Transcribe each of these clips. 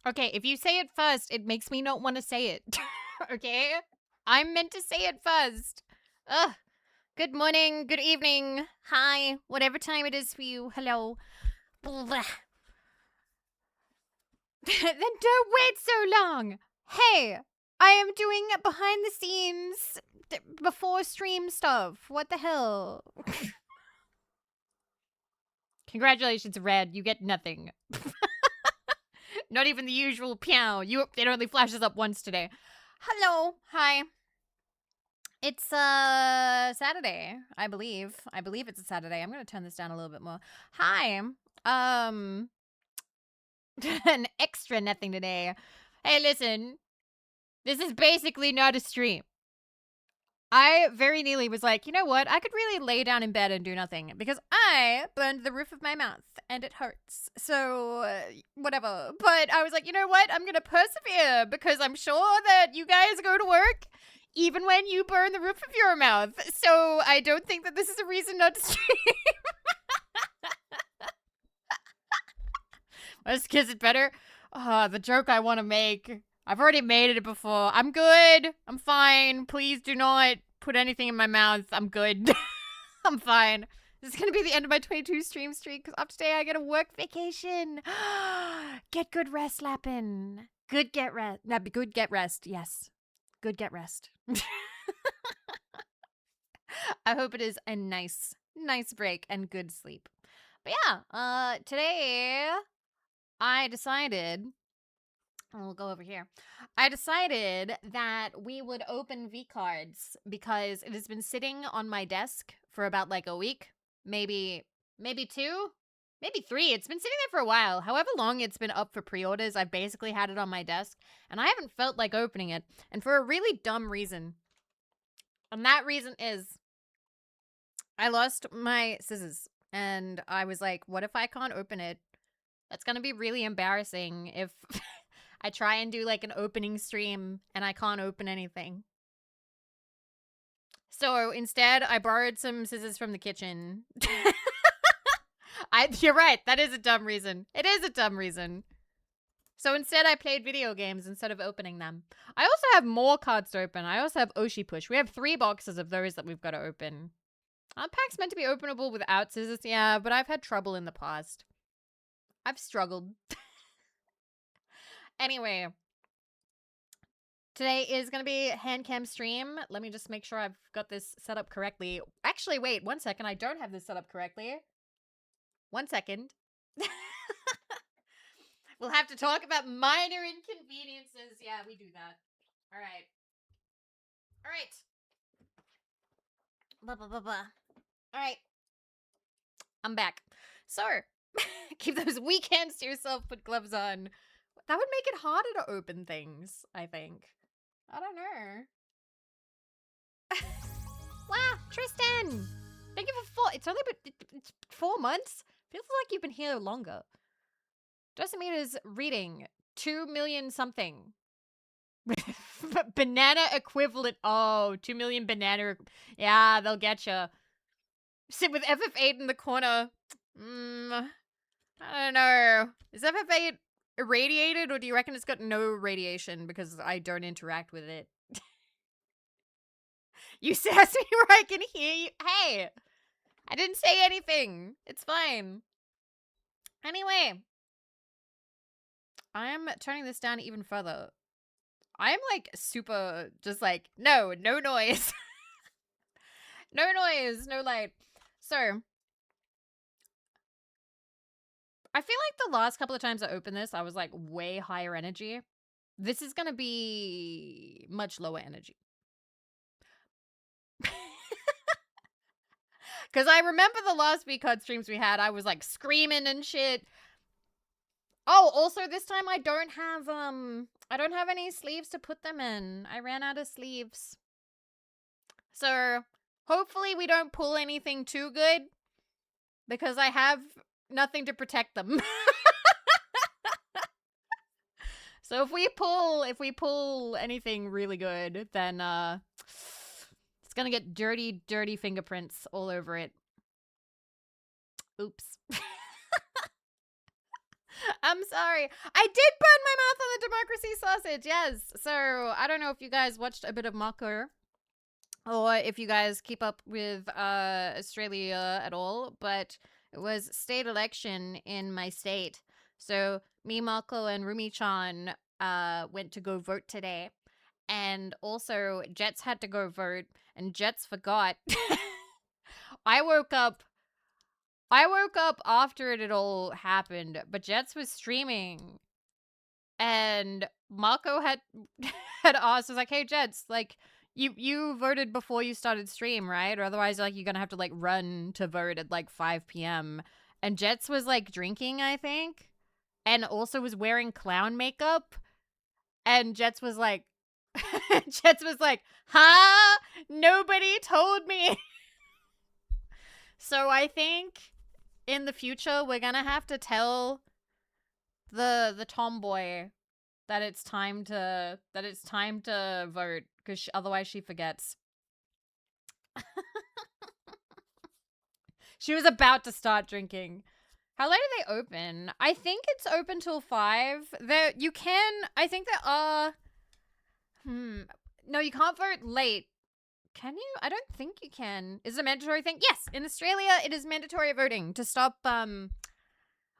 Okay, if you say it first, it makes me not want to say it. Okay? I'm meant to say it first. Ugh. Good morning, good evening, hi, whatever time it is for you. Hello. Blah. Then don't wait so long. Hey, I am doing behind the scenes before stream stuff. What the hell? Congratulations, Red. You get nothing. Not even the usual pew. It only flashes up once today. Hello. Hi. It's Saturday, I believe. I believe it's a Saturday. I'm gonna turn this down a little bit more. Hi. An extra nothing today. Hey, listen. This is basically not a stream. I very nearly was like, you know what? I could really lay down in bed and do nothing because I burned the roof of my mouth and it hurts. So, whatever. But I was like, you know what? I'm going to persevere because I'm sure that you guys go to work even when you burn the roof of your mouth. So, I don't think that this is a reason not to stream. Let's kiss it better. The joke I want to make. I've already made it before. I'm good. I'm fine. Please do not put anything in my mouth. I'm good. I'm fine. This is going to be the end of my 22 stream streak because after today I get a work vacation. Get good rest, Lappin. Good get rest. No, good get rest. Yes. Good get rest. I hope it is a nice break and good sleep. But yeah, today I decided, we'll go over here. I decided that we would open VCARDs because it has been sitting on my desk for about like a week, maybe 2, maybe 3. It's been sitting there for a while. However long it's been up for pre-orders, I've basically had it on my desk and I haven't felt like opening it. And for a really dumb reason. And that reason is I lost my scissors and I was like, what if I can't open it? That's going to be really embarrassing if I try and do like an opening stream and I can't open anything. So instead, I borrowed some scissors from the kitchen. You're right. That is a dumb reason. It is a dumb reason. So instead, I played video games instead of opening them. I also have more cards to open. I also have Oshi Push. We have 3 boxes of those that we've got to open. Pack's meant to be openable without scissors. Yeah, but I've had trouble in the past. I've struggled. Anyway, today is going to be a hand cam stream. Let me just make sure I've got this set up correctly. Actually, wait, 1 second. I don't have this set up correctly. 1 second. We'll have to talk about minor inconveniences. Yeah, we do that. All right. All right. Blah, blah, blah, blah. All right. I'm back. So, keep those weak hands to yourself, put gloves on. That would make it harder to open things, I think. I don't know. Wow, Tristan! Thank you for it's it's 4 months? Feels like you've been here longer. Decimeter's reading 2 million something. Banana equivalent. Oh, 2 million banana. Yeah, they'll get you. Sit with FF8 in the corner. I don't know. Is FF8 irradiated or do you reckon it's got no radiation because I don't interact with it? You sass me where I can hear you. Hey, I didn't say anything. It's fine. Anyway, I'm turning this down even further. I'm like super just like, no noise. No noise, no light. So, I feel like the last couple of times I opened this, I was like way higher energy. This is going to be much lower energy. Because I remember the last VCARD streams we had, I was like screaming and shit. Oh, also this time I don't have any sleeves to put them in. I ran out of sleeves. So hopefully we don't pull anything too good because I have nothing to protect them. So if we pull anything really good, then it's gonna get dirty fingerprints all over it. Oops. I'm sorry. I did burn my mouth on the democracy sausage, yes. So, I don't know if you guys watched a bit of Mako, or if you guys keep up with Australia at all, but it was state election in my state. So, me, Mako, and Rumi-chan went to go vote today. And also, Jets had to go vote, and Jets forgot. I woke up after it had all happened, but Jets was streaming, and Mako had had asked, was like, "Hey Jets, like you voted before you started stream, right? Or otherwise, like, you're gonna have to like run to vote at like 5 p.m." And Jets was like drinking, I think, and also was wearing clown makeup. And Jets was like, "Huh? Nobody told me." So I think in the future we're gonna have to tell the tomboy that it's time to vote, because otherwise she forgets. She was about to start drinking. How late do they open? I think it's open till 5. I think there are... No, you can't vote late. Can you? I don't think you can. Is it a mandatory thing? Yes, in Australia, it is mandatory voting to stop,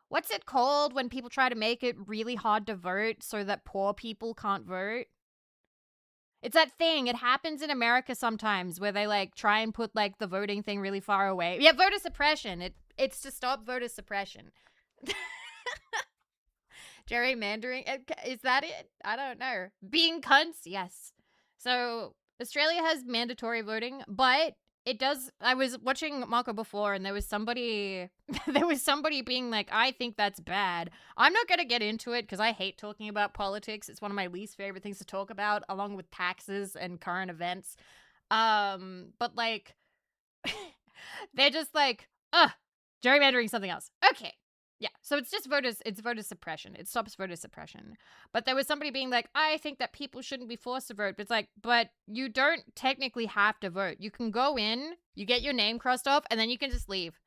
what's it called when people try to make it really hard to vote so that poor people can't vote? It's that thing. It happens in America sometimes where they, like, try and put, like, the voting thing really far away. Yeah, voter suppression. It's to stop voter suppression. Gerrymandering? Is that it? I don't know. Being cunts? Yes. So, Australia has mandatory voting, but it does... I was watching Mako before, and there was somebody being like, I think that's bad. I'm not going to get into it because I hate talking about politics. It's one of my least favorite things to talk about, along with taxes and current events. But, like, they're just like, gerrymandering something else. Okay. Yeah, so it's voter suppression. It stops voter suppression. But there was somebody being like, I think that people shouldn't be forced to vote. But it's like, but you don't technically have to vote. You can go in, you get your name crossed off, and then you can just leave.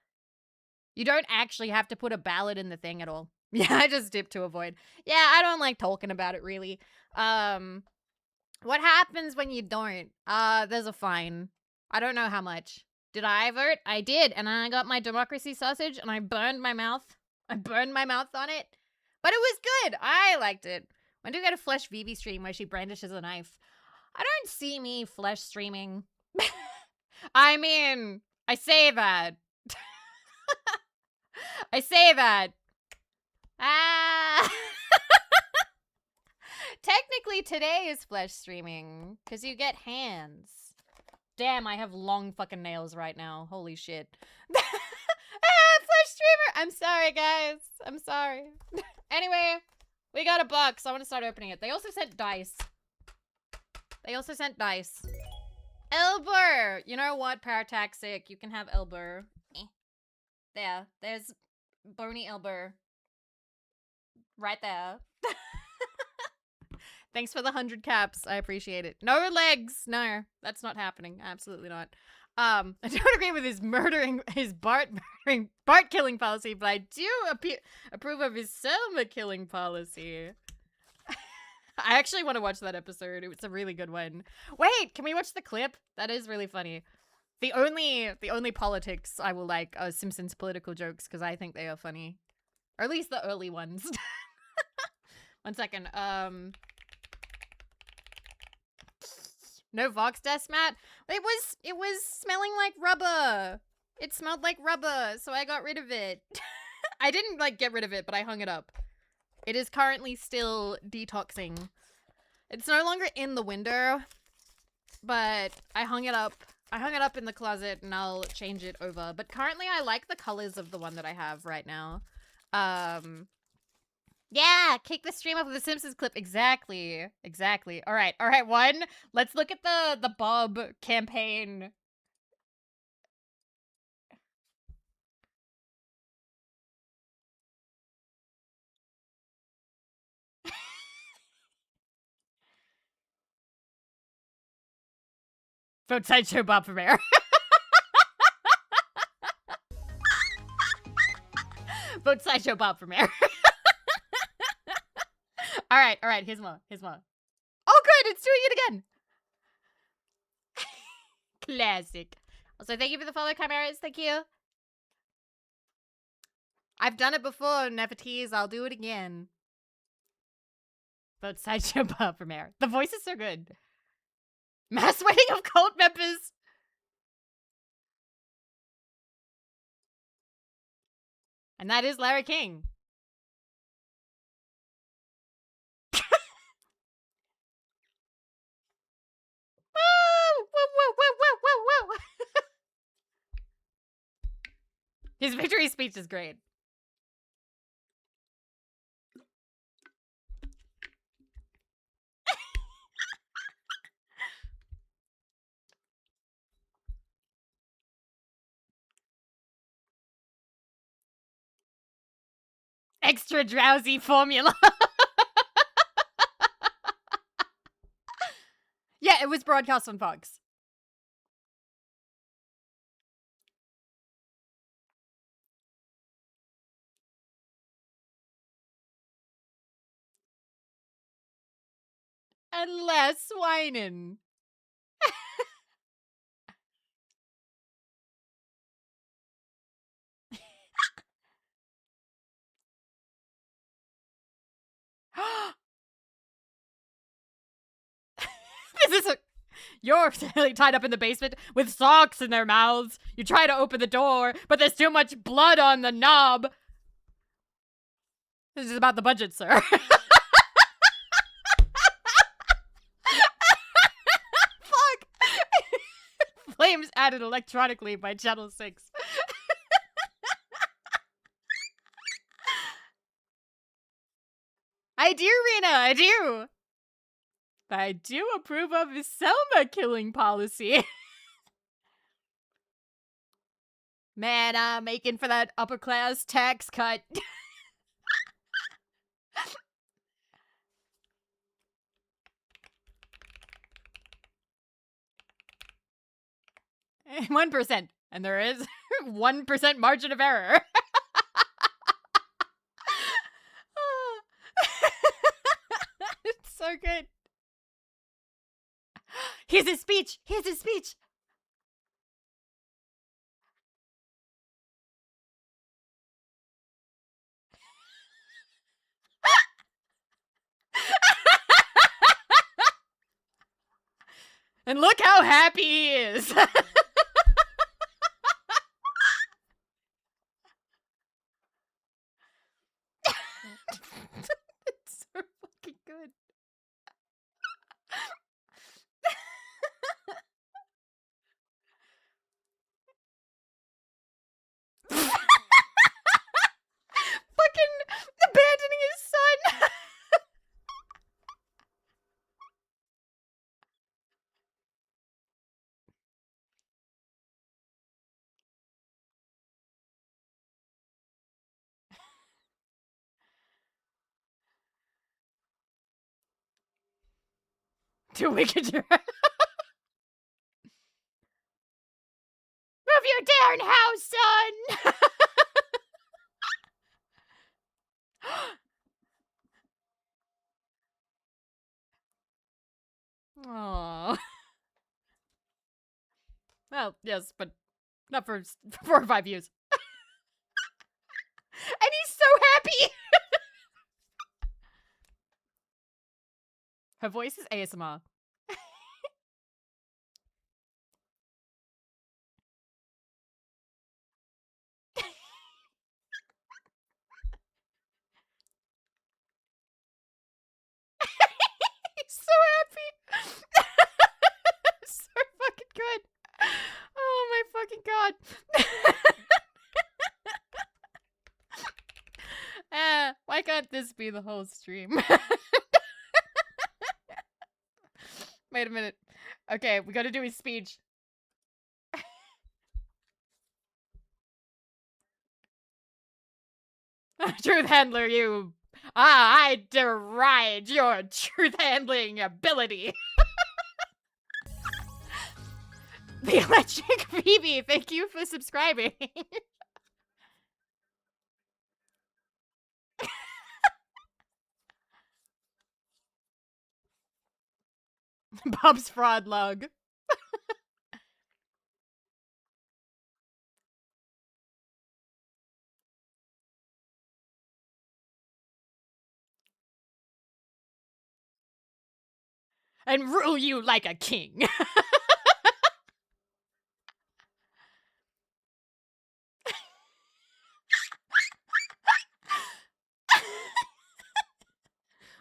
You don't actually have to put a ballot in the thing at all. Yeah, I just dipped to avoid. Yeah, I don't like talking about it, really. What happens when you don't? There's a fine. I don't know how much. Did I vote? I did, and I got my democracy sausage, and I burned my mouth. I burned my mouth on it, but it was good. I liked it. When do we get a Flesh Vivi stream where she brandishes a knife? I don't see me Flesh streaming. I mean, I say that. I say that. Technically, today is Flesh streaming, because you get hands. Damn, I have long fucking nails right now. Holy shit. Flesh streamer! I'm sorry, guys. I'm sorry. Anyway, we got a box. I want to start opening it. They also sent dice. Elber! You know what, Parataxic? You can have Elber. There's bony Elber. Right there. Thanks for the 100 caps. I appreciate it. No legs. No, that's not happening. Absolutely not. I don't agree with his Bart killing policy, but I do approve of his Selma killing policy. I actually want to watch that episode. It's a really good one. Wait, can we watch the clip? That is really funny. The only politics I will like are Simpsons political jokes, because I think they are funny. Or at least the early ones. 1 second. No Vox desk mat? It was smelling like rubber. It smelled like rubber, so I got rid of it. I didn't, like, get rid of it, but I hung it up. It is currently still detoxing. It's no longer in the window, but I hung it up. I hung it up in the closet, and I'll change it over. But currently, I like the colors of the one that I have right now. Yeah, kick the stream off with the Simpsons clip. Exactly. All right, one. Let's look at the Bob campaign. Vote Sideshow Bob for mayor. Vote Sideshow Bob for mayor. Alright, alright, here's more. Here's more. Oh, good! It's doing it again! Classic. Also, thank you for the follow, Chimeras. Thank you. I've done it before, Nefertese. I'll do it again. Vote Sideshow Bob for mayor. The voice is so good. Mass wedding of cult members. And that is Larry King. Woo! His victory speech is great. Extra drowsy formula. Yeah, it was broadcast on Fox. And less whining. This is you're really tied up in the basement with socks in their mouths. You try to open the door, but there's too much blood on the knob. This is about the budget, sir. Fuck. Flames added electronically by Channel 6. I do, Rena, I do. I do approve of his Selma killing policy. Man, I'm making for that upper class tax cut. 1%. And there is 1% margin of error. It's so good. Here's his speech. Here's his speech. And look how happy he is. It's so fucking good. Fucking abandoning his son. Too wicked to move your darn house, son. Aww. Well, yes, but not for 4 or 5 years. And he's so happy. Her voice is ASMR. He's so happy. So fucking good. Oh my fucking god. Why can't this be the whole stream? Wait a minute. Okay, we gotta do his speech. Truth handler, you. I deride your truth handling ability. The electric Vivi, thank you for subscribing. Bob's fraud log. And rule you like a king.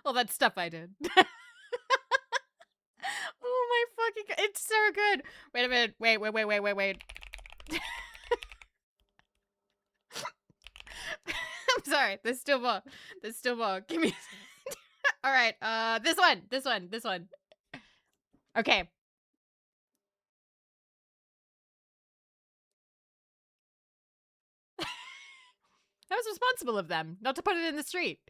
Well, that's stuff I did. Oh my fucking god. It's so good. Wait a minute. Wait. I'm sorry. There's still more. Give me all right. This one. Okay. That was responsible of them not to put it in the street.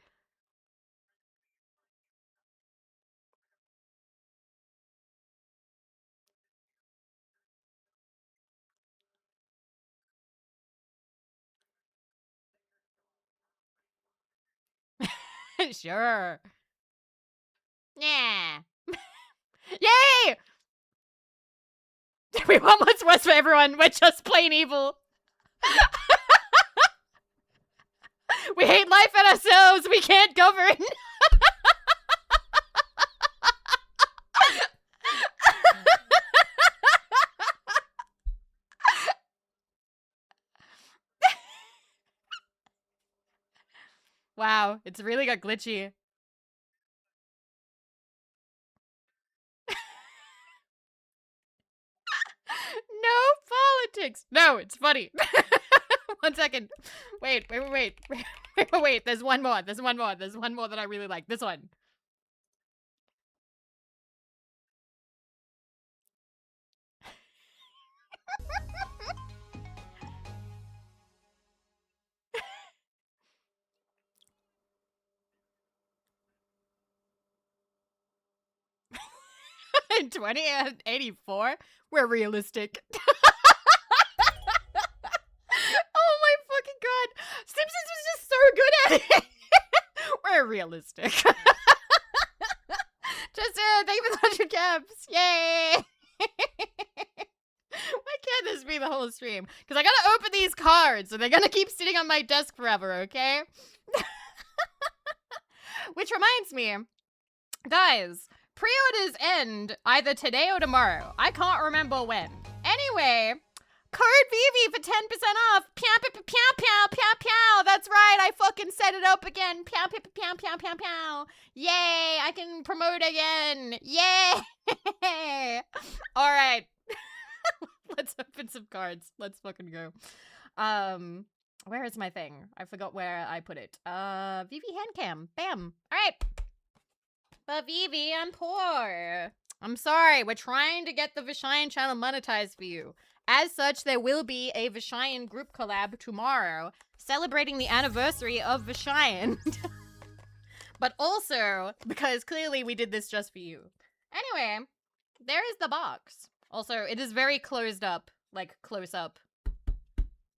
Sure. Yeah. Yay! We want what's worse for everyone. We're just plain evil. We hate life and ourselves. We can't govern. Wow, it's really got glitchy. No politics. No, it's funny. 1 second. Wait. There's one more. There's one more that I really like. This one. In 2084, we're realistic. Oh my fucking god. Simpsons was just so good at it. We're realistic. Just thank you for the 100 caps. Yay. Why can't this be the whole stream? Because I gotta open these cards, so they're gonna keep sitting on my desk forever, okay? Which reminds me, guys, pre-orders end either today or tomorrow. I can't remember when. Anyway, code Vivi for 10% off. Pow, pow, pow, pow, pow, pow. That's right, I fucking set it up again. Pow, pow, pow, pow, pow, pow. Yay, I can promote again. Yay. All right. Let's open some cards. Let's fucking go. Where is my thing? I forgot where I put it. Vivi handcam. Bam. All right. But Vivi, I'm poor. I'm sorry. We're trying to get the Vishayan channel monetized for you. As such, there will be a Vishayan group collab tomorrow celebrating the anniversary of Vishayan. But also, because clearly we did this just for you. Anyway, there is the box. Also, it is very closed up, like close up.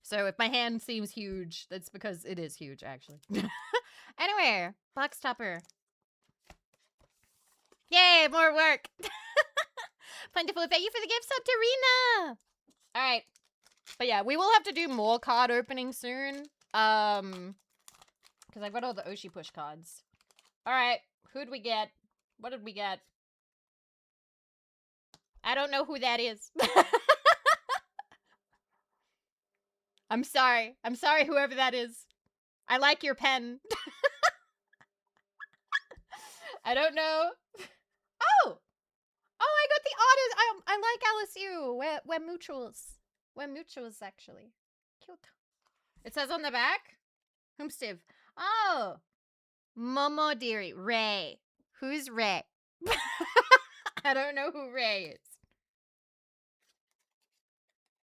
So if my hand seems huge, that's because it is huge, actually. Anyway, box topper. Yay, more work. Plentiful, thank you for the gift sub to Rena. All right. But yeah, we will have to do more card opening soon. Because I've got all the Oshi push cards. All right, who'd we get? What did we get? I don't know who that is. I'm sorry. I'm sorry, whoever that is. I like your pen. I don't know. Oh! Oh, I got the oddest. I like LSU. We're mutuals. We're mutuals, actually. Cute. It says on the back, Whomstiv. Oh! Momo Deary. Ray. Who's Ray? I don't know who Ray is.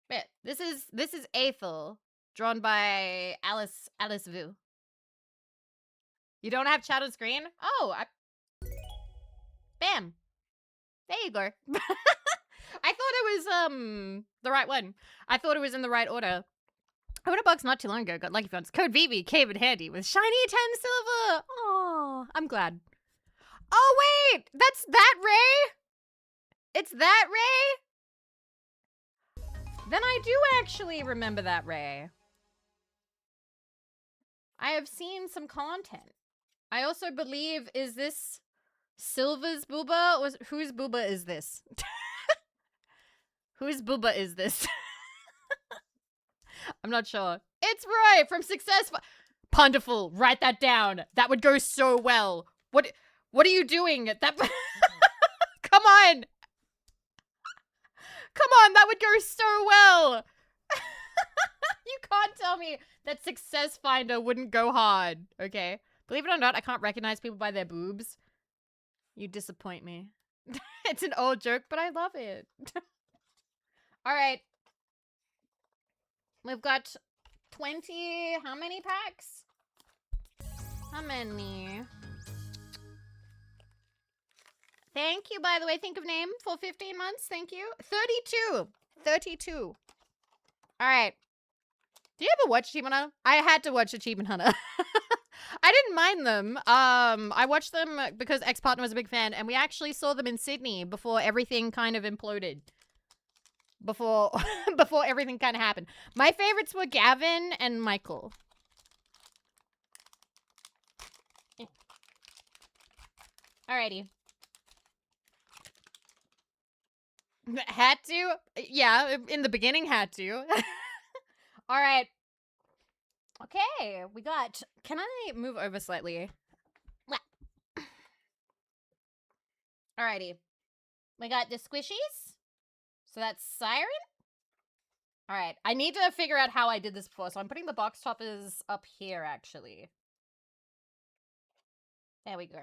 But this is Aethel, drawn by Alice Vu. You don't have chat on screen? Oh, bam. There you go. I thought it was the right one. I thought it was in the right order. I won a box not too long ago. Got lucky funds. Code Vivi came in handy with shiny 10 silver. Oh, I'm glad. Oh wait, that's that Ray. It's that Ray? Then I do actually remember that Ray. I have seen some content. I also believe, is this Silva's booba? Whose booba is this? Whose booba is this? I'm not sure. It's Roy from Successful. Ponderful, write that down. That would go so well. What are you doing? That Come on. Come on, that would go so well. You can't tell me that Success Finder wouldn't go hard, okay? Believe it or not, I can't recognize people by their boobs. You disappoint me. It's an old joke, but I love it. All right. We've got 20, how many packs? How many? Thank you, by the way. Think of name for 15 months. Thank you. 32. 32. All right. Do you ever watch Achievement Hunter? I had to watch Achievement Hunter. I didn't mind them. I watched them because ex-partner was a big fan, and we actually saw them in Sydney before everything kind of imploded. Before everything kind of happened. My favorites were Gavin and Michael. Alrighty. Had to? Yeah, in the beginning had to. Alright. Okay, we got... Can I move over slightly? Alrighty. We got the squishies. So that's Siren? Alright, I need to figure out how I did this before. So I'm putting the box toppers up here, actually. There we go.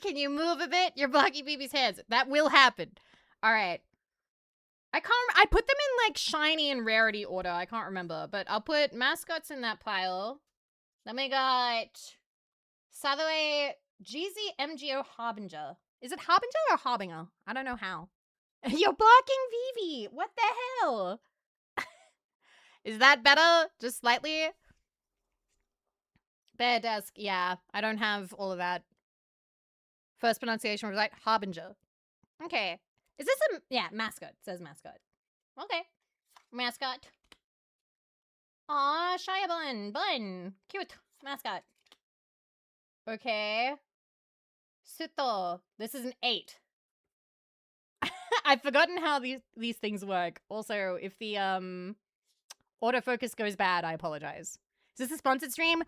Can you move a bit? You're blocking BB's hands. That will happen. Alright. I put them in, like, shiny and rarity order. I can't remember. But I'll put mascots in that pile. Then we got... Sathaway, Jeezy, MGO, Harbinger. Is it Harbinger or Harbinger? I don't know how. You're blocking Vivi. What the hell? Is that better? Just slightly? Bear desk. Yeah, I don't have all of that. First pronunciation was right. Harbinger. Okay. Is this a... Yeah, mascot. It says mascot. Okay. Mascot. Aw, Shia Bun. Bun. Cute. Mascot. Okay. Suto. This is an 8. I've forgotten how these things work. Also, if the autofocus goes bad, I apologize. Is this a sponsored stream?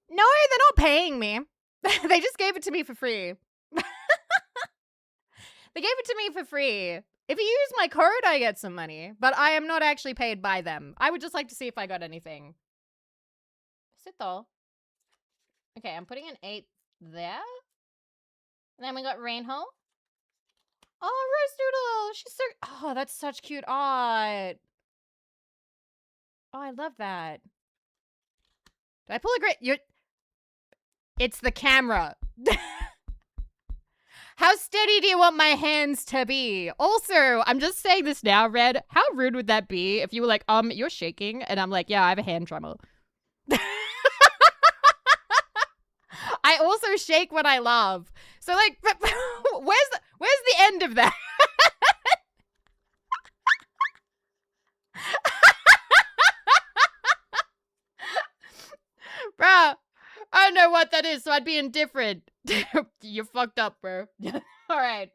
No, they're not paying me. They just gave it to me for free. They gave it to me for free. If you use my code, I get some money. But I am not actually paid by them. I would just like to see if I got anything. Sito. Okay, I'm putting an 8 there. And then we got Rainho. Oh, Rose Doodle! She's so... Oh, that's such cute art. Oh, I love that. Did I pull a great... It's the camera. How steady do you want my hands to be? Also, I'm just saying this now, Red. How rude would that be if you were like, you're shaking? And I'm like, yeah, I have a hand tremor. I also shake when I laugh. So, like, where's the end of that? Bruh, I don't know what that is, so I'd be indifferent. You fucked up, bro. Alright.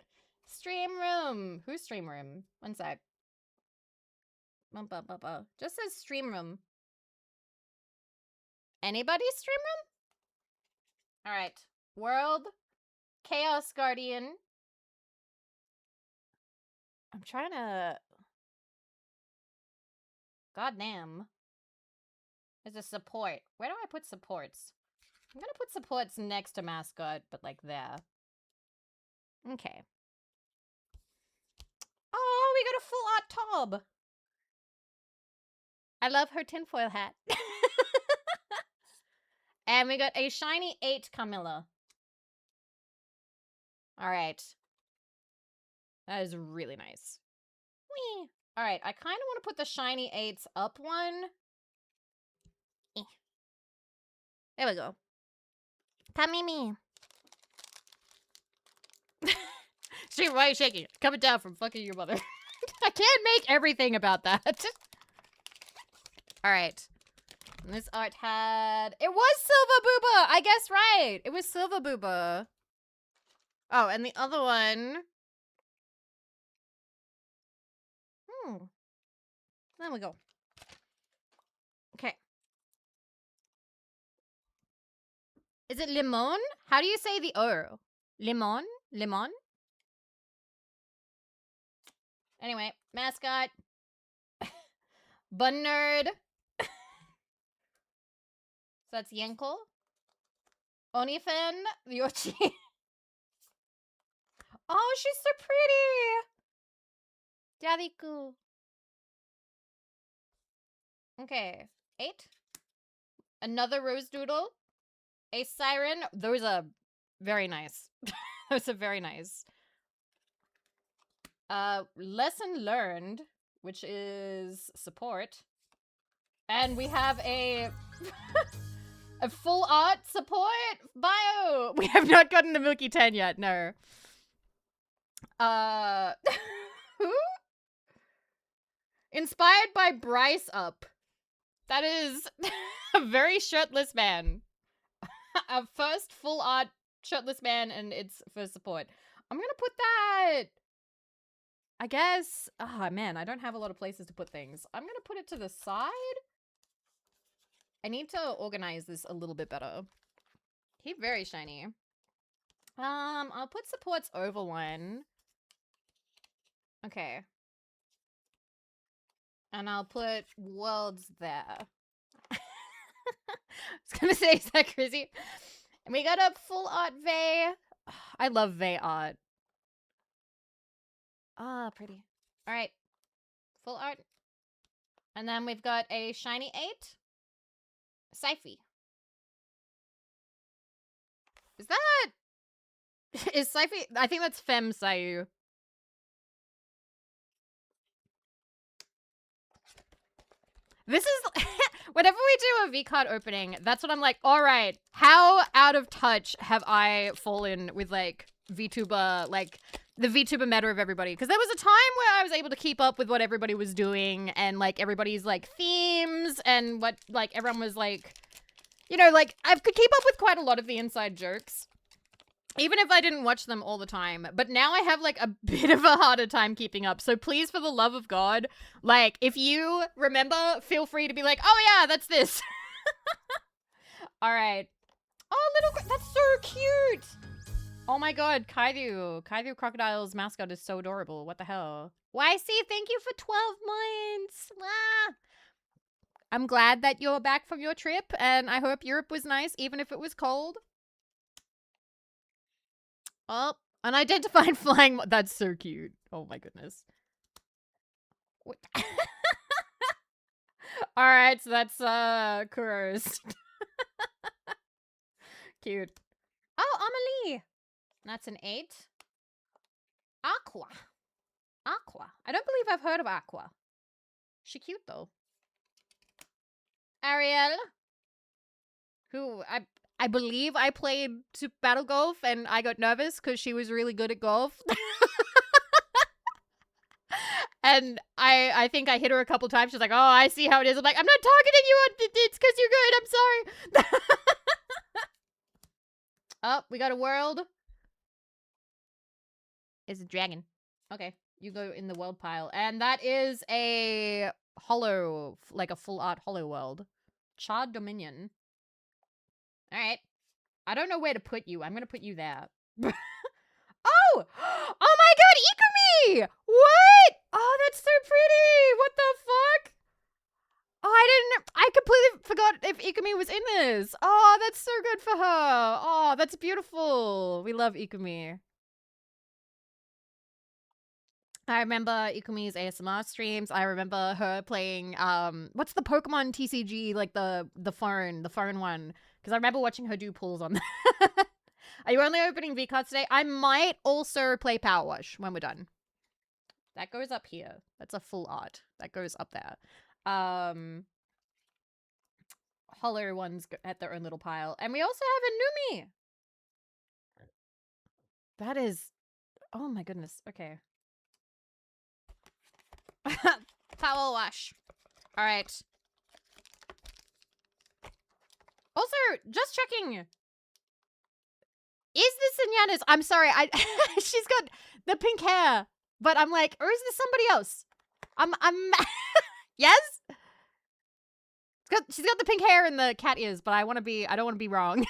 Stream room. Who's stream room? One sec. Just says stream room. Anybody stream room? Alright. World. Chaos Guardian. I'm trying to... Goddamn. There's a support. Where do I put supports? I'm gonna put supports next to mascot, but like there. Okay. Oh, we got a full art tub. I love her tinfoil hat. And we got a shiny 8 Camilla. Alright. That is really nice. Whee! Alright, I kind of want to put the shiny 8s up one. There we go. Tamimi. Steve, why are you shaking? It's coming down from fucking your mother. I can't make everything about that. All right. And this art had... It was Silver Booba! I guess right. It was Silver Booba. Oh, and the other one... There we go. Okay. Is it limon? How do you say the O? Limon? Limon? Anyway, mascot. Bun nerd. So that's Yenko. Onifan. Yoshi. Oh, she's so pretty. Yariku. Okay. 8. Another rose doodle. A siren. Those are very nice. Those are very nice. Lesson learned, which is support. And we have a a full art support bio. We have not gotten the Milky 10 yet, no. Who? Inspired by Bryce Up. That is a very shirtless man. A first full art shirtless man, and it's for support. I'm gonna put that, I guess. Oh man, I don't have a lot of places to put things. I'm gonna put it to the side. I need to organize this a little bit better. He's very shiny. I'll put supports over one. Okay. And I'll put worlds there. I was gonna say, is that crazy? And we got a full art Vey. I love Vey art. Ah, pretty. All right. Full art. And then we've got a shiny 8. Syphie. Is that... Is Syphie... I think that's Femme Sayu. This is... Whenever we do a VCARD opening, that's what I'm like, alright, how out of touch have I fallen with, like, VTuber, like, the VTuber meta of everybody? Because there was a time where I was able to keep up with what everybody was doing and, like, everybody's, like, themes and what, like, everyone was, like... You know, like, I could keep up with quite a lot of the inside jokes. Even if I didn't watch them all the time. But now I have, like, a bit of a harder time keeping up. So please, for the love of God, like, if you remember, feel free to be like, oh yeah, that's this. Alright. Oh, that's so cute! Oh my god, Kaiju. Kaiju Crocodile's mascot is so adorable. What the hell? YC, thank you for 12 months! Ah. I'm glad that you're back from your trip, and I hope Europe was nice, even if it was cold. Oh, unidentified flying. That's so cute. Oh my goodness. All right, so that's Kuro's. Cute. Oh, Amelie. That's an 8. Aqua. Aqua. I don't believe I've heard of Aqua. She cute though. Ariel. Who I believe I played Super Battle Golf and I got nervous because she was really good at golf. And I think I hit her a couple times. She's like, oh, I see how it is. I'm like, I'm not targeting you. It's because you're good. I'm sorry. Oh, we got a world. It's a dragon. Okay, you go in the world pile. And that is a hollow, like a full art hollow world. Charred Dominion. All right. I don't know where to put you. I'm going to put you there. Oh! Oh my god, Ikumi! What? Oh, that's so pretty! What the fuck? Oh, I completely forgot if Ikumi was in this. Oh, that's so good for her. Oh, that's beautiful. We love Ikumi. I remember Ikumi's ASMR streams. I remember her playing, what's the Pokemon TCG, like the foreign one? Because I remember watching her do pulls on that. Are you only opening VCards today? I might also play PowerWash when we're done. That goes up here. That's a full art. That goes up there. Hollow ones at their own little pile. And we also have a Numi. That is... Oh my goodness. Okay. PowerWash. All right. Also, just checking. Is this Inyana's? I'm sorry. She's got the pink hair, but I'm like, or is this somebody else? I'm yes? She's got the pink hair and the cat ears, but I don't want to be wrong.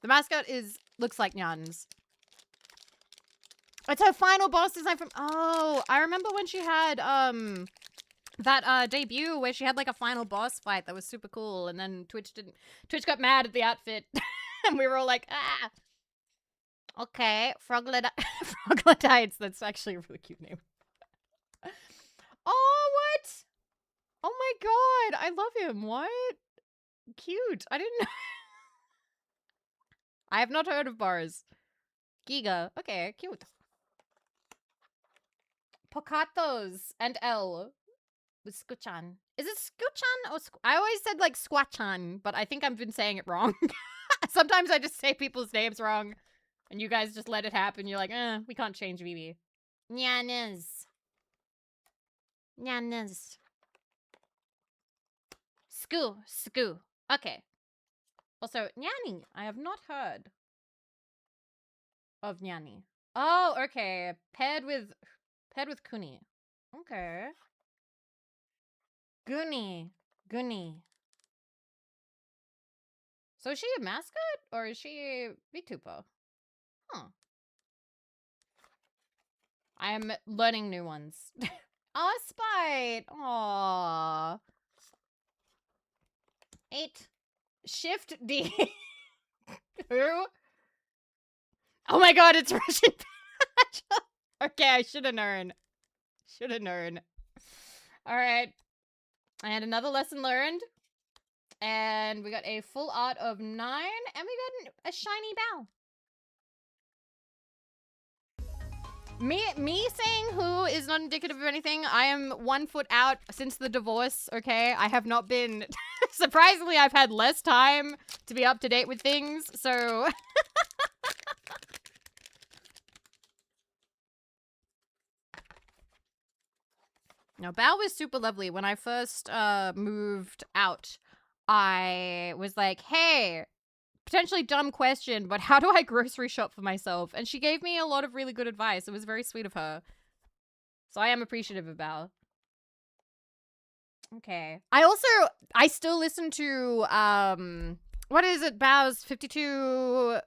The mascot looks like Nyan's. It's her final boss design from, oh, I remember when she had, that, debut where she had, like, a final boss fight that was super cool, and then Twitch got mad at the outfit, and we were all like, ah! Okay, Froglodites, that's actually a really cute name. Oh, what? Oh my god, I love him, what? Cute, I didn't know. I have not heard of bars. Giga, okay, cute. Pocatos and L with Skuchan. Is it Skuchan or I always said like Squatchan, but I think I've been saying it wrong. Sometimes I just say people's names wrong, and you guys just let it happen. You're like, we can't change Vivi. Nyanas. Nyanas. Skoo. Okay. Also, Nyani. I have not heard of Nyani. Oh, okay. Paired with Kuni. Okay. Goonie. So is she a mascot or is she a VTuber? Huh. I am learning new ones. Oh, Spite. Aww. 8. Shift D. Who? Oh my god, it's Russian. Okay, I should have known. Alright. And another lesson learned. And we got a full art of 9. And we got a shiny bow. Me saying who is not indicative of anything. I am 1 foot out since the divorce, okay? I have not been... Surprisingly, I've had less time to be up to date with things, so... No, Bao was super lovely. When I first moved out, I was like, hey, potentially dumb question, but how do I grocery shop for myself? And she gave me a lot of really good advice. It was very sweet of her. So I am appreciative of Bao. Okay. I still listen to, what is it, Bao's 52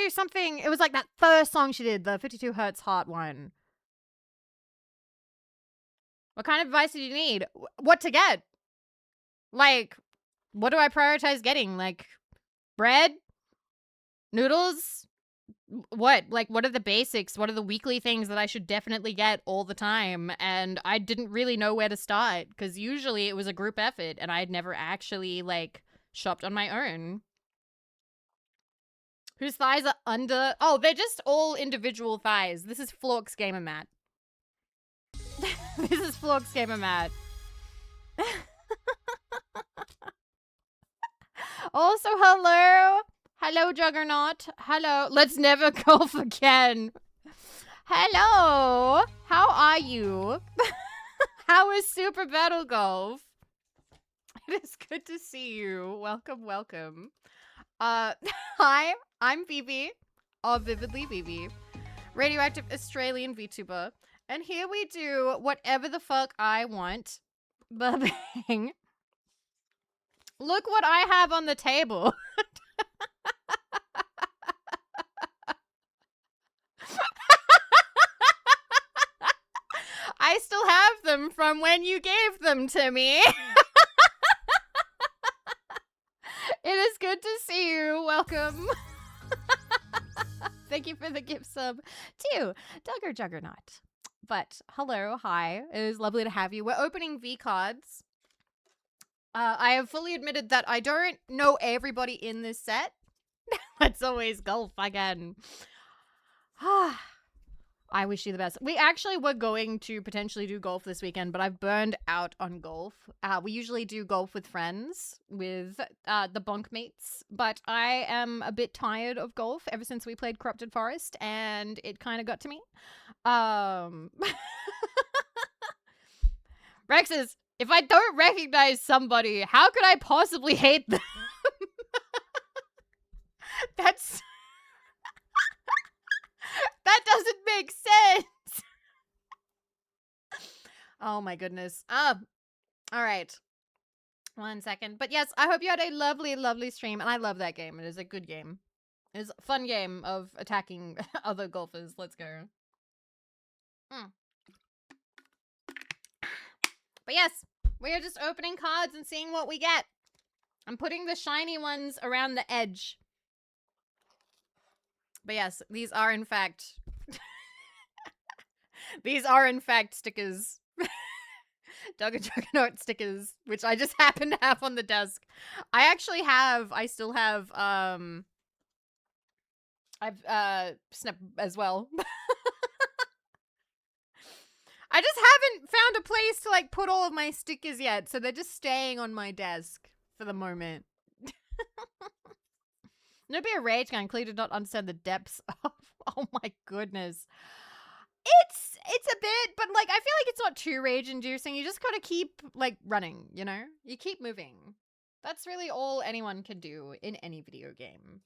something? It was like that first song she did, the 52 Hertz Heart one. What kind of advice did you need? What to get? Like, what do I prioritize getting? Like, bread? Noodles? What? Like, what are the basics? What are the weekly things that I should definitely get all the time? And I didn't really know where to start, because usually it was a group effort, and I'd never actually, like, shopped on my own. Whose thighs are under... Oh, they're just all individual thighs. This is Flork's Gamer Mat. This is Flork's Gamer Mat. Also, hello. Hello, Juggernaut. Hello. Let's never golf again. Hello. How are you? How is Super Battle Golf? It is good to see you. Welcome. Hi, I'm Vivi of Vividly Vivi, radioactive Australian VTuber. And here we do whatever the fuck I want. Bang. Look what I have on the table. I still have them from when you gave them to me. It is good to see you. Welcome. Thank you for the gift sub to Duggar Juggernaut. But hello, hi. It is lovely to have you. We're opening VCARDs. I have fully admitted that I don't know everybody in this set. Let's always golf again. I wish you the best. We actually were going to potentially do golf this weekend, but I've burned out on golf. We usually do golf with friends, with the bunk mates, but I am a bit tired of golf ever since we played Corrupted Forest, and it kind of got to me. Rexes, if I don't recognize somebody, how could I possibly hate them? That's... that doesn't make sense. Oh my goodness. All right. 1 second. But yes, I hope you had a lovely, lovely stream. And I love that game. It is a good game. It is a fun game of attacking other golfers. Let's go. But yes, we are just opening cards and seeing what we get. I'm putting the shiny ones around the edge. But yes, these are in fact... these are in fact stickers. Juggernaut stickers, which I just happen to have on the desk. I still have, I've, Snap as well. I just haven't found a place to, like, put all of my stickers yet, so they're just staying on my desk for the moment. No be a rage gun. Clearly did not understand the depths of, oh my goodness. It's a bit, but, like, I feel like it's not too rage-inducing. You just gotta keep, like, running, you know? You keep moving. That's really all anyone can do in any video game.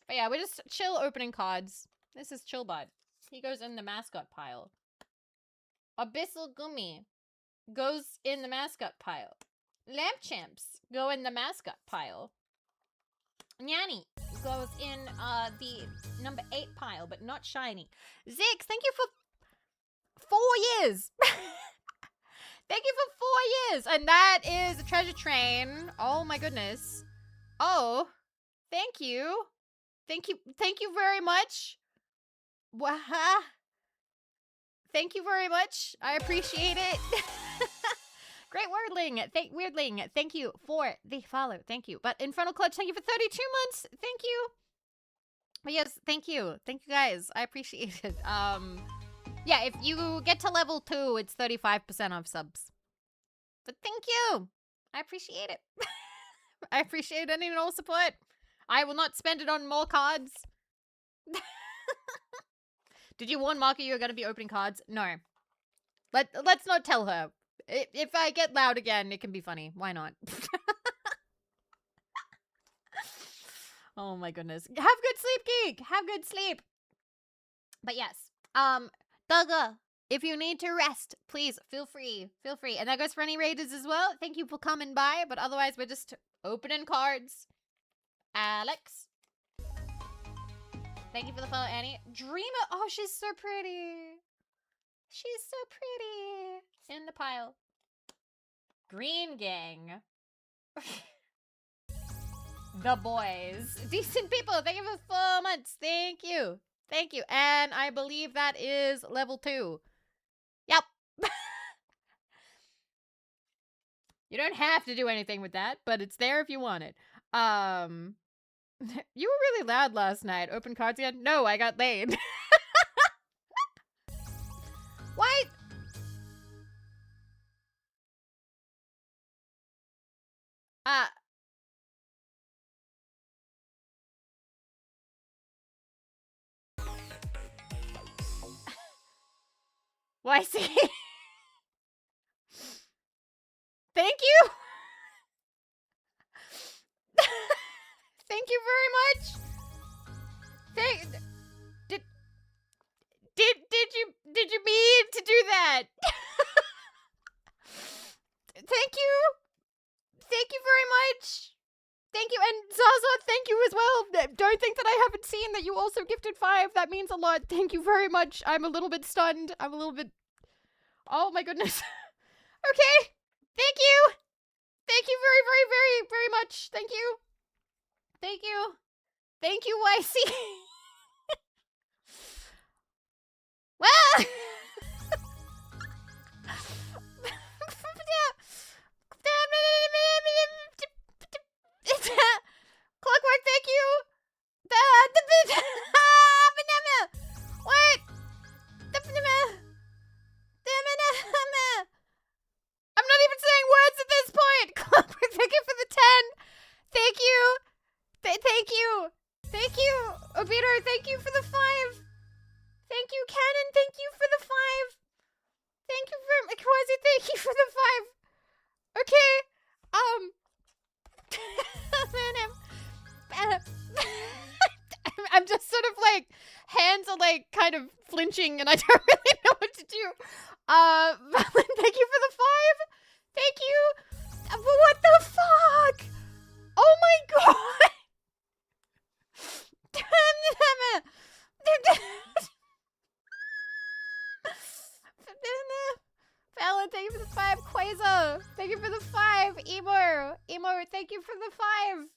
But yeah, we're just chill opening cards. This is Chillbud. He goes in the mascot pile. Abyssal Gummy goes in the mascot pile. Lamp Champs go in the mascot pile. Nyanny goes in the number 8 pile, but not shiny. Zix, thank you for 4 years. Thank you for 4 years. And that is a treasure train. Oh my goodness. Oh, thank you. Thank you very much. Waha. Thank you very much. I appreciate it. Great Weirdling. Thank you for the follow. Thank you. But Infernal Clutch, thank you for 32 months. Thank you. But yes, thank you. Thank you guys. I appreciate it. Yeah, if you get to level 2, it's 35% off subs. But thank you. I appreciate it. I appreciate any and all support. I will not spend it on more cards. Did you warn Marco you were going to be opening cards? No. Let's not tell her. If I get loud again, it can be funny. Why not? Oh my goodness. Have good sleep, Geek. Have good sleep. But yes. Dugga, if you need to rest, please feel free. Feel free. And that goes for any raiders as well. Thank you for coming by. But otherwise, we're just opening cards. Alex. Thank you for the follow, Annie. Dreamer. Oh, she's so pretty. She's so pretty. In the pile. Green Gang. The boys. Decent people. Thank you for 4 months. Thank you. Thank you. And I believe that is level 2. Yep. You don't have to do anything with that, but it's there if you want it. You were really loud last night. Open cards again? No, I got laid. What? Why see? Thank you. Thank you very much. Did you mean to do that? Thank you. Thank you very much. Thank you. And Zaza, thank you as well. Don't think that I haven't seen that you also gifted 5. That means a lot. Thank you very much. I'm a little bit stunned. I'm a little bit... Oh my goodness. Okay. Thank you. Thank you very, very, very, very much. Thank you. Thank you. Thank you, YC. Well... Clockwork, thank you. What? Obito, thank you for the 5. Thank you, Cannon. Thank you for the 5. Thank you for Quasi. Thank you for the 5. Okay. I'm just sort of like, hands are like kind of flinching and I don't really know what to do. Valen, thank you for the 5. Thank you. What the fuck? Oh my god. Valen, thank you for the 5. Quasar, thank you for the 5. Emo, thank you for the 5.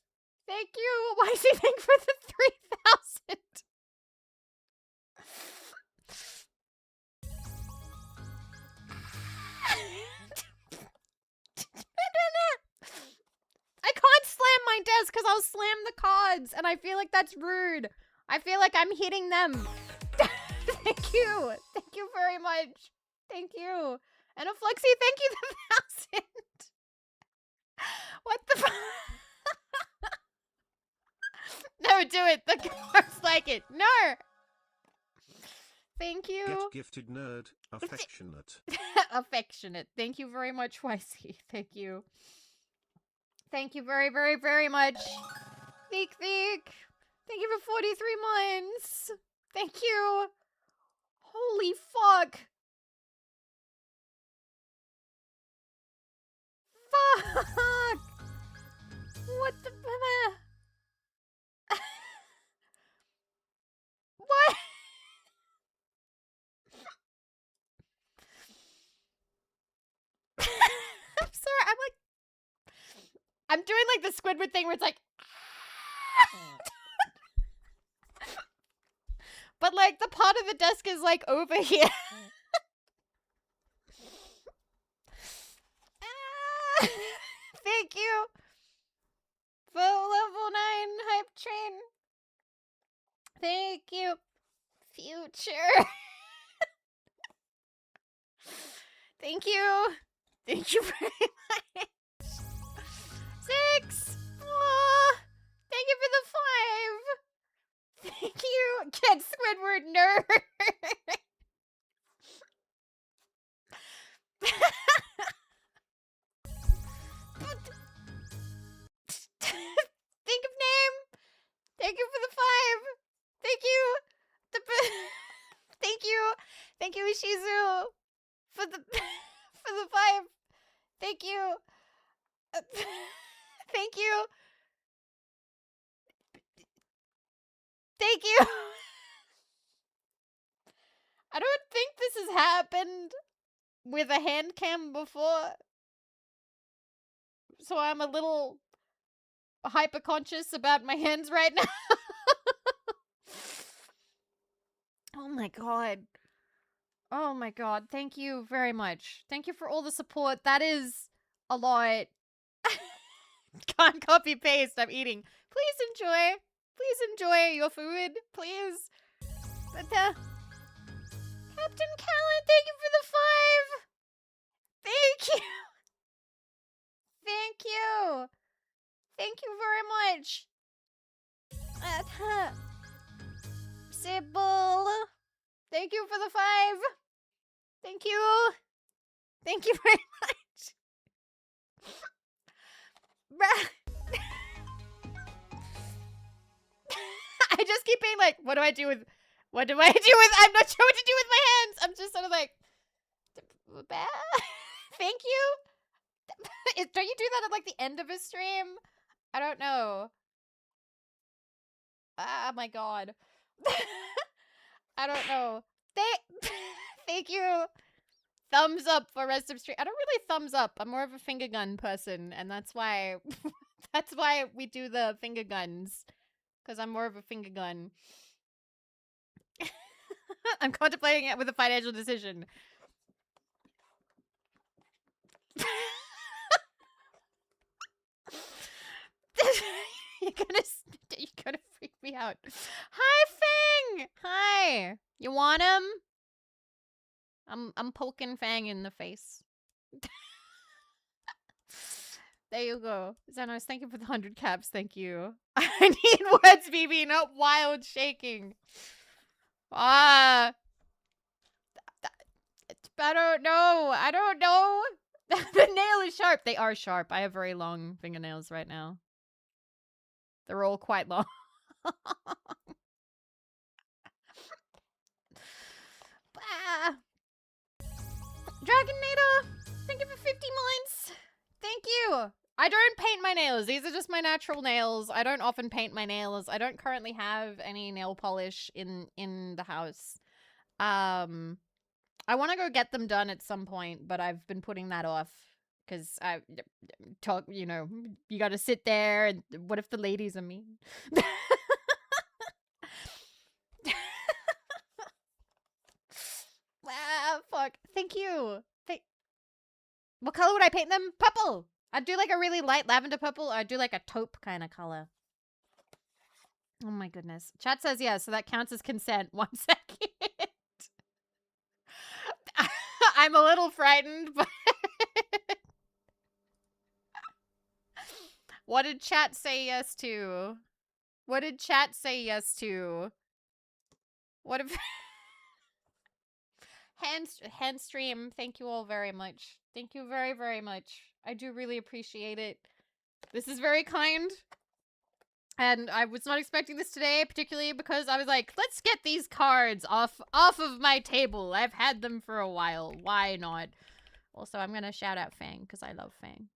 Thank you. Why is he thank for the 3,000? I can't slam my desk because I'll slam the cards, and I feel like that's rude. I feel like I'm hitting them. Thank you. Thank you very much. Thank you. And a Fluxy, thank you the 1,000. What the fuck? No, do it. The cards like it. No. Thank you. Get gifted, nerd. Affectionate. Affectionate. Thank you very much, YC. Thank you. Thank you very, very, very much. Theek. Thank you for 43 months. Thank you. Holy fuck. Fuck. What the... What? I'm sorry, I'm doing like the Squidward thing where it's like... But like the part of the desk is like over here. Thank you for level 9 hype train. Thank you, future. Thank you. Thank you very much. 6. Aww. Thank you for the 5. Thank you. Get Squidward nerd. Think of name. Thank you for the 5. Thank you. Thank you. Thank you, Ishizu. For the 5. Thank you. Thank you. Thank you. I don't think this has happened with a hand cam before. So I'm a little hyper conscious about my hands right now. Oh my god. Oh my god. Thank you very much. Thank you for all the support. That is a lot. Can't copy paste. I'm eating. Please enjoy. Please enjoy your food. Please. But, Captain Callan, thank you for the 5. Thank you. Thank you. Thank you very much. Sybil. Thank you for the 5. Thank you. Thank you very much. I just keep being like, what do I do with, I'm not sure what to do with my hands. I'm just sort of like, thank you. Don't you do that at like the end of a stream? I don't know. Oh my god. I don't know. Thank you. Thumbs up for rest of stream. I don't really thumbs up. I'm more of a finger gun person, and that's why we do the finger guns. Because I'm more of a finger gun. I'm contemplating it with a financial decision. You're gonna freak me out. Hi, Fang! Hi! You want him? I'm poking Fang in the face. There you go. Xenos, thank you for the 100 caps. Thank you. I need words, Vivi, not wild shaking. Ah. I don't know. I don't know. The nail is sharp. They are sharp. I have very long fingernails right now. They're all quite long. Ah. Dragonator, thank you for 50 months. Thank you. I don't paint my nails. These are just my natural nails. I don't often paint my nails. I don't currently have any nail polish in the house. I want to go get them done at some point, but I've been putting that off because I talk, you know, you got to sit there and what if the ladies are mean? Ah, fuck. Thank you. What color would I paint them? Purple. I'd do like a really light lavender purple, or I'd do like a taupe kind of color. Oh my goodness. Chat says yeah, so that counts as consent. 1 second. I'm a little frightened, but what did chat say yes to? What did chat say yes to? What if hand stream? Thank you all very much. Thank you very, very much. I do really appreciate it. This is very kind. And I was not expecting this today, particularly because I was like, let's get these cards off of my table. I've had them for a while. Why not? Also, I'm gonna shout out Fang, because I love Fang.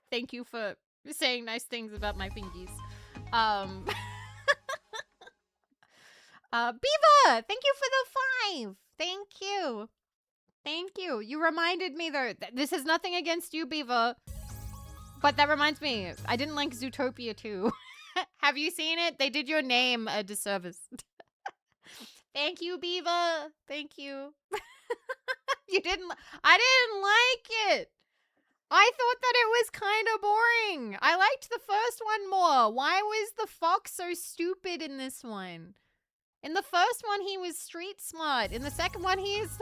Thank you for saying nice things about my fingies. Beaver! Thank you for the 5! Thank you. Thank you. You reminded me, though. This is nothing against you, Beaver. But that reminds me, I didn't like Zootopia 2. Have you seen it? They did your name a disservice. Thank you, Beaver. Thank you. I didn't like it. I thought that it was kind of boring. I liked the first one more. Why was the fox so stupid in this one? In the first one, he was street smart. In the second one, he is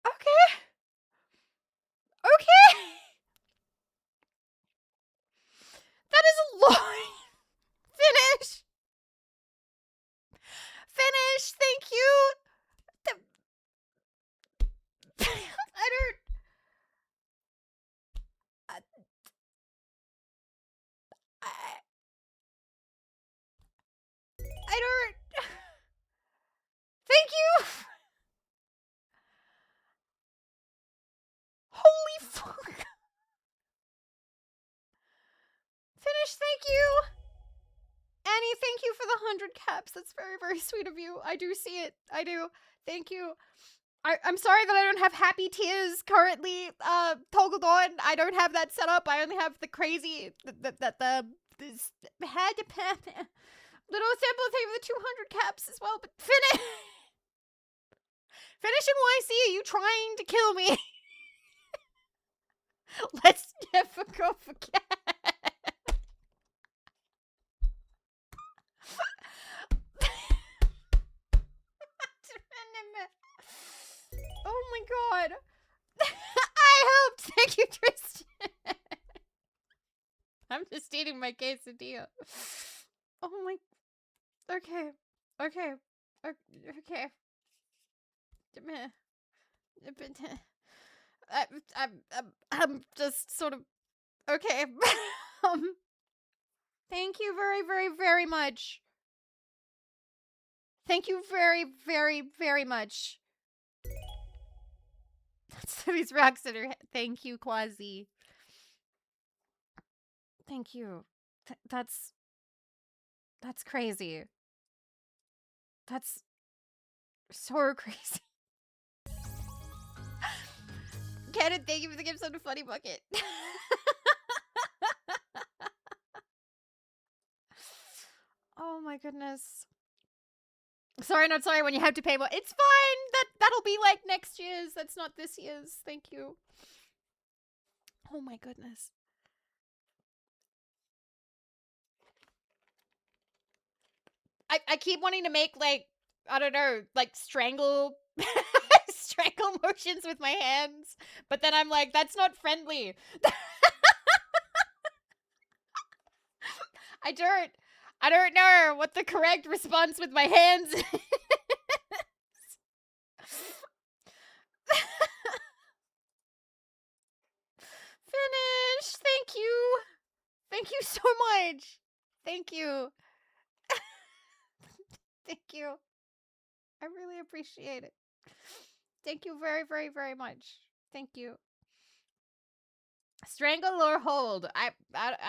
Okay. Okay. That is a lot. Finish. Finish. Thank you. I don't. I don't. Thank you. Holy fuck. Finish. Thank you. Annie, thank you for the 100 caps. That's very, very sweet of you. I do see it. I do. Thank you. I'm sorry that I don't have happy tears currently toggled on. I don't have that set up. I only have the crazy, this head little sample thing of the 200 caps as well. But finish in YC. Are you trying to kill me? Let's never go forget. Oh my god. I helped. Thank you, Tristan. I'm just eating my quesadilla. Oh my. Okay. Okay. Okay. I'm just sort of. Okay. Thank you very, very, very much. Thank you very, very, very much. That's these rocks that are. Thank you, Quasi. Thank you. That's crazy. That's so crazy. Cannon, thank you for the gift on the funny bucket. Oh my goodness. Sorry, not sorry when you have to pay more. It's fine. That'll be like next year's. That's not this year's. Thank you. Oh my goodness. I keep wanting to make like, I don't know, like strangle motions with my hands, but then I'm like, that's not friendly. I don't know what the correct response with my hands is. Finish. Thank you. Thank you so much. Thank you. Thank you. I really appreciate it. Thank you very, very, very much. Thank you. Strangle or hold? I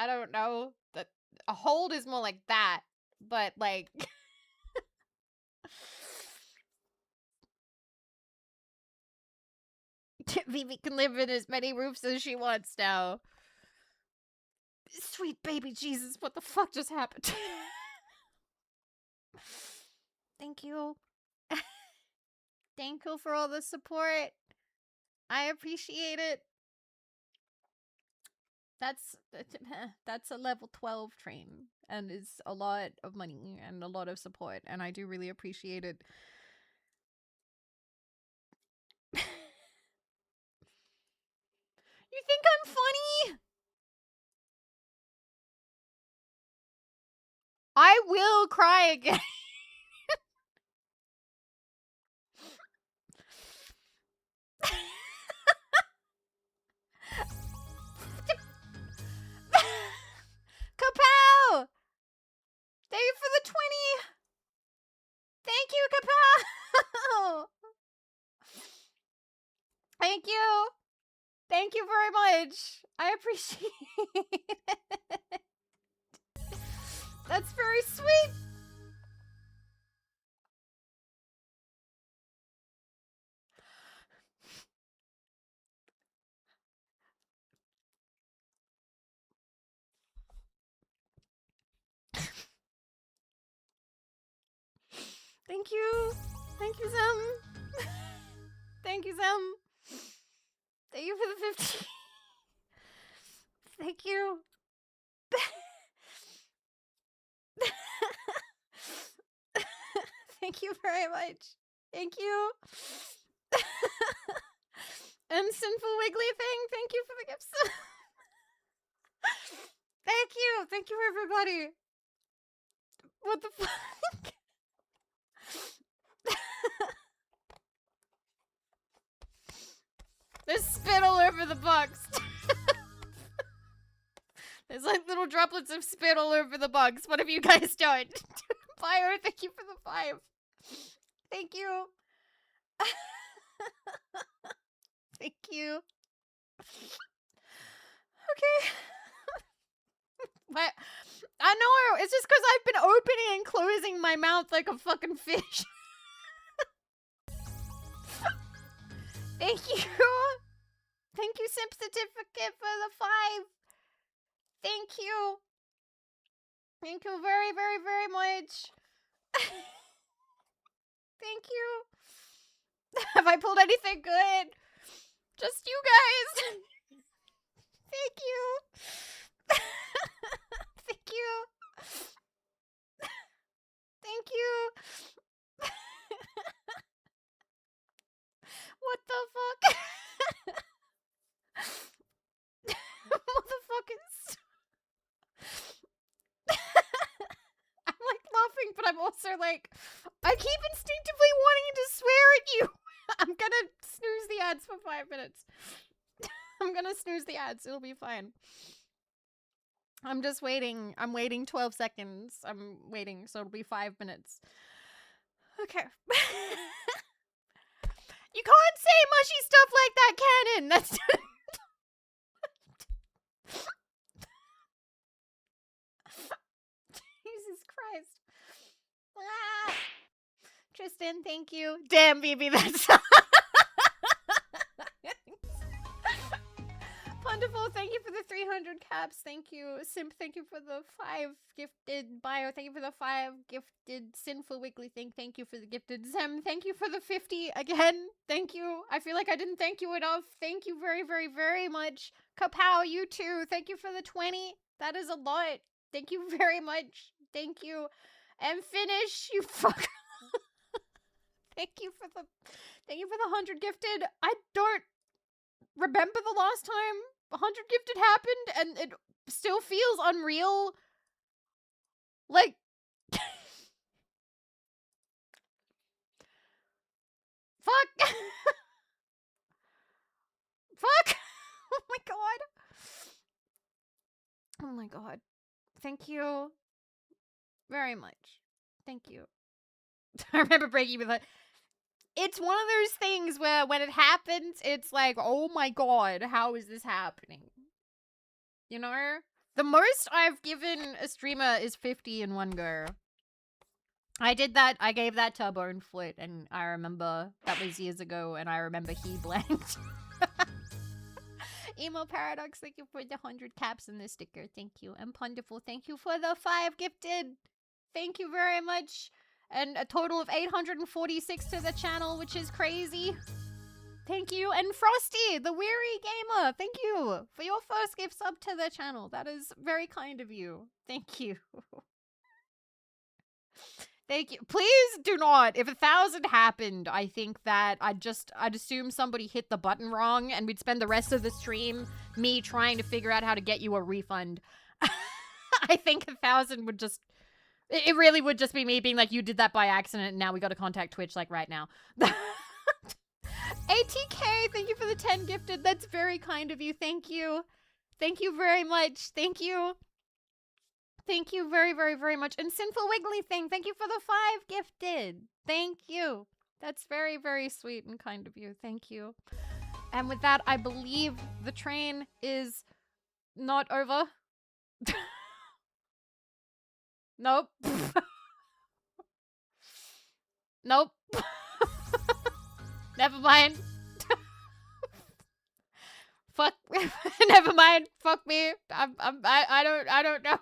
don't know. That a hold is more like that, but like Vivi can live in as many roofs as she wants now. Sweet baby Jesus, what the fuck just happened? Thank you. Thank you for all the support. I appreciate it. That's a level 12 train and is a lot of money and a lot of support, and I do really appreciate it. You think I'm funny? I will cry again. Kapow! Thank you for the 20. Thank you, Kapow! Thank you. Thank you very much. I appreciate it. That's very sweet. Thank you. Thank you, Zem. Thank you, Zem. Thank you for the 50. Thank you. Thank you very much. Thank you. And Sinful Wiggly Thing, thank you for the gifts. Thank you. Thank you, everybody. What the fuck? There's spit all over the box. There's like little droplets of spit all over the box. What have you guys done? Fire, thank you for the 5. Thank you. Thank you. Okay. But I know it's just because I've been opening and closing my mouth like a fucking fish. Thank you. Thank you, Simp Certificate, for the 5. Thank you. Thank you very, very, very much. Thank you. Have I pulled anything good? Just you guys. Thank you. Thank you. Thank you. What the fuck? Motherfuckers. I'm like laughing, but I'm also like, I keep instinctively wanting to swear at you. I'm gonna snooze the ads for 5 minutes. I'm gonna snooze the ads. It'll be fine. I'm just waiting. I'm waiting 12 seconds. I'm waiting, so it'll be 5 minutes. Okay. You can't say mushy stuff like that, Cannon. That's Jesus Christ. Ah. Tristan, thank you. Damn, Vivi, that's Wonderful. Thank you for the 3 300 caps. Thank you. Simp, thank you for the 5 gifted bio. Thank you for the 5 gifted sinful wiggly thing. Thank you for the gifted Zem. Thank you for the 50 again. Thank you. I feel like I didn't thank you enough. Thank you very, very, very much. Kapow, you too. Thank you for the 20. That is a lot. Thank you very much. Thank you. And finish, you fuck. Thank you for the 100 gifted. I don't remember the last time 100 gifted happened, and it still feels unreal. Like, fuck. Fuck. Oh my god. Oh my god. Thank you very much. Thank you. I remember breaking with it. It's one of those things where when it happens, it's like, oh my god, how is this happening? You know? The most I've given a streamer is 50 in one go. I did that. I gave that to Bonefoot, and I remember that was years ago, and I remember he blanked. Emo Paradox, thank you for the 100 caps and the sticker. Thank you. And Ponderful, thank you for the 5 gifted. Thank you very much. And a total of 846 to the channel, which is crazy. Thank you. And Frosty, the weary gamer, thank you for your first gift sub to the channel. That is very kind of you. Thank you. Thank you. Please do not. If 1,000 happened, I think that I'd assume somebody hit the button wrong, and we'd spend the rest of the stream me trying to figure out how to get you a refund. I think 1,000 would just... It really would just be me being like, you did that by accident, and now we gotta contact Twitch, like, right now. ATK, thank you for the 10 gifted. That's very kind of you. Thank you. Thank you very much. Thank you. Thank you very, very, very much. And Sinful Wiggly Thing, thank you for the 5 gifted. Thank you. That's very, very sweet and kind of you. Thank you. And with that, I believe the train is not over. Nope. Nope. Never mind. Fuck. Never mind. Fuck me. I don't know.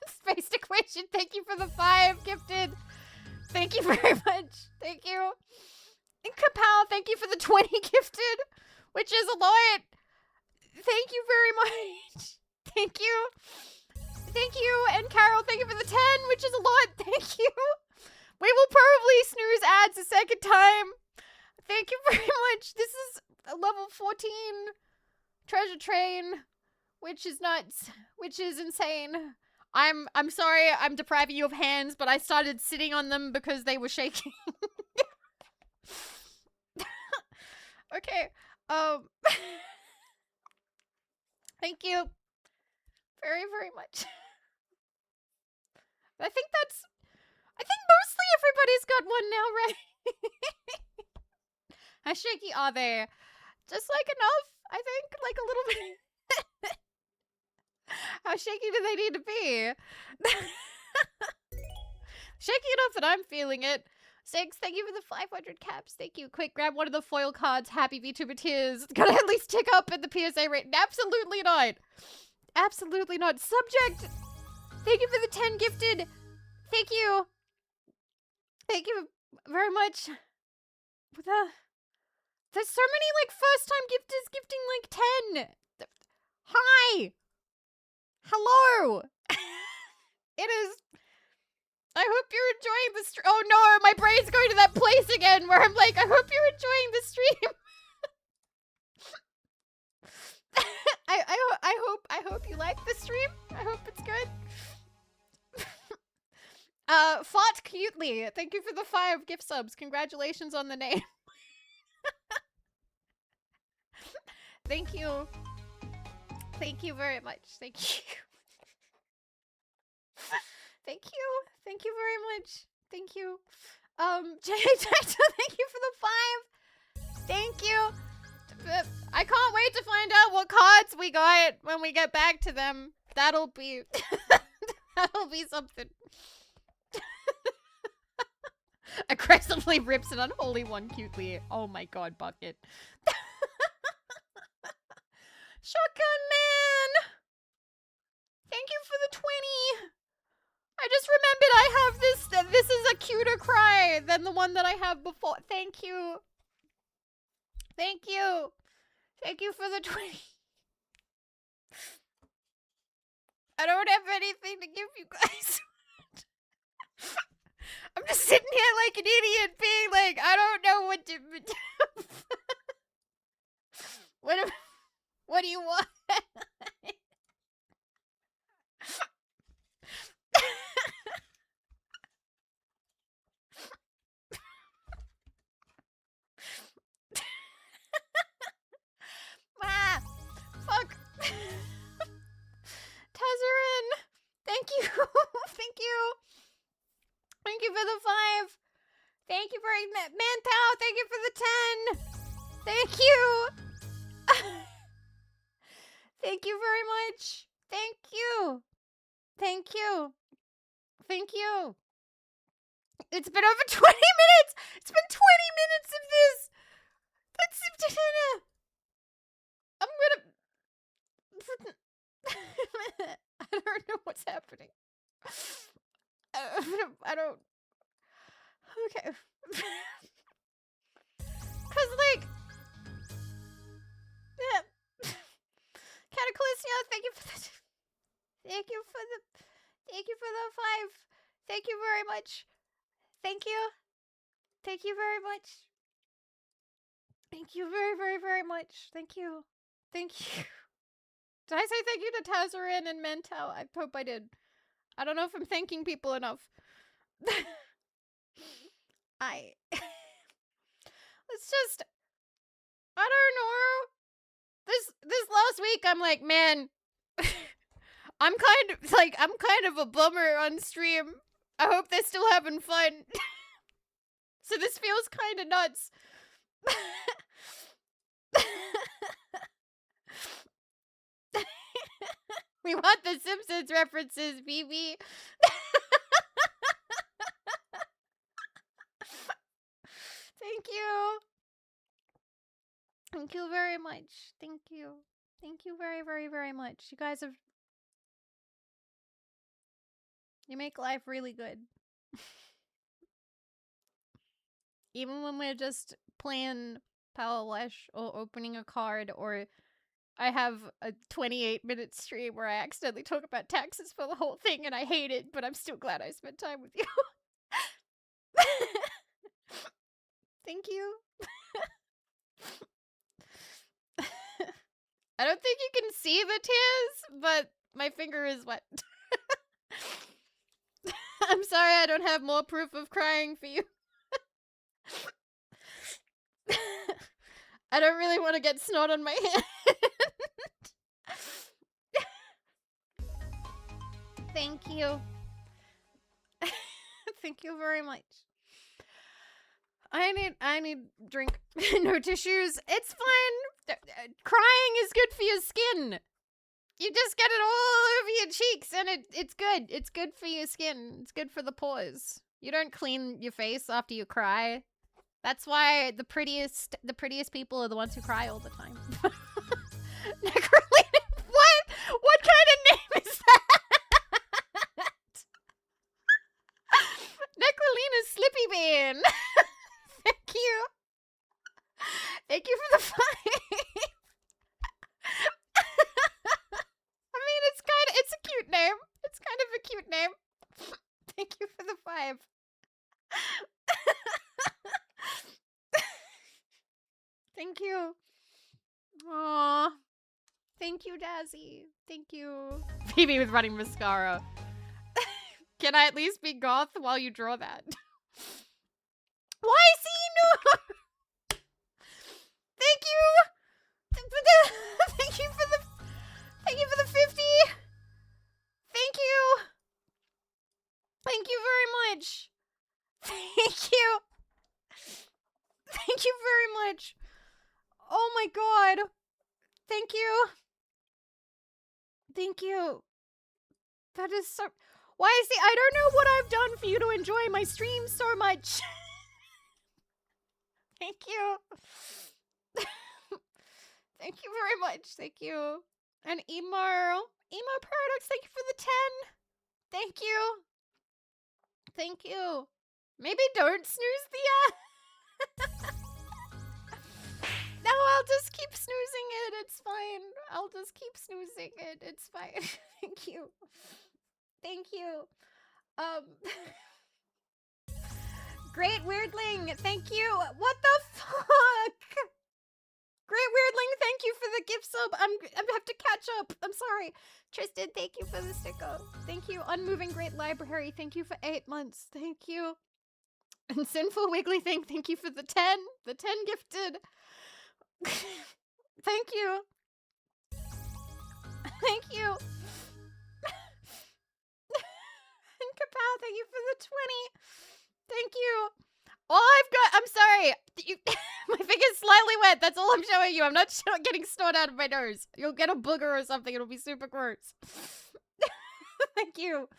Spaced Equation, thank you for the 5 gifted. Thank you very much. Thank you. And Kapow, thank you for the 20 gifted, which is a lot. Thank you very much. Thank you. Thank you. And Carol, thank you for the 10, which is a lot. Thank you. We will probably snooze ads a second time. Thank you very much. This is a level 14 treasure train, which is nuts, which is insane. I'm sorry I'm depriving you of hands, but I started sitting on them because they were shaking. Okay. Thank you very, very much. I think mostly everybody's got one now, right? How shaky are they? Just like enough, I think, like a little bit. How shaky do they need to be? Shaky enough that I'm feeling it. 6, thank you for the 500 caps. Thank you. Quick, grab one of the foil cards. Happy VTuber tears. Gotta at least tick up in the PSA rate. Absolutely not. Absolutely not. Subject, thank you for the 10 gifted. Thank you. Thank you very much. There's so many, like, first-time gifters gifting, like, 10. Hi. Hello. It is... I hope you're enjoying the stream. Oh no, my brain's going to that place again where I'm like, I hope you're enjoying the stream. I hope you like the stream. I hope it's good. Fought cutely. Thank you for the 5 gift subs. Congratulations on the name. Thank you. Thank you very much. Thank you. Thank you. Thank you very much. Thank you. Thank you for the 5. Thank you. I can't wait to find out what cards we got when we get back to them. That'll be that'll be something. Aggressively rips an unholy one cutely. Oh my god, bucket. Shotgun Man! Thank you for the 20! I just remembered I have this is a cuter cry than the one that I have before. Thank you. Thank you. Thank you for the 20. I don't have anything to give you guys. I'm just sitting here like an idiot being like, I don't know what to do. What do you want? Ah, fuck. Tezarin, thank you. Thank you. Thank you for the 5. Thank you for Mantau. Thank you for the 10. Thank you. Thank you very much. Thank you. Thank you. Thank you. It's been over 20 minutes. It's been 20 minutes of this. That's I'm gonna I don't know what's happening. I don't okay. Cause like yeah. Cataclysmia, thank you for the 5. Thank you very much. Thank you. Thank you very much. Thank you very, very, very much. Thank you. Thank you. Did I say thank you to Tazarin and Mental? I hope I did. I don't know if I'm thanking people enough. It's just, I don't know. This last week, I'm like, man, I'm kind of a bummer on stream. I hope they're still having fun. So this feels kind of nuts. We want the Simpsons references, Vivi. Thank you. Thank you very much. Thank you. Thank you very, very, very much. You guys have... You make life really good. Even when we're just playing PowerWash or opening a card, or I have a 28-minute stream where I accidentally talk about taxes for the whole thing and I hate it, but I'm still glad I spent time with you. Thank you. I don't think you can see the tears, but my finger is wet. I'm sorry I don't have more proof of crying for you. I don't really want to get snot on my hand. Thank you. Thank you very much. I need drink. No tissues. It's fine. Crying is good for your skin. You just get it all over your cheeks and it's good. It's good for your skin. It's good for the pores. You don't clean your face after you cry. That's why the prettiest people are the ones who cry all the time. Necrolina, what? What kind of name is that? Necrolina Slippy Bean. Thank you. Thank you for the 5. I mean, it's a cute name. It's kind of a cute name. Thank you for the 5. Thank you. Aww. Thank you, Dazzy. Thank you. Vivi with running mascara. Can I at least be goth while you draw that? Why see no? Thank you. Thank you for the 50. Thank you. Thank you very much. Thank you. Thank you very much. Oh my god. Thank you. Thank you. That is so... Why, see, I don't know what I've done for you to enjoy my stream so much. Thank you. Thank you very much. Thank you. And Emo Paradox, thank you for the 10. Thank you. Thank you. Maybe don't snooze the No, I'll just keep snoozing it. It's fine. I'll just keep snoozing it. It's fine. Thank you. Thank you. Great Weirdling, thank you. What the fuck? Great Weirdling, thank you for the gift sub. I have to catch up. I'm sorry. Tristan, thank you for the sticker. Thank you. Unmoving Great Library, thank you for 8 months. Thank you. And Sinful Wiggly Thing, thank you for the 10. The 10 gifted. Thank you. Thank you. And Kapow, thank you for the 20. Thank you. All I've got, I'm sorry. My finger's slightly wet. That's all I'm showing you. I'm not getting snot out of my nose. You'll get a booger or something. It'll be super gross. Thank you.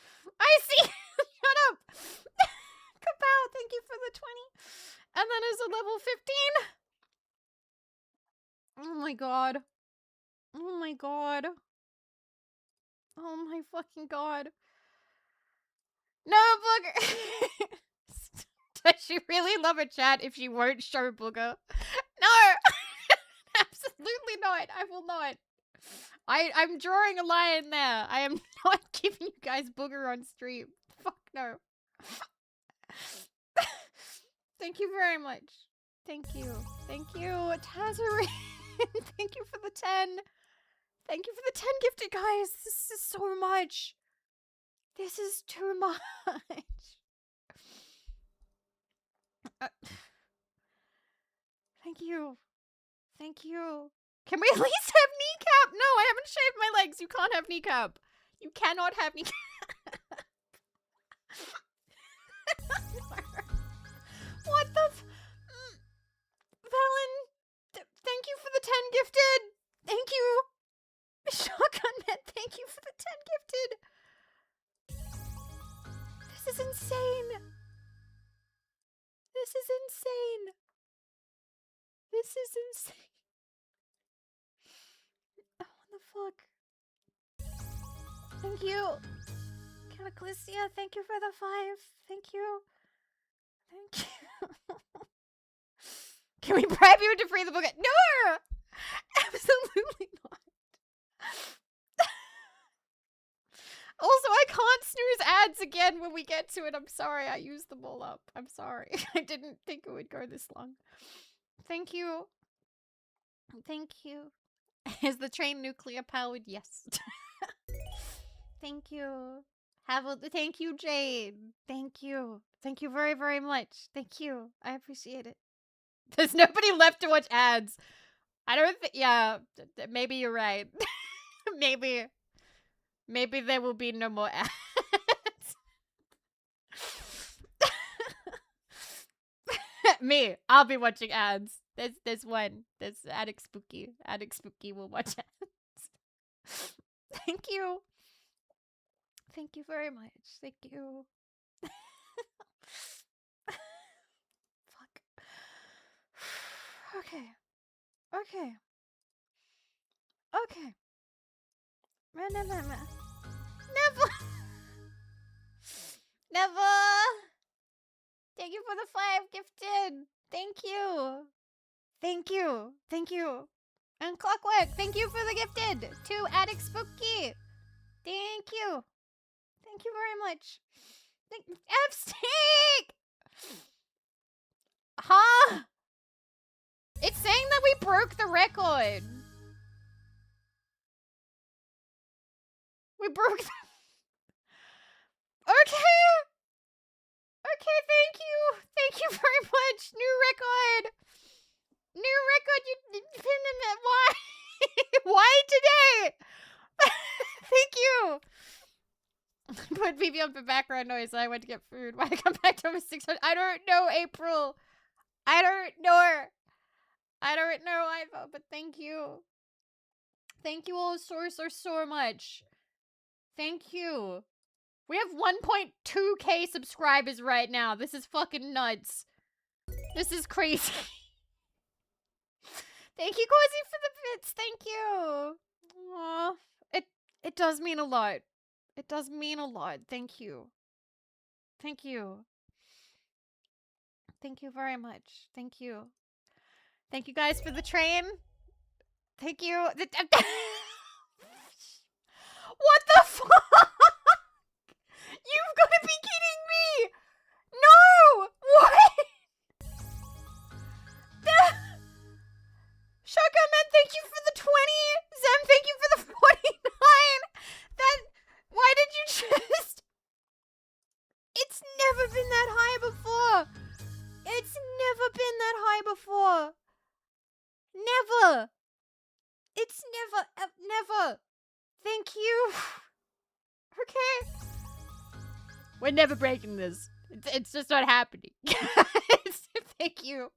I see. Shut up. Kapow, thank you for the 20. And then there's a level 15. Oh my god. Oh my god. Oh my fucking god. No, booger. Does she really love a chat if she won't show booger? No! Absolutely not. I will not. I'm drawing a line there. I am not giving you guys booger on stream. Fuck no. Thank you very much. Thank you. Thank you, Tazarine. Thank you for the 10. Thank you for the 10 gifted, guys. This is so much. This is too much. Thank you. Thank you. Can we at least have kneecap? No, I haven't shaved my legs. You can't have kneecap. You cannot have kneecap. What the Velen, thank you for the 10 gifted. Thank you. Shotgun Net, thank you for the 10 gifted. This is insane. This is insane. This is insane. Oh, what the fuck? Thank you. Cataclyssia, thank you for the 5. Thank you. Thank you. Can we bribe you to free the book? No! Absolutely not. Also, I can't snooze ads again when we get to it. I'm sorry, I used them all up. I'm sorry. I didn't think it would go this long. Thank you. Thank you. Is the train nuclear powered? Yes. Thank you. Thank you, Jade. Thank you. Thank you very, very much. Thank you. I appreciate it. There's nobody left to watch ads. I don't think, yeah, maybe you're right. Maybe there will be no more ads. Me, I'll be watching ads. There's one. There's Attic Spooky. Attic Spooky will watch ads. Thank you. Thank you very much. Thank you. Fuck. Okay. Okay. Okay. Never. Never. Thank you for the 5 gifted. Thank you. Thank you. Thank you. And Clockwork, thank you for the gifted. To Attic Spooky. Thank you. Thank you very much. F-Stick! Huh? It's saying that we broke the record. We broke the... Okay. Okay, thank you. Thank you very much. New record. New record. You why? Why today? Thank you. Put Vivi on for background noise. I went to get food. Why I come back to over 600? I don't know, April. I don't know. I don't know either, but thank you. Thank you all so much. Thank you. We have 1.2k subscribers right now. This is fucking nuts. This is crazy. Thank you, Cozy, for the bits. Thank you. Aw, it does mean a lot. It does mean a lot. Thank you. Thank you. Thank you very much. Thank you. Thank you guys for the train. Thank you. What the fuck? You've got to be kidding me! No! What? Shaka man, thank you for the 20. Zem, thank you for the 49. Why did you just... It's never been that high before. It's never been that high before. Never. It's never. Thank you. Okay. We're never breaking this. It's just not happening. Thank you.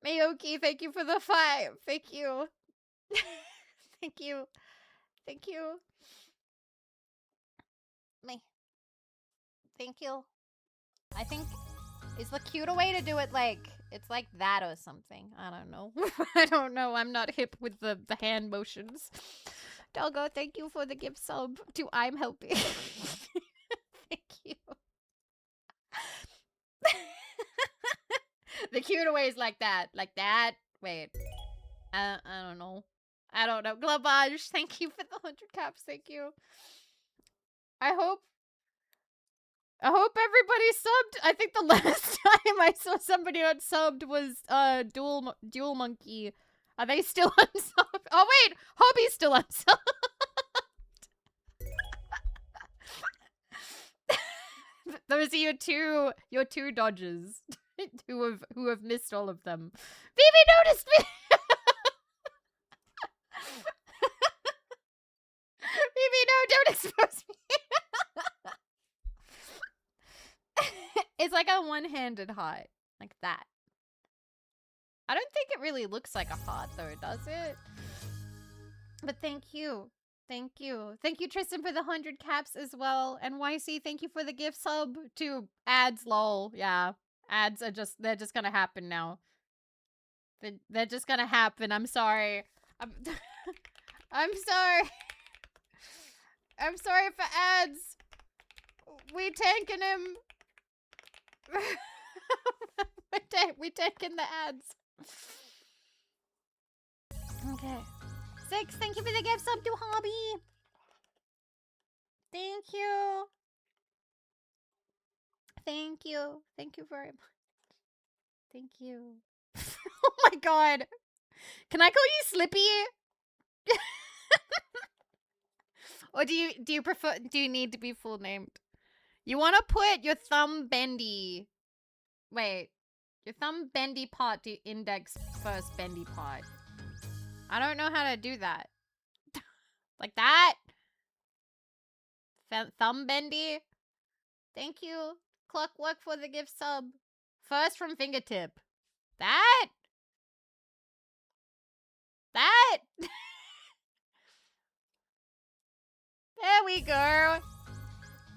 Mayoki, thank you for the 5. Thank you. Thank you. Thank you. Thank you. I think, is the cuter way to do it like, it's like that or something. I don't know. I don't know. I'm not hip with the hand motions. Delgo, thank you for the gift sub to I'm helping. Thank you. The cuter way is like that. Like that. Wait. I don't know. I don't know. Glavage, thank you for the 100 caps. Thank you. I hope everybody subbed. I think the last time I saw somebody unsubbed was Dual Monkey. Are they still unsubbed? Oh wait, Hobby's still unsubbed. Those are your two dodges who have missed all of them. Vivi noticed me. Vivi, no, don't expose me. It's like a one-handed heart. Like that. I don't think it really looks like a heart though, does it? But thank you. Thank you. Thank you, Tristan, for the 100 caps as well. And YC, thank you for the gift sub to ads, lol. Yeah. Ads are they're just gonna happen now. They're just gonna happen. I'm sorry. I'm sorry. I'm sorry for ads. We tanking him. We taking the ads. Okay. 6, thank you for the gift sub to Hobby. Thank you. Thank you. Thank you very much. Thank you. Oh my god. Can I call you Slippy? Or do you prefer, do you need to be full named? You want to put your thumb bendy. Wait. Your thumb bendy part to index first bendy part. I don't know how to do that. Like that? Thumb bendy? Thank you. Clockwork for the gift sub. First from fingertip. That? That? There we go.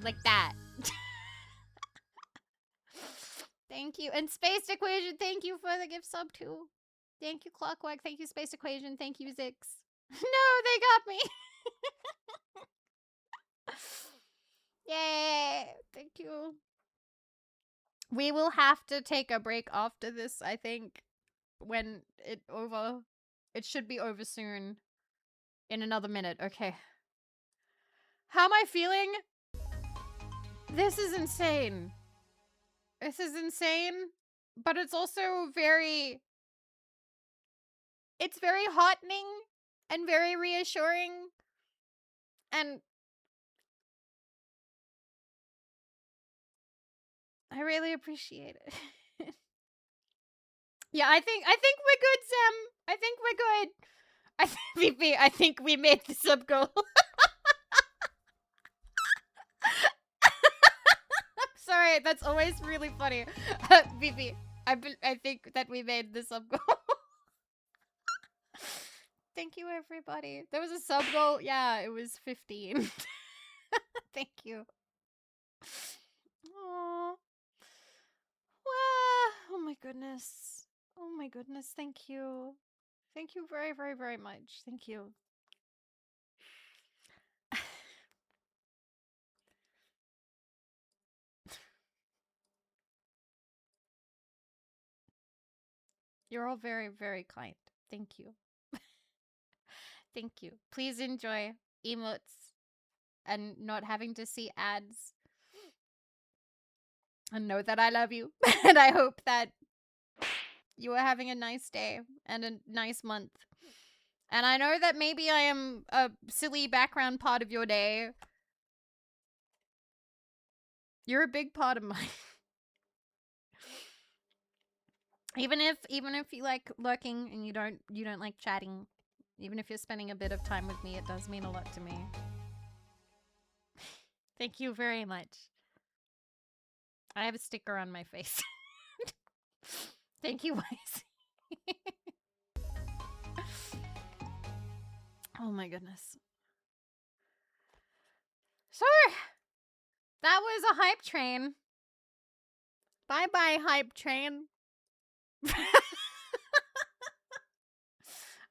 Like that. Thank you. And Spaced Equation, thank you for the gift sub too. Thank you, Clockwork. Thank you, Spaced Equation. Thank you, Zix. No, they got me. Yay. Thank you. We will have to take a break after this, I think. When it should be over soon. In another minute. Okay. How am I feeling? This is insane. This is insane. But it's also very... It's very heartening and very reassuring. And I really appreciate it. Yeah, I think we're good, Sam. I think we're good. I think we made the sub goal. Sorry, that's always really funny. Vivi, I think that we made the sub goal. Thank you, everybody. There was a sub goal. Yeah, it was 15. Thank you. Aww. Wow. Oh my goodness. Oh my goodness. Thank you. Thank you very, very, very much. Thank you. You're all very, very kind. Thank you. Thank you. Please enjoy emotes and not having to see ads. And know that I love you. And I hope that you are having a nice day and a nice month. And I know that maybe I am a silly background part of your day. You're a big part of mine. Even if you like lurking and you don't like chatting, even if you're spending a bit of time with me, it does mean a lot to me. Thank you very much. I have a sticker on my face. Thank you, Wise. Oh my goodness. So, that was a hype train. Bye-bye, hype train.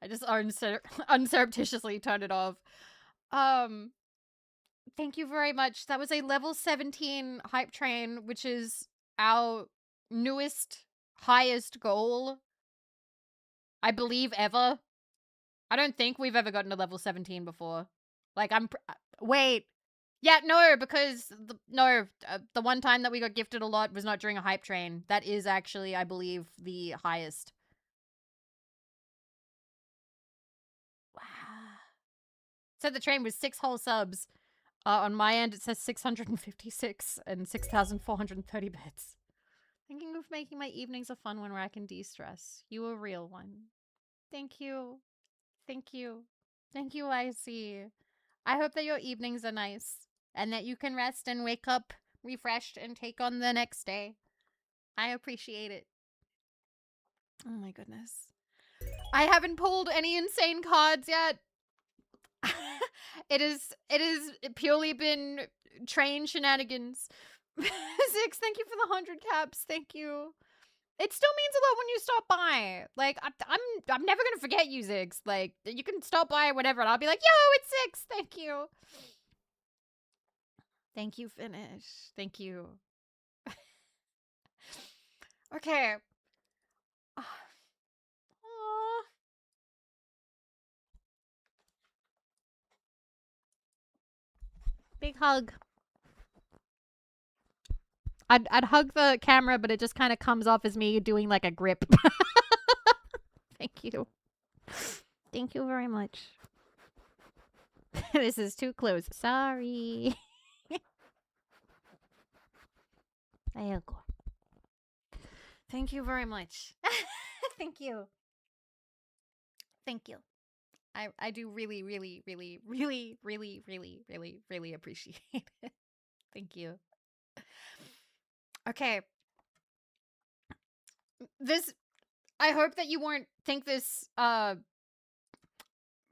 I just unsurreptitiously turned it off. Thank you very much. That was a level 17 hype train, which is our newest, highest goal, I believe, ever. I don't think we've ever gotten to level 17 before. Like, wait. Yeah, no, because the one time that we got gifted a lot was not during a hype train. That is actually, I believe, the highest. Wow. So the train was 6 whole subs. On my end, it says 656 and 6,430 bits. Thinking of making my evenings a fun one where I can de-stress. You a real one. Thank you. Thank you. Thank you, IC. I hope that your evenings are nice and that you can rest and wake up refreshed and take on the next day. I appreciate it. Oh my goodness. I haven't pulled any insane cards yet. It is purely been train shenanigans. 6, thank you for the 100 caps. Thank you. It still means a lot when you stop by. Like, I'm never gonna forget you, Ziggs. Like, you can stop by whatever, and I'll be like, yo, it's 6. Thank you. Thank you, Finish. Thank you. Okay. Aww. Big hug. I'd hug the camera, but it just kind of comes off as me doing like a grip. Thank you. Thank you very much. This is too close. Sorry. There you go. Thank you very much. Thank you. Thank you. I do really, really, really, really, really, really, really, really appreciate it. Thank you. Okay. I hope that you won't think this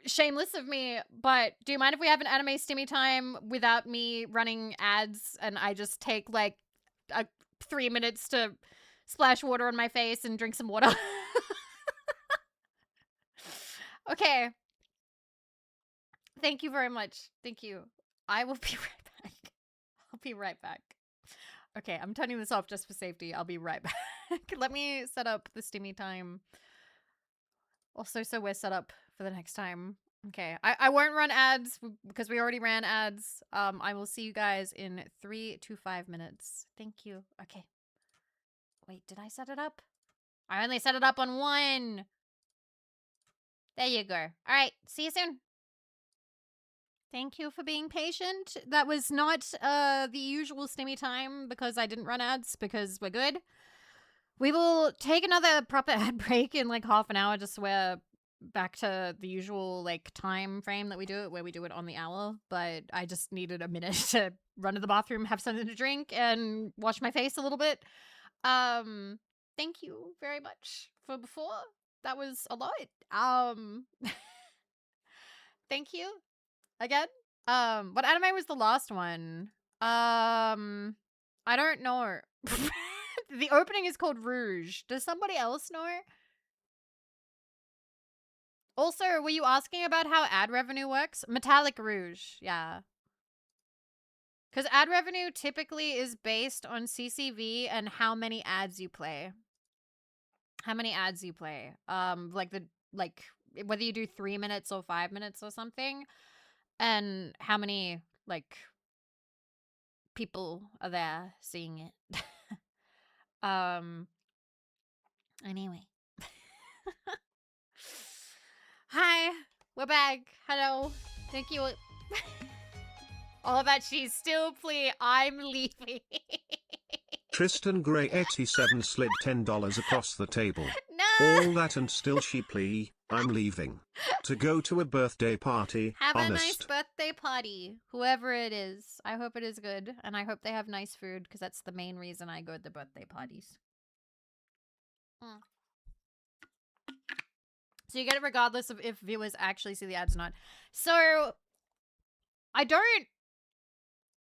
shameless of me, but do you mind if we have an anime stimmy time without me running ads and I just take like 3 minutes to splash water on my face and drink some water? Okay. Thank you very much. Thank you. I will be right back. I'll be right back. Okay, I'm turning this off just for safety. I'll be right back. Let me set up the stimmy time. Also, so we're set up for the next time. Okay, I won't run ads because we already ran ads. I will see you guys in 3 to 5 minutes. Thank you. Okay. Wait, did I set it up? I only set it up on 1. There you go. All right, see you soon. Thank you for being patient. That was not the usual stimmy time because I didn't run ads because we're good. We will take another proper ad break in like half an hour just so we're back to the usual like time frame that we do it, where we do it on the hour. But I just needed a minute to run to the bathroom, have something to drink, and wash my face a little bit. Thank you very much for before. That was a lot. Thank you again. What anime was the last one? I don't know. The opening is called Rouge. Does somebody else know? Also, were you asking about how ad revenue works? Metallic Rouge, yeah. Because ad revenue typically is based on CCV and how many ads you play. How many ads you play. Like whether you do 3 minutes or 5 minutes or something, and how many like people are there seeing it. um. Anyway. Hi, we're back. Hello. Thank you. All about she's still plea. I'm leaving. Tristan Gray 87 slid $10 across the table. No. All that and still she plea, I'm leaving. To go to a birthday party, Have honest. a nice birthday party, whoever it is. I hope it is good, and I hope they have nice food, because that's the main reason I go to birthday parties. So you get it regardless of if viewers actually see the ads or not. So I don't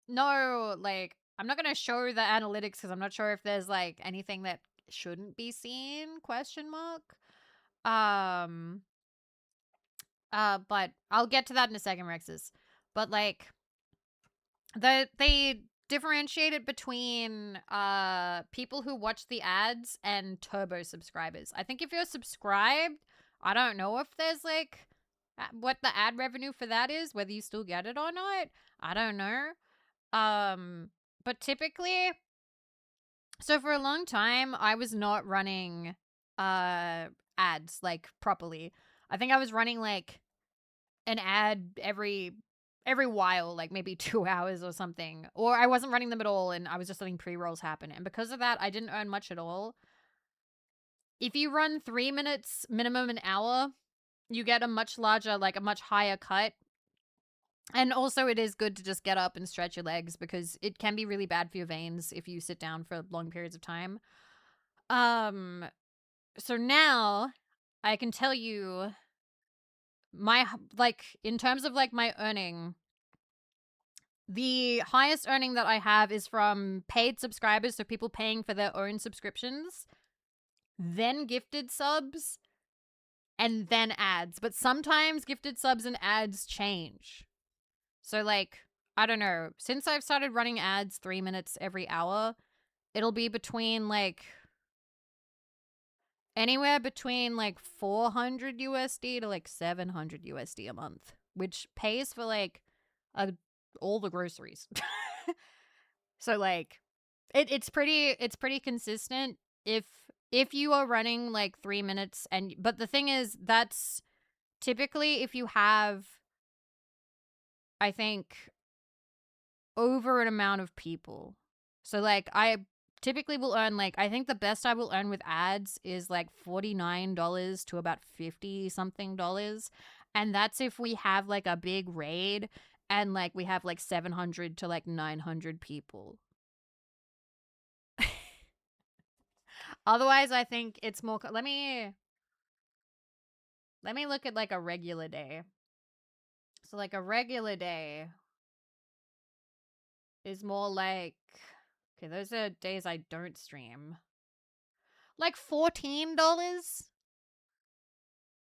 know, like, I'm not going to show the analytics because I'm not sure if there's like anything that shouldn't be seen, ? But I'll get to that in a second, Rexes. But like they differentiate it between people who watch the ads and turbo subscribers. I think if you're subscribed, I don't know if there's like what the ad revenue for that is, whether you still get it or not. I don't know. But typically, so for a long time I was not running ads like properly. I think I was running like an ad every while, like maybe 2 hours or something. Or I wasn't running them at all and I was just letting pre-rolls happen. And because of that, I didn't earn much at all. If you run 3 minutes minimum an hour, you get a much larger, like a much higher cut. And also it is good to just get up and stretch your legs because it can be really bad for your veins if you sit down for long periods of time. So now I can tell you my, like, in terms of like my earning, the highest earning that I have is from paid subscribers, so people paying for their own subscriptions, then gifted subs, and then ads. But sometimes gifted subs and ads change. So like, I don't know, since I've started running ads 3 minutes every hour, it'll be between like anywhere between like 400 USD to like 700 USD a month, which pays for like all the groceries. So like it's pretty consistent if you are running like 3 minutes. And but the thing is, that's typically if you have, I think, over an amount of people. So like I typically will earn, like, I think the best I will earn with ads is like $49 to about 50 something dollars. And that's if we have like a big raid and like we have like 700 to like 900 people. Otherwise, I think it's more. Let me look at like a regular day. So like a regular day is more like, okay, those are days I don't stream. Like $14.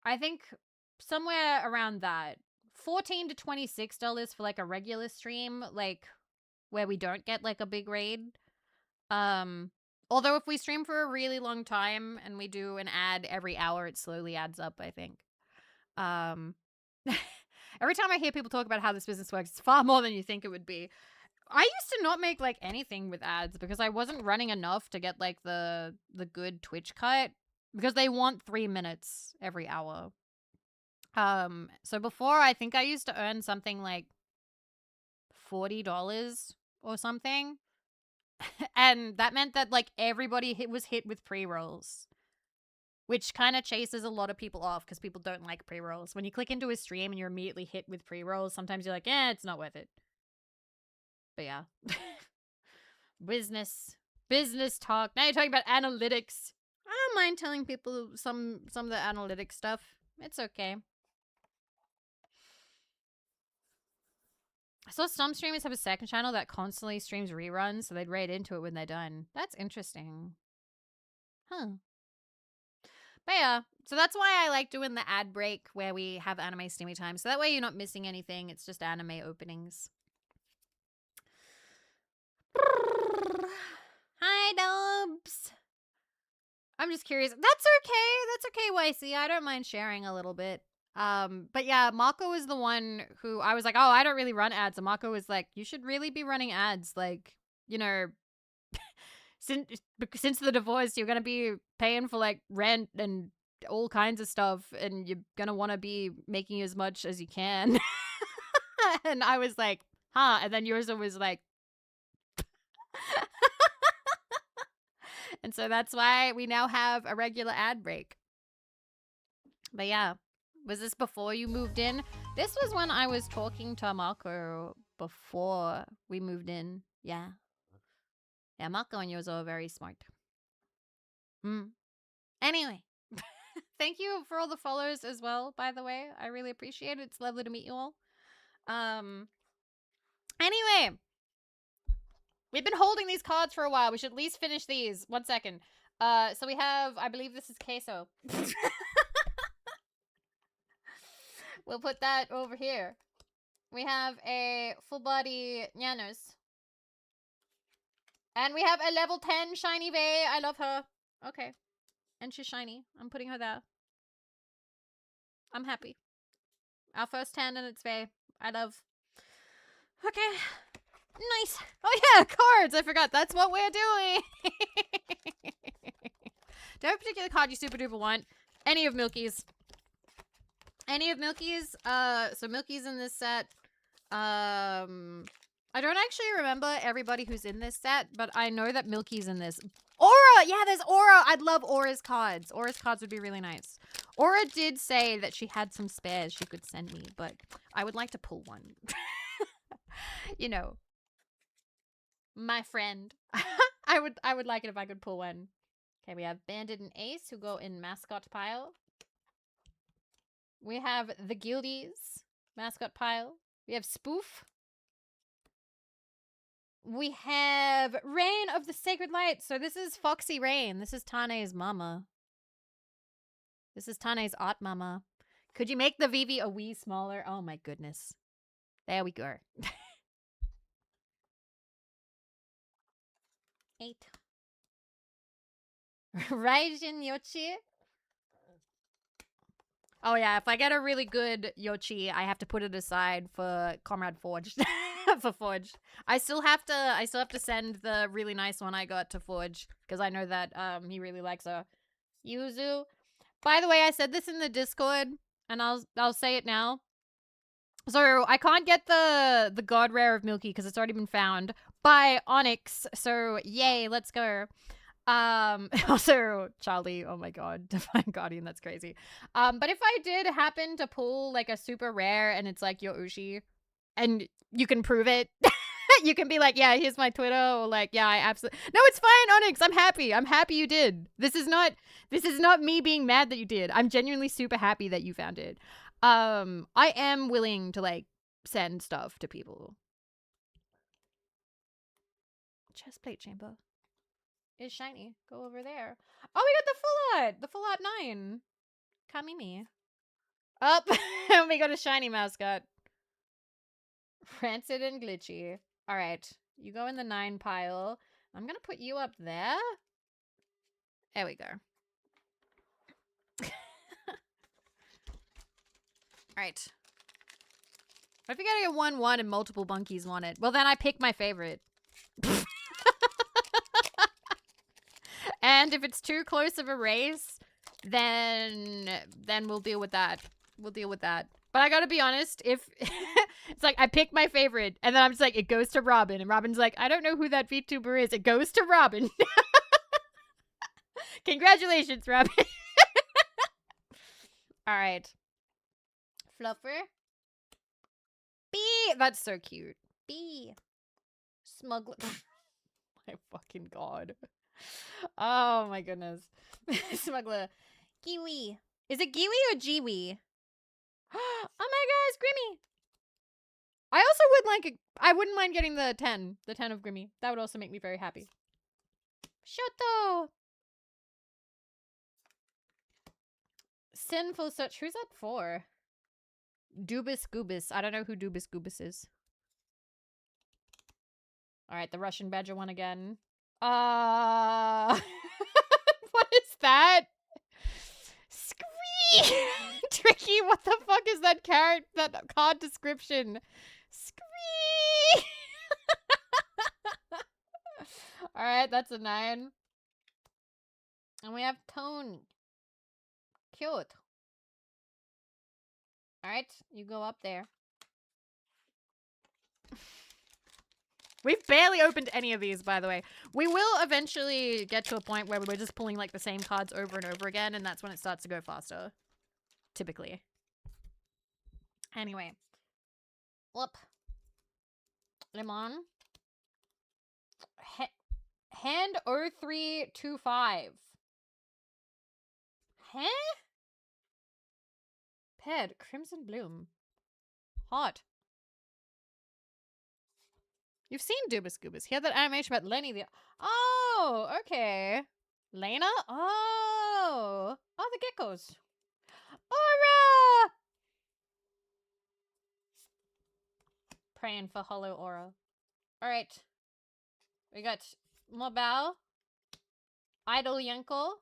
I think somewhere around that. $14 to $26 for like a regular stream, like where we don't get like a big raid. Although if we stream for a really long time and we do an ad every hour, it slowly adds up, I think. Every time I hear people talk about how this business works, it's far more than you think it would be. I used to not make like anything with ads because I wasn't running enough to get like the good Twitch cut, because they want 3 minutes every hour. So before, I think I used to earn something like $40 or something. And that meant that like everybody was hit with pre-rolls, which kind of chases a lot of people off because people don't like pre-rolls. When you click into a stream and you're immediately hit with pre-rolls, sometimes you're like, it's not worth it. But yeah. Business talk. Now you're talking about analytics. I don't mind telling people some of the analytics stuff. It's okay. I saw some streamers have a second channel that constantly streams reruns, so they'd raid into it when they're done. That's interesting. Huh. But yeah, So that's why I like doing the ad break where we have anime steamy time. So that way you're not missing anything. It's just anime openings. Hi, Dubs. I'm just curious. That's okay. That's okay, YC. I don't mind sharing a little bit. But yeah, Mako is the one who I was like, oh, I don't really run ads. And Mako was like, you should really be running ads. Like, you know, since the divorce, you're gonna be paying for like rent and all kinds of stuff, and you're gonna want to be making as much as you can. And I was like, huh? And then yours was like, and so that's why we now have a regular ad break. But yeah, was this before you moved in? This was when I was talking to Marco before we moved in. Yeah. Yeah, Marco and yours are very smart. Anyway, thank you for all the follows as well, by the way. I really appreciate it. It's lovely to meet you all. Anyway, we've been holding these cards for a while. We should at least finish these. 1 second. So we have, I believe this is queso. We'll put that over here. We have a full body Nyanos. And we have a level 10 shiny Vey. I love her. Okay. And she's shiny. I'm putting her there. I'm happy. Our first 10 and it's Vey. I love. Okay. Nice. Oh yeah, cards. I forgot. That's what we're doing. Do you have a particular card you super duper want? Any of Milky's. Any of Milky's. So Milky's in this set. I don't actually remember everybody who's in this set, but I know that Milky's in this. Aura! Yeah, there's Aura. I'd love Aura's cards. Aura's cards would be really nice. Aura did say that she had some spares she could send me, but I would like to pull one. You know, my friend. I would like it if I could pull one. Okay, we have Bandit and Ace who go in mascot pile. We have the Guildies mascot pile. We have Spoof. We have Rain of the Sacred Light. So this is Foxy Rain. This is Tane's mama. This is Tane's art mama. Could you make the Vivi a wee smaller? Oh my goodness. There we go. 8. Raijin Yoshi. Oh yeah, if I get a really good Yoshi, I have to put it aside for Comrade Forged. For Forged. I still have to send the really nice one I got to Forge because I know that he really likes a Yuzu. By the way, I said this in the Discord and I'll say it now. So I can't get the God Rare of Milky because it's already been found by Onyx. So yay, let's go. Also Charlie, oh my god, Divine Guardian, that's crazy. But if I did happen to pull like a super rare and it's like your Ushi and you can prove it, you can be like, yeah, here's my Twitter, or like, yeah, I absolutely, no, it's fine, Onyx, I'm happy you did. This is not me being mad that you did. I'm genuinely super happy that you found it. I am willing to like send stuff to people. Chestplate chamber is shiny. Go over there. Oh, we got the full art. The full art 9. Kamimi. Up. And we got a shiny mascot. Rancid and glitchy. All right. You go in the 9 pile. I'm going to put you up there. There we go. All right. What if you gotta get 1/1 and multiple bunkies want it? Well, then I pick my favorite. And if it's too close of a race, then we'll deal with that. We'll deal with that. But I gotta be honest, if it's like I pick my favorite and then I'm just like, it goes to Robin, and Robin's like, I don't know who that VTuber is. It goes to Robin. Congratulations, Robin. All right. Fluffer. B. That's so cute. B. Smuggler. My fucking god. Oh my goodness. Smuggler. Kiwi. Is it Kiwi or Jiwi? Oh my god, it's Grimmy. I also would like I wouldn't mind getting the 10 of Grimmy. That would also make me very happy. Shoto. sinful search. Who's that for? Dubis Goobis. I don't know who Dubis Goobis is. Alright, the Russian Badger one again. What is that? Scree! Tricky, what the fuck is that card description? Scree! Alright, that's a 9. And we have Tone. Cute. Alright, you go up there. We've barely opened any of these, by the way. We will eventually get to a point where we're just pulling like the same cards over and over again, and that's when it starts to go faster. Typically. Anyway. Whoop. Lemon. Hand 0325. Huh? Ped. Crimson Bloom. Hot. You've seen Dubis Goobis. He had that animation about Lenny the... Oh, okay. Lena? Oh. Oh, the geckos. Aura! Praying for Hollow Aura. Alright. We got Mobile. Idol Yenko.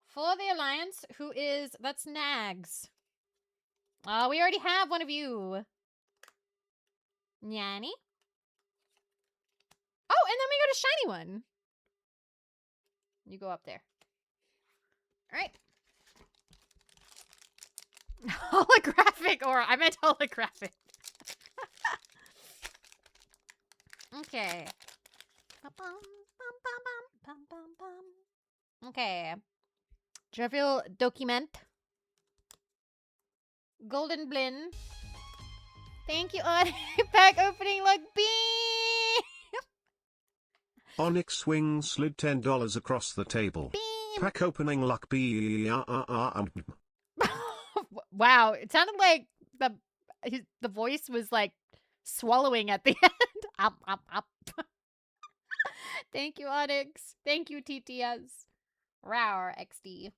For the Alliance, who is... That's Nags. We already have one of you. Nyanny. Oh, and then we got a shiny one. You go up there. Alright. Holographic aura. I meant holographic. Okay. Okay. Trivial Document. Golden Blin. Thank you, on pack opening luck B. Onyx Wing slid $10 across the table. Beam. Pack opening luck B. Wow, it sounded like the voice was like swallowing at the end. Up. Thank you, Onyx. Thank you, TTS. Rawr, XD.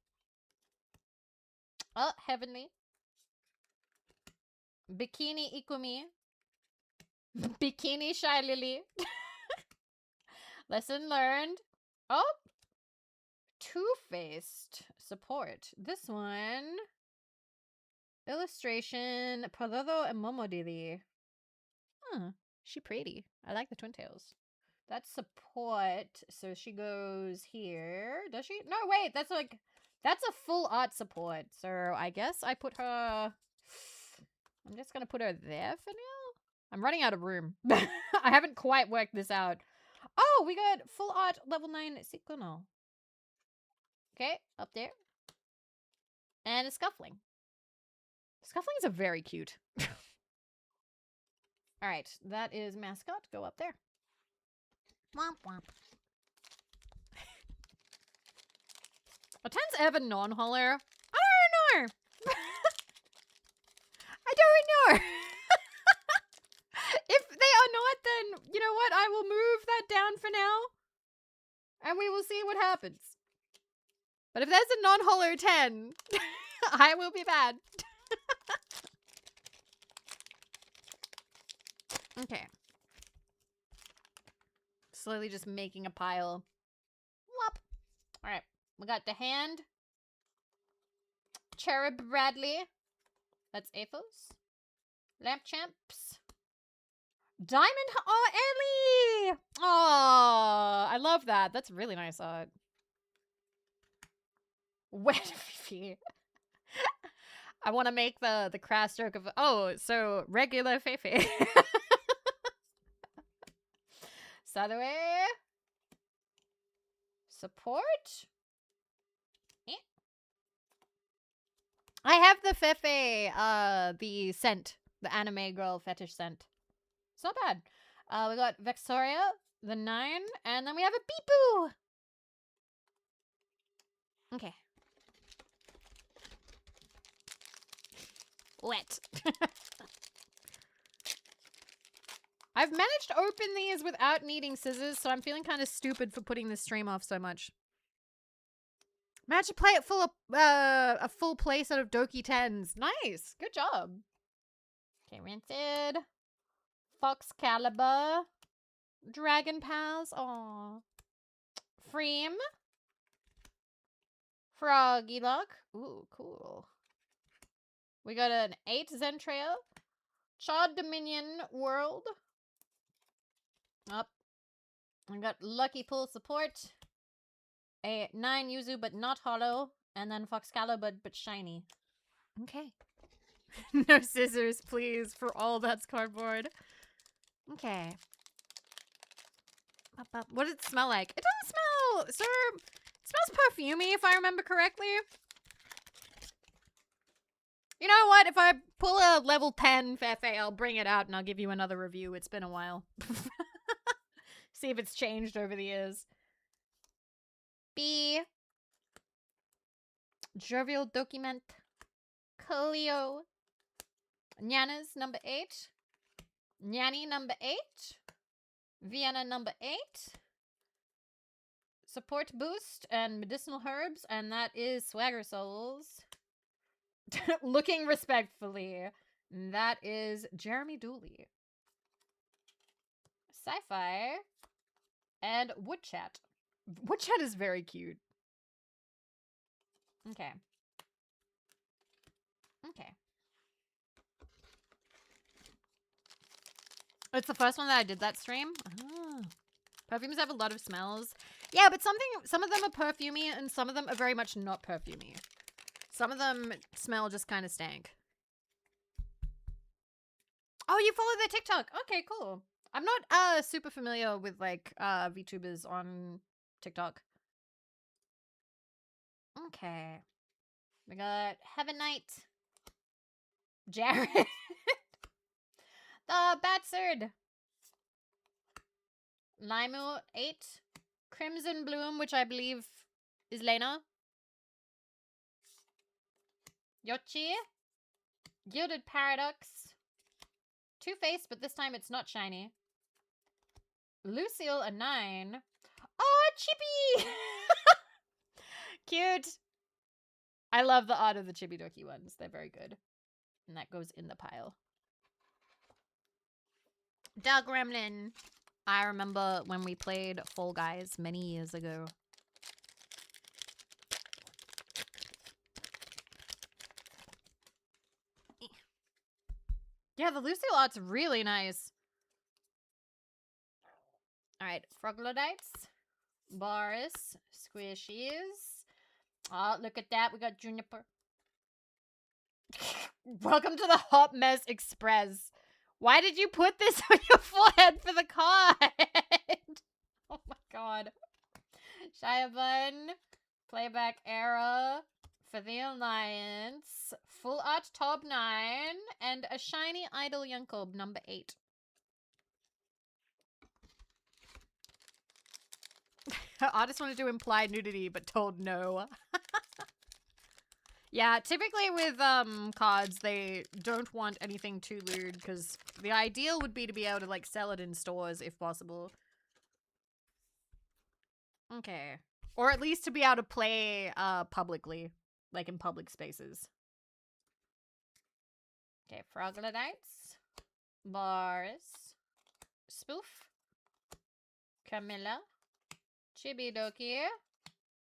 Oh, Heavenly. Bikini Ikumi. Bikini Shy Lily. Lesson learned. Oh! Two-Faced support. This one. Illustration. Palado and Momodiri. Huh. She pretty. I like the twin tails. That's support. So she goes here. Does she? No, wait. That's like... That's a full art support. So I guess I put her... I'm just gonna put her there for now. I'm running out of room. I haven't quite worked this out. Oh, we got full art level 9 Sikuno. Okay, up there. And a Scuffling. Scufflings are very cute. Alright, that is Mascot. Go up there. Womp womp. Are 10s ever non-hollow? I don't know. I don't know. If they are not, then you know what? I will move that down for now. And we will see what happens. But if there's a non-hollow 10, I will be bad. Okay. Slowly just making a pile. Whoop. Alright. We got the hand. Cherub Bradley. That's Athos. Lamp Champs. Diamond. Oh, Ellie. Oh, I love that. That's really nice art. Wet Fifi. I want to make the crass joke of, oh, so regular Fifi. Sadaway. Support. I have the Fefe, the scent. The anime girl fetish scent. It's not bad. We got Vexoria, the 9, and then we have a Beepoo! Okay. Wet. I've managed to open these without needing scissors, so I'm feeling kind of stupid for putting this stream off so much. Imagine play it full of a full play set of Doki 10s. Nice. Good job. Okay, Rancid. Fox Caliber. Dragon Pass. Aw. Freem. Froggy Luck. Ooh, cool. We got an 8 Zentrail. Chod Dominion World. Up. We got Lucky Pull Support. A 9 Yuzu, but not hollow. And then Fox Caliber, but shiny. Okay. No scissors, please, for all that's cardboard. Okay. What does it smell like? It doesn't smell, sir. It smells perfumey, if I remember correctly. You know what? If I pull a level 10 Fefe, I'll bring it out and I'll give you another review. It's been a while. See if it's changed over the years. B. Jovial Document. Cleo. Nyanas number 8. Nyanny number 8. Vienna number 8. Support Boost and Medicinal Herbs, and that is Swagger Souls. Looking respectfully. That is Jeremy Dooley. Sci-Fi. And Woodchat. Woodchat is very cute. Okay. Okay. It's the first one that I did that stream. Oh. Perfumes have a lot of smells. Yeah, but some of them are perfumey and some of them are very much not perfumey. Some of them smell just kind of stank. Oh, you follow their TikTok. Okay, cool. I'm not super familiar with like VTubers on TikTok. Okay. We got Heaven Knight. Jared. The Batsard. Limu 8. Crimson Bloom, which I believe is Lena. Yochi. Gilded Paradox. Two-Face, but this time it's not shiny. Lucille, a 9. Oh, Chippy! Cute. I love the art of the Chibi Doki ones. They're very good. And that goes in the pile. Dog Gremlin. I remember when we played Fall Guys many years ago. Yeah, the Lucille art's really nice. Alright, Froglodites. Boris. Squishies. Oh, look at that. We got Juniper. Welcome to the Hot Mess Express. Why did you put this on your forehead for the card? Oh my god. Shiabun. Playback Era. For the Alliance. Full Art Top 9. And a shiny Idol Yankob number 8. Artists wanted to imply nudity, but told no. Yeah, typically with cards, they don't want anything too lewd, because the ideal would be to be able to like sell it in stores if possible. Okay. Or at least to be able to play publicly, like in public spaces. Okay, Froglodites. Boris. Spoof. Camilla. Chibidoki.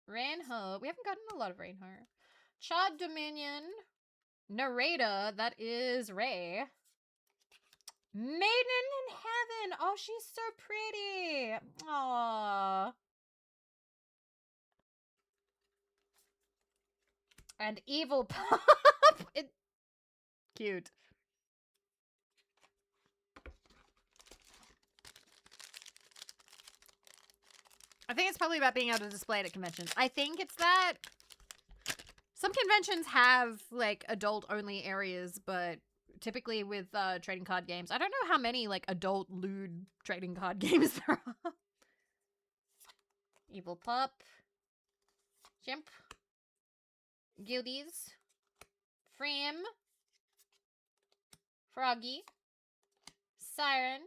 Rainho. We haven't gotten a lot of Rainho. Chod Dominion. Narrator. That is Ray. Maiden in Heaven. Oh, she's so pretty. Aww. And Evil Pop. Cute. I think it's probably about being able to display it at conventions. I think it's that. Some conventions have, like, adult-only areas, but typically with trading card games, I don't know how many, like, adult lewd trading card games there are. Evil Pup. Chimp. Guildies. Freem. Froggy. Siren.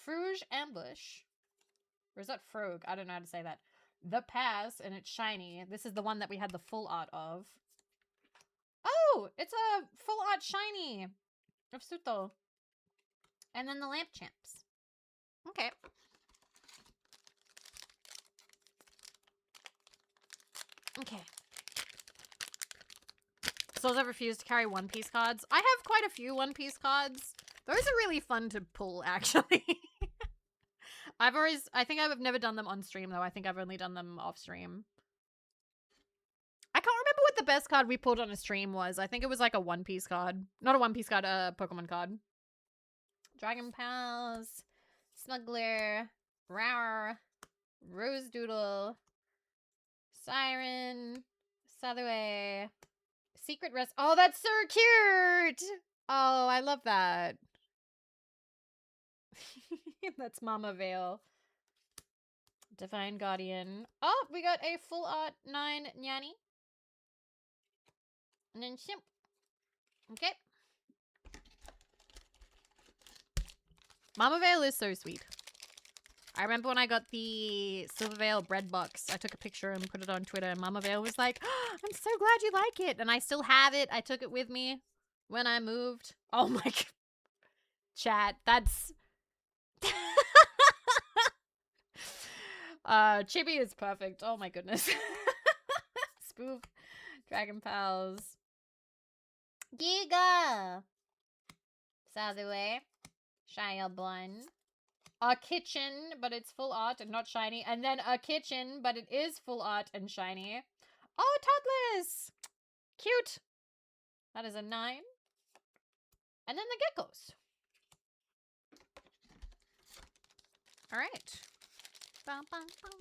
Fruge Ambush. Or is that Frog? I don't know how to say that. the pass, and it's shiny. This is the one that we had the full art of. Oh, it's a full art shiny of Suto. And then the lamp champs. Okay. Okay. Souls have refused to carry One Piece cards. I have quite a few One Piece cards. Those are really fun to pull, actually. I think I've never done them on stream, though. I think I've only done them off stream. I can't remember what the best card we pulled on a stream was. I think it was like a One Piece card. Not a One Piece card, a Pokemon card. Dragon Pals, Smuggler, Rower, Rose Doodle, Siren, Salue, Secret Rest. Oh, that's so cute! Oh, I love that. That's Mama Veil. Divine Guardian. Oh, we got a full art 9 Nyanny. And then Shimp. Okay. Mama Veil is so sweet. I remember when I got the Silver Veil bread box, I took a picture and put it on Twitter, and Mama Veil was like, oh, I'm so glad you like it. And I still have it. I took it with me when I moved. Oh my god. Chat, that's... Chibi is perfect. Oh my goodness. Spoof. Dragon Pals. Giga! Sazue. Shia Blun. A kitchen, but it's full art and not shiny. And then a kitchen, but it is full art and shiny. Oh, Toddless! Cute! That is a 9. And then the geckos. Alright. Bum, bum, bum.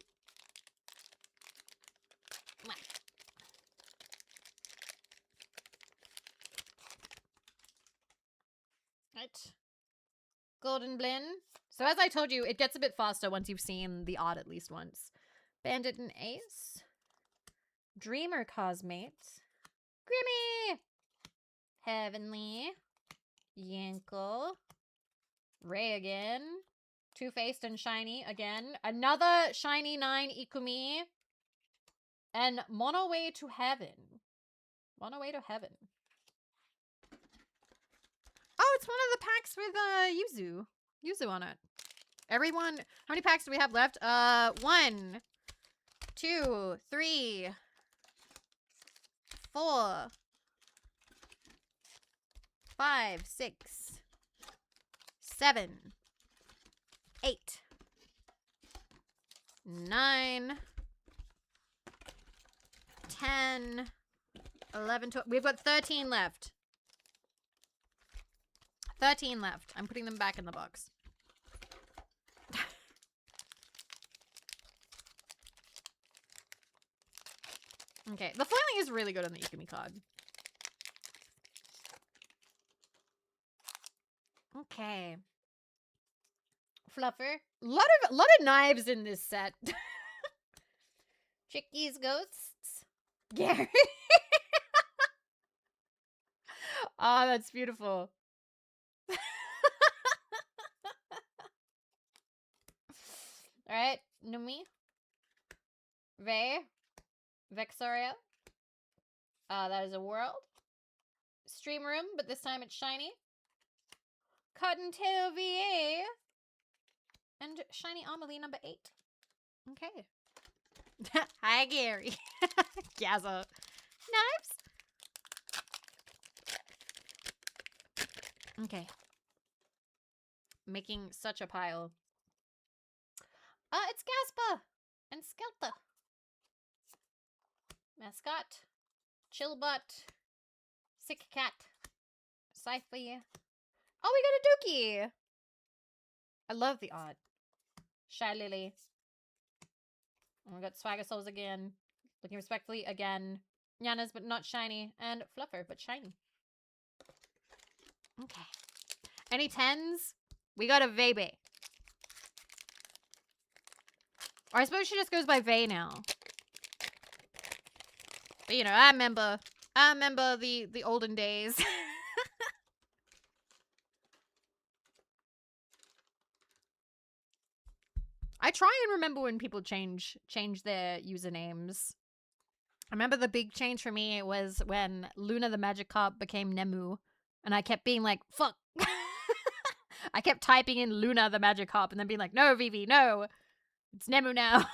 Right. Golden Blin. So as I told you, it gets a bit faster once you've seen the art at least once. Bandit and Ace. Dreamer Cosmate. Grimmy! Heavenly. Yanko. Ray again. Two-Faced and Shiny again. Another Shiny 9 Ikumi. And Mono Way to Heaven. Mono Way to Heaven. Oh, it's one of the packs with Yuzu. Yuzu on it. Everyone, how many packs do we have left? 1, 2, 3, 4, 5, 6, 7, 8, 9, 10, 11, 12. We've got 13 left. 13 left. I'm putting them back in the box. Okay, the foiling is really good on the Ikumi card. Okay. Fluffer. Lot of knives in this set. Chickies, Ghosts. Gary. Oh, that's beautiful. Alright, Numi. Ray. Vexoria. That is a world. Stream Room, but this time it's shiny. Cottontail VA. And Shiny Amelie number 8. Okay. Hi, Gary. Gaza. Knives. Okay. Making such a pile. It's Gaspa and Skelta. Mascot. Chillbot. Sick Cat. Scythe. Oh, we got a Dookie. I love the art. Shy Lily. Oh, we got Swagger Souls again. Looking respectfully again. Yanas, but not shiny. And Fluffer, but shiny. Okay. Any 10s? We got a Vebe. Or I suppose she just goes by Vey now. But, you know, I remember the olden days. I I try and remember when people change their usernames. I remember the big change for me was when Luna the Magikarp became Nemu. And I kept being like, fuck. I kept typing in Luna the Magikarp and then being like, no, Vivi, no. It's Nemu now.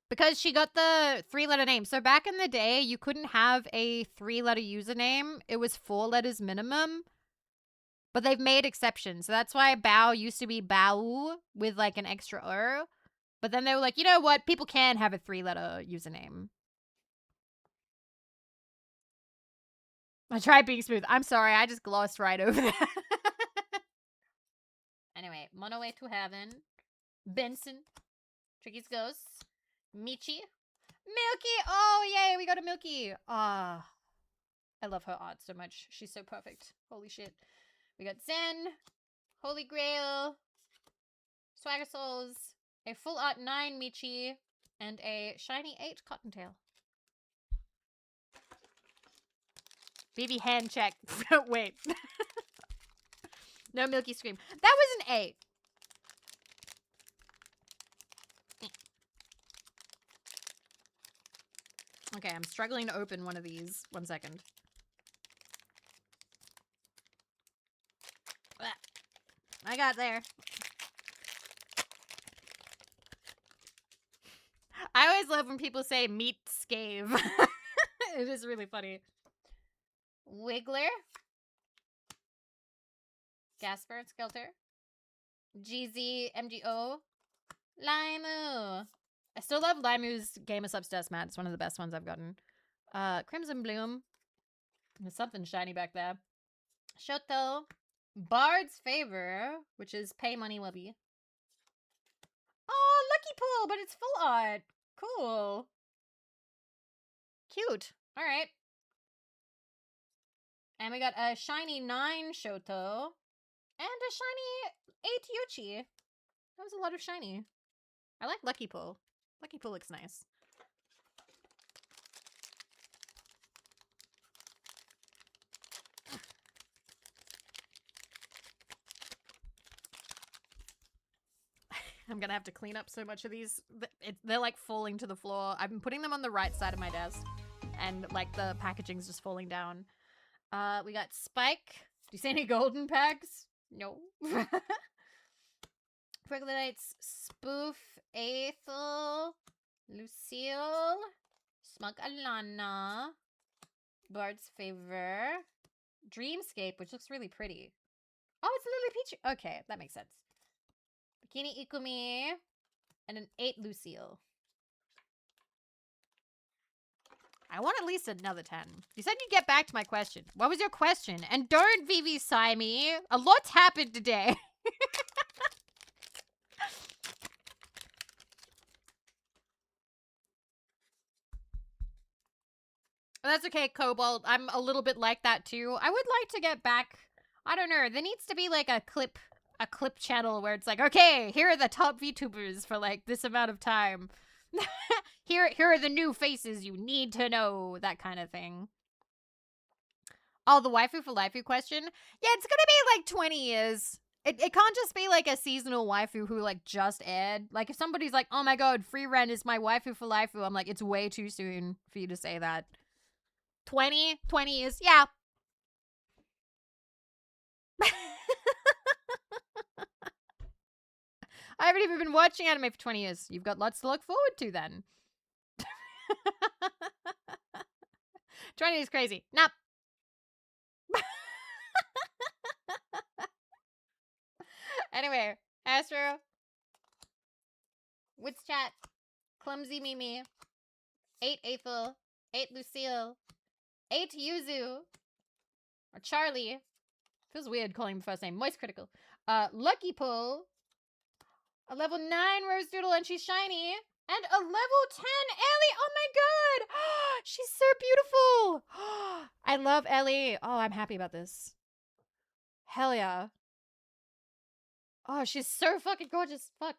Because she got the 3-letter name. So back in the day, you couldn't have a 3-letter username. It was 4 letters minimum. But they've made exceptions. So that's why Bao used to be Bao with like an extra O. But then they were like, you know what? People can have a 3-letter username. I tried being smooth. I'm sorry. I just glossed right over that. Anyway, Monoway to Heaven. Benson. Tricky's Ghosts. Michi. Milky! Oh, yay! We got a Milky! Ah. I love her art so much. She's so perfect. Holy shit. We got Zen. Holy Grail. Swagger Souls. A full art 9 Michi. And a shiny 8 Cottontail. Vivi hand check. Wait. No Milky Scream. That was an 8. Okay, I'm struggling to open one of these. 1 second. I got there. I always love when people say meat scave. It is really funny. Wiggler. Gasper and Skelter. GZ MGO. Limu. I still love Limu's Game of Substance Mat. It's one of the best ones I've gotten. Crimson Bloom. There's something shiny back there. Shoto. Bard's Favor, which is Pay Money Wubby. Oh, Lucky Pull, but it's full art. Cool. Cute. All right. And we got a shiny 9 Shoto. And a shiny 8 Yuchi. That was a lot of shiny. I like Lucky Pull. Lucky Pull looks nice. I'm gonna have to clean up so much of these. They're like falling to the floor. I've been putting them on the right side of my desk. And like the packaging's just falling down. We got Spike. Do you see any golden packs? No. Percolates, Spoof, Aethel, Lucille, Smug Alana, Bard's Favor, Dreamscape, which looks really pretty. Oh, it's Lily Peach. Okay, that makes sense. Bikini Ikumi, and an 8 Lucille. I want at least another 10. You said you'd get back to my question. What was your question? And don't Vivi sigh me. A lot's happened today. That's okay, Cobalt. I'm a little bit like that too. I would like to get back. I don't know. There needs to be like a clip channel where it's like, okay, here are the top VTubers for like this amount of time. Here are the new faces you need to know, that kind of thing. Oh, the waifu for life question? Yeah, it's gonna be like 20 years. It can't just be like a seasonal waifu who like just aired. Like if somebody's like, oh my god, Free Ren is my waifu for life, I'm like, it's way too soon for you to say that. 20 years, yeah. I haven't even been watching anime for 20 years. You've got lots to look forward to then. 20 is crazy. Nope. Anyway, Astro. Wits Chat. Clumsy Mimi. 8 Aethel. 8 Lucille. 8 Yuzu. Or Charlie. Feels weird calling him first name. Moist Critical. Lucky Pull. A level 9 Rose Doodle, and she's shiny. And a level 10 Ellie. Oh my god. She's so beautiful. I love Ellie. Oh, I'm happy about this. Hell yeah. Oh, she's so fucking gorgeous. Fuck.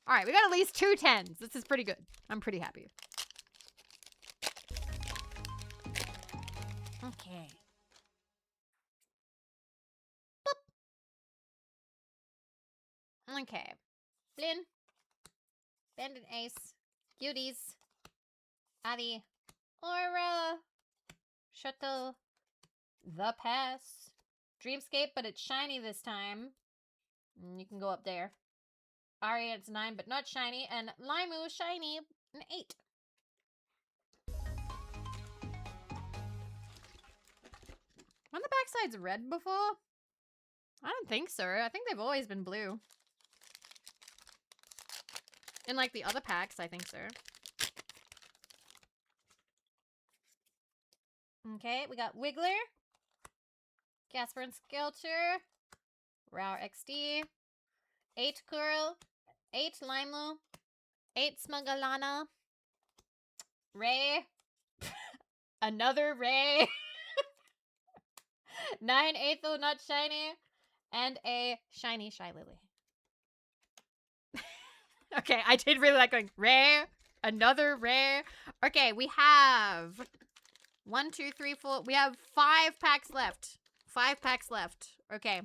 Alright, we got at least 2 10s. This is pretty good. I'm pretty happy. Okay. Boop. Okay. Flynn. Bandit Ace. Cuties. Adi. Aura. Shuttle. The Pass. Dreamscape, but it's shiny this time. You can go up there. Aria, it's 9, but not shiny. And Limu, shiny, an 8. Were the backsides red before? I don't think so. I think they've always been blue. In like the other packs, I think so. Okay, we got Wiggler, Casper and Skelter, Rao XD, 8 Curl, 8 Limelu, 8 Smugalana, Ray, another Ray, 9 Aethyl not shiny, and a shiny Shylily. Okay, I did really like going rare, another rare. Okay, we have 1, 2, 3, 4. We have 5 packs left. 5 packs left. Okay.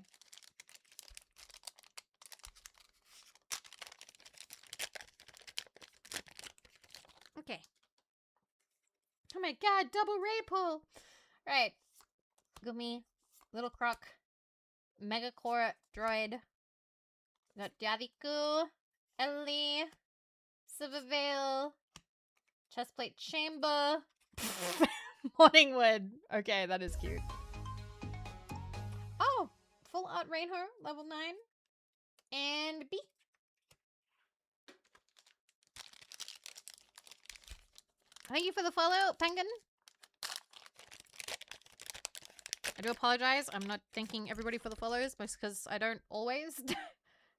Okay. Oh my god, double ray pull. Right. Gumi, Little Croc, Megacore Droid. Got Yaviku, Ellie, Silvervale, Chestplate Chamber, Morningwood. Okay, that is cute. Oh, full out Rainhar, level 9. And B. Thank you for the follow, Penguin. I do apologize. I'm not thanking everybody for the follows because I don't always.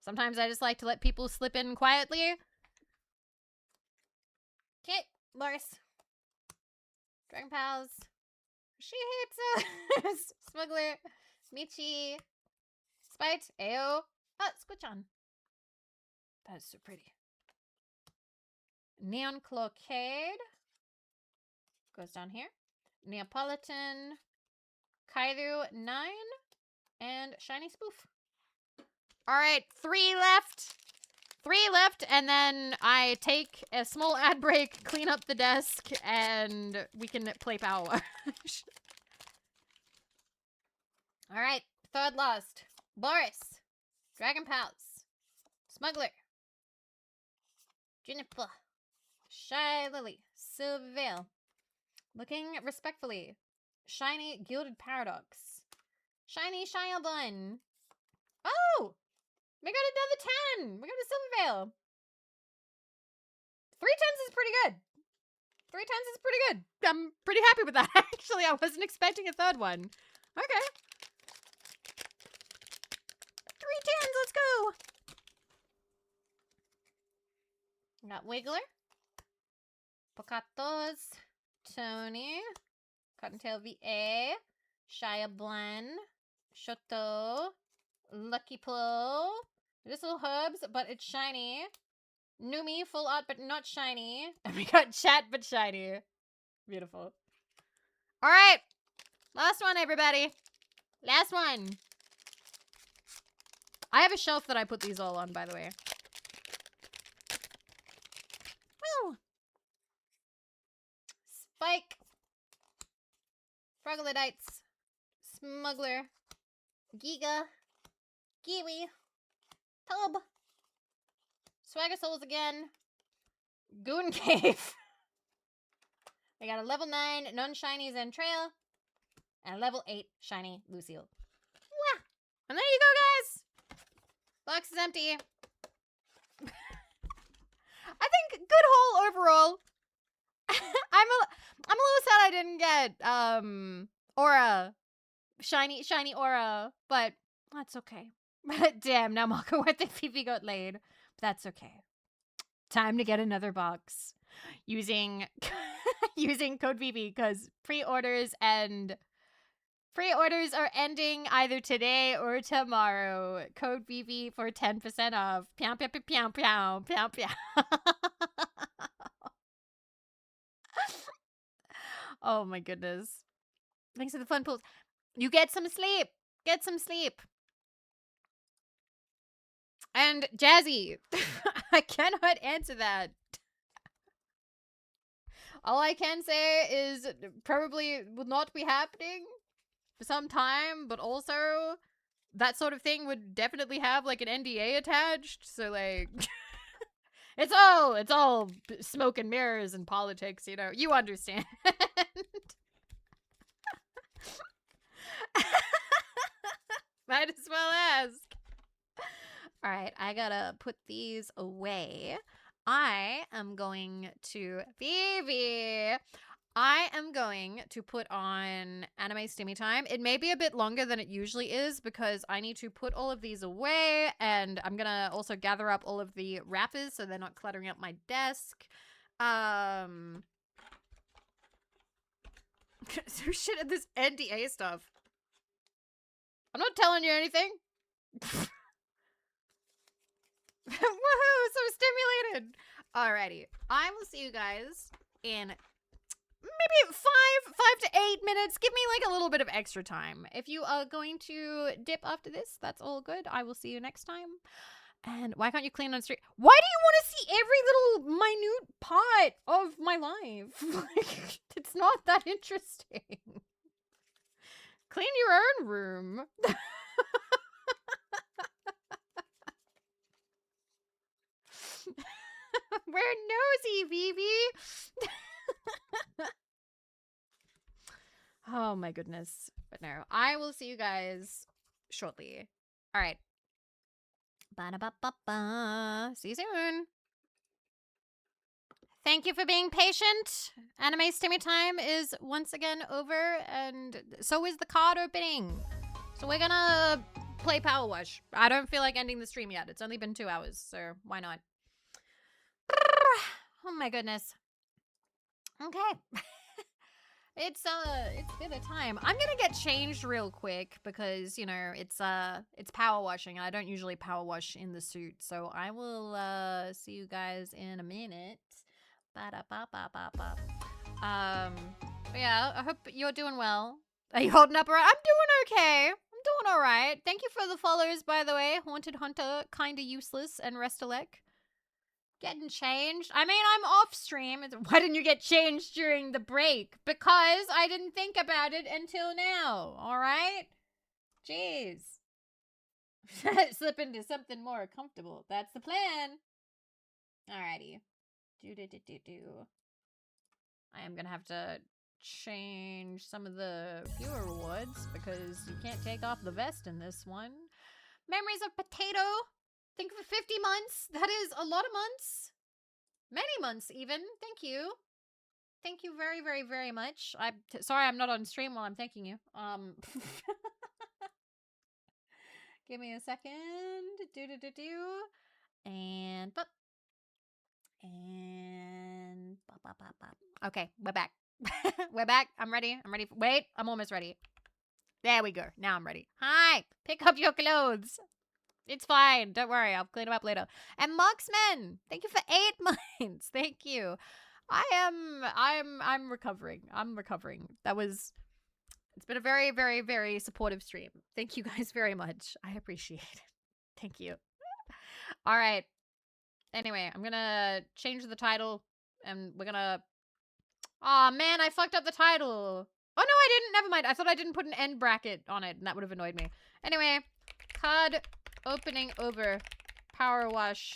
Sometimes I just like to let people slip in quietly. Okay, Boris. Dragon Pals. She hates us. Smuggler. Michi. Spite. Ayo. Oh, Squitchan. That is so pretty. Neon Clockade. Goes down here. Neapolitan. Kairu 9. And Shiny Spoof. Alright, 3 left. 3 left, and then I take a small ad break, clean up the desk, and we can play PowerWash. Alright, third last. Boris. Dragon Pals. Smuggler. Juniper. Shy Lily. Sylville. Looking respectfully. Shiny Gilded Paradox. Shiny Shia Bun. Oh! We got another 10! We got a Silvervale. 3 10s is pretty good. 3 10s is pretty good. I'm pretty happy with that, actually. I wasn't expecting a third one. Okay. 3 10s, let's go! We got Wiggler. Pocatos. Tony. Cottontail VA. Shia Blan. Shoto. Lucky Plo. Little Herbs, but it's shiny. Numi, full art, but not shiny. And we got chat, but shiny. Beautiful. All right. Last one, everybody. Last one. I have a shelf that I put these all on, by the way. Woo! Spike. Frogolodites. Smuggler. Giga. Kiwi. Tub. Swagger Souls again. Goon Cave. I got a level 9 non-shiny Zentrail. And a level 8 shiny Lucille. Wah! And there you go, guys. Box is empty. I think good haul overall. I'm a little sad I didn't get Aura. Shiny Aura. But that's okay. Damn, now Mako what the Vivi got laid. But that's okay. Time to get another box. Using code Vivi because pre-orders are ending either today or tomorrow. Code Vivi for 10% off. Pew pew pew pew pew pew pew. Oh my goodness. Thanks for the fun pulls. You get some sleep. Get some sleep. And Jazzy, I cannot answer that. All I can say is probably will not be happening for some time, but also that sort of thing would definitely have like an NDA attached. So like it's all smoke and mirrors and politics, you know. You understand. Might as well ask. All right, I gotta put these away. I am going to Vivi. I am going to put on Anime Stimmy Time. It may be a bit longer than it usually is because I need to put all of these away, and I'm gonna also gather up all of the wrappers so they're not cluttering up my desk. So shit at this NDA stuff. I'm not telling you anything. Woohoo! So stimulated. Alrighty, I will see you guys in maybe 5 to 8 minutes. Give me like a little bit of extra time. If you are going to dip after this, that's all good. I will see you next time. And why can't you clean on the street? Why do you want to see every little minute part of my life? Like, it's not that interesting. Clean your own room. We're nosy, Vivi. Oh my goodness. But no, I will see you guys shortly. All right. Ba-da-ba-ba-ba. See you soon. Thank you for being patient. Anime Stimmy Time is once again over, and so is the card opening. So we're gonna play PowerWash. I don't feel like ending the stream yet. It's only been 2 hours, so why not? Oh my goodness. Okay. It's dinner time. I'm gonna get changed real quick because, you know, it's power washing and I don't usually power wash in the suit. So I will see you guys in a minute. Ba-da-ba-ba-ba-ba. But yeah, I hope you're doing well. Are you holding up alright? I'm doing okay. I'm doing alright. Thank you for the follows, by the way. Haunted Hunter, kinda useless, and Restalek. Getting changed? I mean, I'm off stream. Why didn't you get changed during the break? Because I didn't think about it until now, alright? Jeez. Slip into something more comfortable. That's the plan. Alrighty. Do. I am gonna have to change some of the viewer rewards because you can't take off the vest in this one. Memories of Potato. Think for 50 months. That is a lot of months. Many months, even. Thank you. Thank you very, very, very much. Sorry I'm not on stream while I'm thanking you. Give me a second. And bop. And bop. Okay, we're back. We're back. I'm ready. Wait, I'm almost ready. There we go. Now I'm ready. Hi. Pick up your clothes. It's fine. Don't worry. I'll clean them up later. And Marksman, thank you for 8 months. Thank you. I'm recovering. It's been a very, very, very supportive stream. Thank you guys very much. I appreciate it. Thank you. All right. Anyway, I'm gonna change the title and we're gonna... Aw, man, I fucked up the title. Oh, no, I didn't. Never mind. I thought I didn't put an end bracket on it and that would have annoyed me. Anyway, card opening over. Power wash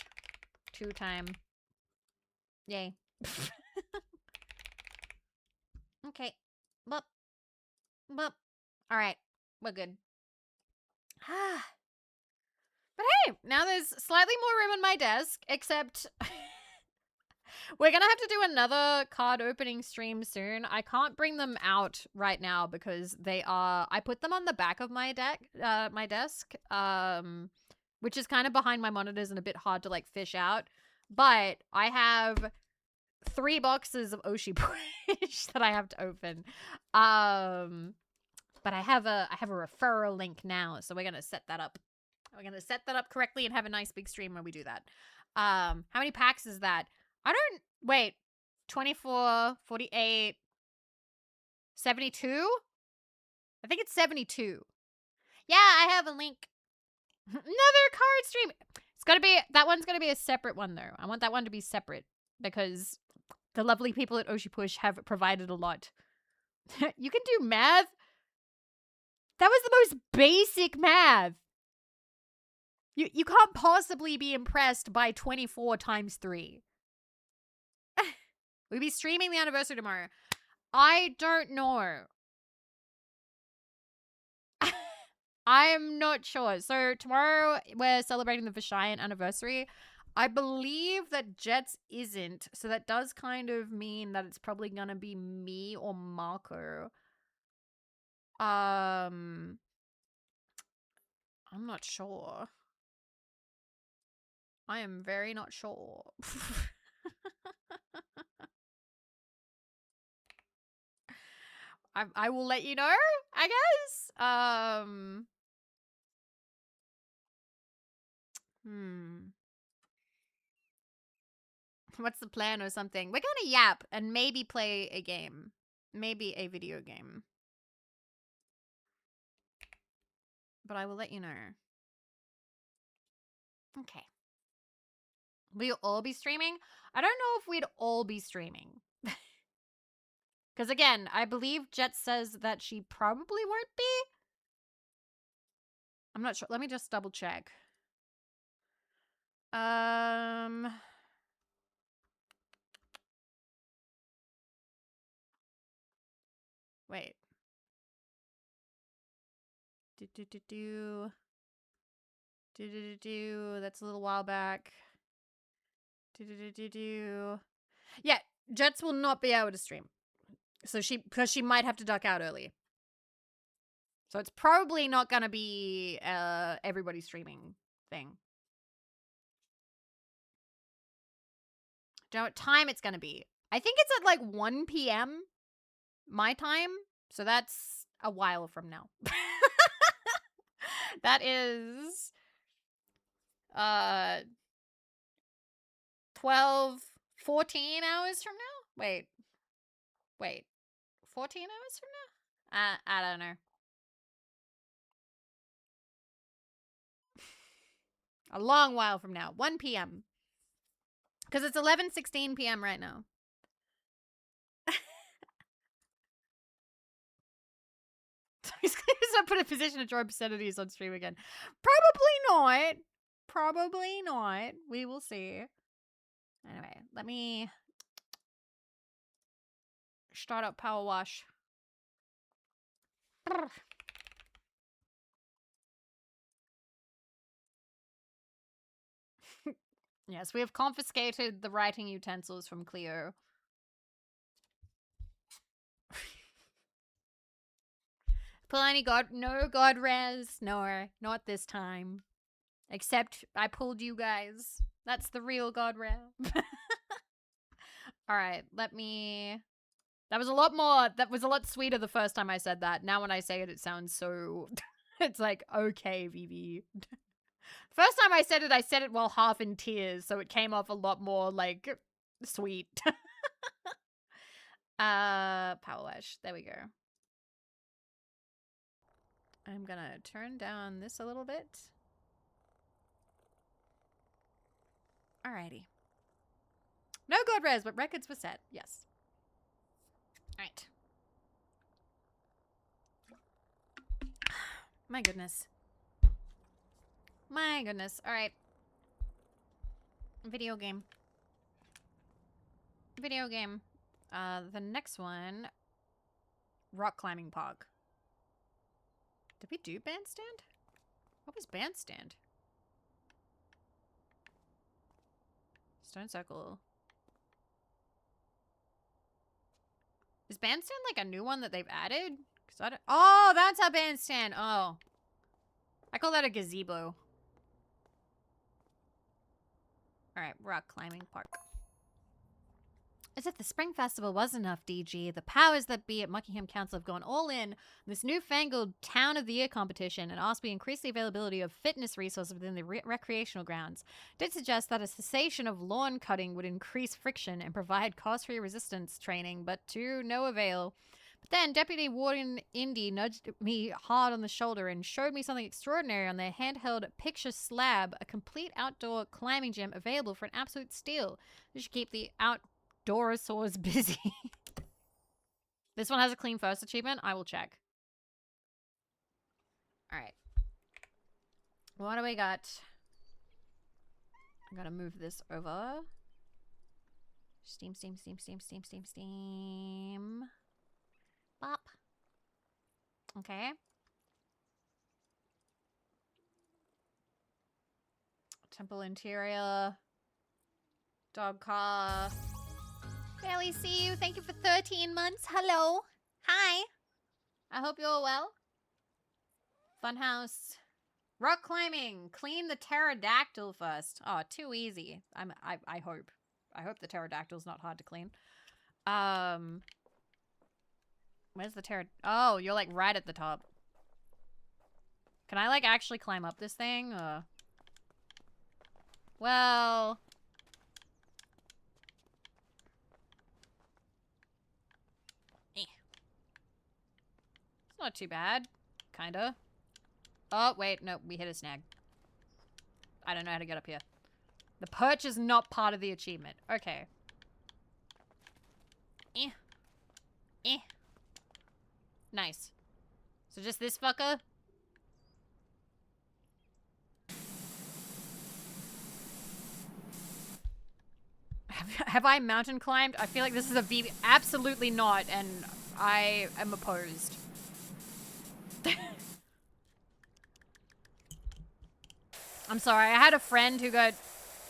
2 time. Yay. Okay. Bup. Alright. We're good. But hey, now there's slightly more room on my desk, except we're gonna have to do another card opening stream soon. I can't bring them out right now because I put them on the back of my desk, which is kind of behind my monitors and a bit hard to like fish out. But I have 3 boxes of Oshi Push that I have to open. But I have a referral link now, so we're gonna set that up. We're gonna set that up correctly and have a nice big stream when we do that. How many packs is that? Wait. 24, 48, 72? I think it's 72. Yeah, I have a link. Another card stream. It's gonna be, that one's gonna be a separate one though. I want that one to be separate because the lovely people at Oshipush have provided a lot. You can do math? That was the most basic math. You can't possibly be impressed by 24 times 3. We'll be streaming the anniversary tomorrow. I don't know. I'm not sure. So tomorrow we're celebrating the Vishayan anniversary. I believe that Jets isn't, so that does kind of mean that it's probably gonna be me or Marco. I'm not sure. I am very not sure. I will let you know, I guess. What's the plan or something? We're gonna yap and maybe play a game. Maybe a video game. But I will let you know. Okay. We'll all be streaming? I don't know if we'd all be streaming. Because again, I believe Jet says that she probably won't be. I'm not sure. Let me just double check. Wait. That's a little while back. Yeah, Jets will not be able to stream. So because she might have to duck out early. So it's probably not gonna be everybody streaming thing. Do you know what time it's gonna be? I think it's at like 1 p.m. my time. So that's a while from now. That is 12, 14 hours from now? Wait. 14 hours from now? I don't know. A long while from now. 1 p.m. Because it's 11:16 p.m. right now. He's gonna put a position to draw obscenities on stream again. Probably not. Probably not. We will see. Anyway, let me start up PowerWash. Yes, we have confiscated the writing utensils from Cleo. Pull any god? No god res. No, not this time. Except I pulled you guys. That's the real god res. All right, let me. That was a lot more. That was a lot sweeter the first time I said that. Now when I say it, it sounds so. It's like, okay, Vivi. First time I said it while half in tears, so it came off a lot more like sweet. PowerWash. There we go. I'm gonna turn down this a little bit. Alrighty. No god res, but records were set. Yes. Alright. My goodness. My goodness. Alright. Video game. Video game. The next one. Rock climbing park. Did we do bandstand? What was bandstand? Stone circle. Is bandstand like a new one that they've added? Cause I don't. Oh, that's a bandstand. Oh, I call that a gazebo. All right, rock climbing park. As if the Spring Festival wasn't enough, DG, the powers that be at Muckingham Council have gone all in on this newfangled Town of the Year competition and asked to increase the availability of fitness resources within the recreational grounds. Did suggest that a cessation of lawn cutting would increase friction and provide cause-free resistance training, but to no avail. But then Deputy Warden Indy nudged me hard on the shoulder and showed me something extraordinary on their handheld picture slab, a complete outdoor climbing gym available for an absolute steal. This should keep the outdoorasaurs busy. This one has a clean first achievement. I will check. All right. What do we got? I'm gonna move this over. Steam. Bop. Okay. Temple interior. Dog car. Barely see you. Thank you for 13 months. Hello. Hi. I hope you're well. Funhouse. Rock climbing. Clean the pterodactyl first. Oh, too easy. I hope. I hope the pterodactyl's not hard to clean. Where's the pterod? Oh, you're like right at the top. Can I like actually climb up this thing? Well, it's not too bad. Kinda. Oh, wait, no, we hit a snag. I don't know how to get up here. The perch is not part of the achievement. Okay. Nice. So just this fucker? Have I mountain climbed? I feel like this is a Vivi. Absolutely not, and I am opposed. I'm sorry, I had a friend who got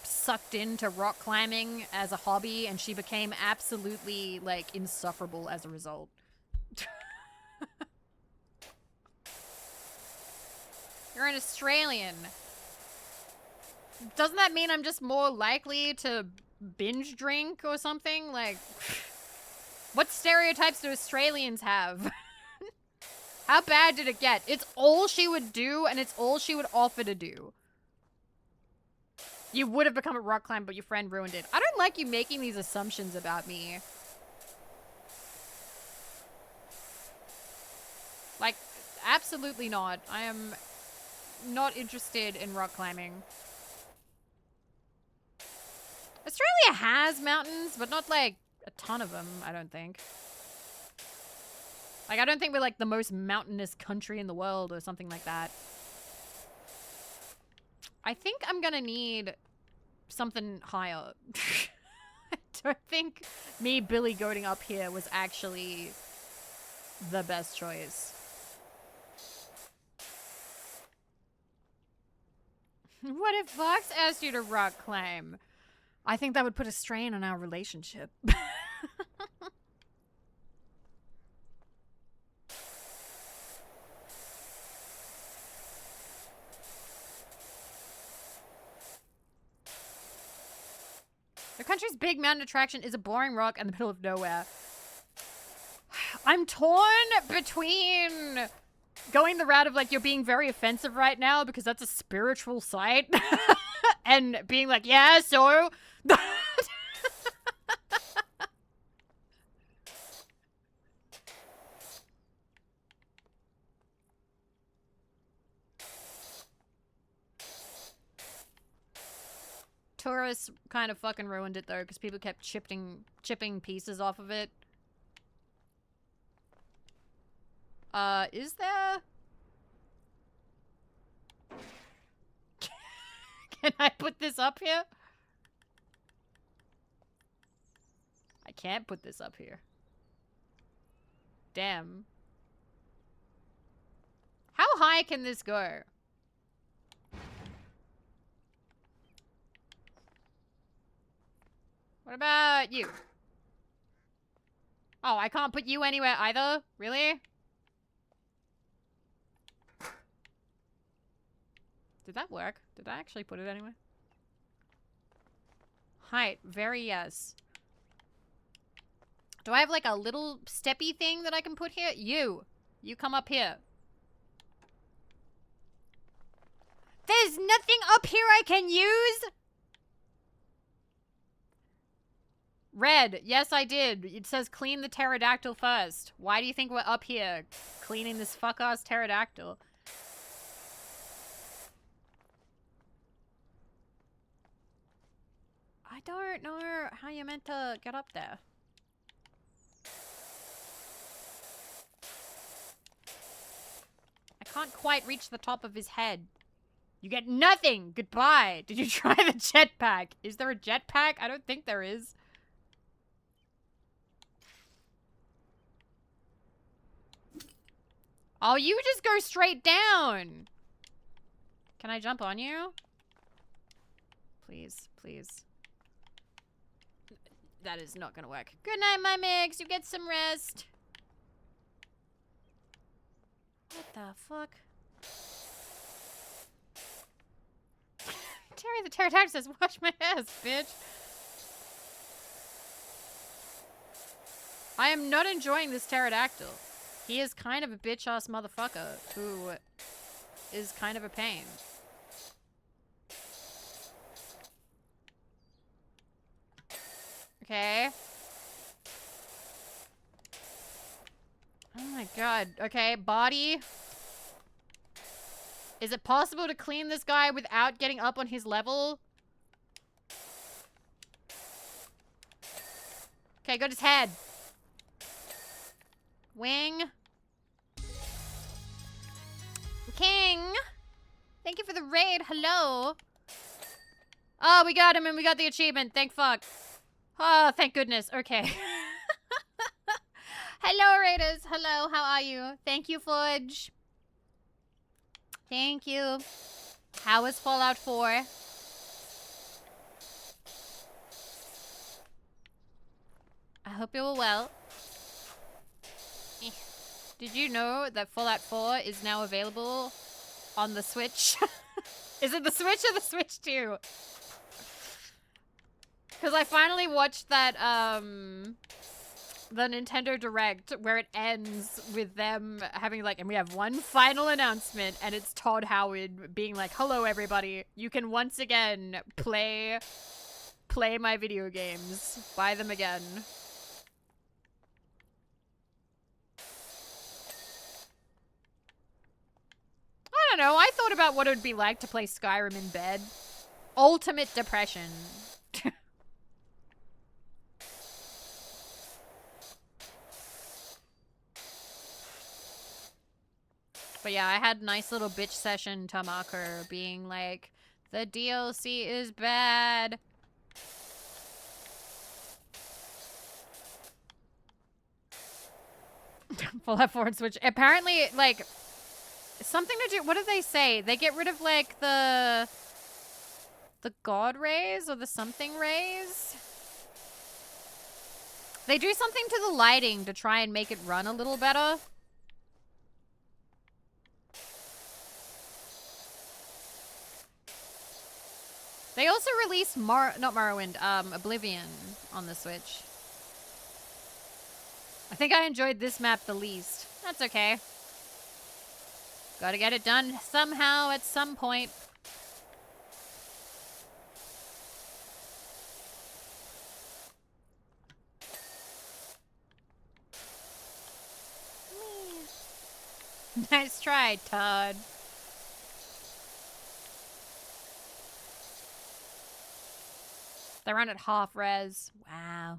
sucked into rock climbing as a hobby, and she became absolutely, like, insufferable as a result. You're an Australian. Doesn't that mean I'm just more likely to binge drink or something? Like, what stereotypes do Australians have? How bad did it get? It's all she would do, and it's all she would offer to do. You would have become a rock climber, but your friend ruined it. I don't like you making these assumptions about me. Like, absolutely not. I am not interested in rock climbing. Australia has mountains, but not, like, a ton of them, I don't think. Like, I don't think we're, like, the most mountainous country in the world or something like that. I think I'm gonna need something higher. I don't think me Billy goating up here was actually the best choice. What if Fox asked you to rock climb? I think that would put a strain on our relationship. The country's big mountain attraction is a boring rock in the middle of nowhere. I'm torn between going the route of, like, you're being very offensive right now because that's a spiritual site. And being like, yeah, so... Tourists kind of fucking ruined it, though, because people kept chipping pieces off of it. Is there... Can I put this up here? I can't put this up here. Damn. How high can this go? What about you? Oh, I can't put you anywhere either? Really? Did that work? Did I actually put it anywhere? Height. Very yes. Do I have like a little steppy thing that I can put here? You come up here. There's nothing up here I can use? Red. Yes, I did. It says clean the pterodactyl first. Why do you think we're up here cleaning this fuck-ass pterodactyl? I don't know how you're meant to get up there. I can't quite reach the top of his head. You get nothing! Goodbye! Did you try the jetpack? Is there a jetpack? I don't think there is. Oh, you just go straight down! Can I jump on you? Please, please. That is not gonna work. Good night, my mix. You get some rest. What the fuck? Terry the pterodactyl says, wash my ass, bitch. I am not enjoying this pterodactyl. He is kind of a bitch-ass motherfucker who is kind of a pain. Okay. Oh my god. Okay, body. Is it possible to clean this guy without getting up on his level? Okay, got his head. Wing. King. Thank you for the raid. Hello. Oh, we got him and we got the achievement. Thank fuck. Oh, thank goodness. Okay. Hello, raiders. Hello, how are you? Thank you, Fudge. Thank you. How is Fallout 4? I hope you were well. Did you know that Fallout 4 is now available on the Switch? Is it the Switch or the Switch 2? Because I finally watched that, the Nintendo Direct where it ends with them having like, and we have one final announcement, and it's Todd Howard being like, hello everybody, you can once again play my video games. Buy them again. I don't know, I thought about what it would be like to play Skyrim in bed. Ultimate depression. But yeah, I had a nice little bitch session to Marker being like, the DLC is bad. Fallout 4 and Switch. Apparently, like, something to do, what did they say? They get rid of, like, the God rays or the something rays? They do something to the lighting to try and make it run a little better. They also released not Morrowind, Oblivion on the Switch. I think I enjoyed this map the least. That's okay. Gotta get it done somehow at some point. Nice try, Todd. They run at half res. Wow.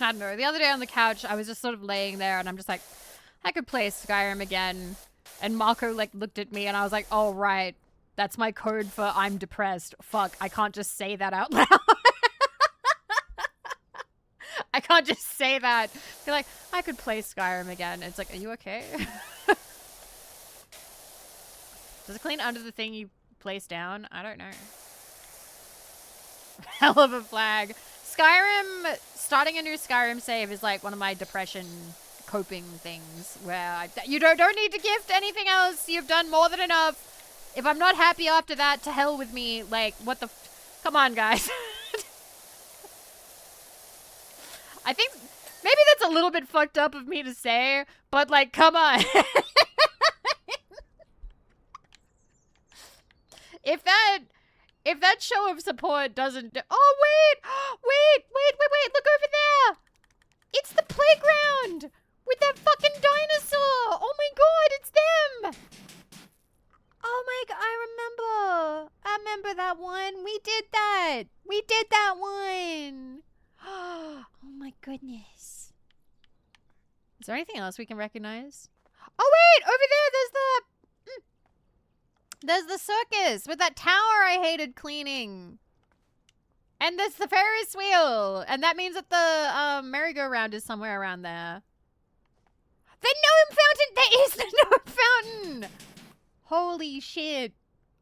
I don't know. The other day on the couch, I was just sort of laying there and I'm just like, I could play Skyrim again. And Marco like looked at me and I was like, oh, right. That's my code for I'm depressed. Fuck, I can't just say that out loud. I can't just say that. Be like, I could play Skyrim again. It's like, are you okay? Does it clean under the thing you place down? I don't know. Hell of a flag. Skyrim, starting a new Skyrim save is like one of my depression coping things where you don't need to gift anything else. You've done more than enough. If I'm not happy after that, to hell with me. Like, what the come on, guys. I think maybe that's a little bit fucked up of me to say, but like, come on. if that show of support doesn't... Oh, wait! Wait! Look over there! It's the playground! With that fucking dinosaur! Oh my god, it's them! Oh my god, I remember that one. We did that one. Oh my goodness. Is there anything else we can recognize? Oh wait, over there, there's the circus with that tower I hated cleaning. And there's the Ferris wheel. And that means that the merry-go-round is somewhere around there. The gnome fountain! There is the gnome fountain! Holy shit.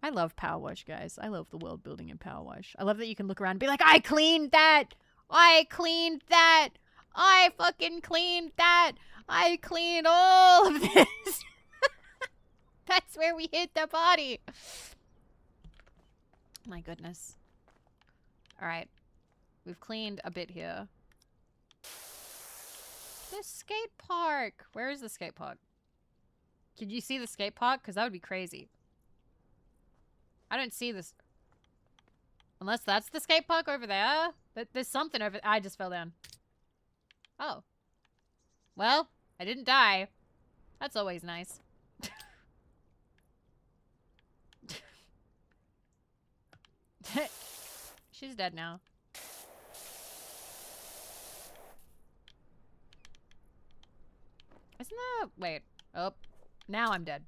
I love PowerWash, guys. I love the world building in PowerWash. I love that you can look around and be like, I cleaned that! I cleaned that! I fucking cleaned that! I cleaned all of this! That's where we hit the party! My goodness. Alright. We've cleaned a bit here. The skate park! Where is the skate park? Can you see the skate park? Because that would be crazy. I don't see this. Unless that's the skate park over there. There's something over there. I just fell down. Oh. Well, I didn't die. That's always nice. She's dead now. Isn't that... Wait. Oh. Now I'm dead.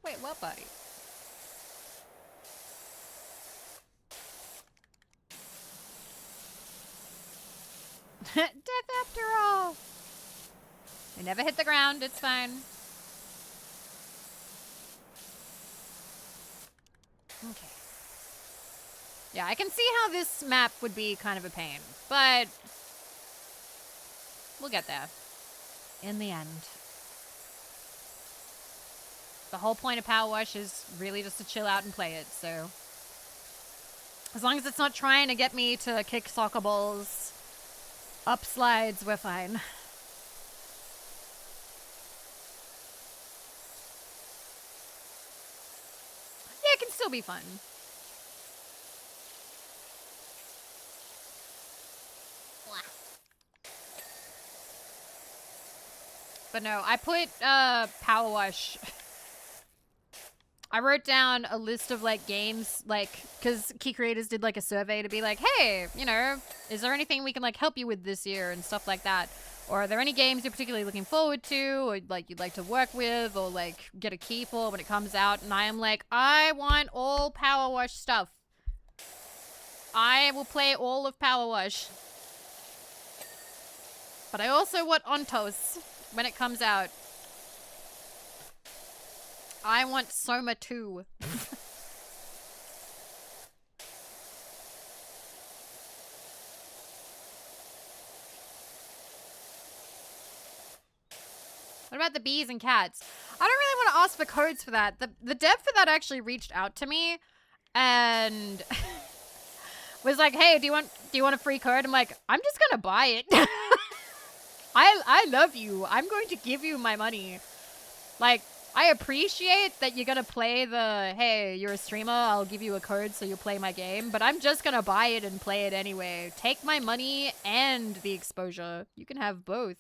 Wait, what, buddy? Death after all! I never hit the ground, it's fine. Okay. Yeah, I can see how this map would be kind of a pain, but we'll get there in the end. The whole point of PowerWash is really just to chill out and play it, so as long as it's not trying to get me to kick soccer balls up slides, we're fine. Yeah, it can still be fun. But no, I put PowerWash. I wrote down a list of like games, like, because Key Creators did like a survey to be like, hey, you know, is there anything we can like help you with this year and stuff like that? Or are there any games you're particularly looking forward to, or like you'd like to work with, or like get a key for when it comes out? And I am like, I want all PowerWash stuff. I will play all of PowerWash. But I also want Ontos when it comes out. I want Soma 2. What about the bees and cats? I don't really want to ask for codes for that. The dev for that actually reached out to me and was like, hey, do you want a free code? I'm like, I'm just gonna buy it. I love you. I'm going to give you my money. Like, I appreciate that you're gonna play the, hey, you're a streamer, I'll give you a code so you'll play my game, but I'm just gonna buy it and play it anyway. Take my money and the exposure. You can have both.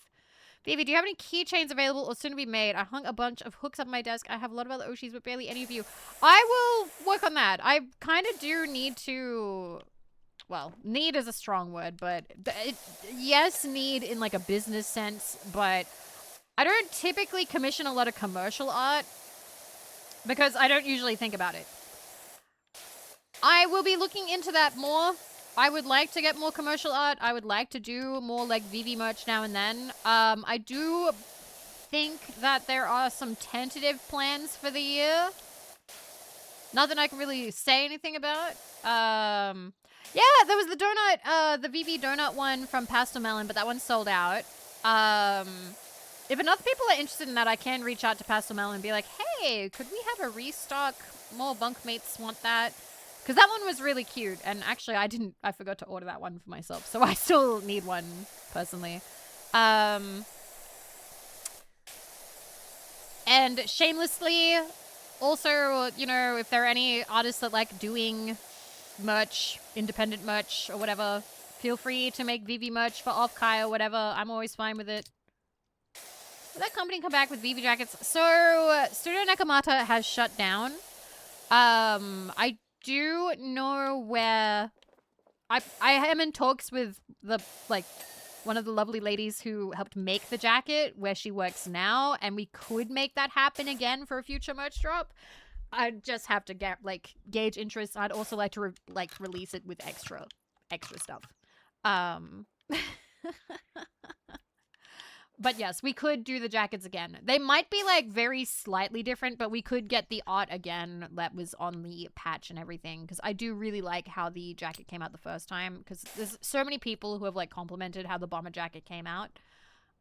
Vivi, do you have any keychains available or soon to be made? I hung a bunch of hooks up my desk. I have a lot of other Oshis, but barely any of you. I will work on that. I kind of do need to... Well, need is a strong word, but... yes, need in like a business sense, but... I don't typically commission a lot of commercial art because I don't usually think about it. I will be looking into that more. I would like to get more commercial art. I would like to do more like Vivi merch now and then. I do think that there are some tentative plans for the year. Nothing I can really say anything about. Yeah, there was the donut, the Vivi donut one from Pastel Melon, but that one sold out. If enough people are interested in that, I can reach out to Pastel Melon and be like, hey, could we have a restock? More bunkmates want that. Because that one was really cute. And actually, I forgot to order that one for myself. So I still need one, personally. And shamelessly, also, you know, if there are any artists that like doing merch, independent merch or whatever, feel free to make Vivi merch for Offkai or whatever. I'm always fine with it. Will that company come back with Vivi jackets? So, Studio Nakamata has shut down. I do know where... I am in talks with the, like, one of the lovely ladies who helped make the jacket where she works now, and we could make that happen again for a future merch drop. I'd just have to get, like, gauge interest. I'd also like to release it with extra stuff. But yes, we could do the jackets again. They might be, like, very slightly different, but we could get the art again that was on the patch and everything. Because I do really like how the jacket came out the first time. Because there's so many people who have, like, complimented how the bomber jacket came out.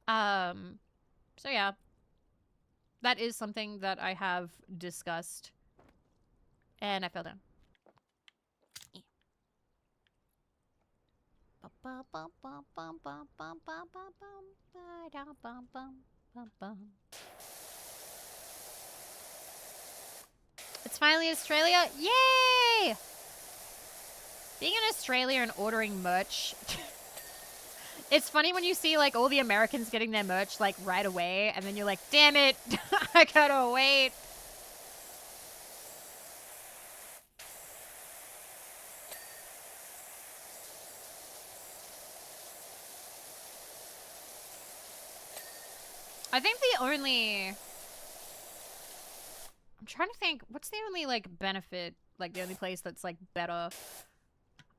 So yeah. That is something that I have discussed. And I fell down. It's finally Australia. Yay! Being in Australia and ordering merch. It's funny when you see, like, all the Americans getting their merch, like, right away. And then you're like, damn it. I gotta wait. I think the only... I'm trying to think, what's the only, like, benefit? Like, the only place that's, like, better?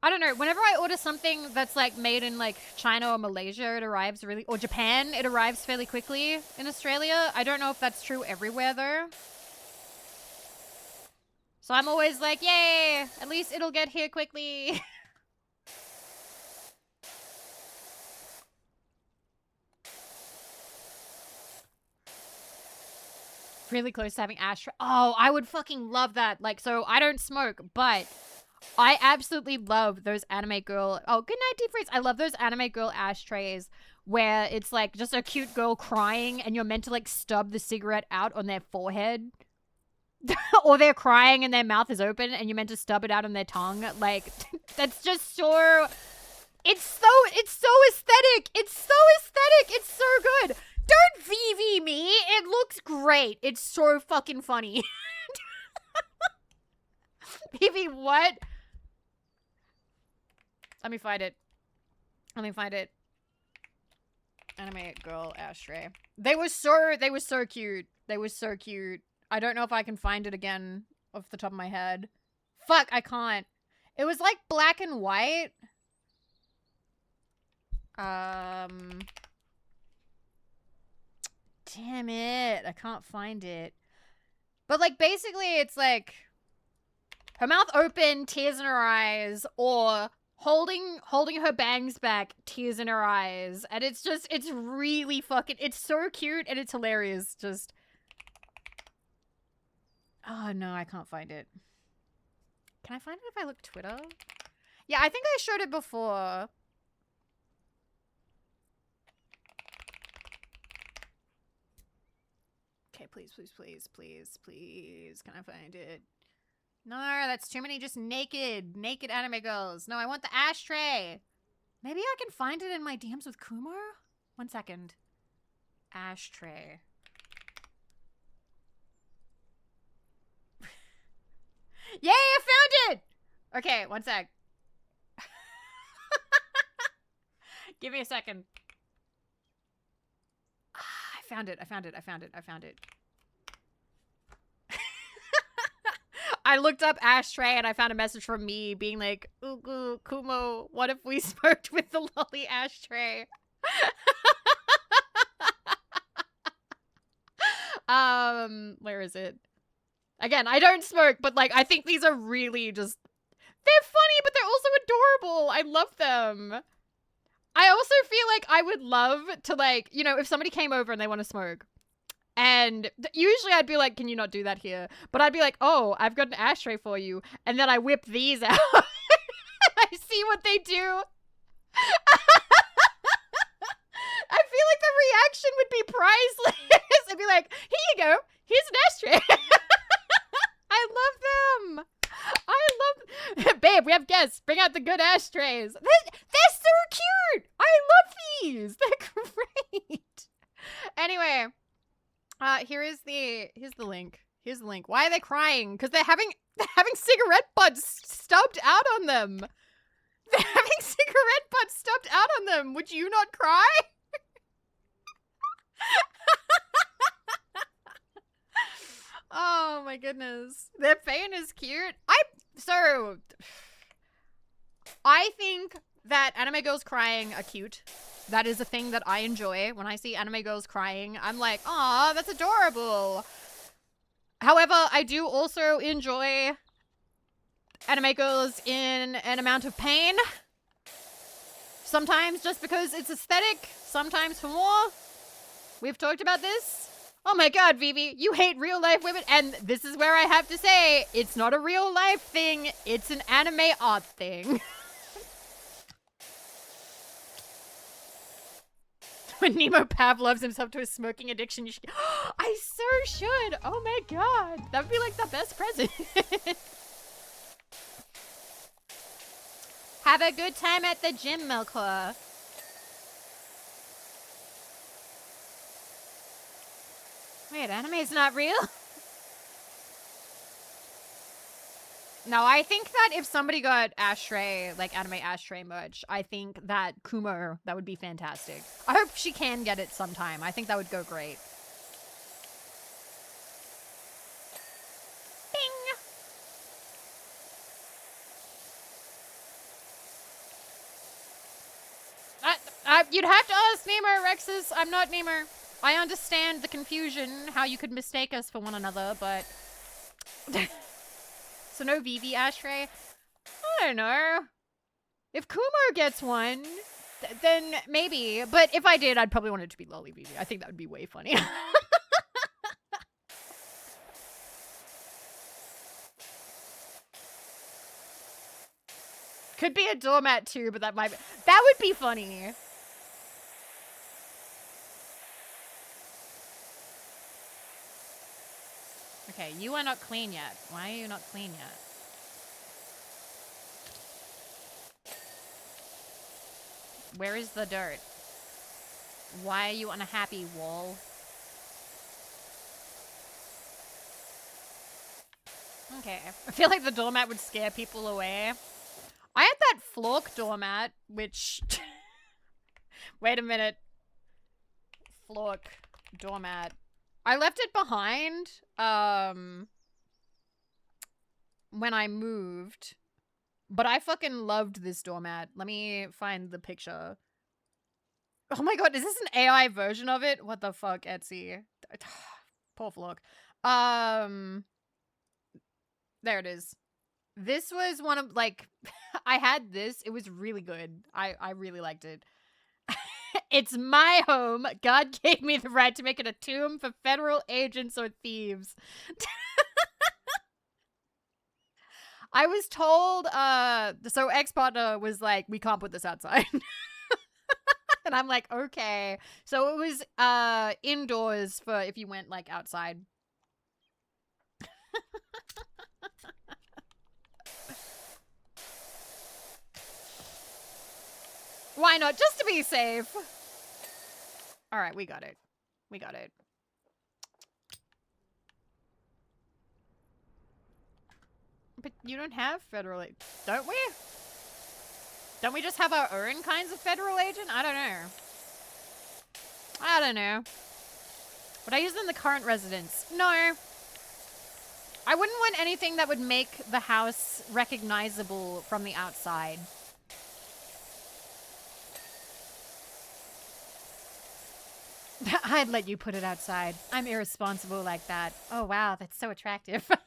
I don't know. Whenever I order something that's, like, made in, like, China or Malaysia, it arrives really... Or Japan, it arrives fairly quickly in Australia. I don't know if that's true everywhere, though. So I'm always like, yay! At least it'll get here quickly. Really close to having ashtray. Oh, I would fucking love that. Like, so I don't smoke, but I absolutely love those anime girl... Oh, good night, Deep Freeze. I love those anime girl ashtrays where it's, like, just a cute girl crying and you're meant to, like, stub the cigarette out on their forehead. Or they're crying and their mouth is open and you're meant to stub it out on their tongue. Like, that's just so... It's so aesthetic. It's so aesthetic. It's so good. Don't VV me. It looks great. It's so fucking funny. VV what? Let me find it. Let me find it. Anime girl ashtray. They were so cute. They were so cute. I don't know if I can find it again off the top of my head. Fuck, I can't. It was like black and white. Damn it. I can't find it. But, like, basically it's like her mouth open, tears in her eyes, or holding her bangs back, tears in her eyes. And it's just, it's really fucking, it's so cute and it's hilarious. Just, oh no, I can't find it. Can I find it if I look Twitter? Yeah, I think I showed it before. Okay, please, please, please, please, please. Can I find it? No, that's too many just naked anime girls. No, I want the ashtray. Maybe I can find it in my DMs with Kumar? 1 second. Ashtray. Yay, I found it! Okay, 1 sec. Give me a second. I found it. I looked up ashtray and I found a message from me being like, ooh, Kumo, what if we smoked with the lolly ashtray? Where is it? Again, I don't smoke, but, like, I think these are really just... They're funny, but they're also adorable. I love them. I also feel like I would love to, like, you know, if somebody came over and they want to smoke. And usually I'd be like, can you not do that here? But I'd be like, oh, I've got an ashtray for you. And then I whip these out. I see what they do. I feel reaction would be priceless. I'd be like, here you go. Here's an ashtray. I love them. I love... Babe, we have guests. Bring out the good ashtrays. They're so cute. I love these. They're great. Anyway, here's the link. Here's the link. Why are they crying? Because they're having cigarette butts stubbed out on them. They're having cigarette butts stubbed out on them. Would you not cry? Oh my goodness. Their pain is cute. I think that anime girls crying are cute. That is a thing that I enjoy. When I see anime girls crying, I'm like, aw, that's adorable. However, I do also enjoy anime girls in an amount of pain. Sometimes just because it's aesthetic, sometimes for more. We've talked about this. Oh my god, Vivi, you hate real life women. And this is where I have to say, it's not a real life thing. It's an anime art thing. When Nemo Pavlovs himself to a smoking addiction, you should... I so should. Oh my god. That would be like the best present. Have a good time at the gym, Milkor. Wait, anime's not real? No, I think that if somebody got ashtray, like anime ashtray merch, I think that Kumo, that would be fantastic. I hope she can get it sometime. I think that would go great. Bing! You'd have to ask Nemo, Rexus. I'm not Nemo. I understand the confusion, how you could mistake us for one another, but... So no Vivi ashtray? I don't know. If Kumo gets one, then maybe. But if I did, I'd probably want it to be Lolly Vivi. I think that would be way funny. Could be a doormat too, but that would be funny. Okay, you are not clean yet. Why are you not clean yet? Where is the dirt? Why are you unhappy, wall? Okay, I feel like the doormat would scare people away. I had that Flork doormat, which... Wait a minute. Flork doormat. I left it behind, when I moved, but I fucking loved this doormat. Let me find the picture. Oh my god, is this an AI version of it? What the fuck, Etsy? Poor Flork. There it is. This was one of, like, I had this. It was really good. I really liked it. It's my home. God gave me the right to make it a tomb for federal agents or thieves. I was told, so ex-partner was like, we can't put this outside. And I'm like, okay. So it was indoors for if you went, like, outside. Why not? Just to be safe. All right, we got it. We got it. But you don't have federal agent, don't we? Don't we just have our own kinds of federal agent? I don't know. I don't know. Would I use them in the current residence? No. I wouldn't want anything that would make the house recognizable from the outside. I'd let you put it outside. I'm irresponsible like that. Oh, wow. That's so attractive. But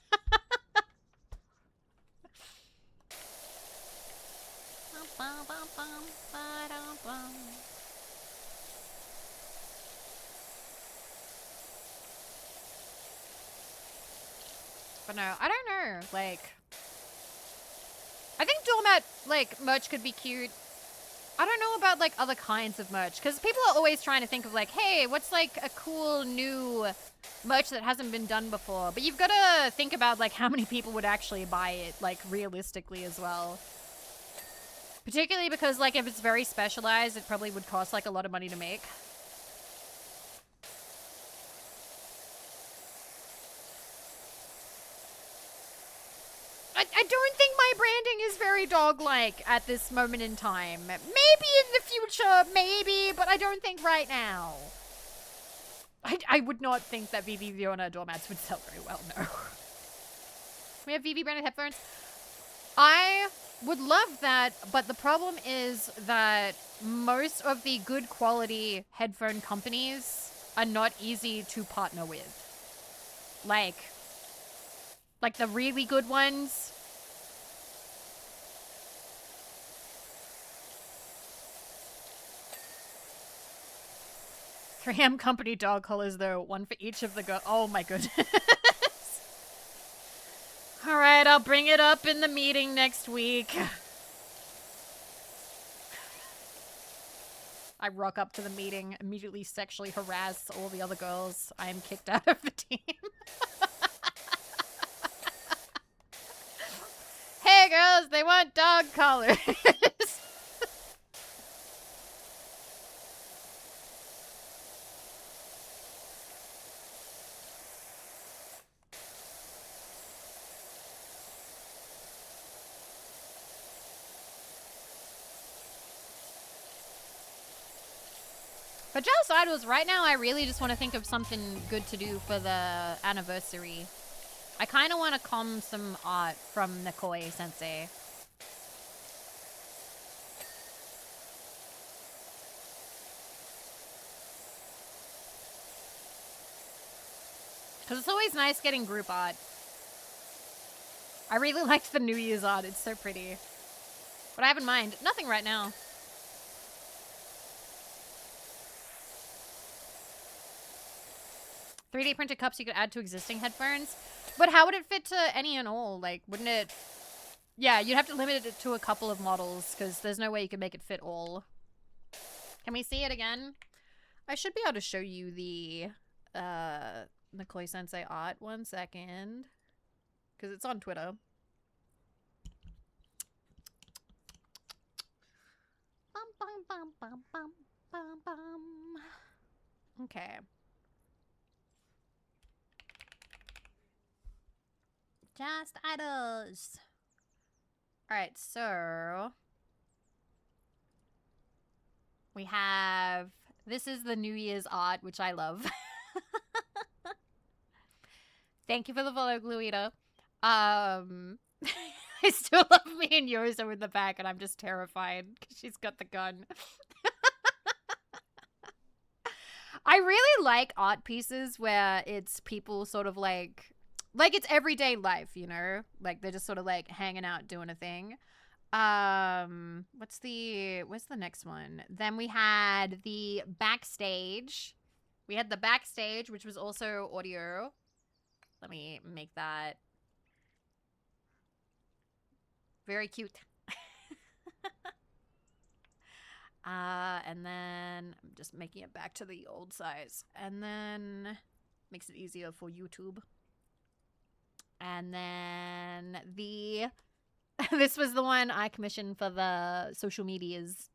no, I don't know. Like, I think doormat, like, merch could be cute. I don't know about like other kinds of merch, because people are always trying to think of like, hey, what's like a cool new merch that hasn't been done before? But you've got to think about like how many people would actually buy it, like realistically as well. Particularly because like if it's very specialized, it probably would cost like a lot of money to make. I don't think my branding is very dog-like at this moment in time. Maybe in the future, maybe, but I don't think right now. I would not think that Vivi Viona doormats would sell very well, no. We have Vivi branded headphones. I would love that, but the problem is that most of the good quality headphone companies are not easy to partner with. Like the really good ones. 3M company dog collars though, one for each of the oh my goodness. Alright, I'll bring it up in the meeting next week. I rock up to the meeting, immediately sexually harass all the other girls. I am kicked out of the team. Hey girls, they want dog collars. But Joust Idols, right now I really just want to think of something good to do for the anniversary. I kind of want to com some art from Nikoi Sensei. Because it's always nice getting group art. I really liked the New Year's art. It's so pretty. But I have in mind, nothing right now. "3D printed cups you could add to existing headphones." But how would it fit to any and all? Like, wouldn't it... Yeah, you'd have to limit it to a couple of models, because there's no way you could make it fit all. Can we see it again? I should be able to show you the Nikoi Sensei art. 1 second. Because it's on Twitter. Bum, bum, bum, bum, bum, bum, bum. Okay. Just idols. Alright, so we have, this is the New Year's art, which I love. Thank you for the follow, Gluita. I still love me and Yozo in the back, and I'm just terrified because she's got the gun. I really like art pieces where it's people sort of like it's everyday life, you know? Like, they're just sort of like hanging out doing a thing. Where's the next one? Then we had the backstage. We had the backstage, which was also audio. Let me make that very cute. And then I'm just making it back to the old size. And then makes it easier for YouTube. And then the... this was the one I commissioned for the social medias.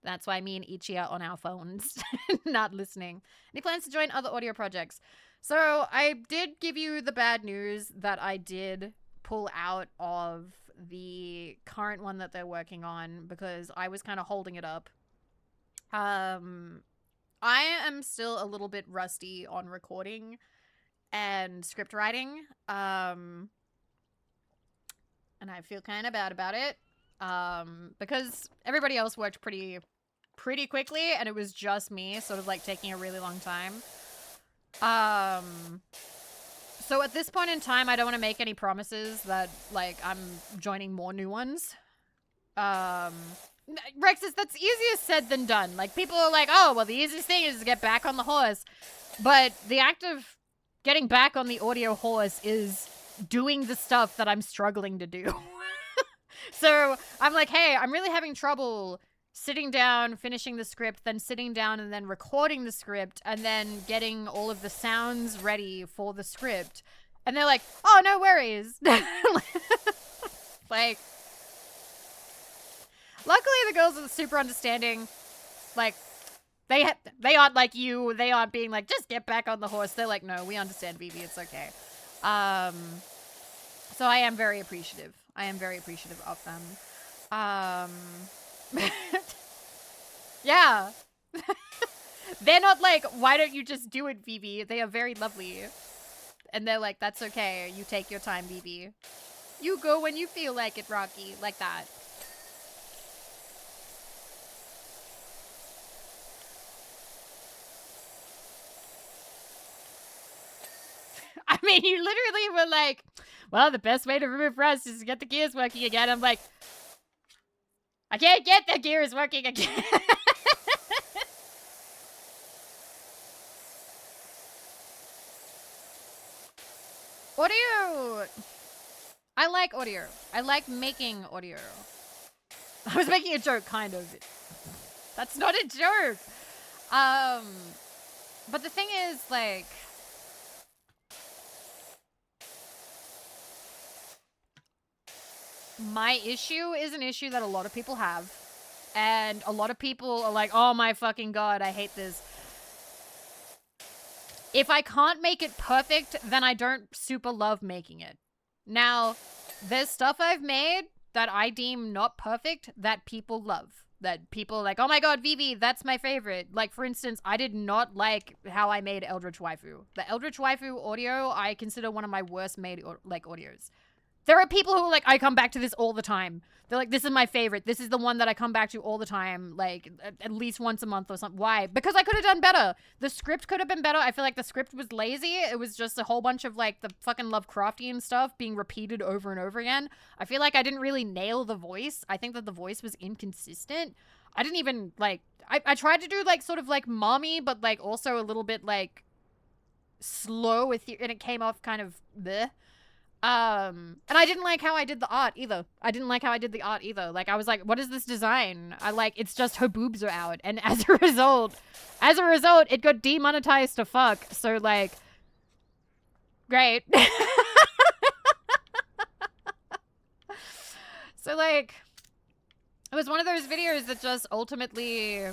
That's why me and Ichi are on our phones, not listening. Any plans to join other audio projects? So I did give you the bad news that I did pull out of the current one that they're working on because I was kind of holding it up. I am still a little bit rusty on recording and script writing. And I feel kind of bad about it. Because everybody else worked pretty quickly, and it was just me sort of like taking a really long time. So at this point in time, I don't want to make any promises that like I'm joining more new ones. Rexus, that's easier said than done. Like, people are like, oh, well, the easiest thing is to get back on the horse. But the act of getting back on the audio horse is doing the stuff that I'm struggling to do. So I'm like, hey, I'm really having trouble sitting down, finishing the script, then sitting down and then recording the script, and then getting all of the sounds ready for the script. And they're like, oh, no worries. Like, luckily the girls are super understanding. Like, they aren't like you. They aren't being like, just get back on the horse. They're like, no, we understand, Vivi. It's okay. So I am very appreciative. I am very appreciative of them. Yeah. They're not like, why don't you just do it, Vivi? They are very lovely. And they're like, that's okay. You take your time, Vivi. You go when you feel like it, Rocky. Like that. I mean, you literally were like, well, the best way to remove rust is to get the gears working again. I'm like, I can't get the gears working again. Audio. I like audio. I like making audio. I was making a joke, kind of. That's not a joke. But the thing is, like, my issue is an issue that a lot of people have. And a lot of people are like, oh my fucking god, I hate this. If I can't make it perfect, then I don't super love making it. Now, there's stuff I've made that I deem not perfect that people love. That people are like, oh my god, Vivi, that's my favorite. Like, for instance, I did not like how I made Eldritch Waifu. The Eldritch Waifu audio, I consider one of my worst made, like, audios. There are people who are like, I come back to this all the time. They're like, this is my favorite. This is the one that I come back to all the time, like, at least once a month or something. Why? Because I could have done better. The script could have been better. I feel like the script was lazy. It was just a whole bunch of, like, the fucking Lovecraftian stuff being repeated over and over again. I feel like I didn't really nail the voice. I think that the voice was inconsistent. I didn't even, like, I tried to do, like, sort of, like, mommy, but, like, also a little bit, like, slow with you, and it came off kind of bleh. And I didn't like how I did the art either. Like, I was like, what is this design? It's just her boobs are out. And as a result, it got demonetized to fuck. So, like, great. So, like, it was one of those videos that just ultimately,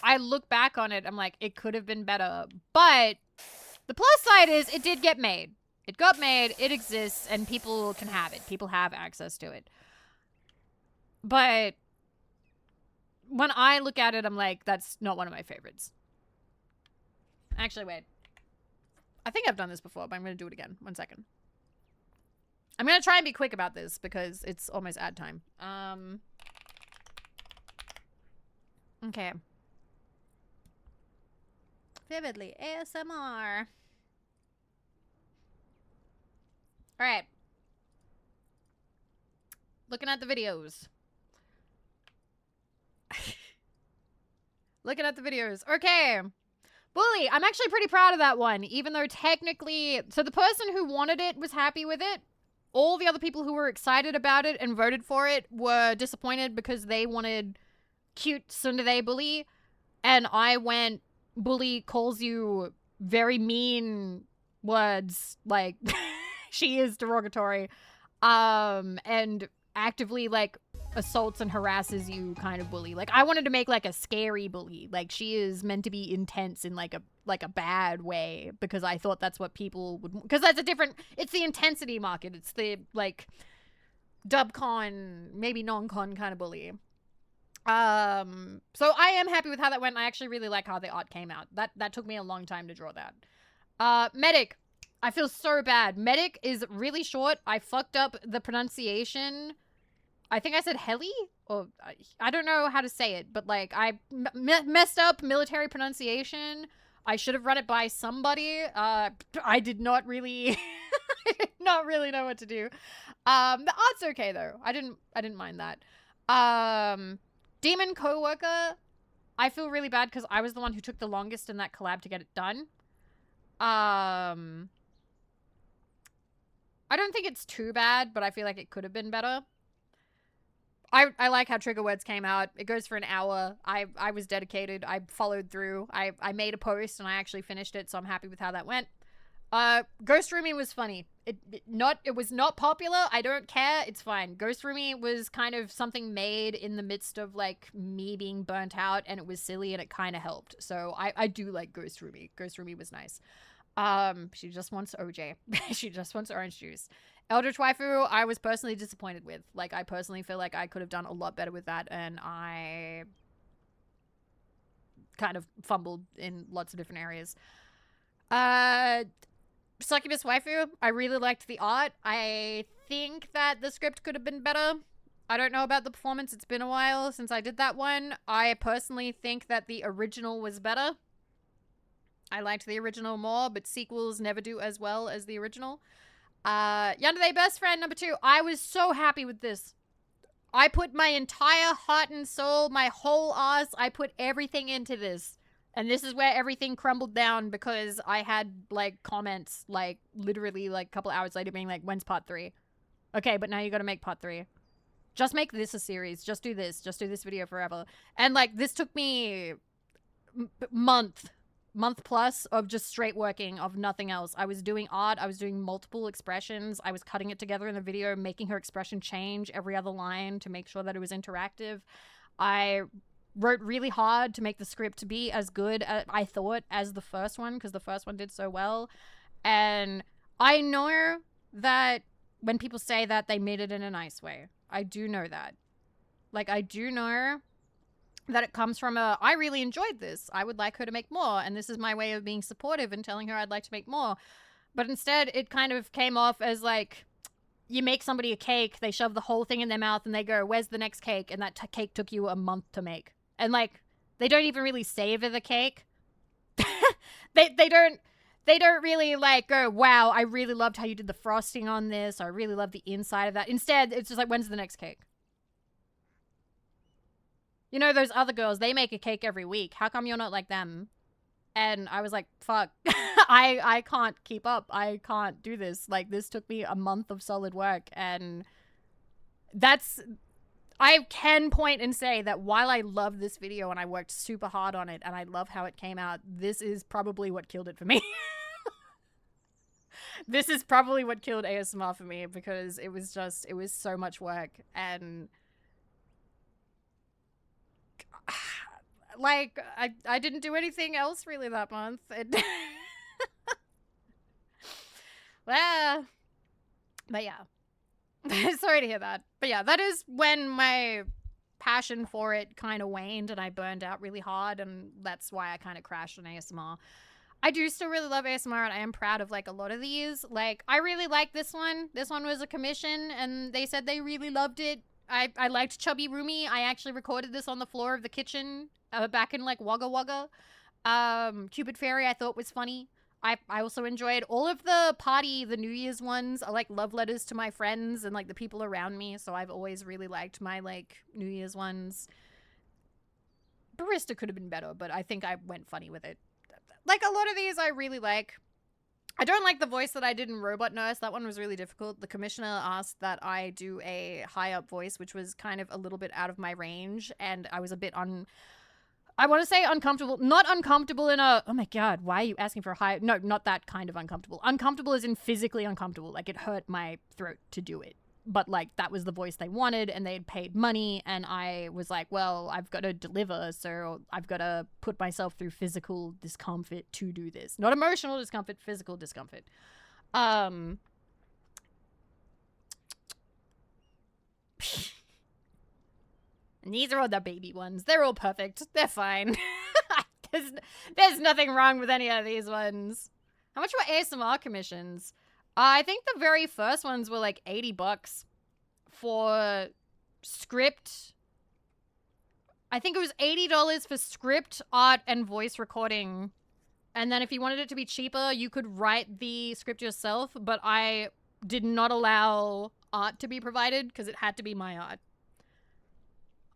I look back on it, I'm like, it could have been better. But the plus side is it did get made. It got made, it exists, and people can have it. People have access to it. But when I look at it, I'm like, that's not one of my favorites. Actually, wait. I think I've done this before, but I'm going to do it again. 1 second. I'm going to try and be quick about this because it's almost ad time. Okay. Vividly ASMR. All right. Looking at the videos. Looking at the videos. Okay. Bully. I'm actually pretty proud of that one, even though technically... So the person who wanted it was happy with it. All the other people who were excited about it and voted for it were disappointed because they wanted cute tsundere bully. And I went, bully calls you very mean words, like... She is derogatory, and actively, like, assaults and harasses you kind of bully. Like, I wanted to make, like, a scary bully. Like, she is meant to be intense in, like a bad way, because I thought that's what people would... Because that's a different... It's the intensity market. It's the, like, dubcon, maybe non-con kind of bully. So I am happy with how that went. I actually really like how the art came out. That took me a long time to draw that. Medic. I feel so bad. Medic is really short. I fucked up the pronunciation. I think I said heli? Or I don't know how to say it, but like I messed up military pronunciation. I should have run it by somebody. I did not really I did not really know what to do. The art's okay though. I didn't mind that. Demon Coworker. I feel really bad because I was the one who took the longest in that collab to get it done. I don't think it's too bad, but I feel like it could have been better. I like how trigger words came out. It goes for an hour. I was dedicated. I followed through. I made a post and I actually finished it, so I'm happy with how that went. Ghost Rooming was funny. It was not popular. I don't care. It's fine. Ghost Rooming was kind of something made in the midst of like me being burnt out, and it was silly and it kind of helped. So I do like Ghost Rooming. Ghost Rooming was nice. She just wants OJ. She just wants orange juice. Eldritch Waifu, I was personally disappointed with. Like, I personally feel like I could have done a lot better with that, and I kind of fumbled in lots of different areas. Succubus Waifu, I really liked the art. I think that the script could have been better. I don't know about the performance. It's been a while since I did that one. I personally think that the original was better. I liked the original more, but sequels never do as well as the original. Yandere Best Friend number 2. I was so happy with this. I put my entire heart and soul, my whole ass, I put everything into this. And this is where everything crumbled down because I had, like, comments, like, literally, like, a couple hours later being like, when's part 3? Okay, but now you gotta make part 3. Just make this a series. Just do this. Just do this video forever. And, like, this took me month plus of just straight working of nothing else. I was doing art. I was doing multiple expressions. I was cutting it together in the video, making her expression change every other line to make sure that it was interactive. I wrote really hard to make the script be as good, I thought, as the first one, because the first one did so well. And I know that when people say that, they made it in a nice way. I do know that. Like, I do know that it comes from I really enjoyed this. I would like her to make more, and this is my way of being supportive and telling her I'd like to make more. But instead, it kind of came off as like, you make somebody a cake, they shove the whole thing in their mouth, and they go, where's the next cake? And that cake took you a month to make. And, like, they don't even really savor the cake. they don't really, like, go, wow, I really loved how you did the frosting on this. I really love the inside of that. Instead, it's just like, when's the next cake? You know, those other girls, they make a cake every week. How come you're not like them? And I was like, fuck, I can't keep up. I can't do this. Like, this took me a month of solid work. And I can point and say that while I love this video and I worked super hard on it and I love how it came out, this is probably what killed it for me. This is probably what killed ASMR for me, because it was so much work. And like, I didn't do anything else really that month. Well, but yeah. Sorry to hear that. But yeah, that is when my passion for it kind of waned and I burned out really hard, and that's why I kind of crashed on ASMR. I do still really love ASMR, and I am proud of, like, a lot of these. Like, I really like this one. This one was a commission, and they said they really loved it. I liked Chubby Roomy. I actually recorded this on the floor of the kitchen back in, like, Wagga Wagga. Cupid Fairy I thought was funny. I also enjoyed all of the New Year's ones are, like, love letters to my friends and, like, the people around me. So I've always really liked my, like, New Year's ones. Barista could have been better, but I think I went funny with it. Like, a lot of these I really like. I don't like the voice that I did in Robot Nurse. That one was really difficult. The commissioner asked that I do a high-up voice, which was kind of a little bit out of my range, and I was a bit I want to say uncomfortable. Not uncomfortable in a, oh my god, why are you asking for a high... No, not that kind of uncomfortable. Uncomfortable as in physically uncomfortable. Like, it hurt my throat to do it. But, like, that was the voice they wanted, and they had paid money, and I was like, well, I've got to deliver, so I've got to put myself through physical discomfort to do this. Not emotional discomfort, physical discomfort. And these are all the baby ones. They're all perfect. They're fine. There's nothing wrong with any of these ones. How much were ASMR commissions? I think the very first ones were like $80 for script. I think it was $80 for script, art, and voice recording. And then if you wanted it to be cheaper, you could write the script yourself. But I did not allow art to be provided because it had to be my art.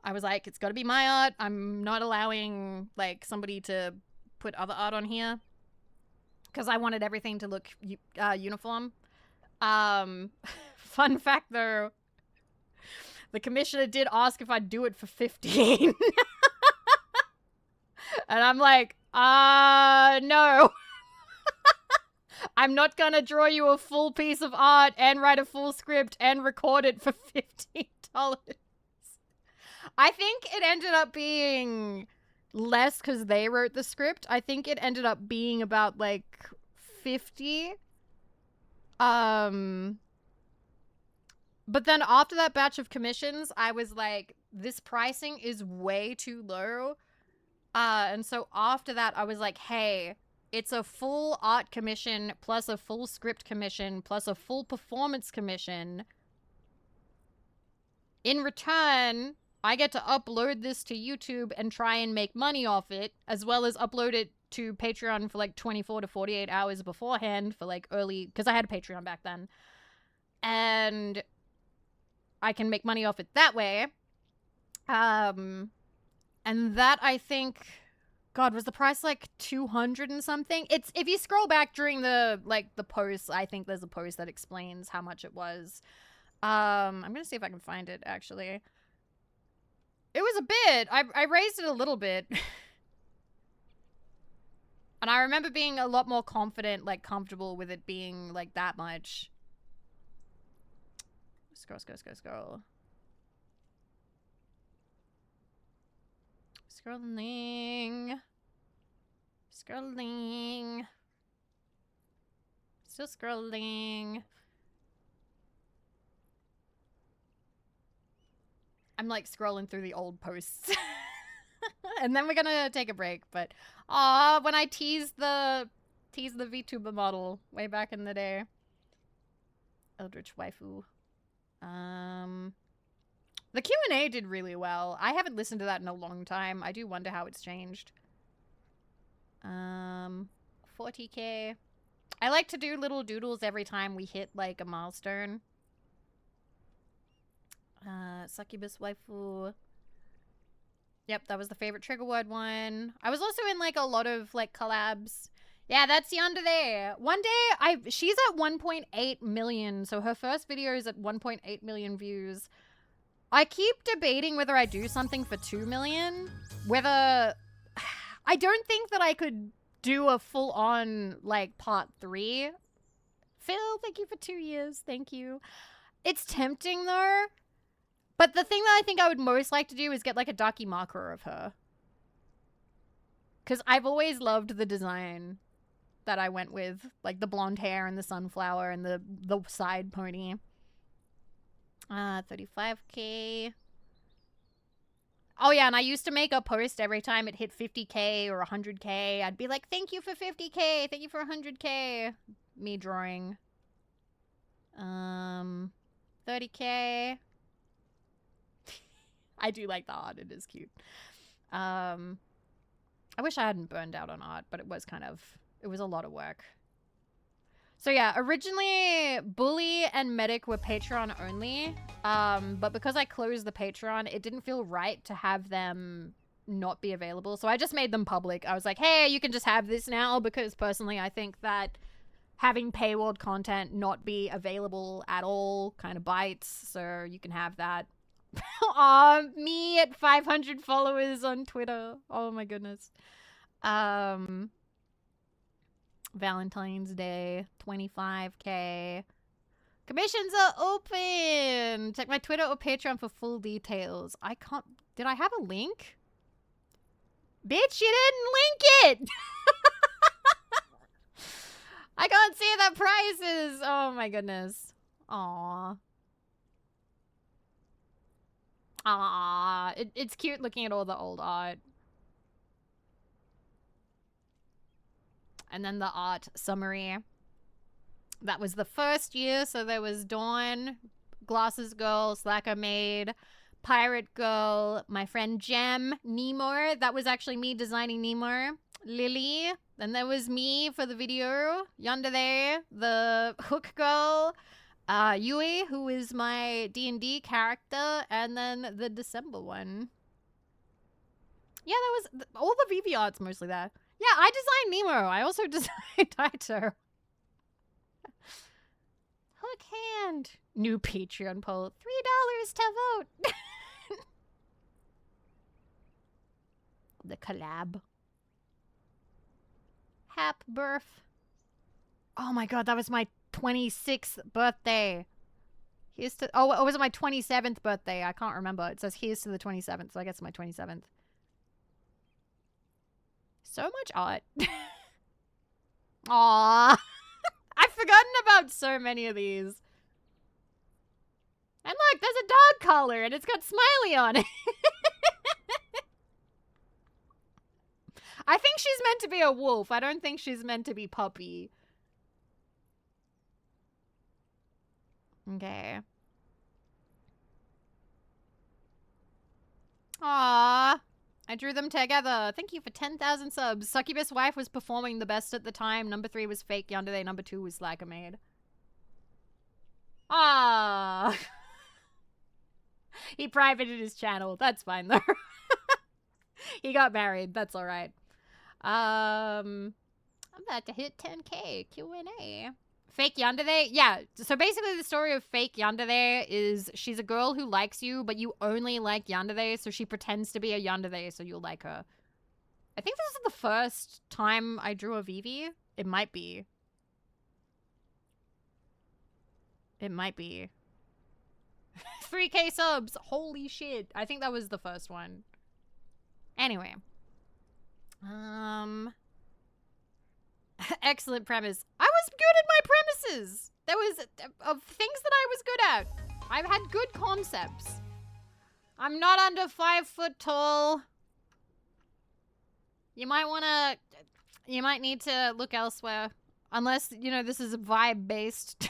I was like, it's got to be my art. I'm not allowing, like, somebody to put other art on here, because I wanted everything to look uniform. Fun fact, though. The commissioner did ask if I'd do it for 15. And I'm like, no. I'm not gonna draw you a full piece of art and write a full script and record it for $15. I think it ended up being less because they wrote the script. I think it ended up being about like 50. But then after that batch of commissions, I was like, this pricing is way too low. And so after that, I was like, hey, it's a full art commission plus a full script commission plus a full performance commission. In return, I get to upload this to YouTube and try and make money off it, as well as upload it to Patreon for like 24 to 48 hours beforehand for like early, because I had a Patreon back then. And I can make money off it that way. And that, I think, God, was the price like 200 and something? It's, if you scroll back during the, like, the post, I think there's a post that explains how much it was. I'm gonna see if I can find it, actually. It was a bit. I raised it a little bit. And I remember being a lot more confident, like, comfortable with it being, like, that much. Scroll. Scrolling. Still scrolling. I'm like scrolling through the old posts. And then we're gonna take a break, but when I teased the VTuber model way back in the day. Eldritch waifu. The Q&A did really well. I haven't listened to that in a long time. I do wonder how it's changed. 40k. I like to do little doodles every time we hit like a milestone. Succubus waifu. Yep, that was the favorite trigger word one. I was also in like a lot of like collabs. Yeah, that's Yonder there. One day, she's at 1.8 million, so her first video is at 1.8 million views. I keep debating whether I do something for 2 million. Whether... I don't think that I could do a full-on, like, part 3. Phil, thank you for 2 years. Thank you. It's tempting, though. But the thing that I think I would most like to do is get, like, a Darky marker of her. Because I've always loved the design that I went with. Like, the blonde hair and the sunflower and the side pony. 35k. Oh yeah, and I used to make a post every time it hit 50k or 100k. I'd be like, thank you for 50k, thank you for 100k. Me drawing. 30k. I do like the art, it is cute. I wish I hadn't burned out on art, but it was a lot of work. So yeah, originally Bully and Medic were Patreon only, but because I closed the Patreon, it didn't feel right to have them not be available. So I just made them public. I was like, hey, you can just have this now, because personally I think that having paywalled content not be available at all kind of bites, so you can have that. Aw, me at 500 followers on Twitter. Oh my goodness. Valentine's Day, 25k. Commissions are open! Check my Twitter or Patreon for full details. I can't... Did I have a link? Bitch, you didn't link it! I can't see the prices! Oh my goodness. Aww. It's cute looking at all the old art. And then the art summary. That was the first year, so there was Dawn, Glasses Girl, Slacker Maid, Pirate Girl, my friend Gem, Nemo. That was actually me designing Nemo. Lily. Then there was me for the video. Yonder there. The Hook Girl. Yui, who is my D&D character. And then the December one. Yeah, that was... all the Vivi art's mostly there. Yeah, I designed Nemo. I also designed Taito. Shook hand. New Patreon poll. $3 to vote. The collab. Hap birth. Oh my god, that was my 26th birthday. Here's to... Oh, was it my 27th birthday? I can't remember. It says here's to the 27th, so I guess my 27th. So much art. Aww. I've forgotten about so many of these. And look, there's a dog collar and it's got Smiley on it. I think she's meant to be a wolf. I don't think she's meant to be puppy. Okay. Aww. I drew them together. Thank you for 10,000 subs. Succubus Wife was performing the best at the time. Number 3 was Fake Yandere. Number 2 was Slacker Maid. Ah. He privated his channel. That's fine though. He got married. That's all right. I'm about to hit 10K Q&A. Fake Yandere? Yeah. So basically the story of Fake Yandere is she's a girl who likes you, but you only like Yandere, so she pretends to be a Yandere so you'll like her. I think this is the first time I drew a Vivi. It might be. It might be. 3K subs! Holy shit. I think that was the first one. Anyway. Excellent premise. I was good at my premises. There was of things that I was good at. I've had good concepts. I'm not under 5 foot tall. You might need to look elsewhere. Unless, you know, this is a vibe based.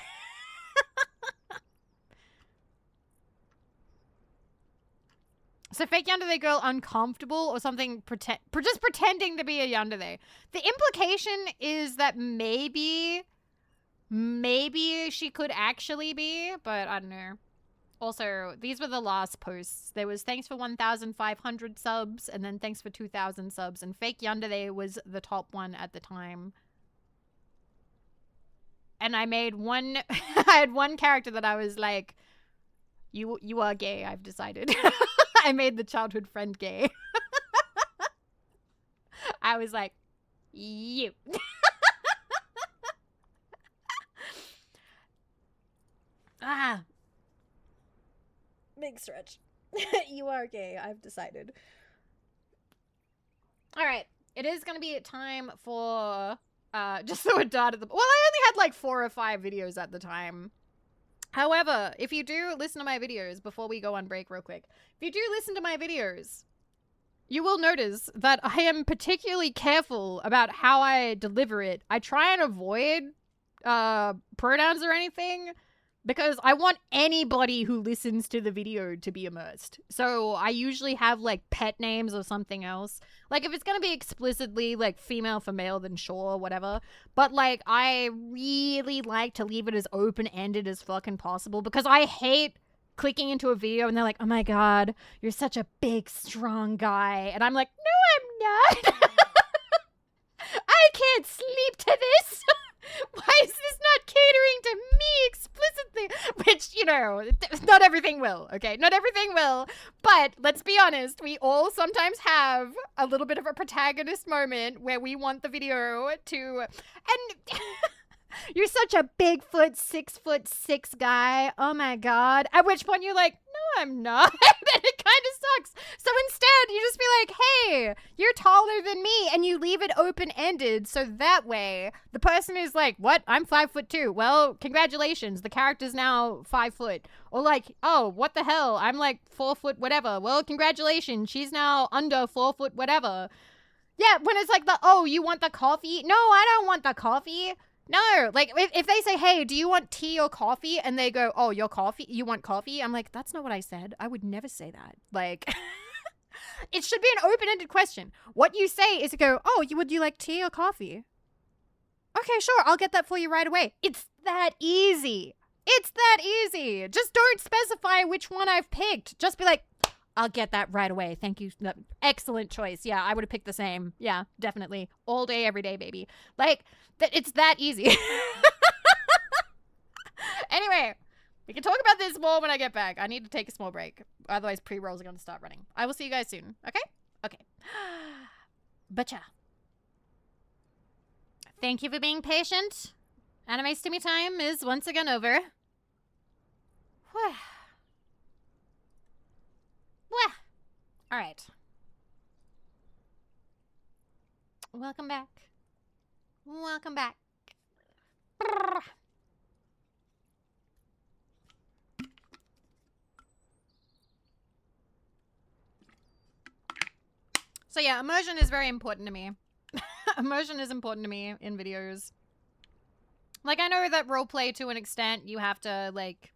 So fake yandere girl uncomfortable or something, just pretending to be a yandere. The implication is that maybe she could actually be, but I don't know. Also, these were the last posts. There was thanks for 1,500 subs and then thanks for 2,000 subs, and fake yandere was the top one at the time. And I made one, I had one character that I was like, you are gay, I've decided. I made the childhood friend gay. I was like, you. Ah. Big stretch. You are gay, I've decided. Alright, it is gonna be time for, just throw a dart at the... Well, I only had like 4 or 5 videos at the time. However, if you do listen to my videos, before we go on break real quick, if you do listen to my videos, you will notice that I am particularly careful about how I deliver it. I try and avoid pronouns or anything because I want anybody who listens to the video to be immersed. So I usually have like pet names or something else. Like if it's gonna be explicitly like female for male, then sure, whatever. But like I really like to leave it as open-ended as fucking possible because I hate clicking into a video and they're like, oh my god, you're such a big, strong guy. And I'm like, no, I'm not. I can't sleep to this. Why is this not catering to me explicitly? Which, you know, not everything will, okay? Not everything will. But let's be honest, we all sometimes have a little bit of a protagonist moment where we want the video to... And you're such a Bigfoot, 6'6" guy. Oh my god. At which point you're like, no, I'm not. And it kind of sucks. So instead, you just be like, hey, you're taller than me. And you leave it open-ended. So that way, the person is like, what? I'm 5'2". Well, congratulations. The character's now 5 foot. Or like, oh, what the hell? I'm like 4 foot whatever. Well, congratulations. She's now under 4 foot whatever. Yeah, when it's like oh, you want the coffee? No, I don't want the coffee. No, like, if they say, hey, do you want tea or coffee? And they go, oh, your coffee? You want coffee? I'm like, that's not what I said. I would never say that. Like, it should be an open-ended question. What you say is to go, oh, would you like tea or coffee? Okay, sure, I'll get that for you right away. It's that easy. It's that easy. Just don't specify which one I've picked. Just be like, I'll get that right away. Thank you. Excellent choice. Yeah, I would have picked the same. Yeah, definitely. All day, every day, baby. Like, it's that easy. Anyway, we can talk about this more when I get back. I need to take a small break. Otherwise, pre-rolls are going to start running. I will see you guys soon. Okay? Okay. Butcha. Thank you for being patient. Anime stimmy time is once again over. Alright. Welcome back. Welcome back. So yeah, immersion is very important to me. Immersion is important to me in videos. Like, I know that roleplay, to an extent, you have to, like,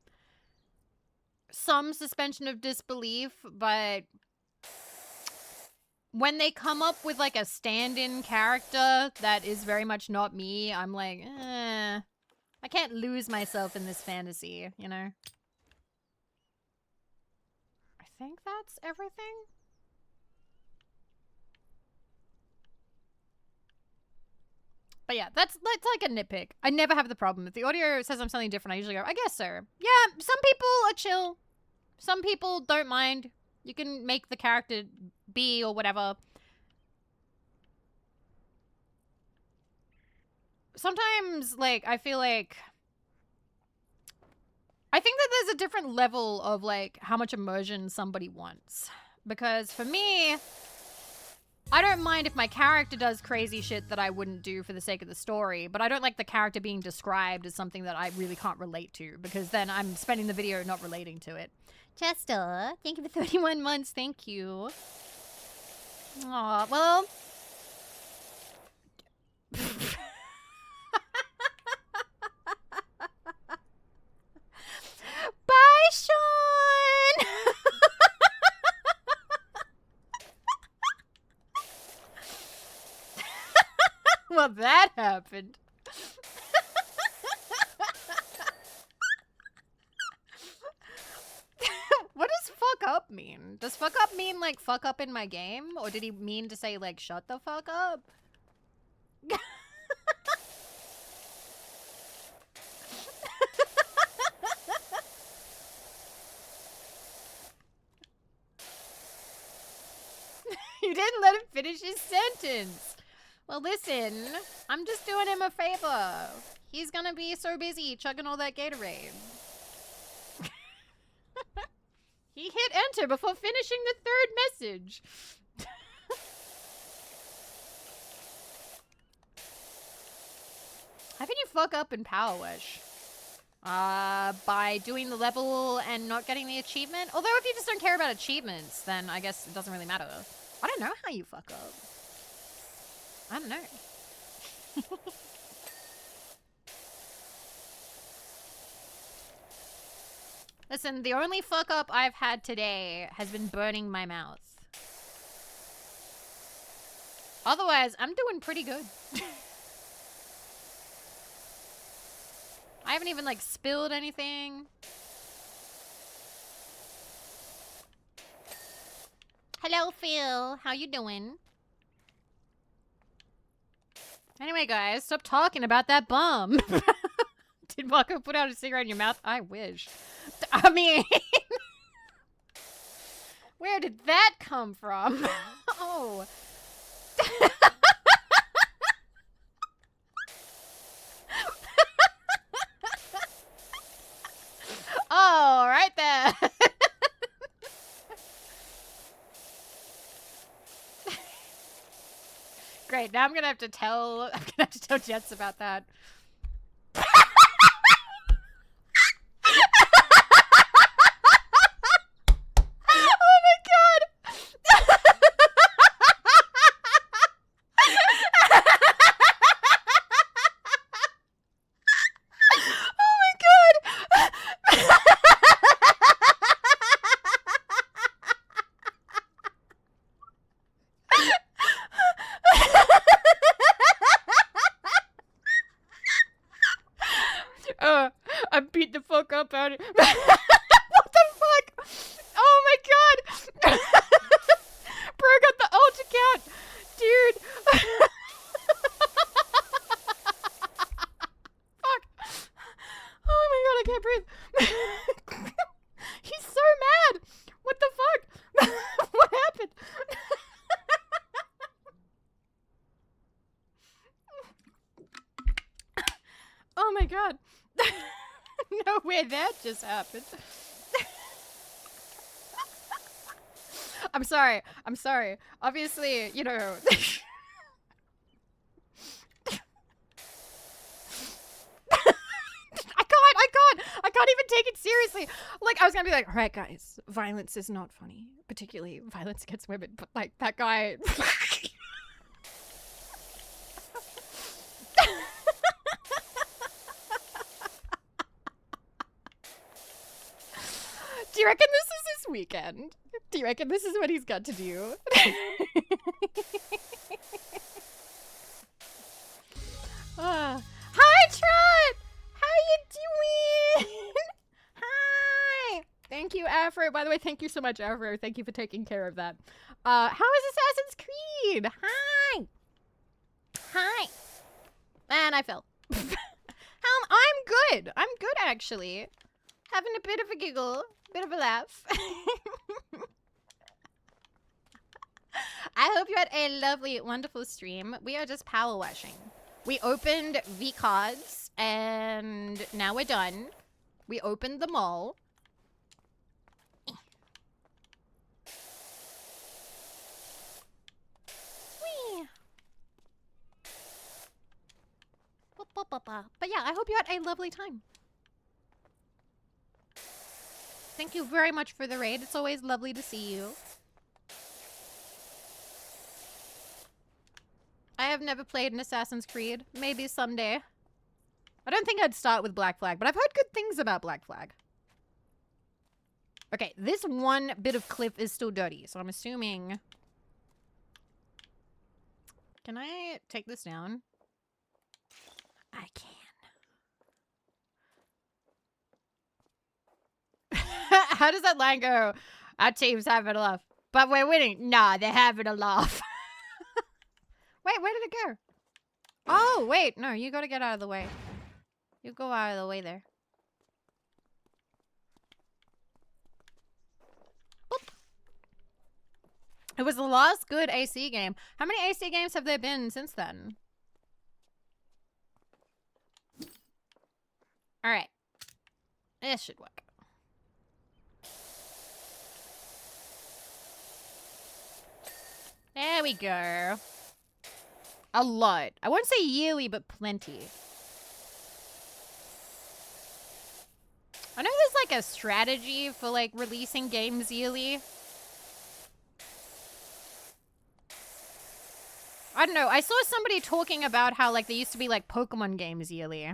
some suspension of disbelief, but when they come up with, like, a stand-in character that is very much not me, I'm like, I can't lose myself in this fantasy, you know? I think that's everything. But yeah, that's like a nitpick. I never have the problem. If the audio says I'm something different, I usually go, I guess so. Yeah, some people are chill. Some people don't mind. You can make the character be or whatever. Sometimes, like, I feel like... I think that there's a different level of, like, how much immersion somebody wants. Because for me... I don't mind if my character does crazy shit that I wouldn't do for the sake of the story, but I don't like the character being described as something that I really can't relate to, because then I'm spending the video not relating to it. Chester, thank you for 31 months, thank you. Aw, well... Bye, Sean! Well, that happened. What does fuck up mean? Does fuck up mean, like, fuck up in my game? Or did he mean to say, like, shut the fuck up? You didn't let him finish his sentence. Well, listen, I'm just doing him a favor. He's gonna be so busy chugging all that Gatorade. He hit enter before finishing the third message. How can you fuck up in PowerWash? By doing the level and not getting the achievement? Although if you just don't care about achievements, then I guess it doesn't really matter. I don't know how you fuck up. I don't know. Listen, the only fuck up I've had today has been burning my mouth. Otherwise, I'm doing pretty good. I haven't even, like, spilled anything. Hello, Phil. How you doing? Anyway, guys, stop talking about that bum. Did Marco put out a cigarette in your mouth? I wish. I mean... Where did that come from? Oh. Oh, right there. Great. Now I'm gonna have to tell Jets about that. Oh my god. Oh my god. god. No way that just happened. I'm sorry. I'm sorry. Obviously, you know. I can't even take it seriously. Like, I was gonna be like, all right, guys, violence is not funny. Particularly violence against women. But, like, that guy... Do you reckon this is his weekend? Do you reckon this is what he's got to do? Hi, Trot! How you doing? Hi! Thank you, Afro. By the way, thank you so much, Afro. Thank you for taking care of that. How is Assassin's Creed? Hi! Hi! And I fell. I'm good. I'm good, actually. Having a bit of a giggle. Bit of a laugh. I hope you had a lovely, wonderful stream. We are just power washing. We opened VCARDs, and now we're done. We opened them all. But yeah, I hope you had a lovely time. Thank you very much for the raid. It's always lovely to see you. I have never played an Assassin's Creed. Maybe someday. I don't think I'd start with Black Flag, but I've heard good things about Black Flag. Okay, this one bit of cliff is still dirty, so I'm assuming... Can I take this down? I can. How does that line go? Our team's having a laugh. But we're winning. Nah, they're having a laugh. Wait, where did it go? Oh, wait. No, you gotta get out of the way. You go out of the way there. Boop. It was the last good AC game. How many AC games have there been since then? Alright. This should work. There we go. A lot. I won't say yearly, but plenty. I know there's like a strategy for like releasing games yearly. I don't know. I saw somebody talking about how like there used to be like Pokemon games yearly.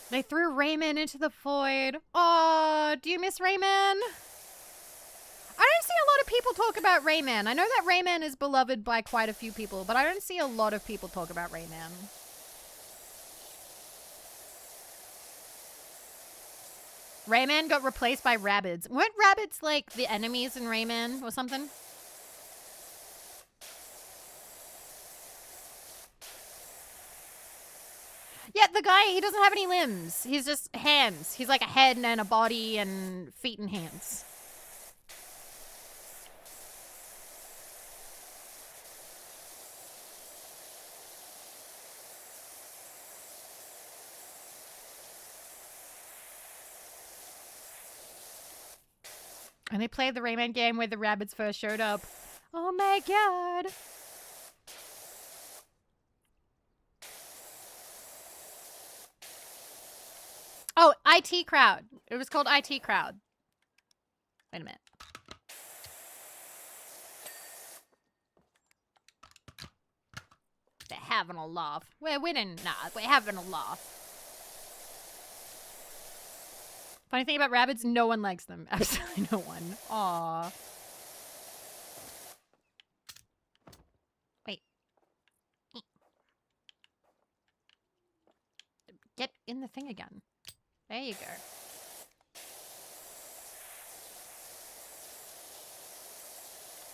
They threw Rayman into the void. Oh, do you miss Rayman? I don't see a lot of people talk about Rayman. I know that Rayman is beloved by quite a few people, but I don't see a lot of people talk about Rayman. Rayman got replaced by Rabbids. Weren't Rabbids like the enemies in Rayman or something? Yeah, the guy, he doesn't have any limbs. He's just hands. He's like a head and a body and feet and hands. And they played the Rayman game where the rabbits first showed up. Oh my god. Oh, IT Crowd. It was called IT Crowd. Wait a minute. They're having a laugh. We're winning. Nah, we're having a laugh. Funny thing about rabbits, no one likes them. Absolutely no one. Aww. Wait. Get in the thing again. There you go.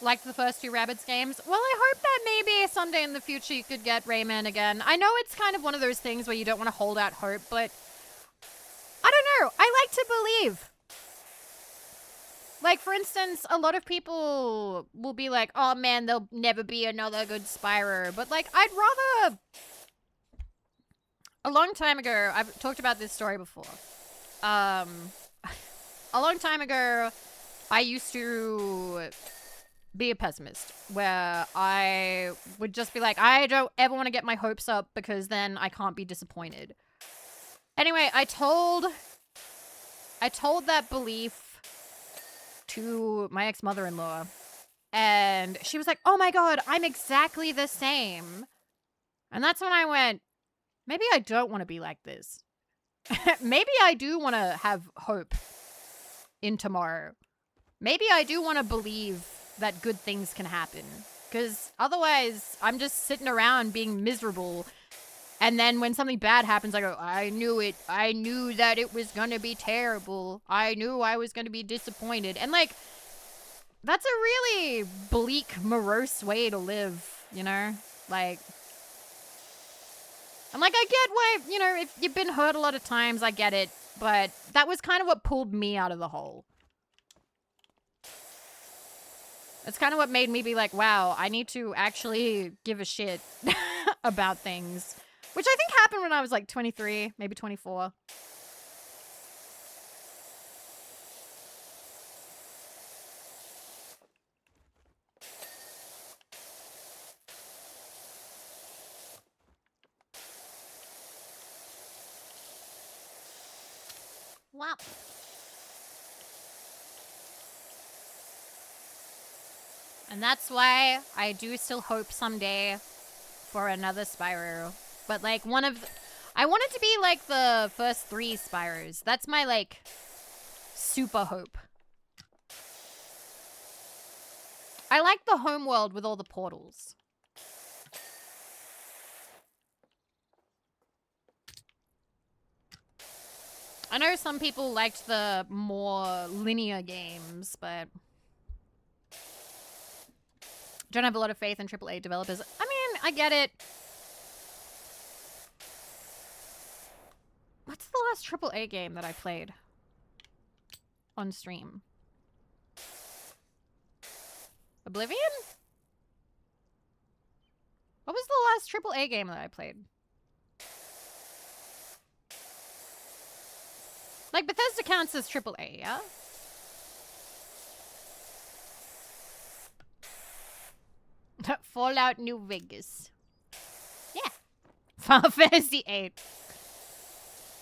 Liked the first two Rabbids games. Well, I hope that maybe someday in the future you could get Rayman again. I know it's kind of one of those things where you don't want to hold out hope, but I don't know. I like to believe. Like, for instance, a lot of people will be like, oh man, there'll never be another good Spyro. But, like, I'd rather... A long time ago, I've talked about this story before. A long time ago, I used to be a pessimist, where I would just be like, I don't ever want to get my hopes up because then I can't be disappointed. Anyway, I told that belief to my ex-mother-in-law, and she was like, oh my god, I'm exactly the same. And that's when I went, maybe I don't want to be like this. Maybe I do want to have hope in tomorrow. Maybe I do want to believe that good things can happen. Because otherwise, I'm just sitting around being miserable. And then when something bad happens, I go, I knew it. I knew that it was going to be terrible. I knew I was going to be disappointed. And, like, that's a really bleak, morose way to live, you know? Like... And, like, I get why, you know, if you've been hurt a lot of times, I get it. But that was kind of what pulled me out of the hole. It's kind of what made me be like, wow, I need to actually give a shit about things. Which I think happened when I was, like, 23, maybe 24. Wow. And that's why I do still hope someday for another Spyro. But, like, I want it to be, like, the first 3 Spyros. That's my, like, super hope. I like the home world with all the portals. I know some people liked the more linear games, but... Don't have a lot of faith in AAA developers. I mean, I get it. What's the last AAA game that I played on stream? Oblivion? What was the last AAA game that I played? Like, Bethesda counts as AAA, yeah? Fallout New Vegas. Yeah. Final Fantasy VIII.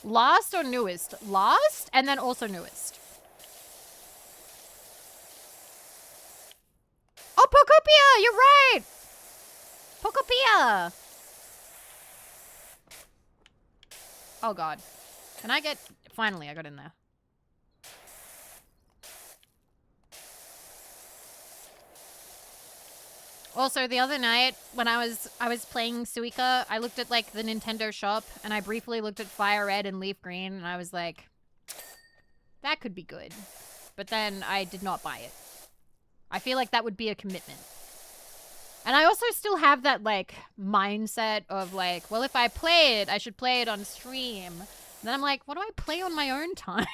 Last or newest? Last, and then also newest. Oh, Pokopia! You're right! Pokopia! Oh, God. Can I get... Finally, I got in there. Also, the other night, when I was playing Suica, I looked at, like, the Nintendo shop, and I briefly looked at Fire Red and Leaf Green, and I was like, that could be good. But then I did not buy it. I feel like that would be a commitment. And I also still have that, like, mindset of, like, well, if I play it, I should play it on stream. And then I'm like, what do I play on my own time?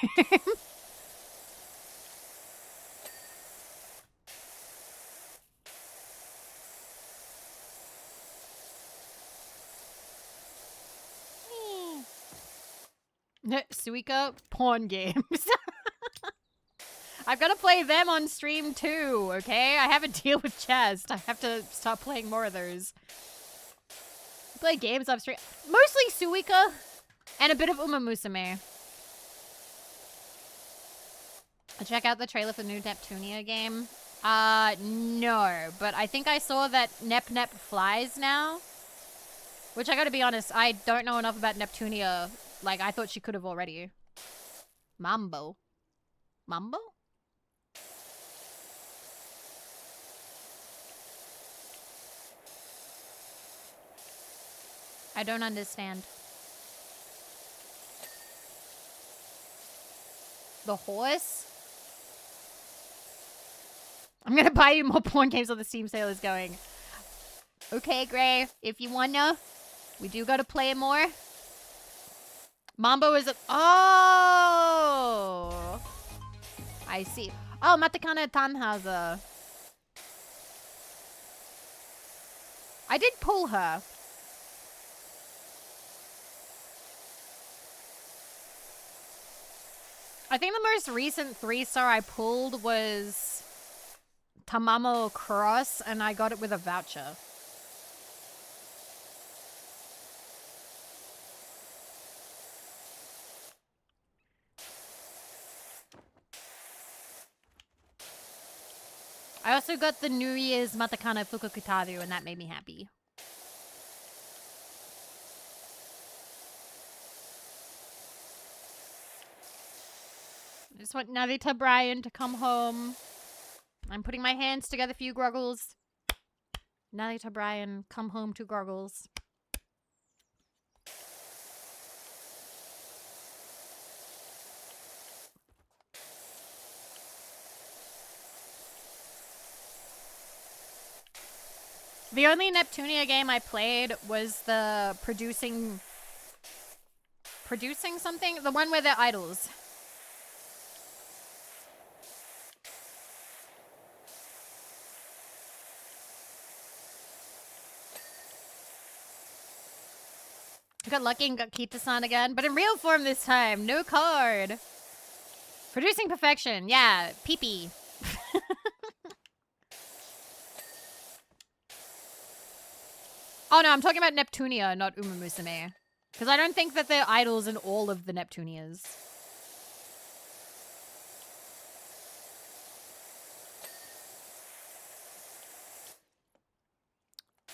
Suica porn games. I've got to play them on stream too, okay? I have a deal with Chest. I have to stop playing more of those. Play games off stream. Mostly Suica and a bit of Uma Musume. Check out the trailer for the new Neptunia game. No, but I think I saw that Nep flies now. Which I gotta be honest, I don't know enough about Neptunia. Like, I thought she could have already. Mambo. Mambo? I don't understand. The horse? I'm gonna buy you more porn games on the Steam sale is going. Okay, Gray, if you wanna, we do gotta play more. Mambo is a... Oh! I see. Oh, Matakana Tannhauser. I did pull her. I think the most recent 3-star I pulled was Tamamo Cross, and I got it with a voucher. I also got the New Year's Matakana Fukukutaru, and that made me happy. I just want Narita Brian to come home. I'm putting my hands together for you, Groggles. Narita Brian, come home to Groggles. The only Neptunia game I played was the producing something? The one where they're idols. I got lucky and got Kita-san again, but in real form this time. No card. Producing perfection. Yeah, pee-pee. Oh no, I'm talking about Neptunia, not Uma Musume. Because I don't think that they're idols in all of the Neptunias.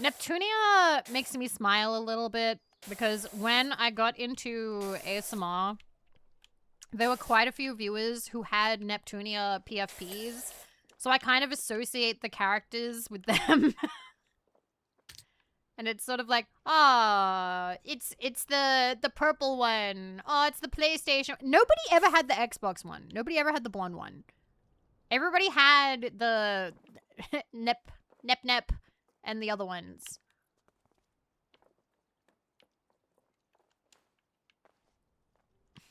Neptunia makes me smile a little bit because when I got into ASMR, there were quite a few viewers who had Neptunia PFPs. So I kind of associate the characters with them. And it's sort of like, ah, it's the purple one. Oh, it's the PlayStation. Nobody ever had the Xbox one. Nobody ever had the blonde one. Everybody had the Nep, and the other ones.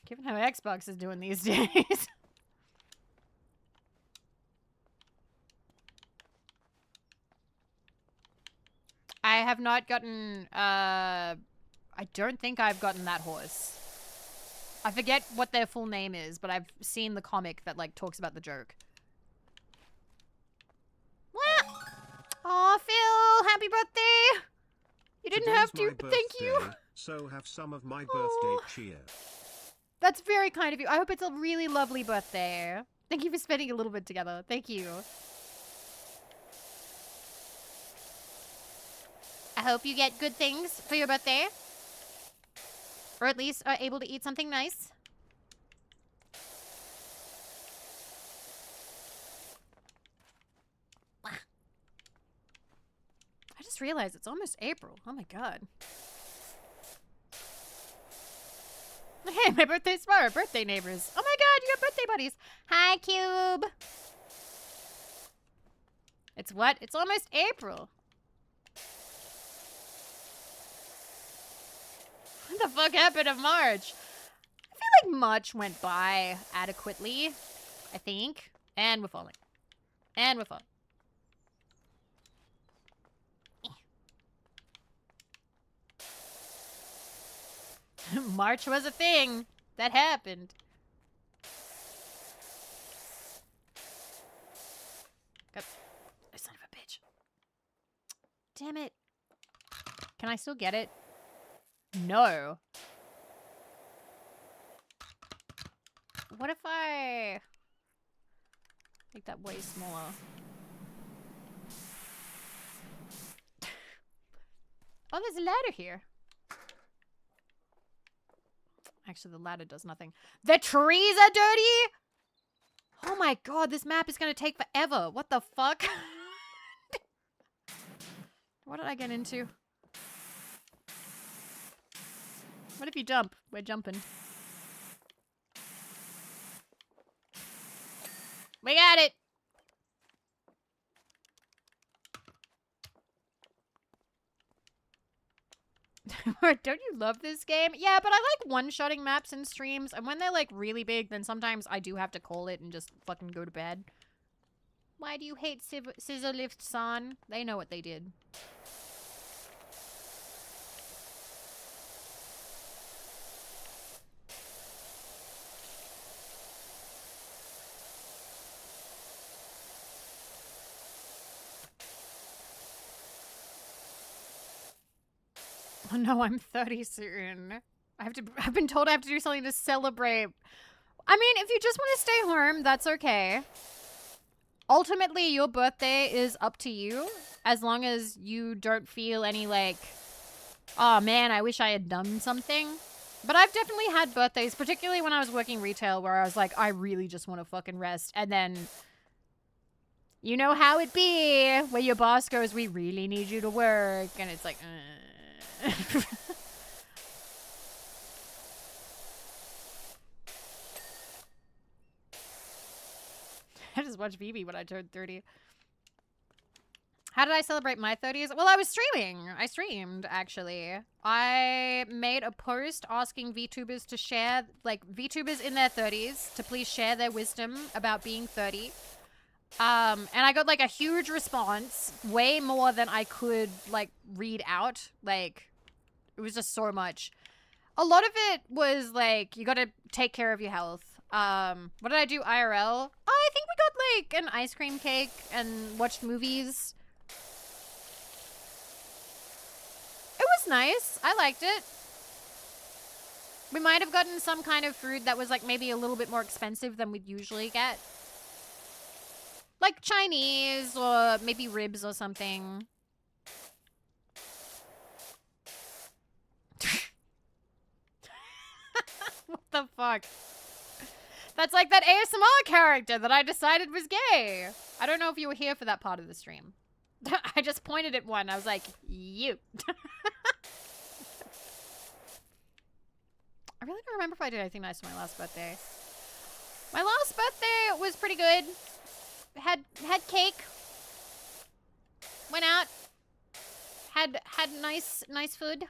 Given how Xbox is doing these days. I have not gotten, I don't think I've gotten that horse. I forget what their full name is, but I've seen the comic that, like, talks about the joke. Aw, Phil, happy birthday! You didn't have to, but thank you. So have some of my birthday cheer. That's very kind of you. I hope it's a really lovely birthday. Thank you for spending a little bit together. Thank you. I hope you get good things for your birthday. Or at least are able to eat something nice. I just realized it's almost April. Oh my god. Hey, my birthday's tomorrow. Birthday neighbors. Oh my god, you got birthday buddies. Hi, Cube. It's what? It's almost April. What the fuck happened to March? I feel like March went by adequately. I think. And we're falling. And we're falling. March was a thing that happened. God. Oh, son of a bitch. Damn it. Can I still get it? No. What if I make that way smaller? Oh, there's a ladder here. Actually, the ladder does nothing. The trees are dirty? Oh my god, this map is gonna take forever. What the fuck? What did I get into? What if you jump? We're jumping. We got it! Don't you love this game? Yeah, but I like one-shotting maps in streams, and when they're like really big, then sometimes I do have to call it and just fucking go to bed. Why do you hate Scissor Lift, son? They know what they did. Oh no, I'm 30 soon. I've been told I have to do something to celebrate. I mean, if you just want to stay home, that's okay. Ultimately, your birthday is up to you, as long as you don't feel any like, oh man, I wish I had done something. But I've definitely had birthdays, particularly when I was working retail, where I was like, I really just want to fucking rest. And then, you know how it be, where your boss goes, we really need you to work. And it's like, I just watched Vivi when I turned 30. How did I celebrate my 30s? Well, I was streaming. I streamed, actually. I made a post asking VTubers to share, like, VTubers in their 30s to please share their wisdom about being 30. And I got, like, a huge response. Way more than I could, like, read out. Like, it was just so much. A lot of it was, like, you gotta take care of your health. What did I do IRL? I think we got, like, an ice cream cake and watched movies. It was nice. I liked it. We might have gotten some kind of food that was, like, maybe a little bit more expensive than we'd usually get. Like Chinese or maybe ribs or something. What the fuck? That's like that ASMR character that I decided was gay. I don't know if you were here for that part of the stream. I just pointed at one. I was like, you. I really don't remember if I did anything nice for my last birthday. My last birthday was pretty good. Had cake. Went out. Had nice food.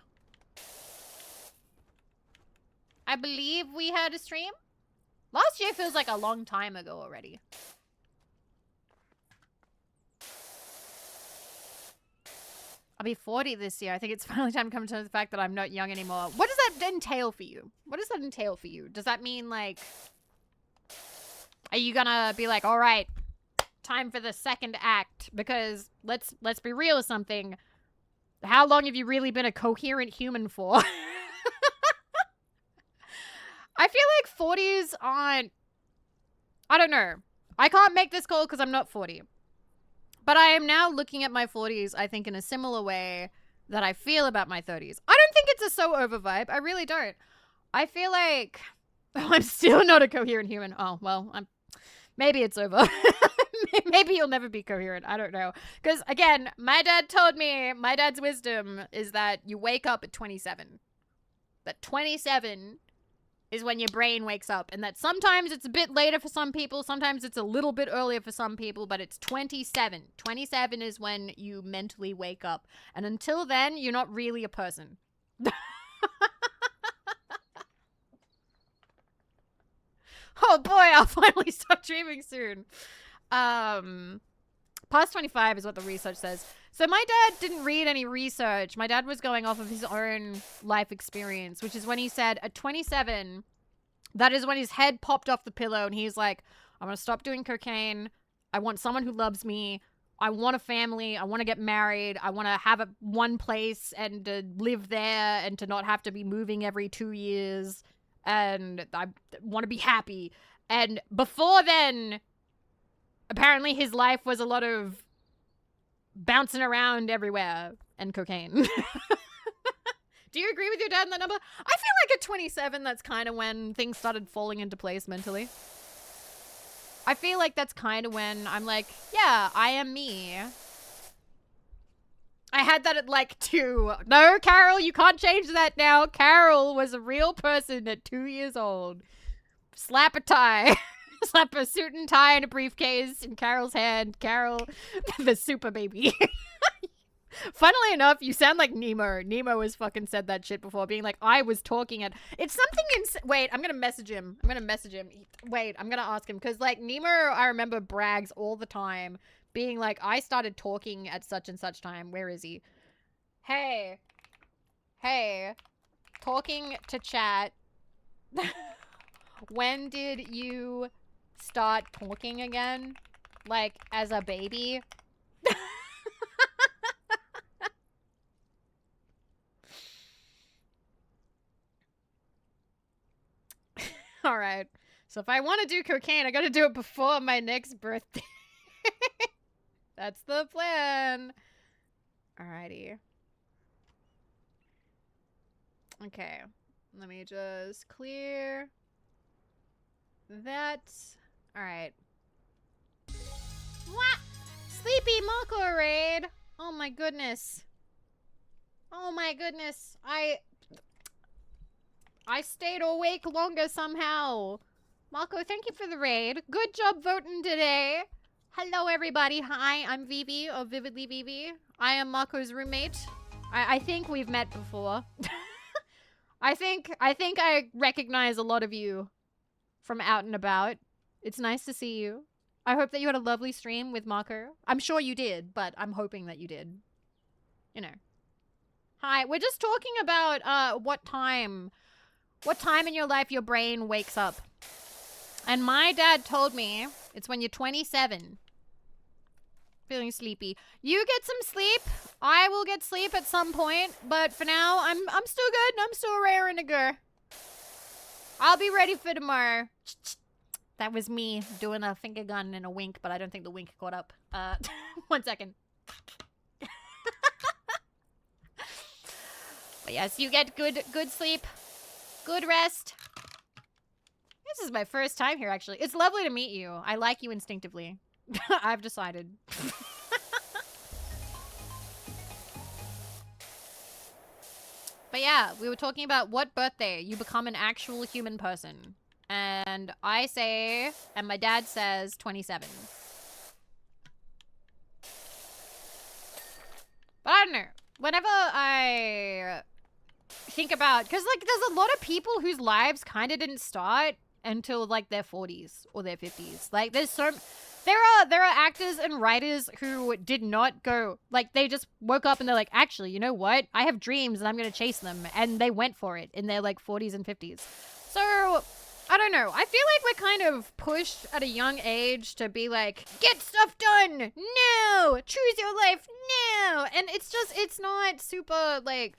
I believe we had a stream. Last year feels like a long time ago already. I'll be 40 this year. I think it's finally time to come to the fact that I'm not young anymore. What does that entail for you? What does that entail for you? Does that mean, like, are you gonna be like, all right, time for the second act? Because let's be real with something. How long have you really been a coherent human for? I feel like 40s aren't... I don't know. I can't make this call because I'm not 40. But I am now looking at my 40s, I think, in a similar way that I feel about my 30s. I don't think it's a so over vibe. I really don't. I feel like... Oh, I'm still not a coherent human. Oh, well, maybe it's over. Maybe you'll never be coherent. I don't know. Because, again, my dad told me, my dad's wisdom is that you wake up at 27. That 27... is when your brain wakes up, and that sometimes it's a bit later for some people, sometimes it's a little bit earlier for some people, but it's 27. 27 is when you mentally wake up, and until then, you're not really a person. Oh boy, I'll finally stop dreaming soon. Past 25 is what the research says. So my dad didn't read any research. My dad was going off of his own life experience, which is when he said at 27, that is when his head popped off the pillow and he's like, I'm going to stop doing cocaine. I want someone who loves me. I want a family. I want to get married. I want to have one place and to live there and to not have to be moving every 2 years. And I want to be happy. And before then, apparently his life was a lot of bouncing around everywhere and cocaine. Do you agree with your dad on that number? I feel like at 27, that's kind of when things started falling into place mentally. I feel like that's kind of when I'm like, yeah, I am me. I had that at like 2. No, Carol, you can't change that now. Carol was a real person at 2 years old. Slap a tie. Slap a suit and tie and a briefcase in Carol's hand. Carol, the super baby. Funnily enough, you sound like Nemo. Nemo has fucking said that shit before, being like, I was talking at... It's something in... Wait, I'm gonna message him. Wait, I'm gonna ask him. Because, like, Nemo, I remember, brags all the time, being like, I started talking at such and such time. Where is he? Hey. Hey. Talking to chat. When did you start talking again? Like, as a baby? Alright. So if I want to do cocaine, I gotta do it before my next birthday. That's the plan. Alrighty. Okay. Let me just clear that. Alright. What? Sleepy Mako raid. Oh my goodness. Oh my goodness. I stayed awake longer somehow. Mako, thank you for the raid. Good job voting today. Hello, everybody. Hi, I'm Vivi of Vividly Vivi. I am Mako's roommate. I think we've met before. I think I recognize a lot of you from out and about. It's nice to see you. I hope that you had a lovely stream with Mako. I'm sure you did, but I'm hoping that you did. You know. Hi, we're just talking about what time in your life your brain wakes up. And my dad told me it's when you're 27. Feeling sleepy. You get some sleep. I will get sleep at some point, but for now, I'm still good. I'm still raring to go. I'll be ready for tomorrow. That was me doing a finger gun and a wink, but I don't think the wink caught up. 1 second. But yes, you get good sleep. Good rest. This is my first time here, actually. It's lovely to meet you. I like you instinctively. I've decided. But yeah, we were talking about what birthday you become an actual human person. And I say, and my dad says, 27. But I don't know. Whenever I think about, because like there's a lot of people whose lives kind of didn't start until like their 40s or their 50s. Like there are actors and writers who did not go, like they just woke up and they're like, actually, you know what? I have dreams and I'm going to chase them. And they went for it in their like 40s and 50s. So I don't know. I feel like we're kind of pushed at a young age to be like, get stuff done. No, choose your life. No. And it's not super like,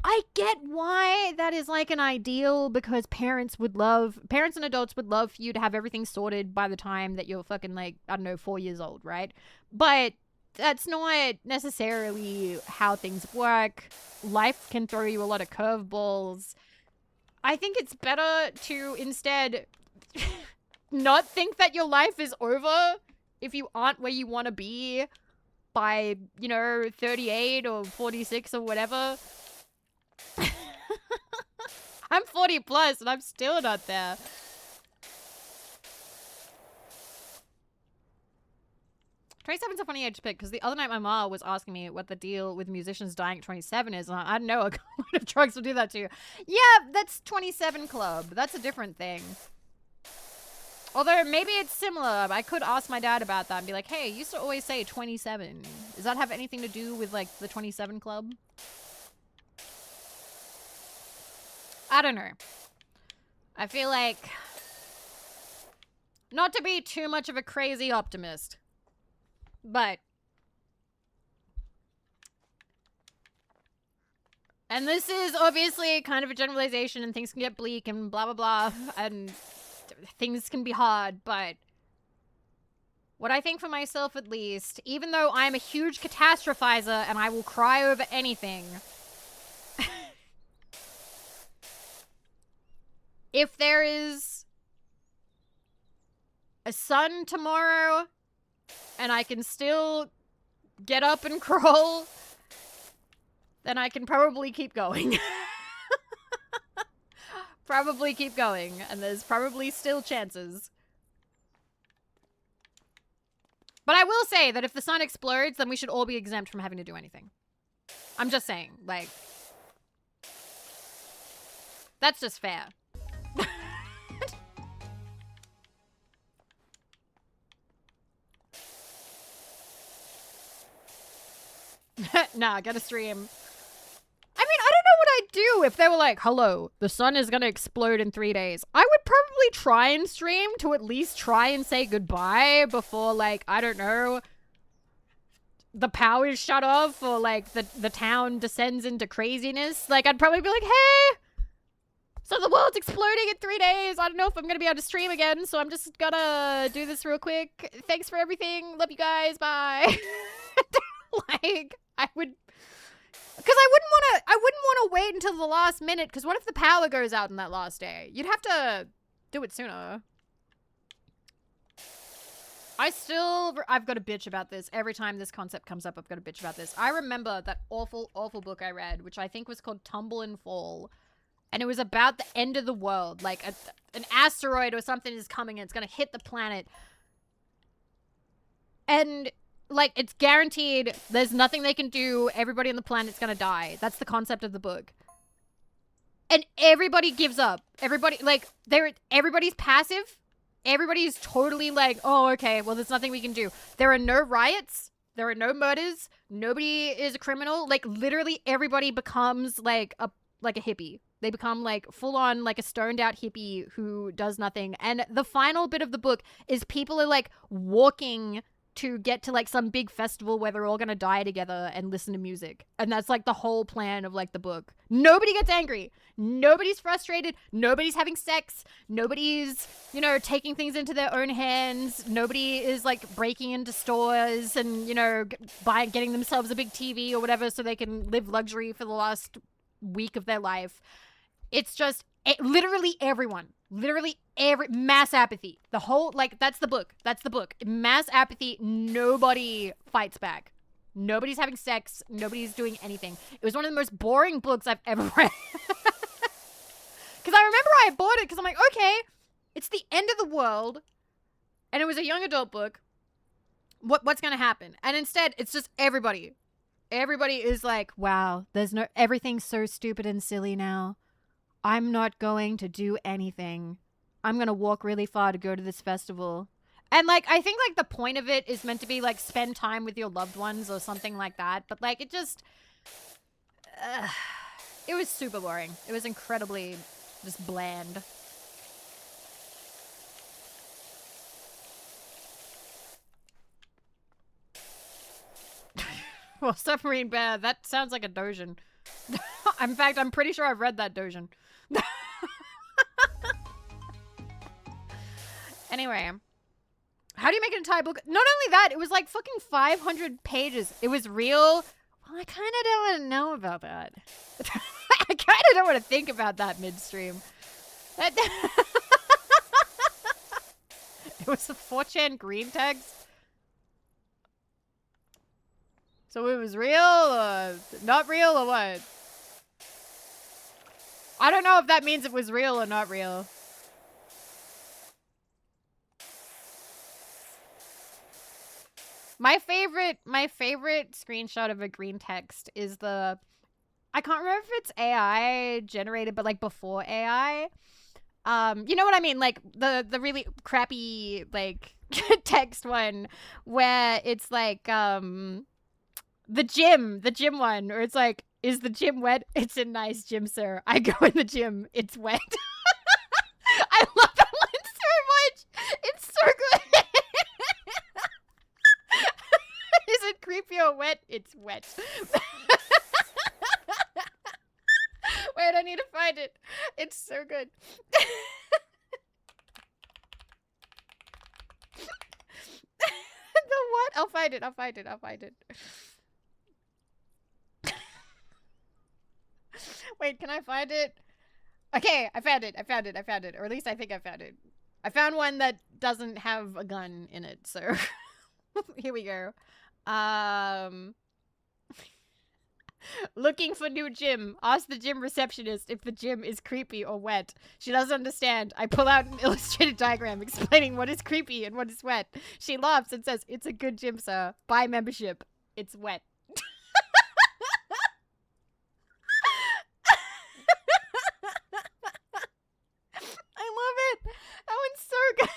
I get why that is like an ideal, because parents and adults would love for you to have everything sorted by the time that you're fucking like, I don't know, 4 years old, right? But that's not necessarily how things work. Life can throw you a lot of curveballs. I think it's better to instead not think that your life is over if you aren't where you want to be by, you know, 38 or 46 or whatever. I'm 40 plus and I'm still not there. $27's a funny age to pick, because the other night my mom was asking me what the deal with musicians dying at 27 is, and I don't know, a lot of drugs will do that to you. Yeah, that's 27 Club. That's a different thing. Although, maybe it's similar. I could ask my dad about that and be like, hey, you used to always say 27. Does that have anything to do with, like, the 27 Club? I don't know. I feel like, not to be too much of a crazy optimist, but, and this is obviously kind of a generalization and things can get bleak and blah, blah, blah, and things can be hard, but what I think for myself at least, even though I'm a huge catastrophizer and I will cry over anything, if there is a sun tomorrow and I can still get up and crawl, then I can probably keep going. Probably keep going, and there's probably still chances. But I will say that if the sun explodes, then we should all be exempt from having to do anything. I'm just saying, like, that's just fair. Nah, gotta stream. I mean, I don't know what I'd do if they were like, hello, the sun is gonna explode in 3 days. I would probably try and stream to at least try and say goodbye before, like, I don't know, the power is shut off or, like, the town descends into craziness. Like, I'd probably be like, hey, so the world's exploding in 3 days. I don't know if I'm gonna be able to stream again, so I'm just gonna do this real quick. Thanks for everything. Love you guys. Bye. Like, I would... Because I wouldn't want to wait until the last minute, because what if the power goes out on that last day? You'd have to do it sooner. I've got a bitch about this. Every time this concept comes up, I've got a bitch about this. I remember that awful, awful book I read, which I think was called Tumble and Fall. And it was about the end of the world. Like, an asteroid or something is coming and it's going to hit the planet. And... like, it's guaranteed. There's nothing they can do. Everybody on the planet's gonna die. That's the concept of the book. And everybody gives up. Everybody, like, everybody's passive. Everybody's totally like, oh, okay, well, there's nothing we can do. There are no riots. There are no murders. Nobody is a criminal. Like, literally everybody becomes, like a hippie. They become, like, full-on, like, a stoned-out hippie who does nothing. And the final bit of the book is people are, like, walking... to get to, like, some big festival where they're all gonna die together and listen to music. And that's, like, the whole plan of, like, the book. Nobody gets angry. Nobody's frustrated. Nobody's having sex. Nobody's, you know, taking things into their own hands. Nobody is, like, breaking into stores and, you know, getting themselves a big TV or whatever so they can live luxury for the last week of their life. It's just literally everyone. Literally mass apathy. The whole, like, that's the book. That's the book. Mass apathy. Nobody fights back. Nobody's having sex. Nobody's doing anything. It was one of the most boring books I've ever read. Because I remember I bought it because I'm like, okay, it's the end of the world. And it was a young adult book. What's going to happen? And instead, it's just everybody. Everybody is like, wow, everything's so stupid and silly now. I'm not going to do anything. I'm going to walk really far to go to this festival. And, like, I think, like, the point of it is meant to be, like, spend time with your loved ones or something like that. But, like, it just... it was super boring. It was incredibly just bland. Well, Submarine Bear, that sounds like a doujin. In fact, I'm pretty sure I've read that doujin. Anyway, how do you make an entire book? Not only that, it was like fucking 500 pages. It was real. Well, I kind of don't want to know about that. I kind of don't want to think about that midstream. It was a 4chan green text. So it was real or not real or what? I don't know if that means it was real or not real. My favorite screenshot of a green text is I can't remember if it's AI generated, but like before AI. You know what I mean? Like the really crappy like text one where it's like the gym one, or it's like, is the gym wet? It's a nice gym, sir. I go in the gym. It's wet. I love that one so much. It's so good. Is it creepy or wet? It's wet. Wait, I need to find it. It's so good. The what? I'll find it. Wait, can I find it? Okay, I found it. Or at least I think I found it. I found one that doesn't have a gun in it, so here we go. Looking for new gym. Ask the gym receptionist if the gym is creepy or wet. She doesn't understand. I pull out an illustrated diagram explaining what is creepy and what is wet. She laughs and says, "It's a good gym, sir. Buy membership. It's wet." I love it. That one's so good.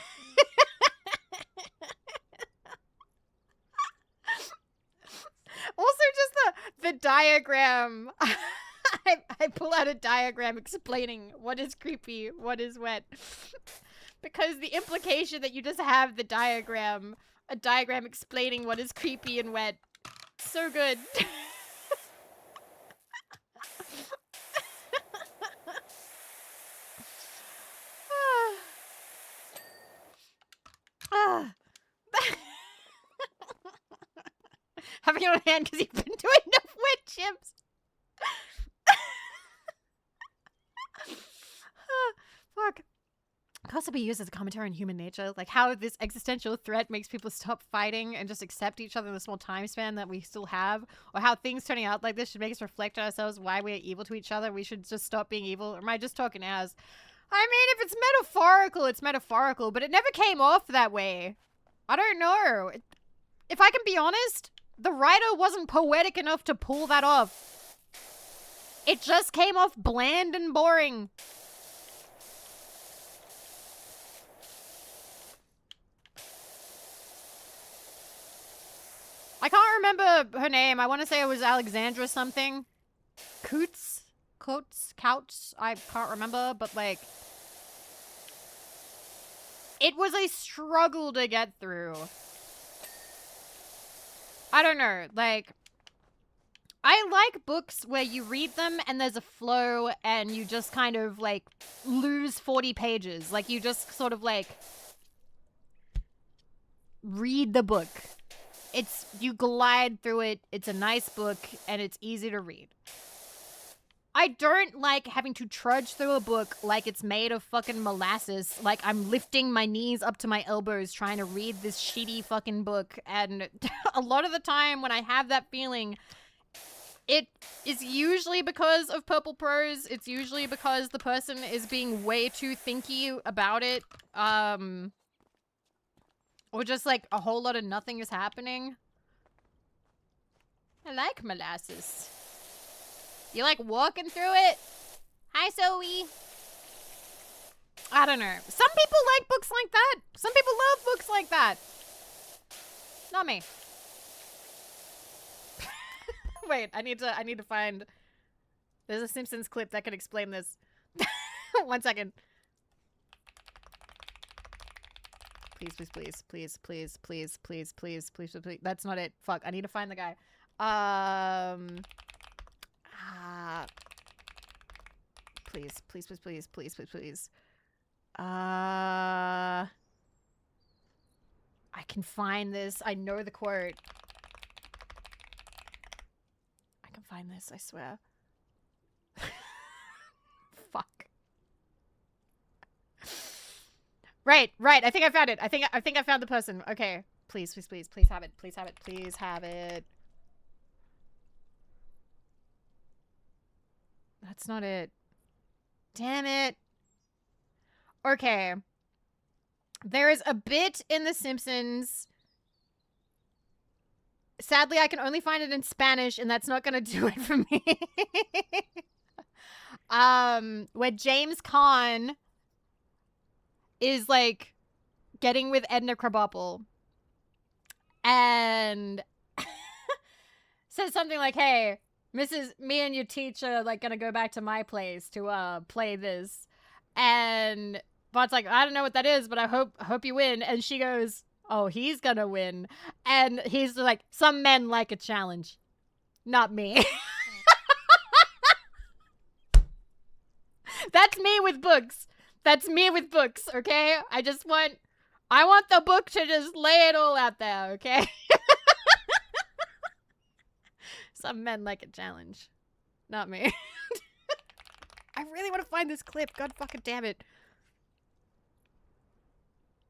Also, just the diagram. I pull out a diagram explaining what is creepy, what is wet. Because the implication that you just have the diagram, a diagram explaining what is creepy and wet. So good. Having it on hand because you've been doing enough wet chips. Fuck. It can also be used as a commentary on human nature, like how this existential threat makes people stop fighting and just accept each other in the small time span that we still have, or how things turning out like this should make us reflect on ourselves, why we're evil to each other. We should just stop being evil. Or am I just talking as? I mean, if it's metaphorical, it's metaphorical, but it never came off that way. I don't know. If I can be honest, the writer wasn't poetic enough to pull that off. It just came off bland and boring. I can't remember her name. I want to say it was Alexandra something. Coots? I can't remember, but like... It was a struggle to get through. I don't know, like... I like books where you read them and there's a flow and you just kind of, like, lose 40 pages. Like, you just sort of, like... read the book. You glide through it, it's a nice book, and it's easy to read. I don't like having to trudge through a book like it's made of fucking molasses, like I'm lifting my knees up to my elbows trying to read this shitty fucking book, and a lot of the time when I have that feeling, it is usually because of purple prose, it's usually because the person is being way too thinky about it, or just like a whole lot of nothing is happening. I like molasses. You like walking through it? Hi, Zoe. I don't know. Some people like books like that. Some people love books like that. Not me. Wait, I need to find... There's a Simpsons clip that can explain this. 1 second. Please. That's not it. Fuck, I need to find the guy. Please. I can find this. I know the quote. I can find this, I swear. Fuck. Right. I think I found it. I think I found the person. Okay. Please have it. Please have it. That's not it. Damn it. Okay. There is a bit in The Simpsons. Sadly, I can only find it in Spanish, and that's not gonna do it for me. Where James Caan is, like, getting with Edna Krabappel. And says something like, hey, me and your teacher, like, gonna go back to my place to, play this. And Bart's like, I don't know what that is, but I hope you win. And she goes, oh, he's gonna win. And he's like, some men like a challenge. Not me. That's me with books. That's me with books, okay? I want the book to just lay it all out there, okay? Some men like a challenge. Not me. I really want to find this clip. God fucking damn it.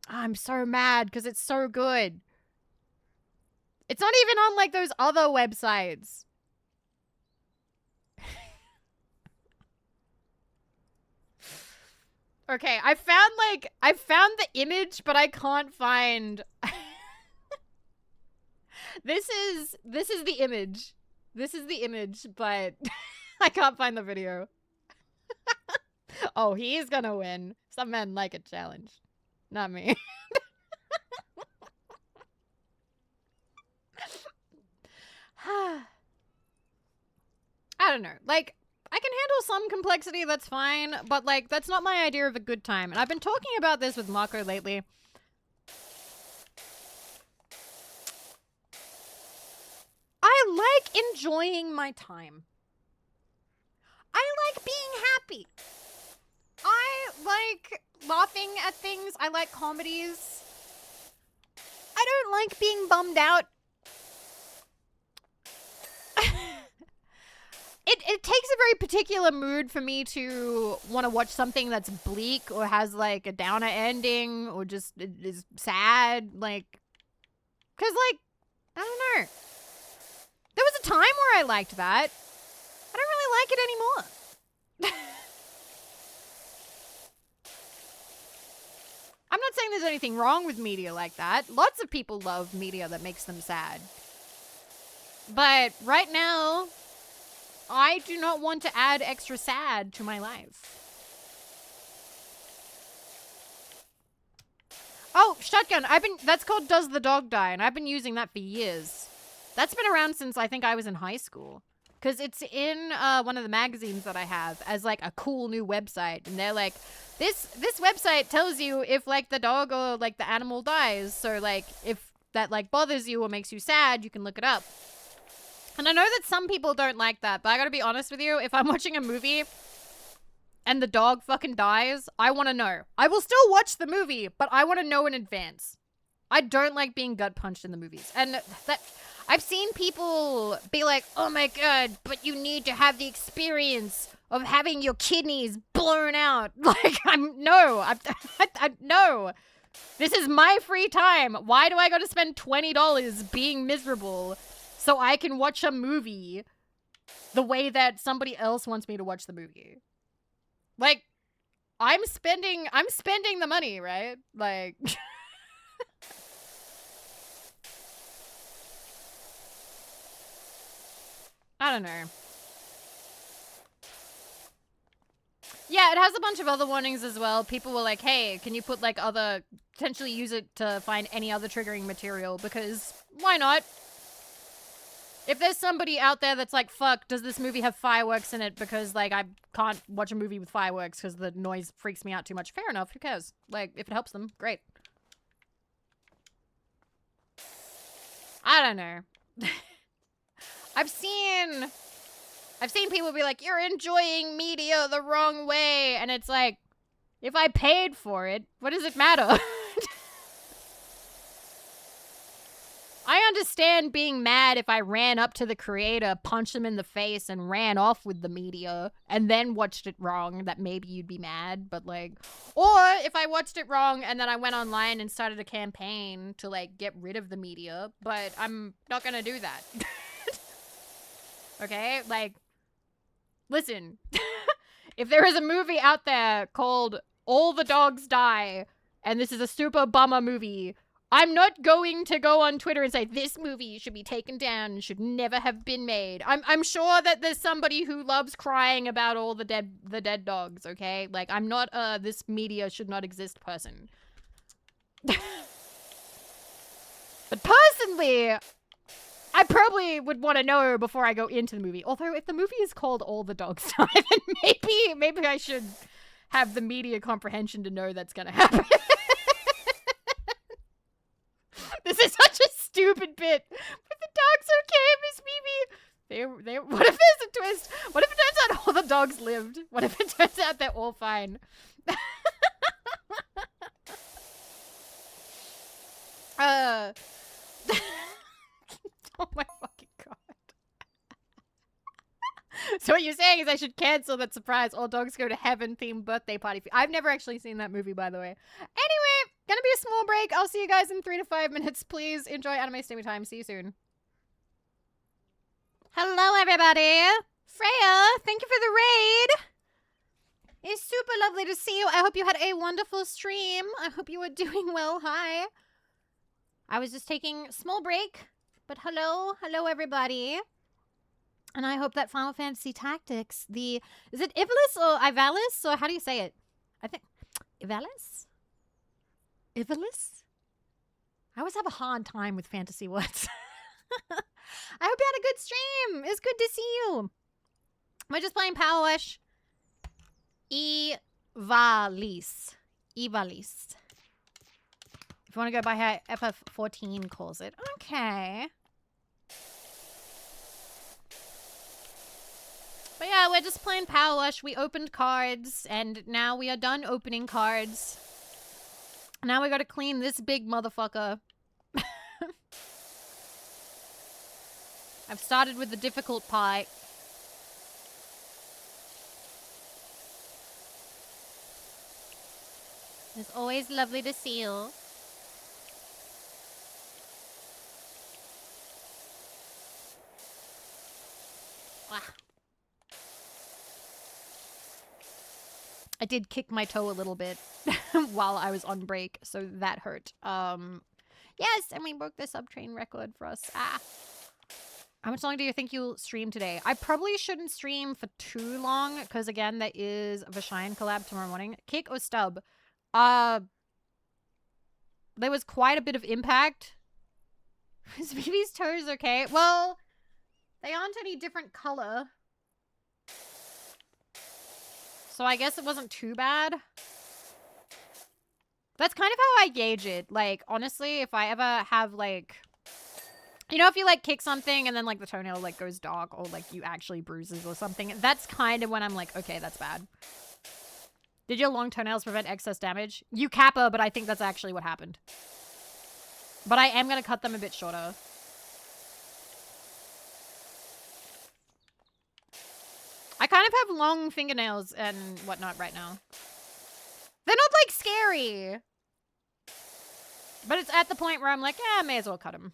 I'm so mad because it's so good. It's not even on, like, those other websites. Okay, I found the image, but I can't find. This is the image. This is the image, but I can't find the video. Oh, he's gonna win. Some men like a challenge. Not me. I don't know. Like, I can handle some complexity, that's fine, but like, that's not my idea of a good time. And I've been talking about this with Marco lately. I like enjoying my time. I like being happy. I like laughing at things. I like comedies. I don't like being bummed out. It takes a very particular mood for me to want to watch something that's bleak or has like a downer ending or just is sad. Like, cause like, I don't know. There was a time where I liked that. I don't really like it anymore. I'm not saying there's anything wrong with media like that. Lots of people love media that makes them sad. But right now, I do not want to add extra sad to my life. Oh, shotgun. That's called Does the Dog Die? And I've been using that for years. That's been around since I think I was in high school. Because it's in one of the magazines that I have as like a cool new website. And they're like, this website tells you if like the dog or like the animal dies. So like if that like bothers you or makes you sad, you can look it up. And I know that some people don't like that, but I gotta be honest with you, if I'm watching a movie and the dog fucking dies, I want to know. I will still watch the movie, but I want to know in advance. I don't like being gut punched in the movies. And that I've seen people be like, oh my god, but you need to have the experience of having your kidneys blown out. Like, no. This is my free time. Why do I gotta spend $20 being miserable so I can watch a movie the way that somebody else wants me to watch the movie? Like, I'm spending the money, right? Like, I don't know. Yeah, it has a bunch of other warnings as well. People were like, hey, can you put like potentially use it to find any other triggering material? Because why not? If there's somebody out there that's like, fuck, does this movie have fireworks in it? Because like I can't watch a movie with fireworks because the noise freaks me out too much. Fair enough, who cares? Like, if it helps them, great. I don't know. I've seen people be like, you're enjoying media the wrong way. And it's like, if I paid for it, what does it matter? I understand being mad if I ran up to the creator, punched him in the face, and ran off with the media, and then watched it wrong, that maybe you'd be mad, but like... Or if I watched it wrong, and then I went online and started a campaign to, like, get rid of the media, but I'm not gonna do that. Okay? Like, listen. If there is a movie out there called All the Dogs Die, and this is a super bummer movie... I'm not going to go on Twitter and say, this movie should be taken down and should never have been made. I'm sure that there's somebody who loves crying about all the dead dogs, okay? Like, I'm not this media should not exist person. But personally, I probably would want to know before I go into the movie. Although, if the movie is called All the Dogs Die, then maybe I should have the media comprehension to know that's gonna happen. This is such a stupid bit. But the dogs okay, Miss Vivi. What if there's a twist? What if it turns out all the dogs lived? What if it turns out they're all fine? Oh my fucking god. So what you're saying is I should cancel that surprise All Dogs Go to Heaven themed birthday party. I've never actually seen that movie, by the way. Anyway, gonna be a small break. I'll see you guys in 3 to 5 minutes. Please enjoy anime streaming time. See you soon. Hello, everybody. Freya, thank you for the raid. It's super lovely to see you. I hope you had a wonderful stream. I hope you were doing well. Hi. I was just taking a small break, but hello. Hello, everybody. And I hope that Final Fantasy Tactics, is it Ivalice or Ivalice? Or how do you say it? I think Ivalice? Ivalice? I always have a hard time with fantasy words. I hope you had a good stream. It's good to see you. We're just playing PowerWash Ivalice. Ivalice. If you want to go by how FF14 calls it. Okay. But yeah, we're just playing PowerWash. We opened cards, and now we are done opening cards. Now we gotta clean this big motherfucker. I've started with the difficult part. It's always lovely to see you. Ah. I did kick my toe a little bit while I was on break, so that hurt. Yes, and we broke the subtrain record for us. Ah. How much longer do you think you'll stream today? I probably shouldn't stream for too long, because again, that is a Vashine collab tomorrow morning. Kick or stub? There was quite a bit of impact. Is Vivi's toes okay? Well, they aren't any different color. So I guess it wasn't too bad. That's kind of how I gauge it. Like, honestly, if I ever have, like... You know, if you, like, kick something and then, like, the toenail, like, goes dark or, like, you actually bruises or something, that's kind of when I'm like, okay, that's bad. Did your long toenails prevent excess damage? You kappa, but I think that's actually what happened. But I am going to cut them a bit shorter. I kind of have long fingernails and whatnot right now. They're not, like, scary. But it's at the point where I'm like, I may as well cut them.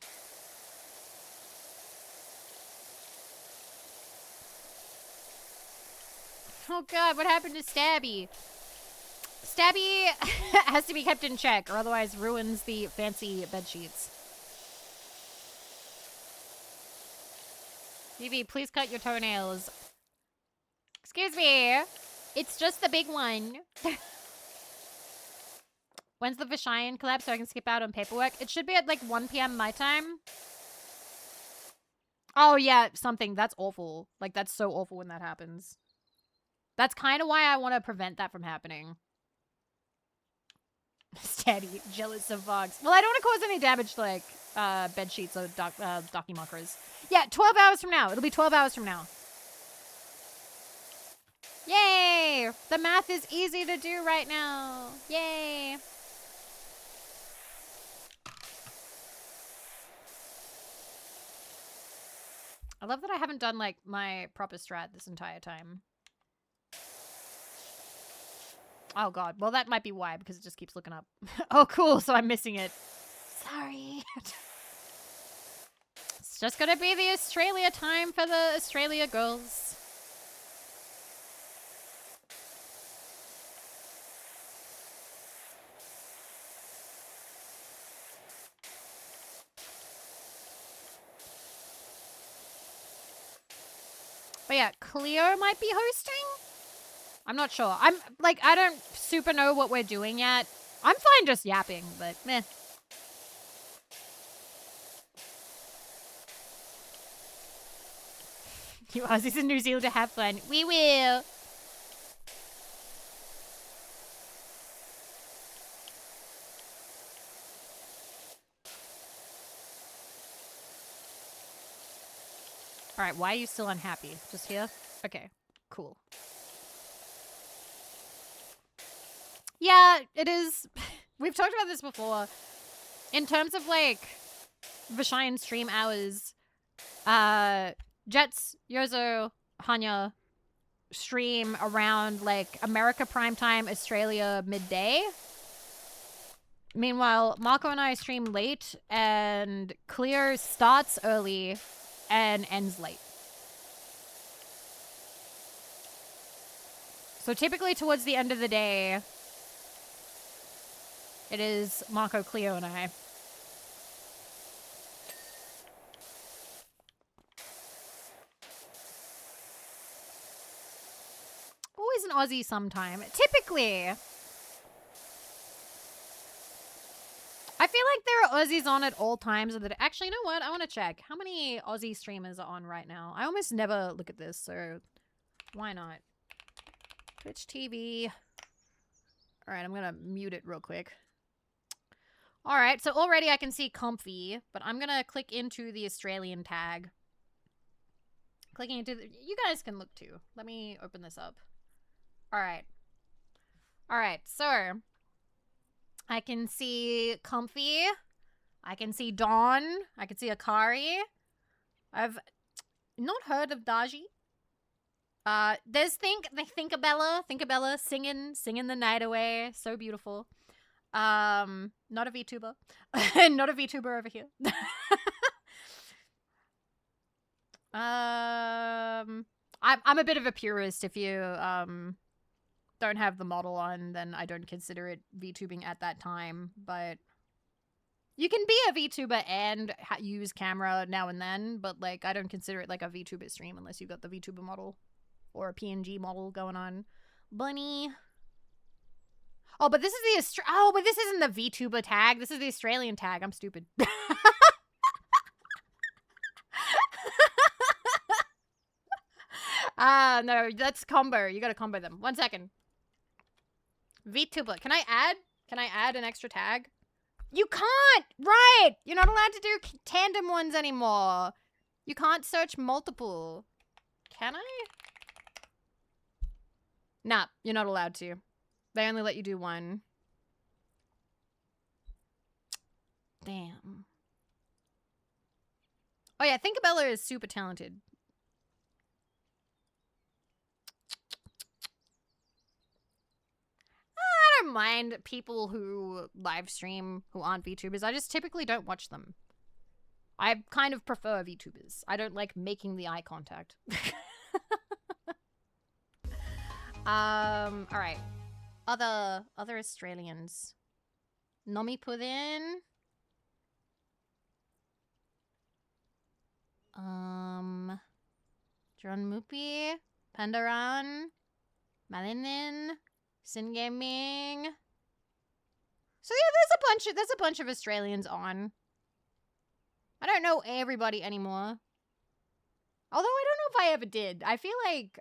Oh god, what happened to Stabby? Stabby has to be kept in check, or otherwise ruins the fancy bed sheets. Vivi, please cut your toenails. Excuse me. It's just the big one. When's the Vashine collab so I can skip out on paperwork? It should be at like 1 p.m. my time. Oh yeah, something. That's awful. Like, that's so awful when that happens. That's kind of why I want to prevent that from happening. Steady, jealous of Vox. Well, I don't want to cause any damage to, like, bed sheets or documakras. Yeah, 12 hours from now. It'll be 12 hours from now. Yay! The math is easy to do right now. Yay! I love that I haven't done, like, my proper strat this entire time. Oh god, well that might be why, because it just keeps looking up. Oh cool, so I'm missing it. Sorry. It's just gonna be the Australia time for the Australia girls. But yeah, Cleo might be hosting? I'm not sure. I'm, like, I don't super know what we're doing yet. I'm fine just yapping, but meh. You Aussies in New Zealand to have fun. We will. Alright, why are you still unhappy? Just here? Okay, cool. Yeah, it is. We've talked about this before. In terms of, like, Vashine stream hours, Jets, Yozo, Hanya stream around, like, America prime time, Australia midday. Meanwhile, Marco and I stream late, and Clear starts early and ends late. So typically towards the end of the day, it is Marco, Cleo, and I. Always an Aussie sometime. Typically. I feel like there are Aussies on at all times of the day. Actually, you know what? I want to check. How many Aussie streamers are on right now? I almost never look at this, so why not? Twitch TV. All right, I'm going to mute it real quick. All right, so already I can see comfy, but I'm going to click into the Australian tag. Clicking into the... You guys can look too. Let me open this up. All right. All right, so I can see comfy. I can see Dawn. I can see Akari. I've not heard of Daji. There's Thinkabella singing the night away. So beautiful. Not a VTuber. Not a VTuber over here. I'm a bit of a purist. If you don't have the model on, then I don't consider it VTubing at that time, but you can be a VTuber and use camera now and then, but like I don't consider it like a VTuber stream unless you've got the VTuber model or a PNG model going on. Bunny. Oh, but this is the but this isn't the VTuber tag. This is the Australian tag. I'm stupid. No, that's combo. You gotta combo them. 1 second. VTuber. Can I add an extra tag? You can't! Right! You're not allowed to do tandem ones anymore. You can't search multiple. Can I? Nah, you're not allowed to. They only let you do one. Damn. Oh yeah, Thinkabella is super talented. I don't mind people who live stream who aren't VTubers. I just typically don't watch them. I kind of prefer VTubers. I don't like making the eye contact. All right. Other Australians. Nomi Pudin. John Mupi. Pandaran. Malinin. Sin Gaming. So yeah, there's a bunch of Australians on. I don't know everybody anymore. Although I don't know if I ever did. I feel like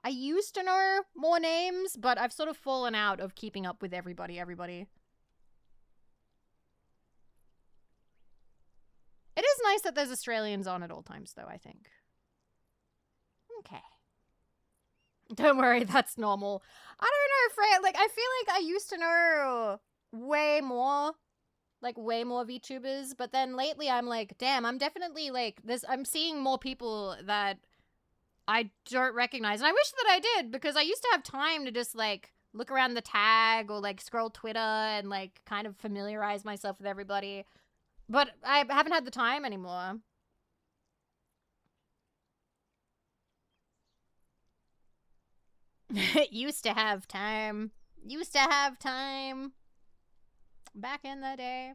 I used to know more names, but I've sort of fallen out of keeping up with everybody. It is nice that there's Australians on at all times, though, I think. Okay. Don't worry, that's normal. I don't know, Freya. Like, I feel like I used to know way more VTubers, but then lately I'm like, damn, I'm definitely like this. I'm seeing more people that I don't recognize, and I wish that I did, because I used to have time to just like look around the tag or like scroll Twitter and like kind of familiarize myself with everybody, but I haven't had the time anymore. Used to have time. Back in the day.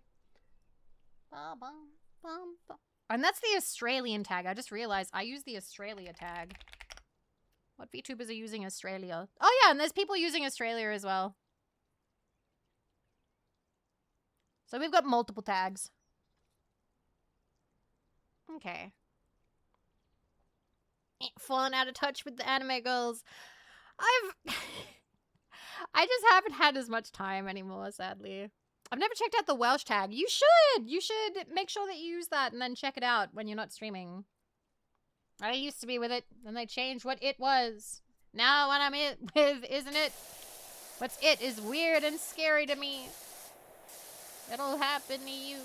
And that's the Australian tag. I just realized I use the Australia tag. What VTubers are using Australia? Oh yeah, and there's people using Australia as well. So we've got multiple tags. Okay. Fallen out of touch with the anime girls. I just haven't had as much time anymore, sadly. I've never checked out the Welsh tag. You should! You should make sure that you use that and then check it out when you're not streaming. I used to be with it, then they changed what it was. Now what I'm with, isn't it? What's it is weird and scary to me. It'll happen to you.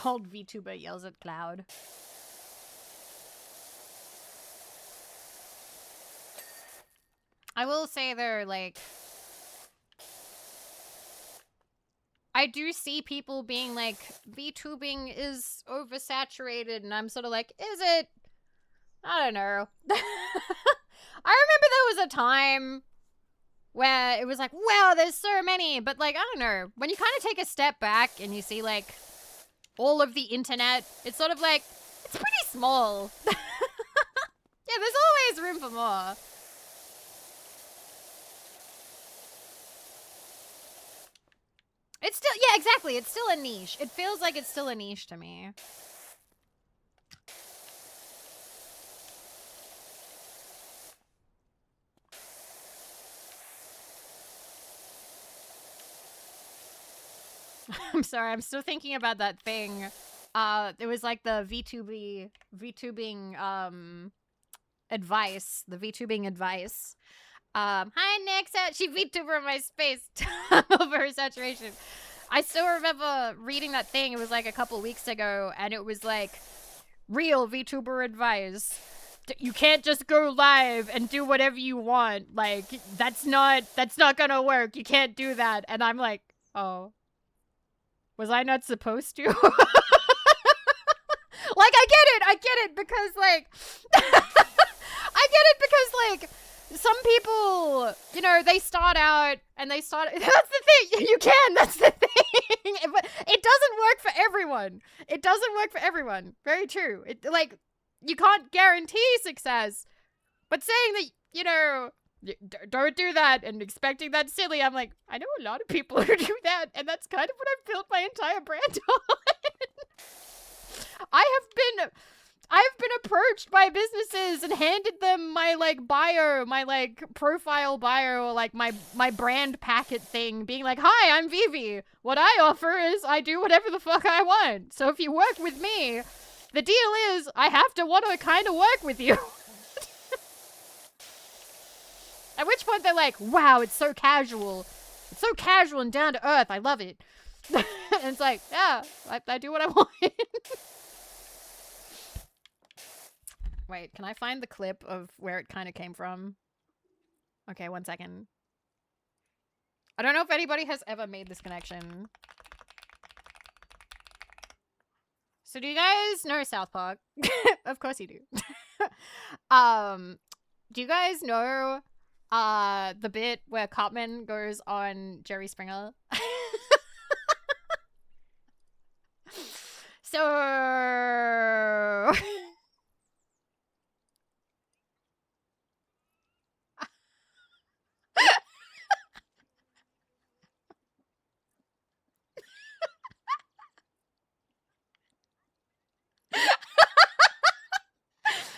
Old VTuber yells at Cloud. I will say though, like, I do see people being like, VTubing is oversaturated, and I'm sort of like, is it? I don't know. I remember there was a time where it was like, wow, there's so many, but like, I don't know. When you kind of take a step back and you see like all of the internet, it's sort of like, it's pretty small. Yeah, there's always room for more. It's still, yeah, exactly. It's still a niche. It feels like it's still a niche to me. I'm sorry, I'm still thinking about that thing. It was like the VTubing advice. The VTubing advice. Hi Nick, she VTuber my space over saturation. I still remember reading that thing. It was like a couple weeks ago, and it was like, real VTuber advice. You can't just go live and do whatever you want. Like, that's not gonna work. You can't do that. And I'm like, oh. Was I not supposed to? Like, I get it, because, like, I get it because, like, some people, you know, they start out, and that's the thing, you can, that's the thing, but it doesn't work for everyone. It doesn't work for everyone. Very true. Like, you can't guarantee success, but saying that, you know, don't do that and expecting that silly. I'm like, I know a lot of people who do that, and that's kind of what I've built my entire brand on. I've been approached by businesses and handed them my like bio, my like profile bio, or like my brand packet thing, being like, hi, I'm Vivi. What I offer is I do whatever the fuck I want. So if you work with me, the deal is I have to want to kind of work with you. At which point they're like, wow, it's so casual. It's so casual and down to earth. I love it. And it's like, yeah, I do what I want. Wait, can I find the clip of where it kind of came from? Okay, 1 second. I don't know if anybody has ever made this connection. So do you guys know South Park? Of course you do. Do you guys know the bit where Cartman goes on Jerry Springer? So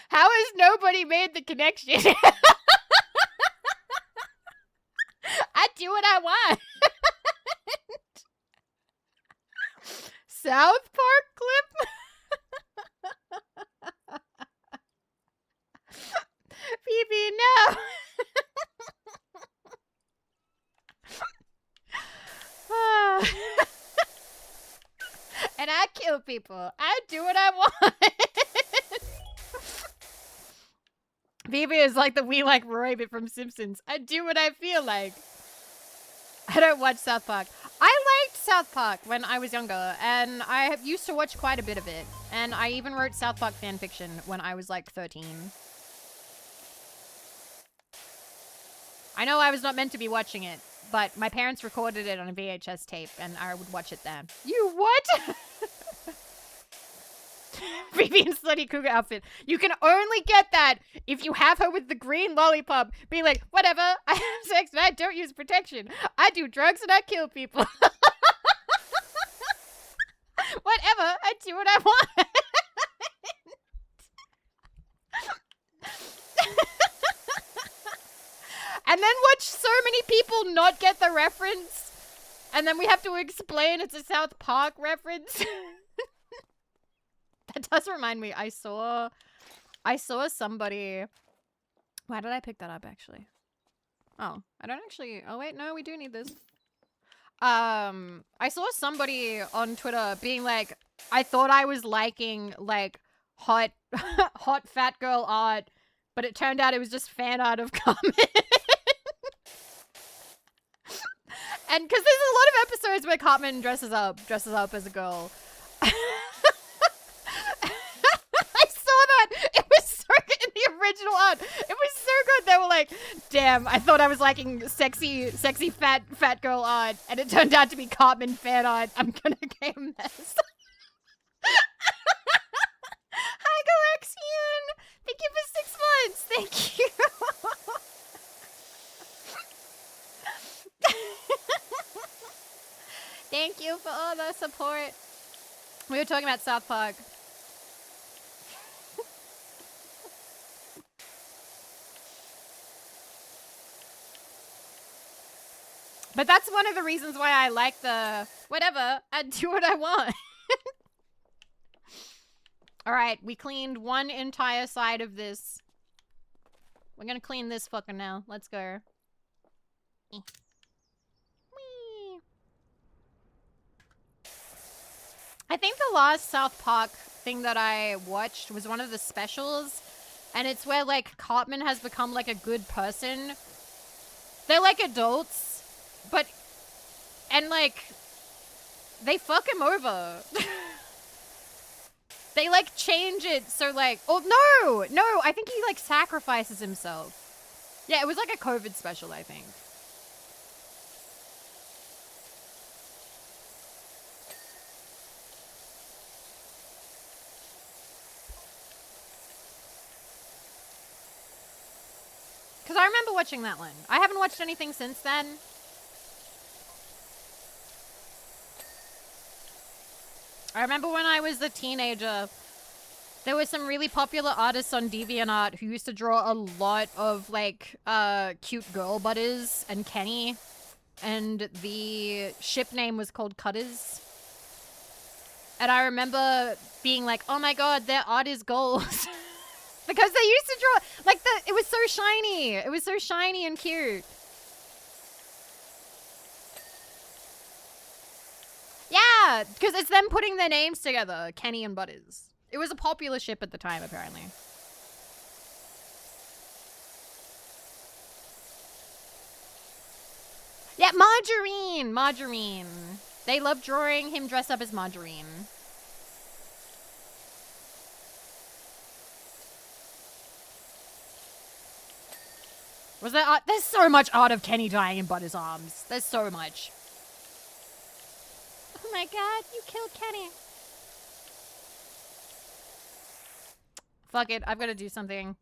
how has nobody made the connection? I do what I want. South Park clip? Phoebe, no. And I kill people. I do what I want. Vivi is like the We Like Roy bit from Simpsons. I do what I feel like. I don't watch South Park. I liked South Park when I was younger, and I used to watch quite a bit of it. And I even wrote South Park fanfiction when I was like 13. I know I was not meant to be watching it, but my parents recorded it on a VHS tape, and I would watch it then. You what? Vivian slutty cougar outfit. You can only get that if you have her with the green lollipop. Be like, whatever, I have sex and I don't use protection. I do drugs and I kill people. Whatever, I do what I want. And then watch so many people not get the reference. And then we have to explain it's a South Park reference. That does remind me, I saw somebody. Why did I pick that up, actually? Oh, I don't actually. Oh, wait, no, we do need this. I saw somebody on Twitter being like, I thought I was liking, like, hot, hot fat girl art, but it turned out it was just fan art of Carmen. And because there's a lot of episodes where Cartman dresses up as a girl. I saw that. It was so good in the original art. It was so good. They were like, damn, I thought I was liking sexy fat girl art, and it turned out to be Cartman fan art. I'm gonna get a mess. Hi, Galaxian. Thank you for 6 months. Thank you. Thank you for all the support. We were talking about South Park. But that's one of the reasons why I like the whatever. I do what I want. All right, we cleaned one entire side of this. We're gonna clean this fucker now. Let's go. Whee. I think the last South Park thing that I watched was one of the specials, and it's where like Cartman has become like a good person. They're like adults, and like they fuck him over. They like change it so like, oh no, I think he like sacrifices himself. Yeah, it was like a COVID special, I think. Because I remember watching that one. I haven't watched anything since then. I remember when I was a teenager, there were some really popular artists on DeviantArt who used to draw a lot of, like, cute girl butters and Kenny. And the ship name was called Cutters. And I remember being like, oh my god, their art is gold. Because they used to draw, like, it was so shiny. It was so shiny and cute. Yeah, because it's them putting their names together, Kenny and Butters. It was a popular ship at the time, apparently. Yeah, Margarine. Margarine. They love drawing him dressed up as Margarine. Was there art? There's so much art of Kenny dying in Butter's arms. There's so much. Oh my god, you killed Kenny. Fuck it, I've got to do something.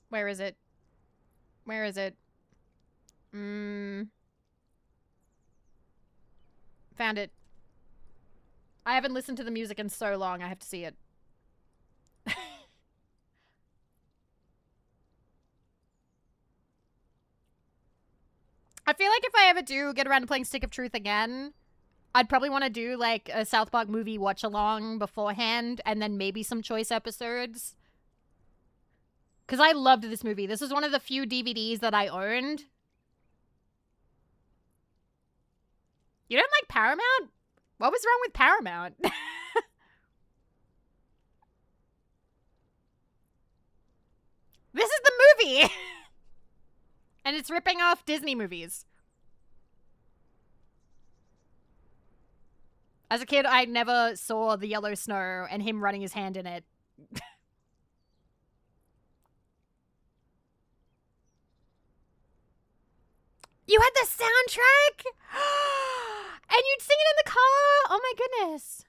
Where is it? Where is it? Found it. I haven't listened to the music in so long, I have to see it. I feel like if I ever do get around to playing Stick of Truth again, I'd probably want to do like a South Park movie watch along beforehand and then maybe some choice episodes. Because I loved this movie. This was one of the few DVDs that I owned. You don't like Paramount? What was wrong with Paramount? This is the movie! And it's ripping off Disney movies. As a kid, I never saw The Yellow Snow and him running his hand in it. You had the soundtrack? And you'd sing it in the car? Oh my goodness.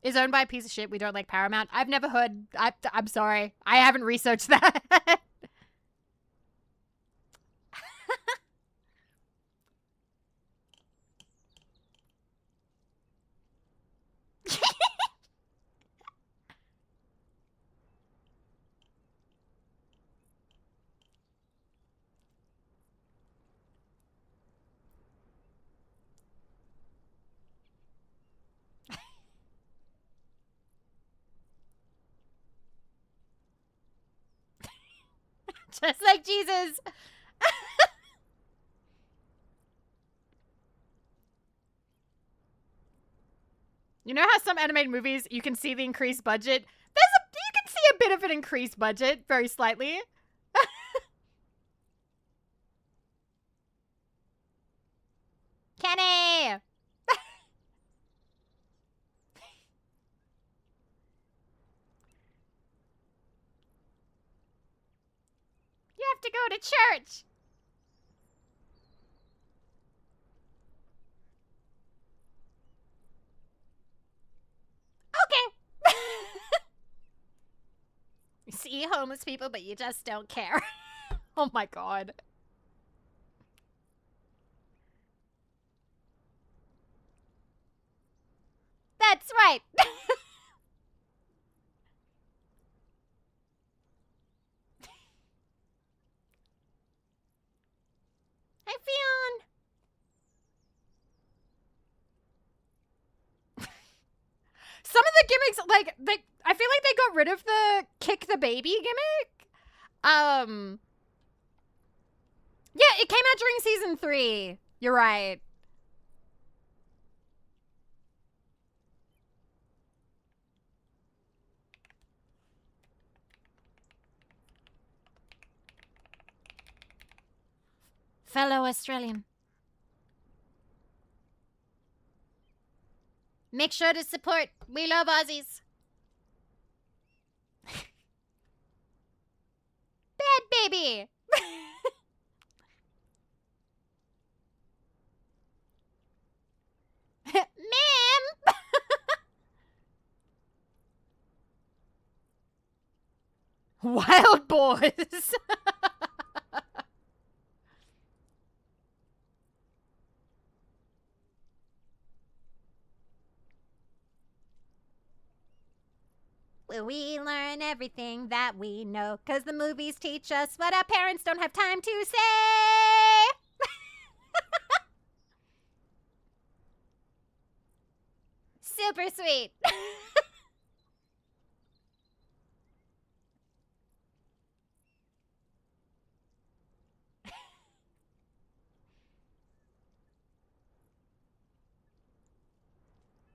Is owned by a piece of shit. We don't like Paramount. I've never heard. I'm sorry. I haven't researched that. Just like Jesus. You know how some animated movies, you can see the increased budget? You can see a bit of an increased budget, very slightly. Kenny! You have to go to church! Okay. You see homeless people, but you just don't care. Oh my god. That's right. Hi, Fionn. Some of the gimmicks, like, I feel like they got rid of the kick the baby gimmick. Yeah, it came out during season 3. You're right. Fellow Australian. Make sure to support. We love Aussies. Bad baby. Ma'am. Wild boys. Will we learn everything that we know? 'Cause the movies teach us what our parents don't have time to say. Super sweet.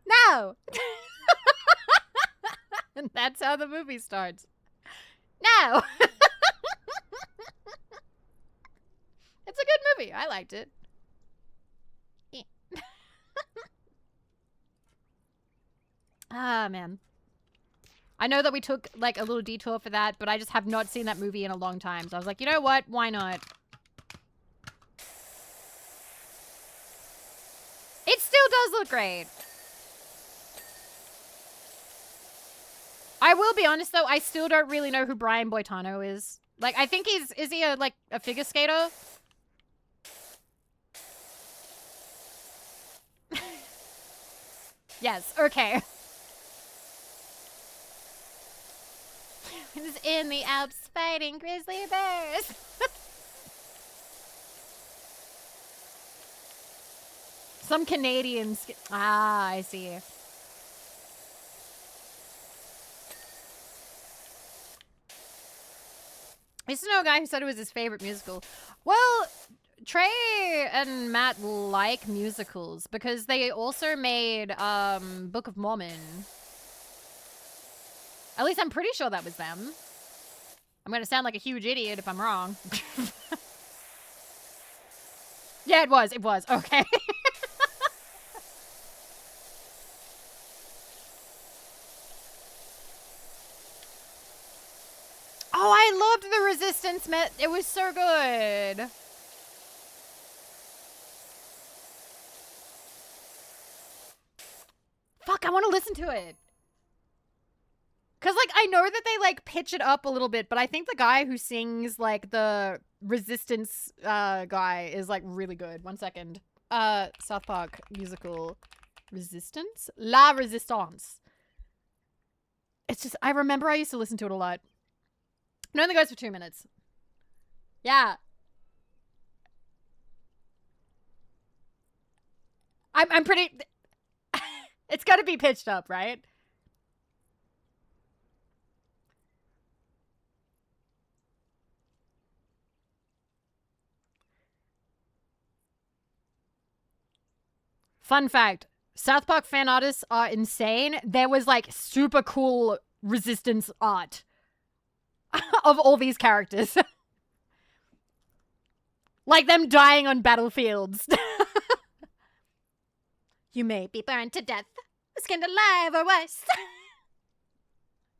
No. And that's how the movie starts. No. It's a good movie. I liked it. Ah, man. I know that we took, like, a little detour for that, but I just have not seen that movie in a long time. So I was like, you know what? Why not? It still does look great. I will be honest, though. I still don't really know who Brian Boitano is. Like, I think is he a figure skater? Yes, okay. He's in the Alps fighting grizzly bears. Some Canadians. Ah, I see. I used to know a guy who said it was his favorite musical. Well, Trey and Matt like musicals because they also made Book of Mormon. At least I'm pretty sure that was them. I'm gonna sound like a huge idiot if I'm wrong. Yeah, it was. It was. Okay. Oh, I loved the Resistance. It was so good. Fuck, I want to listen to it. Because, like, I know that they, like, pitch it up a little bit, but I think the guy who sings, like, the Resistance guy is, like, really good. 1 second. South Park musical Resistance? La Resistance. It's just, I remember I used to listen to it a lot. It only goes for 2 minutes. Yeah. I'm pretty... It's got to be pitched up, right? Fun fact. South Park fan artists are insane. There was like super cool resistance art of all these characters. Like them dying on battlefields. You may be burned to death, skinned alive or worse.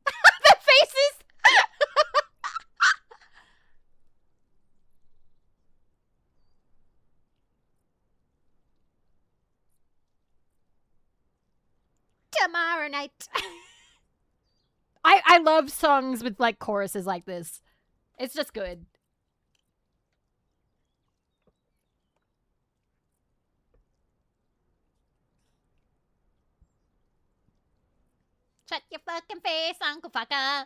The faces. Tomorrow night. I love songs with like choruses like this. It's just good. Shut your fucking face, Uncle Fucker.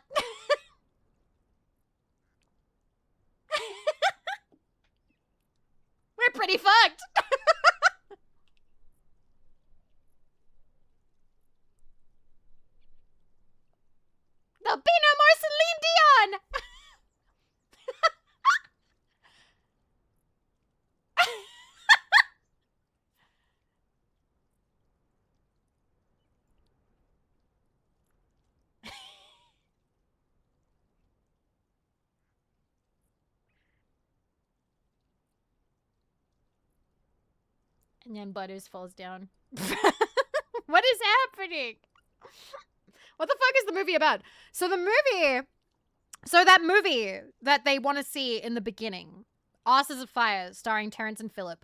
We're pretty fucked. There'll be no more Celine Dion. And then Butters falls down. What is happening? What the fuck is the movie about? So that movie that they want to see in the beginning, Asses of Fire, starring Terrence and Phillip,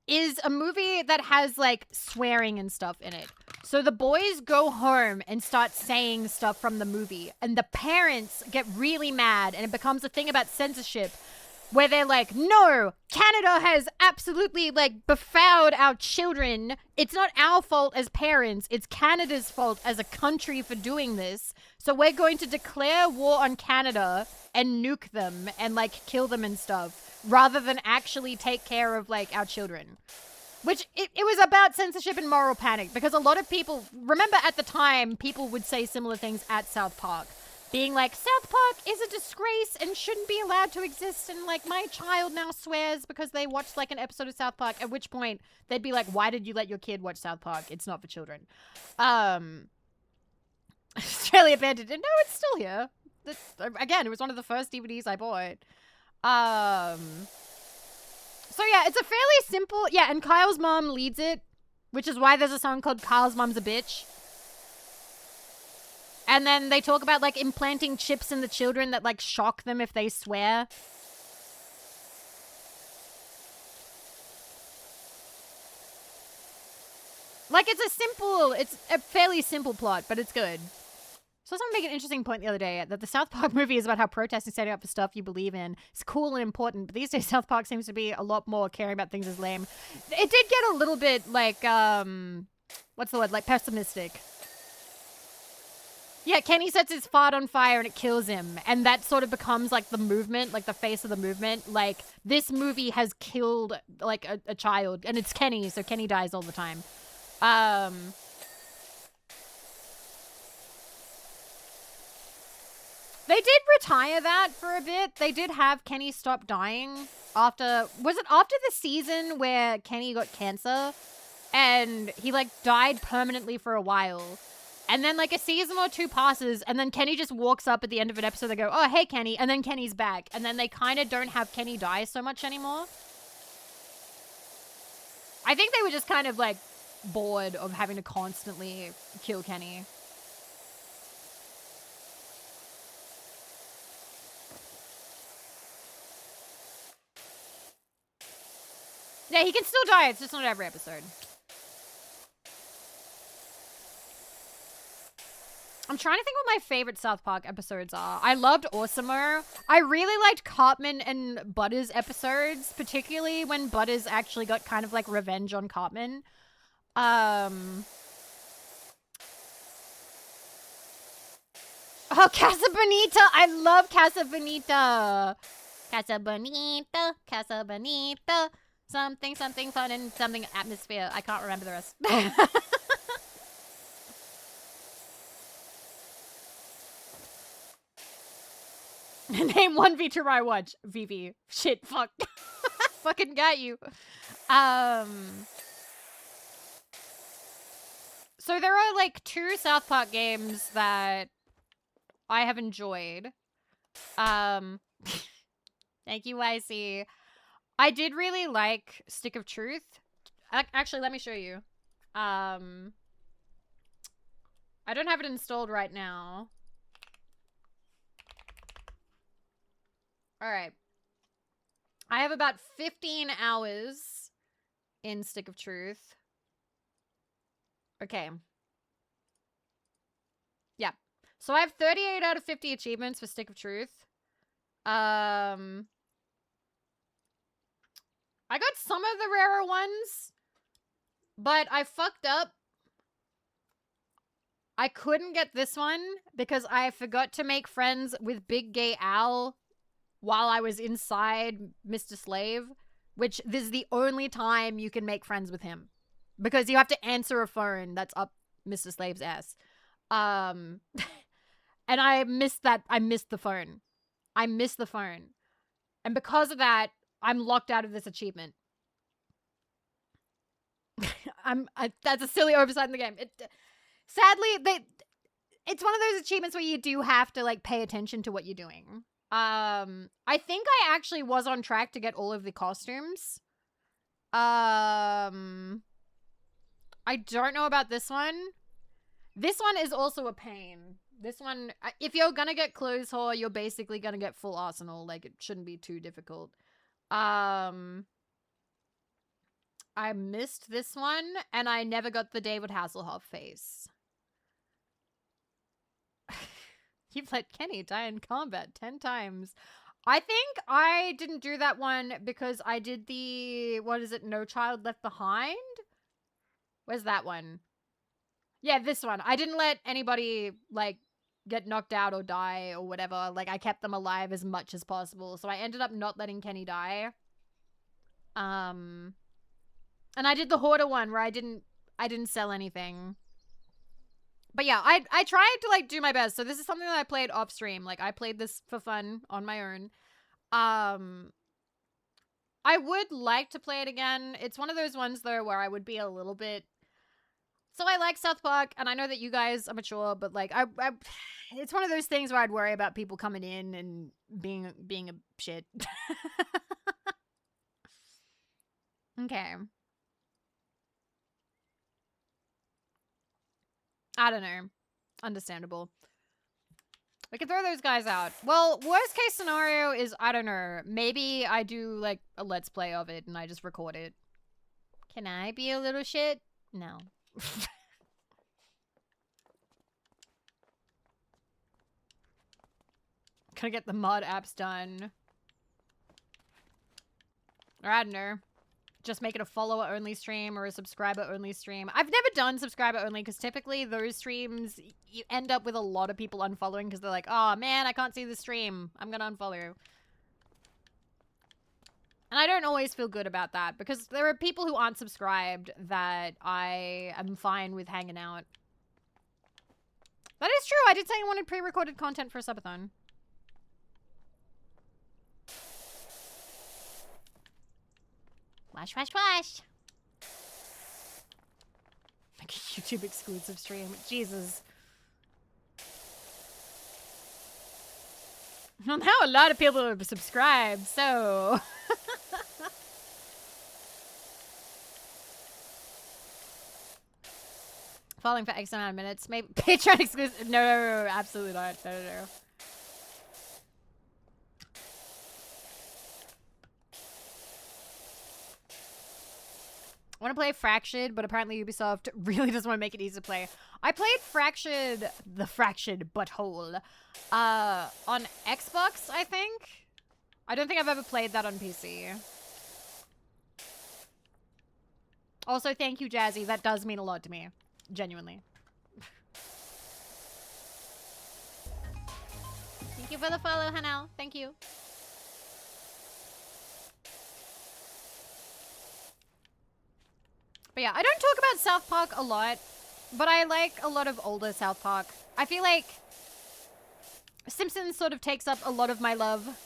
is a movie that has like swearing and stuff in it. So the boys go home and start saying stuff from the movie, and the parents get really mad, and it becomes a thing about censorship where they're like, no, Canada has absolutely like befouled our children. It's not our fault as parents. It's Canada's fault as a country for doing this. So we're going to declare war on Canada and nuke them and like kill them and stuff rather than actually take care of like our children. Which it was about censorship and moral panic, because a lot of people, remember at the time, people would say similar things at South Park. Being like, South Park is a disgrace and shouldn't be allowed to exist, and like my child now swears because they watched like an episode of South Park, at which point they'd be like, why did you let your kid watch South Park? It's not for children. Australia abandoned it. No, it's still here. Again, it was one of the first DVDs I bought. So yeah, it's a fairly simple, yeah, and Kyle's mom leads it, which is why there's a song called Kyle's Mom's a Bitch. And then they talk about like implanting chips in the children that like shock them if they swear. Like it's a fairly simple plot, but it's good. So someone made an interesting point the other day that the South Park movie is about how protesting setting up for stuff you believe in is cool and important, but these days South Park seems to be a lot more caring about things as lame. It did get a little bit like, what's the word? Like pessimistic. Yeah, Kenny sets his fart on fire and it kills him. And that sort of becomes like the movement, like the face of the movement. Like this movie has killed like a child, and it's Kenny, so Kenny dies all the time. They did retire that for a bit. They did have Kenny stop dying after, was it after the season where Kenny got cancer and he like died permanently for a while? And then like a season or two passes, and then Kenny just walks up at the end of an episode. They go, oh, hey, Kenny. And then Kenny's back. And then they kind of don't have Kenny die so much anymore. I think they were just kind of like bored of having to constantly kill Kenny. Yeah, he can still die. It's just not every episode. I'm trying to think what my favorite South Park episodes are. I loved Awesomer. I really liked Cartman and Butters episodes, particularly when Butters actually got kind of like revenge on Cartman. Oh, Casa Bonita. I love Casa Bonita. Casa Bonita, Casa Bonita. Something, something fun and something atmosphere. I can't remember the rest. Name one VTuber I watch. Vivi. Shit, fuck. Fucking got you. So there are like 2 South Park games that I have enjoyed. Thank you, YC. I did really like Stick of Truth. Actually, let me show you. I don't have it installed right now. All right. I have about 15 hours in Stick of Truth. Okay. Yeah. So I have 38 out of 50 achievements for Stick of Truth. I got some of the rarer ones, but I fucked up. I couldn't get this one because I forgot to make friends with Big Gay Al while I was inside Mr. Slave, which this is the only time you can make friends with him because you have to answer a phone that's up Mr. Slave's ass. And I missed that. I missed the phone. I missed the phone. And because of that, I'm locked out of this achievement. That's a silly oversight in the game. Sadly, it's one of those achievements where you do have to like pay attention to what you're doing. I think I actually was on track to get all of the costumes. I don't know about this one. This one is also a pain. This one, if you're gonna get Clothes Whore, you're basically gonna get full arsenal. Like, it shouldn't be too difficult. I missed this one, and I never got the David Hasselhoff face. You've let Kenny die in combat 10 times. I think I didn't do that one because I did the, what is it, No Child Left Behind? Where's that one? Yeah, this one. I didn't let anybody, like, get knocked out or die or whatever. Like, I kept them alive as much as possible. So I ended up not letting Kenny die. And I did the Hoarder one where I didn't sell anything. But yeah, I tried to like do my best. So this is something that I played off stream. Like, I played this for fun on my own. I would like to play it again. It's one of those ones though where I would be a little bit. So I like South Park, and I know that you guys are mature, but like it's one of those things where I'd worry about people coming in and being a shit. Okay. I don't know. Understandable. We can throw those guys out. Well, worst case scenario is, I don't know, maybe I do like a let's play of it and I just record it. Can I be a little shit? No. Gonna get the mod apps done. Or I don't know. Just make it a follower only stream or a subscriber only stream. I've never done subscriber only because typically those streams, you end up with a lot of people unfollowing because they're like, oh man, I can't see the stream. I'm gonna unfollow. And I don't always feel good about that because there are people who aren't subscribed that I am fine with hanging out. That is true. I did say I wanted pre-recorded content for a subathon. Wash, wash, wash. Like a YouTube exclusive stream. Jesus. Well, now a lot of people have subscribed, so... Falling for X amount of minutes. Maybe Patreon exclusive. No, absolutely not. No. I want to play Fractured, but apparently Ubisoft really doesn't want to make it easy to play. I played Fractured, the Fractured Butthole, on Xbox, I think. I don't think I've ever played that on PC. Also, thank you, Jazzy. That does mean a lot to me. Genuinely. Thank you for the follow, Hanel. Thank you. But yeah, I don't talk about South Park a lot, but I like a lot of older South Park. I feel like Simpsons sort of takes up a lot of my love.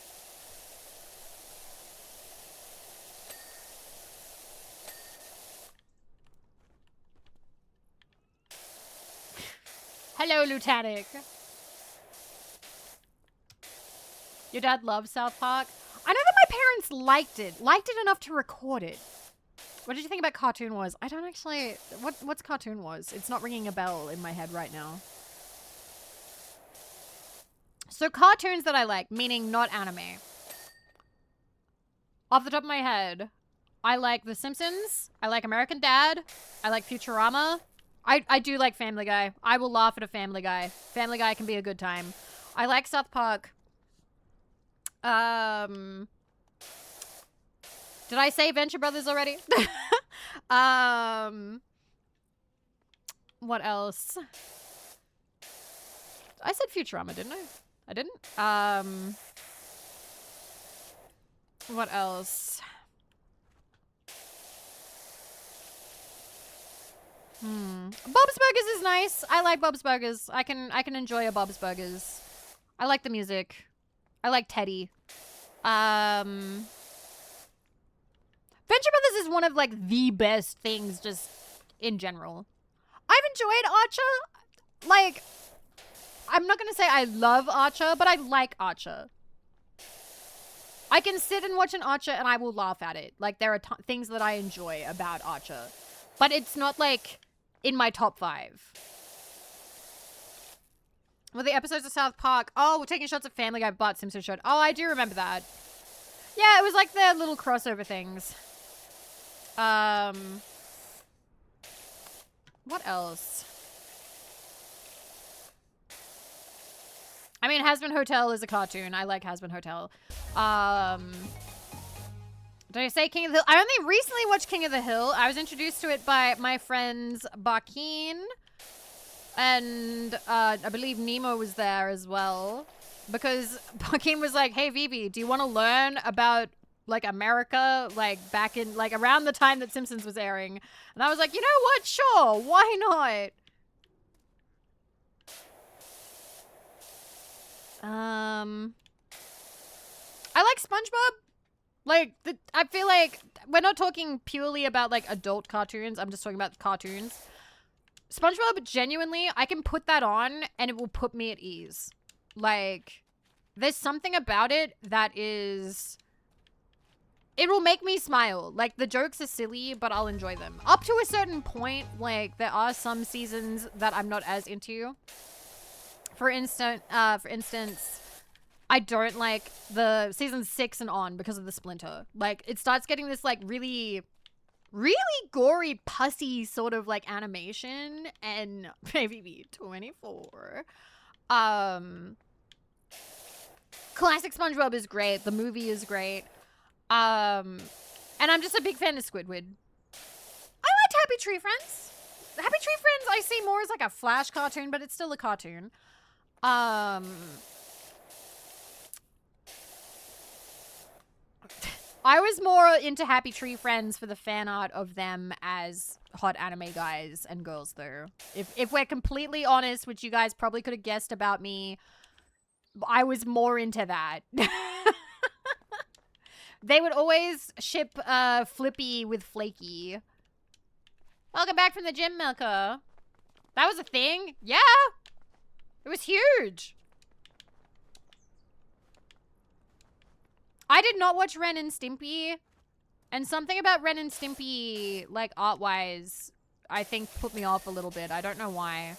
Hello, Lieutenant. Your dad loves South Park? I know that my parents liked it enough to record it. What did you think about Cartoon Wars? I don't actually... What's Cartoon Wars? It's not ringing a bell in my head right now. So cartoons that I like, meaning not anime. Off the top of my head, I like The Simpsons. I like American Dad. I like Futurama. I do like Family Guy. I will laugh at a Family Guy. Family Guy can be a good time. I like South Park. Did I say Venture Brothers already? What else? I said Futurama, didn't I? I didn't? What else? Bob's Burgers is nice. I like Bob's Burgers. I can enjoy a Bob's Burgers. I like the music. I like Teddy. Venture Brothers is one of like the best things just in general. I've enjoyed Archer. Like, I'm not gonna say I love Archer, but I like Archer. I can sit and watch an Archer and I will laugh at it. Like, there are things that I enjoy about Archer. But it's not, like, in my top 5. Well, the episodes of South Park. Oh, we're taking shots at Family Guy, Bart Simpson showed. Oh, I do remember that. Yeah, it was like the little crossover things. What else? I mean, Hazbin Hotel is a cartoon. I like Hazbin Hotel. Did I say King of the Hill? I only recently watched King of the Hill. I was introduced to it by my friends Bakin. And I believe Nemo was there as well. Because Bakin was like, hey, Vivi, do you want to learn about, like, America? Like, back in, like, around the time that Simpsons was airing. And I was like, you know what? Sure. Why not? I like SpongeBob. Like, I feel like we're not talking purely about, like, adult cartoons. I'm just talking about cartoons. SpongeBob, genuinely, I can put that on and it will put me at ease. Like, there's something about it that is... It will make me smile. Like, the jokes are silly, but I'll enjoy them. Up to a certain point, like, there are some seasons that I'm not as into. For instance, I don't like the season 6 and on because of the Splinter. Like, it starts getting this, like, really gory, pussy sort of, like, animation. And maybe 24. Classic SpongeBob is great. The movie is great. And I'm just a big fan of Squidward. I liked Happy Tree Friends. Happy Tree Friends I see more as, like, a Flash cartoon, but it's still a cartoon. I was more into Happy Tree Friends for the fan art of them as hot anime guys and girls, though. If we're completely honest, which you guys probably could have guessed about me, I was more into that. They would always ship Flippy with Flaky. Welcome back from the gym, Milka. That was a thing? Yeah! It was huge. I did not watch Ren and Stimpy. And something about Ren and Stimpy, like, art-wise, I think put me off a little bit. I don't know why.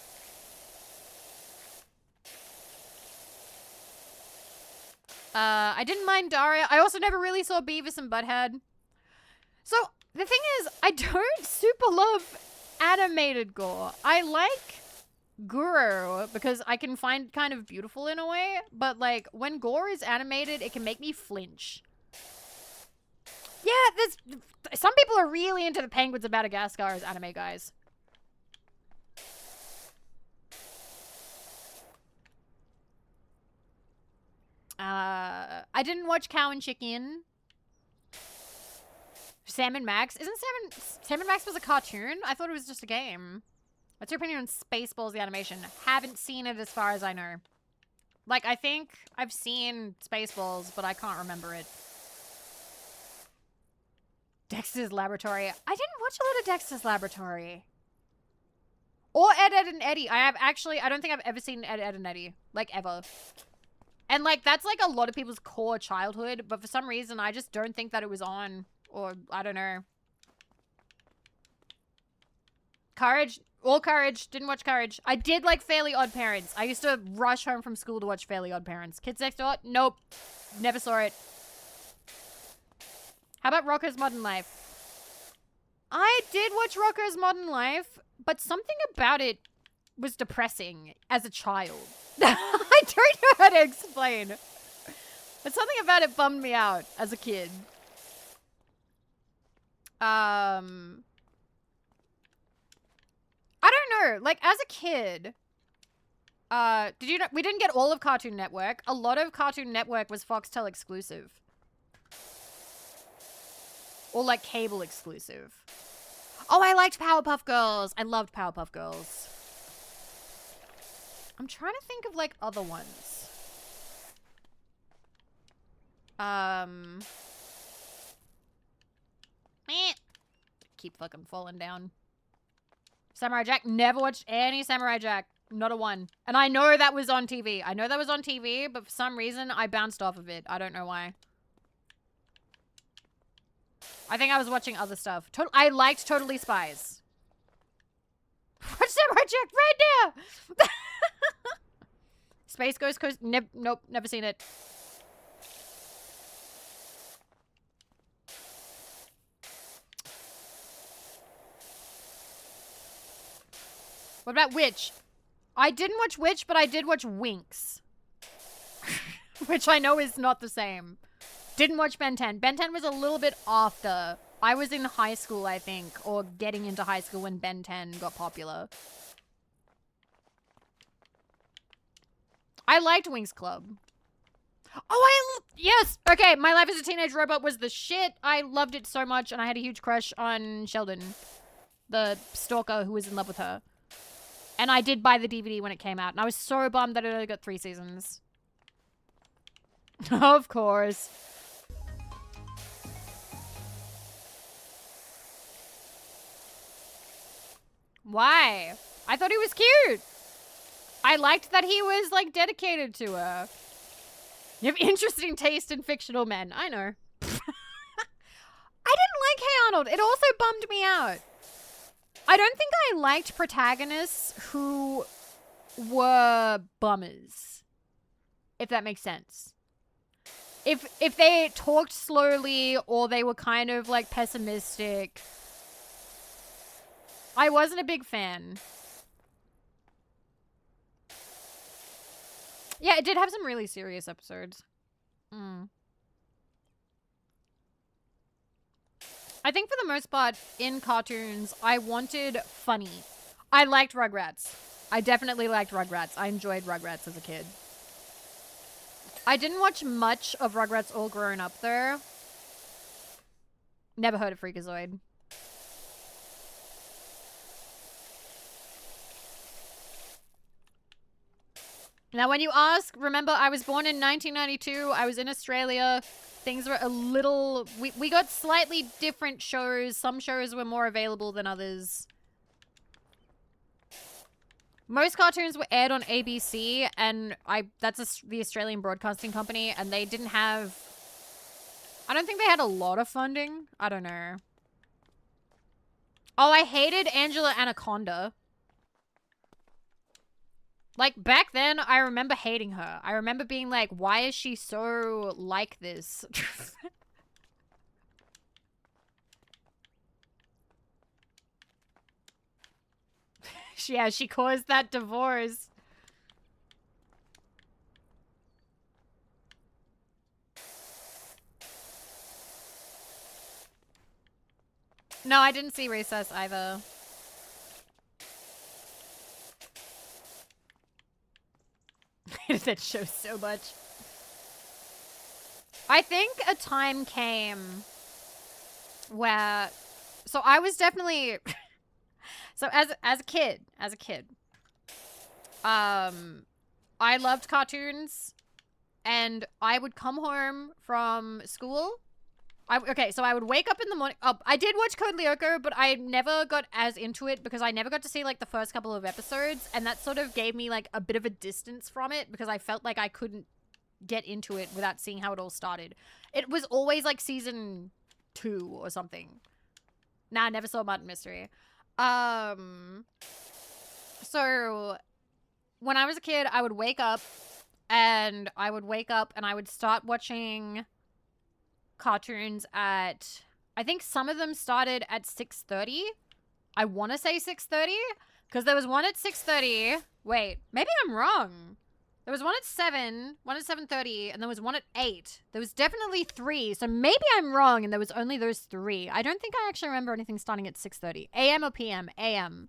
I didn't mind Daria. I also never really saw Beavis and Butthead. So, the thing is, I don't super love animated gore. I like Guru because I can find kind of beautiful in a way, but like when gore is animated, it can make me flinch. Yeah, some people are really into the Penguins of Madagascar as anime guys. I didn't watch Cow and Chicken. Sam and Max. Isn't Sam and Max was a cartoon? I thought it was just a game. What's your opinion on Spaceballs, the animation? Haven't seen it as far as I know. Like, I think I've seen Spaceballs, but I can't remember it. Dexter's Laboratory. I didn't watch a lot of Dexter's Laboratory. Or Ed, Ed, and Eddie. I don't think I've ever seen Ed, Ed, and Eddie. Like, ever. And, like, that's, like, a lot of people's core childhood. But for some reason, I just don't think that it was on. Or, I don't know. Courage. All Courage. Didn't watch Courage. I did like Fairly Odd Parents. I used to rush home from school to watch Fairly Odd Parents. Kids Next Door? Nope. Never saw it. How about Rocko's Modern Life? I did watch Rocko's Modern Life, but something about it was depressing as a child. I don't know how to explain. But something about it bummed me out as a kid. I don't know. Like, as a kid, did you know we didn't get all of Cartoon Network? A lot of Cartoon Network was Foxtel exclusive. Or, like, cable exclusive. Oh, I liked Powerpuff Girls. I loved Powerpuff Girls. I'm trying to think of, like, other ones. Meh. Keep fucking falling down. Samurai Jack. Never watched any Samurai Jack. Not a one. And I know that was on TV. I know that was on TV, but for some reason, I bounced off of it. I don't know why. I think I was watching other stuff. I liked Totally Spies. Watch Samurai Jack right now! Space Ghost Coast. Nope, never seen it. What about Witch? I didn't watch Witch, but I did watch Winx. Which I know is not the same. Didn't watch Ben 10. Ben 10 was a little bit after. I was in high school, I think, or getting into high school when Ben 10 got popular. I liked Winx Club. Oh, yes! Okay, My Life as a Teenage Robot was the shit. I loved it so much, and I had a huge crush on Sheldon, the stalker who was in love with her. And I did buy the DVD when it came out, and I was so bummed that it only got 3 seasons. Of course. Why? I thought he was cute. I liked that he was, like, dedicated to her. You have interesting taste in fictional men. I know. I didn't like Hey Arnold. It also bummed me out. I don't think I liked protagonists who were bummers. If that makes sense. If they talked slowly or they were kind of, like, pessimistic, I wasn't a big fan. Yeah, it did have some really serious episodes. I think for the most part, in cartoons, I wanted funny. I liked Rugrats. I definitely liked Rugrats. I enjoyed Rugrats as a kid. I didn't watch much of Rugrats All Grown Up, though. Never heard of Freakazoid. Now, when you ask, remember, I was born in 1992. I was in Australia. Things were a little... We got slightly different shows. Some shows were more available than others. Most cartoons were aired on ABC, and that's the Australian Broadcasting Company, and they didn't have... I don't think they had a lot of funding. I don't know. Oh, I hated Angela Anaconda. Like, back then, I remember hating her. I remember being like, why is she so like this? Yeah, she caused that divorce. No, I didn't see Recess either. I hated that show so much. I think a time came where... So I was definitely... So as a kid, I loved cartoons, and I would come home from school, Okay, so I would wake up in the morning. Oh, I did watch Code Lyoko, but I never got as into it because I never got to see like the first couple of episodes, and that sort of gave me like a bit of a distance from it because I felt like I couldn't get into it without seeing how it all started. It was always like season 2 or something. Nah, I never saw Mutton Mystery. So when I was a kid, I would wake up and I would start watching cartoons at, I think some of them started at 6:30. I want to say 6:30 because there was one at 6:30. Wait, maybe I'm wrong. There was one at 7, one at 7:30, and there was one at 8. There was definitely 3, so maybe I'm wrong and there was only those 3. I don't think I actually remember anything starting at 6:30. AM or PM? AM.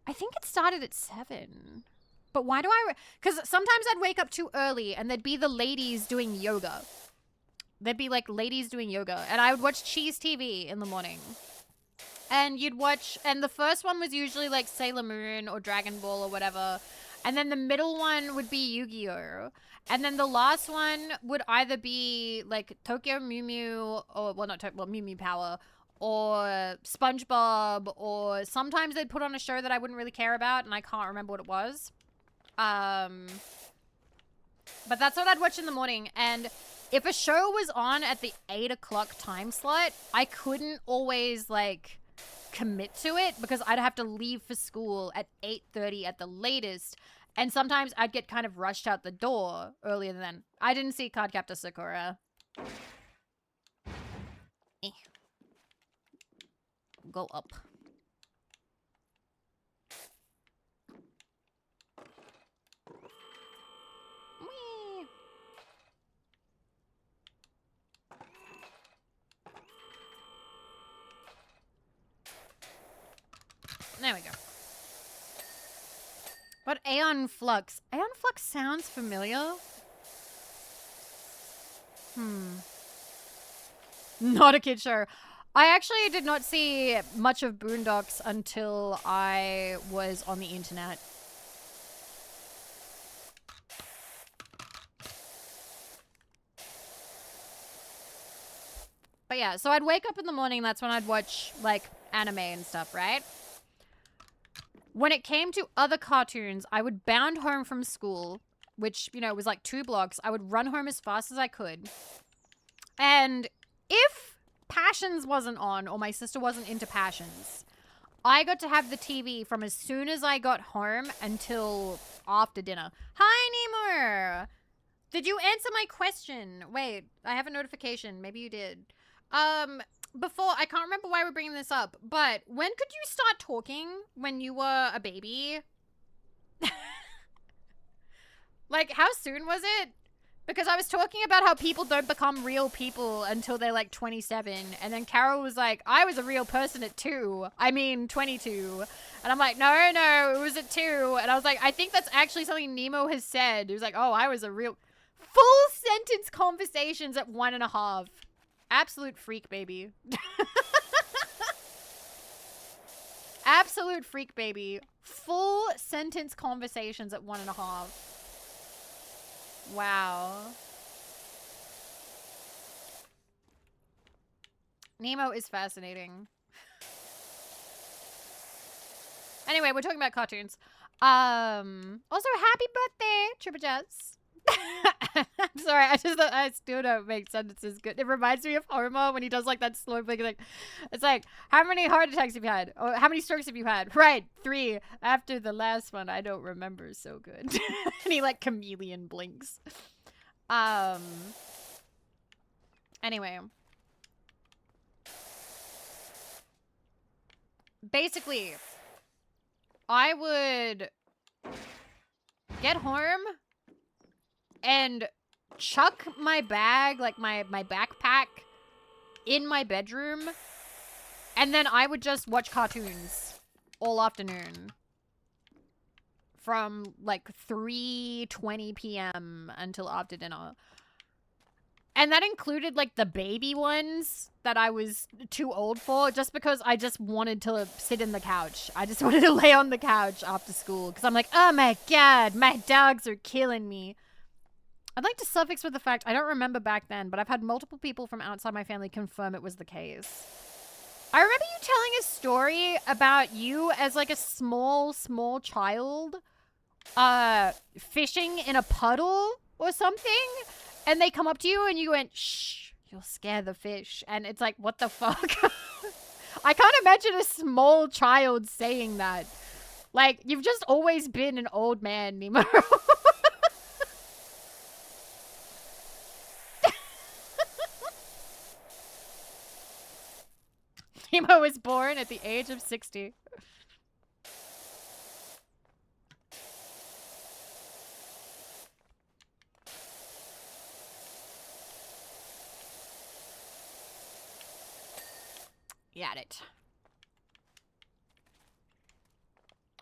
I think it started at 7. But why do I... Because sometimes I'd wake up too early and there'd be the ladies doing yoga. There'd be like ladies doing yoga. And I would watch Cheese TV in the morning. And you'd watch... And the first one was usually like Sailor Moon or Dragon Ball or whatever. And then the middle one would be Yu-Gi-Oh! And then the last one would either be like Tokyo Mew Mew or... Well, not Tokyo... Well, Mew Mew Power. Or SpongeBob. Or sometimes they'd put on a show that I wouldn't really care about. And I can't remember what it was. But that's what I'd watch in the morning. And if a show was on at the 8 o'clock time slot, I couldn't always like commit to it because I'd have to leave for school at 8:30 at the latest. And sometimes I'd get kind of rushed out the door earlier than then. I didn't see Cardcaptor Sakura. Go up. There we go. But Aeon Flux. Aeon Flux sounds familiar. Not a kid show. I actually did not see much of Boondocks until I was on the internet. But yeah, so I'd wake up in the morning. That's when I'd watch like anime and stuff, right? When it came to other cartoons, I would bound home from school, which, you know, was like 2 blocks. I would run home as fast as I could. And if Passions wasn't on or my sister wasn't into Passions, I got to have the TV from as soon as I got home until after dinner. Hi, Nemo! Did you answer my question? Wait, I have a notification. Maybe you did. Before, I can't remember why we're bringing this up, but when could you start talking when you were a baby? Like, how soon was it? Because I was talking about how people don't become real people until they're like 27. And then Carol was like, I was a real person at 2. I mean, 22. And I'm like, no, it was at 2. And I was like, I think that's actually something Nemo has said. He was like, oh, I was a real... Full sentence conversations at 1.5. Absolute freak, baby. Absolute freak, baby. Full sentence conversations at 1.5. Wow. Nemo is fascinating. Anyway, we're talking about cartoons. Also, happy birthday, Triple Jets. I'm sorry, I still don't make sentences good. It reminds me of Homer when he does like that slow blink. Like, it's like, how many heart attacks have you had? Or how many strokes have you had? Right, 3. After the last one, I don't remember so good. And he like chameleon blinks. Anyway. Basically, I would get home and chuck my bag, like my backpack, in my bedroom. And then I would just watch cartoons all afternoon. From like 3:20 p.m. until after dinner. And that included like the baby ones that I was too old for, just because I just wanted to sit in the couch. I just wanted to lay on the couch after school. Because I'm like, oh my god, my dogs are killing me. I'd like to suffix with the fact I don't remember back then, but I've had multiple people from outside my family confirm it was the case. I remember you telling a story about you as like a small child fishing in a puddle or something, and they come up to you and you went, shh, you'll scare the fish. And it's like, what the fuck? I can't imagine a small child saying that. Like, you've just always been an old man, Nemo. Nemo was born at the age of 60. Got it.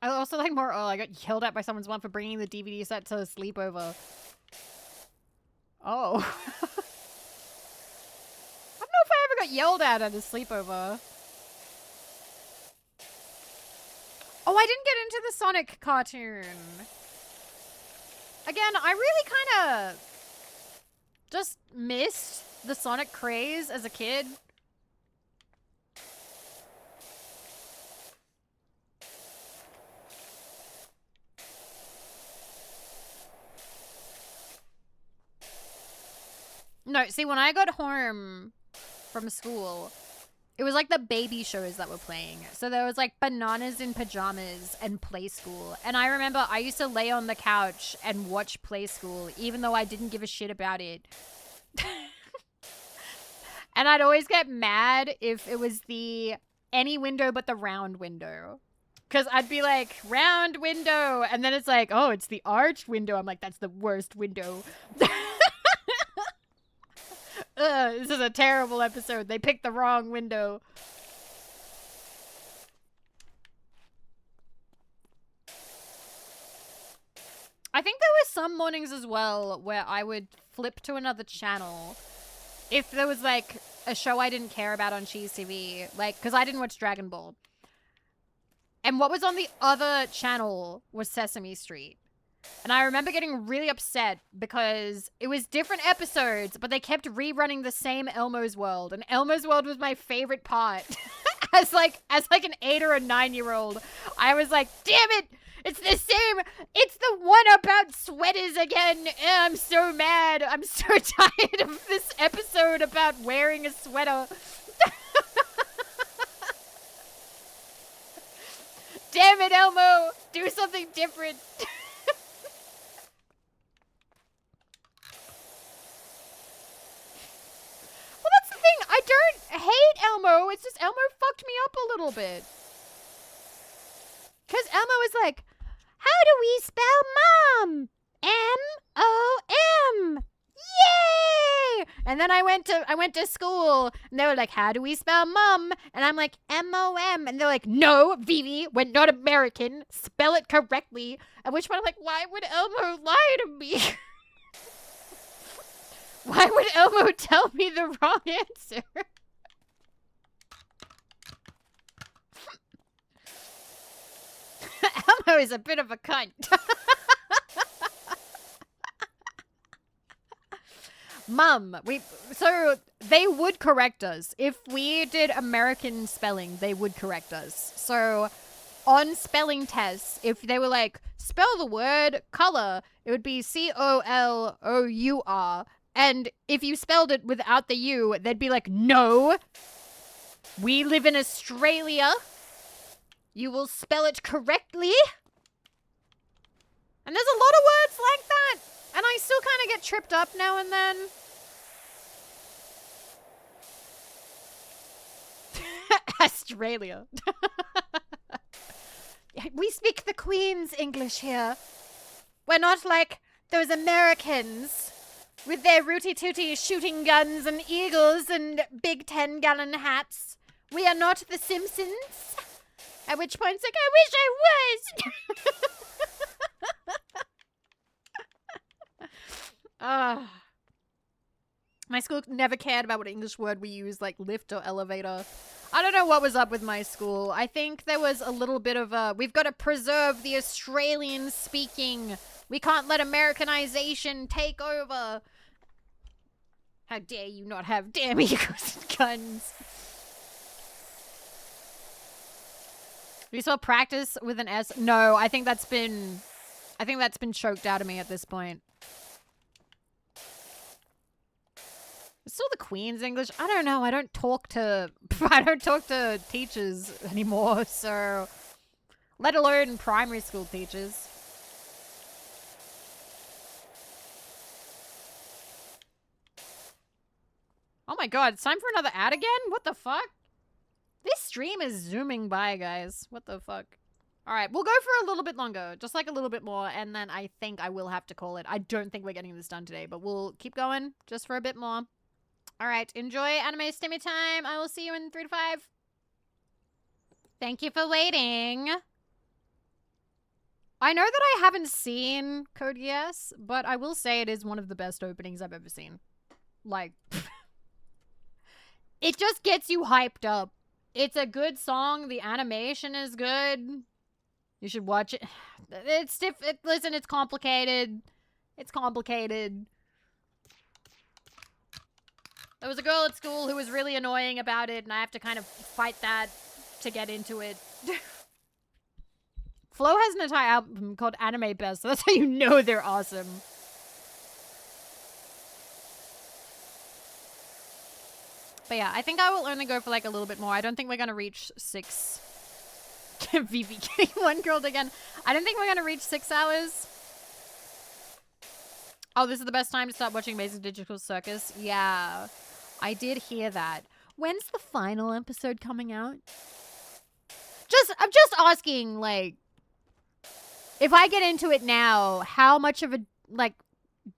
I also like more. Oh, I got yelled at by someone's mom for bringing the DVD set to a sleepover. Oh. I don't know if I ever got yelled at a sleepover. Oh, I didn't get into the Sonic cartoon. Again, I really kind of just missed the Sonic craze as a kid. No, see, when I got home from school, it was like the baby shows that were playing. So there was like Bananas in Pajamas and Play School. And I remember I used to lay on the couch and watch Play School, even though I didn't give a shit about it. And I'd always get mad if it was the any window but the round window. Because I'd be like, round window. And then it's like, oh, it's the arched window. I'm like, that's the worst window. This is a terrible episode. They picked the wrong window. I think there were some mornings as well where I would flip to another channel if there was like a show I didn't care about on Cheese TV, like, because I didn't watch Dragon Ball. And what was on the other channel was Sesame Street. And I remember getting really upset because it was different episodes, but they kept rerunning the same Elmo's World. And Elmo's World was my favorite part. as like an 8 or a 9-year-old, I was like, damn it! It's the same! It's the one about sweaters again! I'm so mad! I'm so tired of this episode about wearing a sweater. Damn it, Elmo! Do something different! I don't hate Elmo. It's just Elmo fucked me up a little bit. Because Elmo was like, how do we spell mom? M-O-M. Yay! And then I went to school and they were like, how do we spell mom? And I'm like, M-O-M. And they're like, no, Vivi, we're not American. Spell it correctly. At which point I'm like, why would Elmo lie to me? Why would Elmo tell me the wrong answer? Elmo is a bit of a cunt. Mum, so they would correct us. If we did American spelling, they would correct us. So on spelling tests, if they were like, spell the word color, it would be C-O-L-O-U-R. And if you spelled it without the U, they'd be like, no, we live in Australia. You will spell it correctly. And there's a lot of words like that. And I still kind of get tripped up now and then. Australia. We speak the Queen's English here. We're not like those Americans with their rooty-tooty shooting guns and eagles and big 10-gallon hats. We are not the Simpsons. At which point it's like, I wish I was. My school never cared about what English word we used, like lift or elevator. I don't know what was up with my school. I think there was a little bit of a, we've got to preserve the Australian-speaking We can't let Americanization take over. How dare you not have damn eagles and guns. We saw practice with an S. No, I think that's been choked out of me at this point. It's still the Queen's English. I don't know. I don't talk to teachers anymore, so let alone primary school teachers. Oh my god, it's time for another ad again? What the fuck? This stream is zooming by, guys. What the fuck? Alright, we'll go for a little bit longer. Just like a little bit more, and then I think I will have to call it. I don't think we're getting this done today, but we'll keep going just for a bit more. Alright, enjoy anime stimmy time. I will see you in 3 to 5. Thank you for waiting. I know that I haven't seen Code Geass, but I will say it is one of the best openings I've ever seen. Like, it just gets you hyped up. It's a good song. The animation is good. You should watch it. It's listen, it's complicated. It's complicated. There was a girl at school who was really annoying about it, and I have to kind of fight that to get into it. Flo has an entire album called Anime Best, so that's how you know they're awesome. But yeah, I think I will only go for like a little bit more. I don't think we're gonna reach 6. Vivi getting one girl again. I don't think we're gonna reach 6 hours. Oh, this is the best time to start watching Basic Digital Circus. Yeah, I did hear that. When's the final episode coming out? I'm just asking, like, if I get into it now, how much of a, like,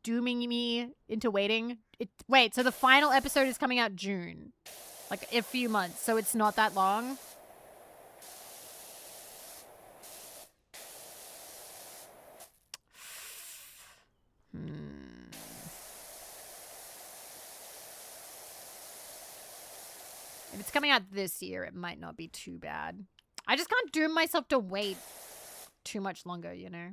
dooming me into waiting? Wait, so the final episode is coming out June. Like, a few months, so it's not that long? If it's coming out this year, it might not be too bad. I just can't doom myself to wait too much longer, you know?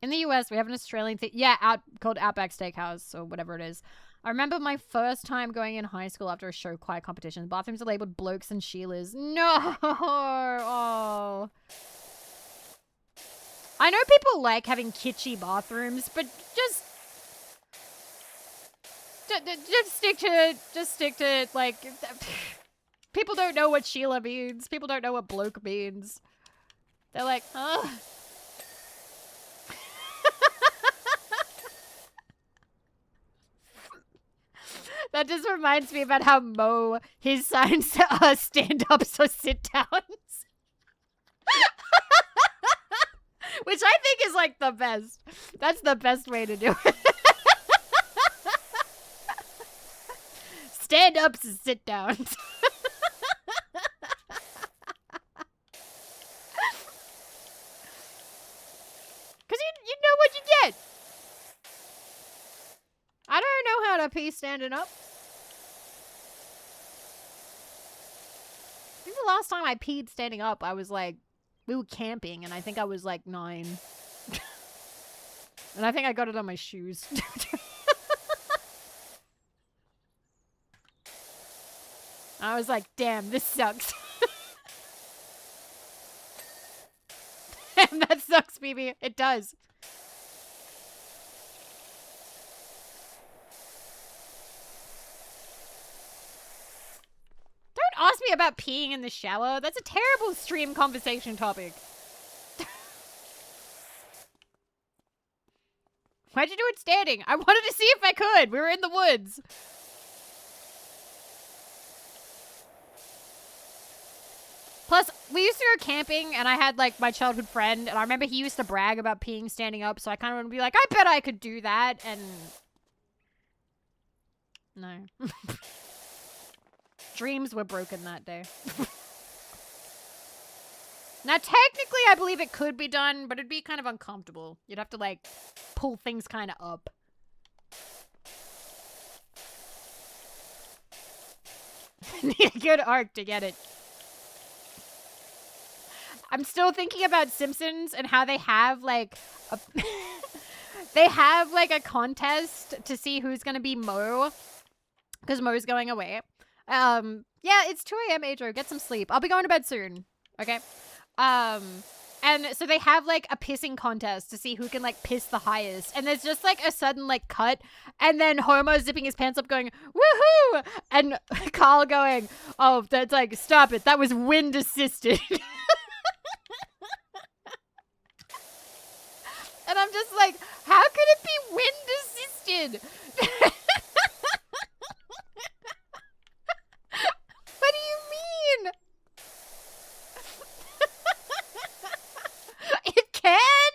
In the US, we have an Australian thing. Yeah, called Outback Steakhouse or whatever it is. I remember my first time going in high school after a show choir competition. Bathrooms are labeled blokes and Sheilas. No! Oh. I know people like having kitschy bathrooms, but just stick to it. Just stick to it. Like, people don't know what Sheila means. People don't know what bloke means. They're like, huh? That just reminds me about how Mo, his signs are stand-ups or sit-downs. Which I think is, like, the best. That's the best way to do it. Stand-ups and sit-downs. Because you know what you get. I don't know how to pee standing up. I think the last time I peed standing up, I was like, we were camping, and I think I was like 9. And I think I got it on my shoes. I was like, damn, this sucks. Damn, that sucks, Vivi. It does. Don't ask me about peeing in the shower. That's a terrible stream conversation topic. Why'd you do it standing? I wanted to see if I could. We were in the woods. Plus, we used to go camping, and I had, like, my childhood friend, and I remember he used to brag about peeing standing up, so I kind of want to be like, I bet I could do that, and... No. Dreams were broken that day. Now, technically, I believe it could be done, but it'd be kind of uncomfortable. You'd have to, like, pull things kind of up. Need a good arc to get it. I'm still thinking about Simpsons and how they have like a they have like a contest to see who's gonna be Mo, because Mo's going away. Yeah, it's 2 a.m. Adro. Get some sleep. I'll be going to bed soon. Okay. And so they have like a pissing contest to see who can like piss the highest. And there's just like a sudden like cut, and then Homer zipping his pants up going, woohoo! And Carl going, oh, that's like, stop it. That was wind assisted. And I'm just like, how could it be wind assisted? What do you mean? It can?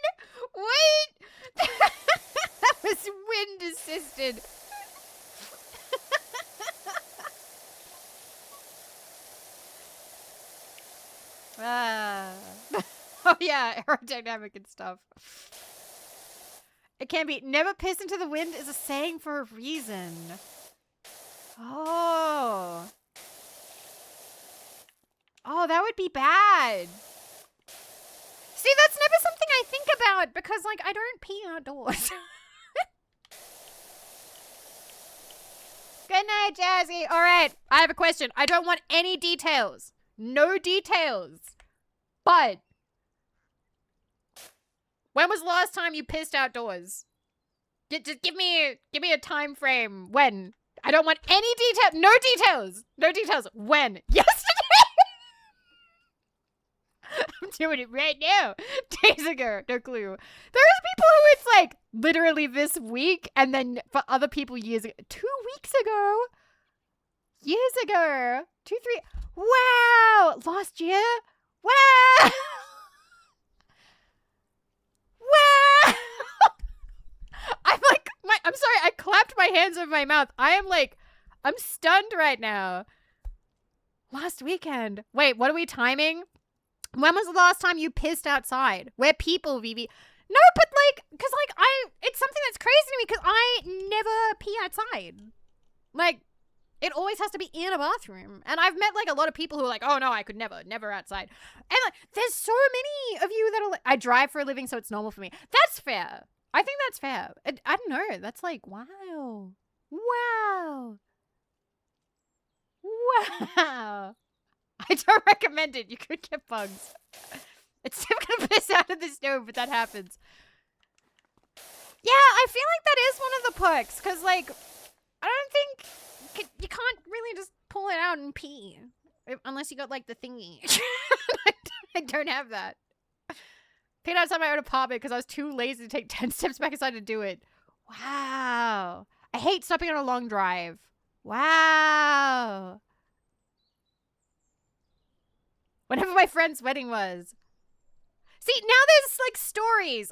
Wait! That was wind assisted. Oh yeah, aerodynamic and stuff. It can be. Never piss into the wind is a saying for a reason. Oh. Oh, that would be bad. See, that's never something I think about because, like, I don't pee outdoors. Good night, Jazzy. All right, I have a question. I don't want any details. No details. But when was the last time you pissed outdoors? Just give me a time frame. When? I don't want any detail. No details. No details. When? Yesterday. I'm doing it right now. Days ago. No clue. There's people who it's like literally this week, and then for other people years ago. 2 weeks ago. Years ago. 2, 3. Wow. Last year. Wow. Wow. I'm sorry. I clapped my hands over my mouth. I'm stunned right now. Last weekend. Wait, what are we timing? When was the last time you pissed outside? We're people, Vivi. No, but like, cause like it's something that's crazy to me because I never pee outside. Like, it always has to be in a bathroom. And I've met like a lot of people who are like, oh no, I could never outside. And like, there's so many of you that are like, I drive for a living, so it's normal for me. That's fair. I think that's fair. I don't know. That's like, wow. Wow. Wow. I don't recommend it. You could get bugs. It's still gonna piss out of the stove, but that happens. Yeah, I feel like that is one of the perks, because, like, I don't think you can't really just pull it out and pee. Unless you got, like, the thingy. I don't have that. Peed outside my own apartment because I was too lazy to take 10 steps back inside to do it. Wow. I hate stopping on a long drive. Wow. Whenever my friend's wedding was. See, now there's, like, stories.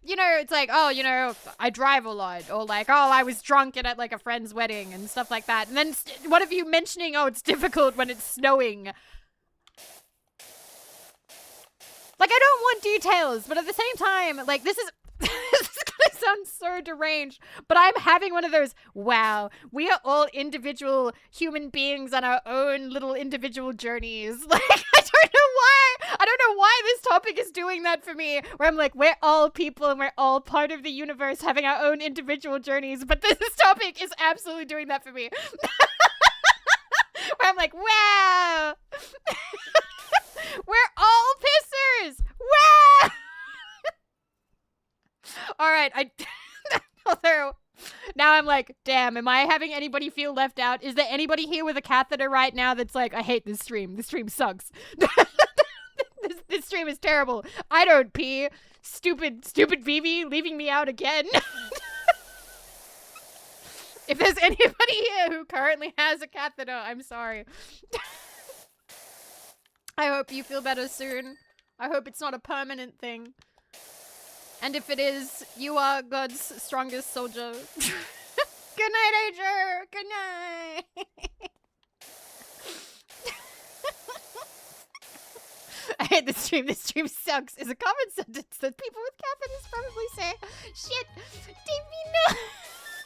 You know, it's like, oh, you know, I drive a lot. Or like, oh, I was drunk at, like, a friend's wedding and stuff like that. And then what of you mentioning, oh, it's difficult when it's snowing. Like, I don't want details, but at the same time, like, this is this is gonna sound so deranged, but I'm having one of those, wow, we are all individual human beings on our own little individual journeys. Like, I don't know why this topic is doing that for me, where I'm like, we're all people and we're all part of the universe having our own individual journeys, but this topic is absolutely doing that for me. Where I'm like, wow. We're all pissers. Wow. All right, although now I'm like, damn, am I having anybody feel left out? Is there anybody here with a catheter right now that's like, I hate this stream. This stream sucks. This stream is terrible. I don't pee. Stupid Vivi leaving me out again. If there's anybody here who currently has a catheter, I'm sorry. I hope you feel better soon. I hope it's not a permanent thing. And if it is, you are God's strongest soldier. Good night, Ager. Good night. I hate this stream. This stream sucks is a common sentence that people with catheters probably say. Shit. Davey, no.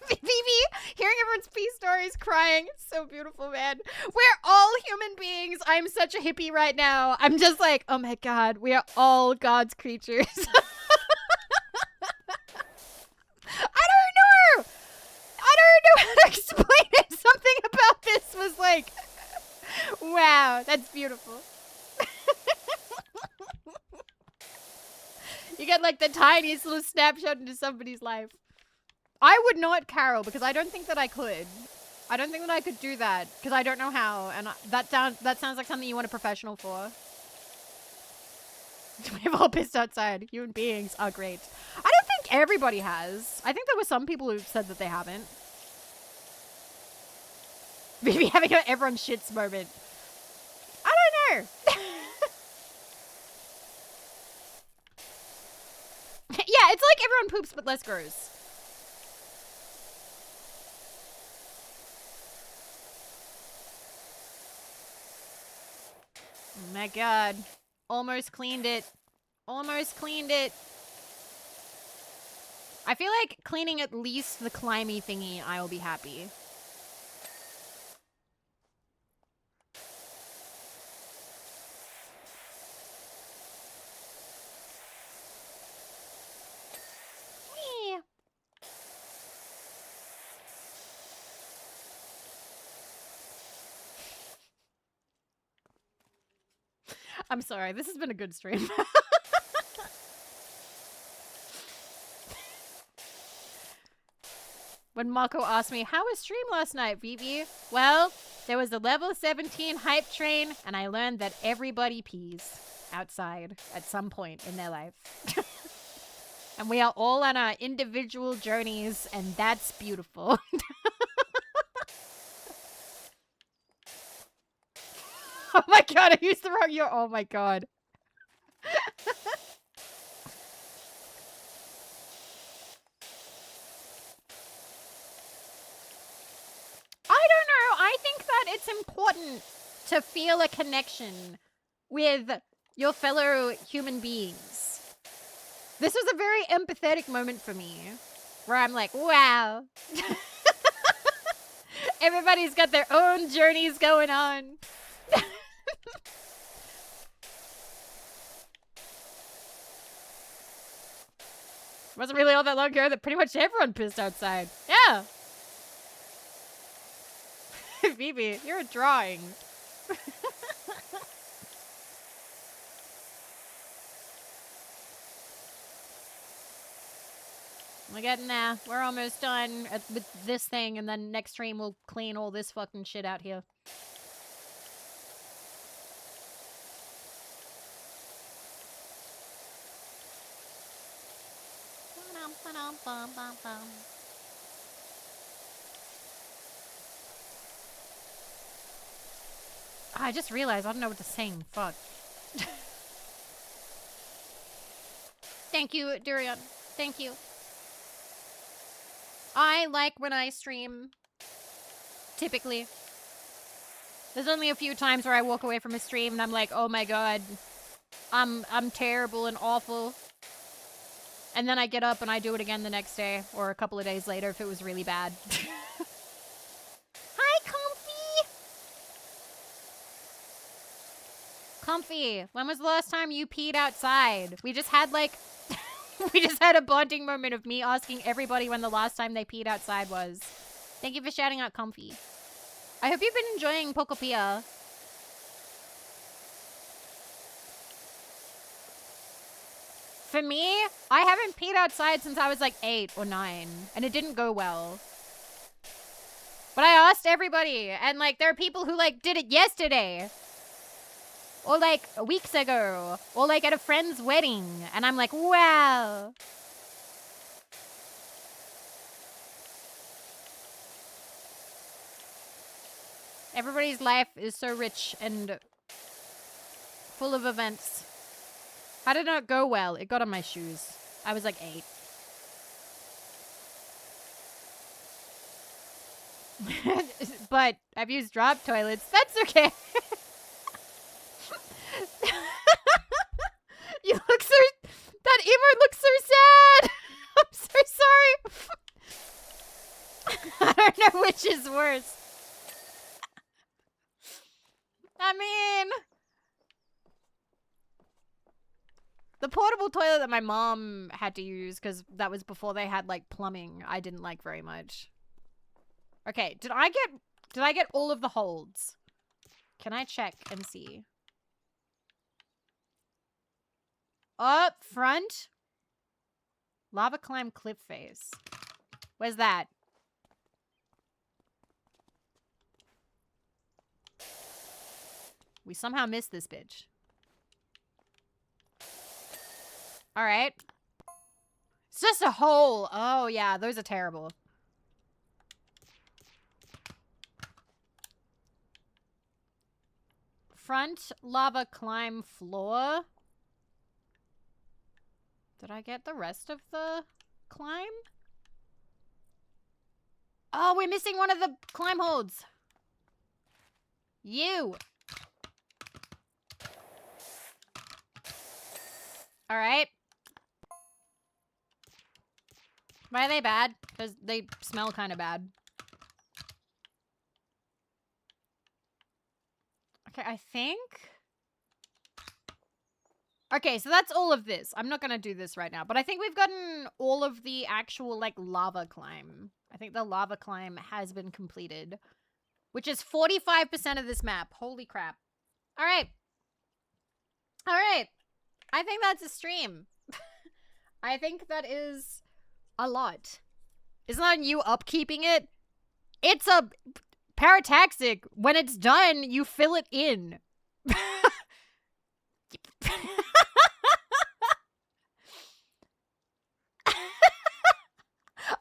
Vivi, hearing everyone's peace stories, crying, it's so beautiful, man. We're all human beings. I'm such a hippie right now. I'm just like, oh my god, we are all God's creatures. I don't know. I don't know how to explain it. Something about this was like, wow, that's beautiful. You get like the tiniest little snapshot into somebody's life. I would not carol because I don't think that I could. I don't think that I could do that because I don't know how. And that sounds like something you want a professional for. We've all pissed outside. Human beings are great. I don't think everybody has. I think there were some people who said that they haven't. Maybe having an everyone shits moment. I don't know. Yeah, it's like everyone poops but less gross. Oh my god. Almost cleaned it. Almost cleaned it. I feel like cleaning at least the climby thingy, I will be happy. I'm sorry, this has been a good stream. When Mako asked me, how was stream last night, Vivi? Well, there was a level 17 hype train, and I learned that everybody pees outside at some point in their life. And we are all on our individual journeys, and that's beautiful. Oh my god, I used the wrong year. Oh my god. I don't know. I think that it's important to feel a connection with your fellow human beings. This was a very empathetic moment for me, where I'm like, wow. Everybody's got their own journeys going on. It wasn't really all that long ago that pretty much everyone pissed outside. Yeah. Vivi, you're a drawing. We're getting there. We're almost done with this thing, and then next stream we'll clean all this fucking shit out here. I just realized I don't know what to sing. Fuck. Thank you, Durian. Thank you. I like when I stream, typically. There's only a few times where I walk away from a stream and I'm like, oh my god, I'm terrible and awful. And then I get up and I do it again the next day, or a couple of days later if it was really bad. Hi, Comfy! Comfy, when was the last time you peed outside? We just had like... we just had a bonding moment of me asking everybody when the last time they peed outside was. Thank you for shouting out Comfy. I hope you've been enjoying Pokopia. For me, I haven't peed outside since I was like 8 or 9, and it didn't go well. But I asked everybody, and like there are people who like did it yesterday. Or like weeks ago, or like at a friend's wedding, and I'm like, wow. Everybody's life is so rich and full of events. How did it not go well? It got on my shoes. I was like 8. But I've used drop toilets. That's okay. You look so... That emote looks so sad. I'm so sorry. I don't know which is worse. I mean, the portable toilet that my mom had to use, because that was before they had like plumbing, I didn't like very much. Okay, did I get all of the holds? Can I check and see? Up front. Lava climb cliff face. Where's that? We somehow missed this bitch. All right. It's just a hole. Oh, yeah. Those are terrible. Front lava climb floor. Did I get the rest of the climb? Oh, we're missing one of the climb holds. You. All right. Why are they bad? Because they smell kind of bad. Okay, I think... Okay, so that's all of this. I'm not going to do this right now. But I think we've gotten all of the actual, like, lava climb. I think the lava climb has been completed. Which is 45% of this map. Holy crap. All right. All right. I think that's a stream. I think that is a lot. Isn't that you upkeeping it? It's a parataxic. When it's done, you fill it in.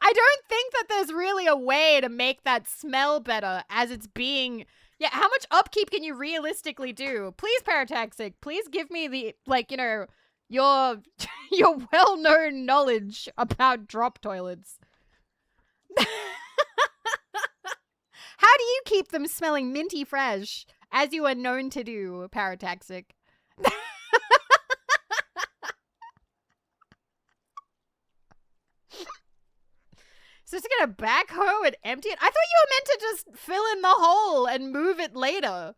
I don't think that there's really a way to make that smell better as it's being... Yeah, how much upkeep can you realistically do? Please, Parataxic, please give me the, like, you know, your well-known knowledge about drop toilets. How do you keep them smelling minty fresh, as you are known to do, Parataxic? So just gonna backhoe and empty it? I thought you were meant to just fill in the hole and move it later.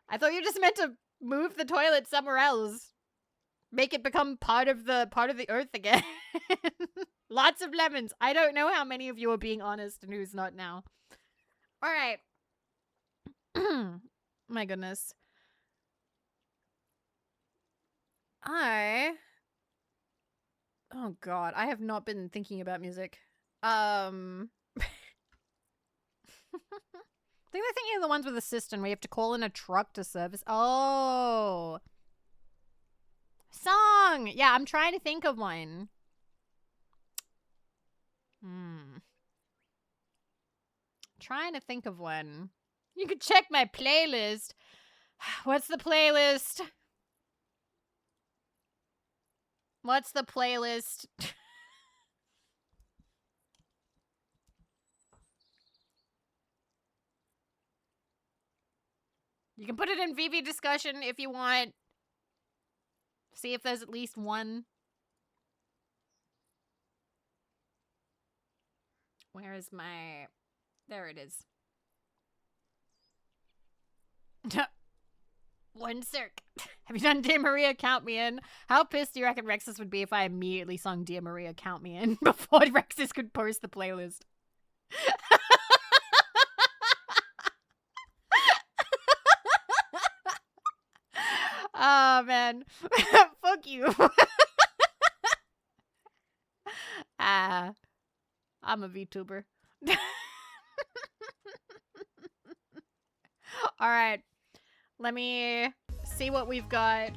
I thought you just meant to move the toilet somewhere else. Make it become part of the earth again. Lots of lemons. I don't know how many of you are being honest and who's not now. All right. My goodness. Oh god, I have not been thinking about music. I think they're thinking of the ones with a cistern where you have to call in a truck to service. Oh. Song! Yeah, I'm trying to think of one. Trying to think of one. You could check my playlist. What's the playlist? What's the playlist? You can put it in Vivi discussion if you want. See if there's at least one. Where is my... There it is. One circ. Have you done Dear Maria, Count Me In? How pissed do you reckon Rexus would be if I immediately sung Dear Maria, Count Me In before Rexus could post the playlist? Oh, man. Fuck you. I'm a VTuber. All right. Let me see what we've got.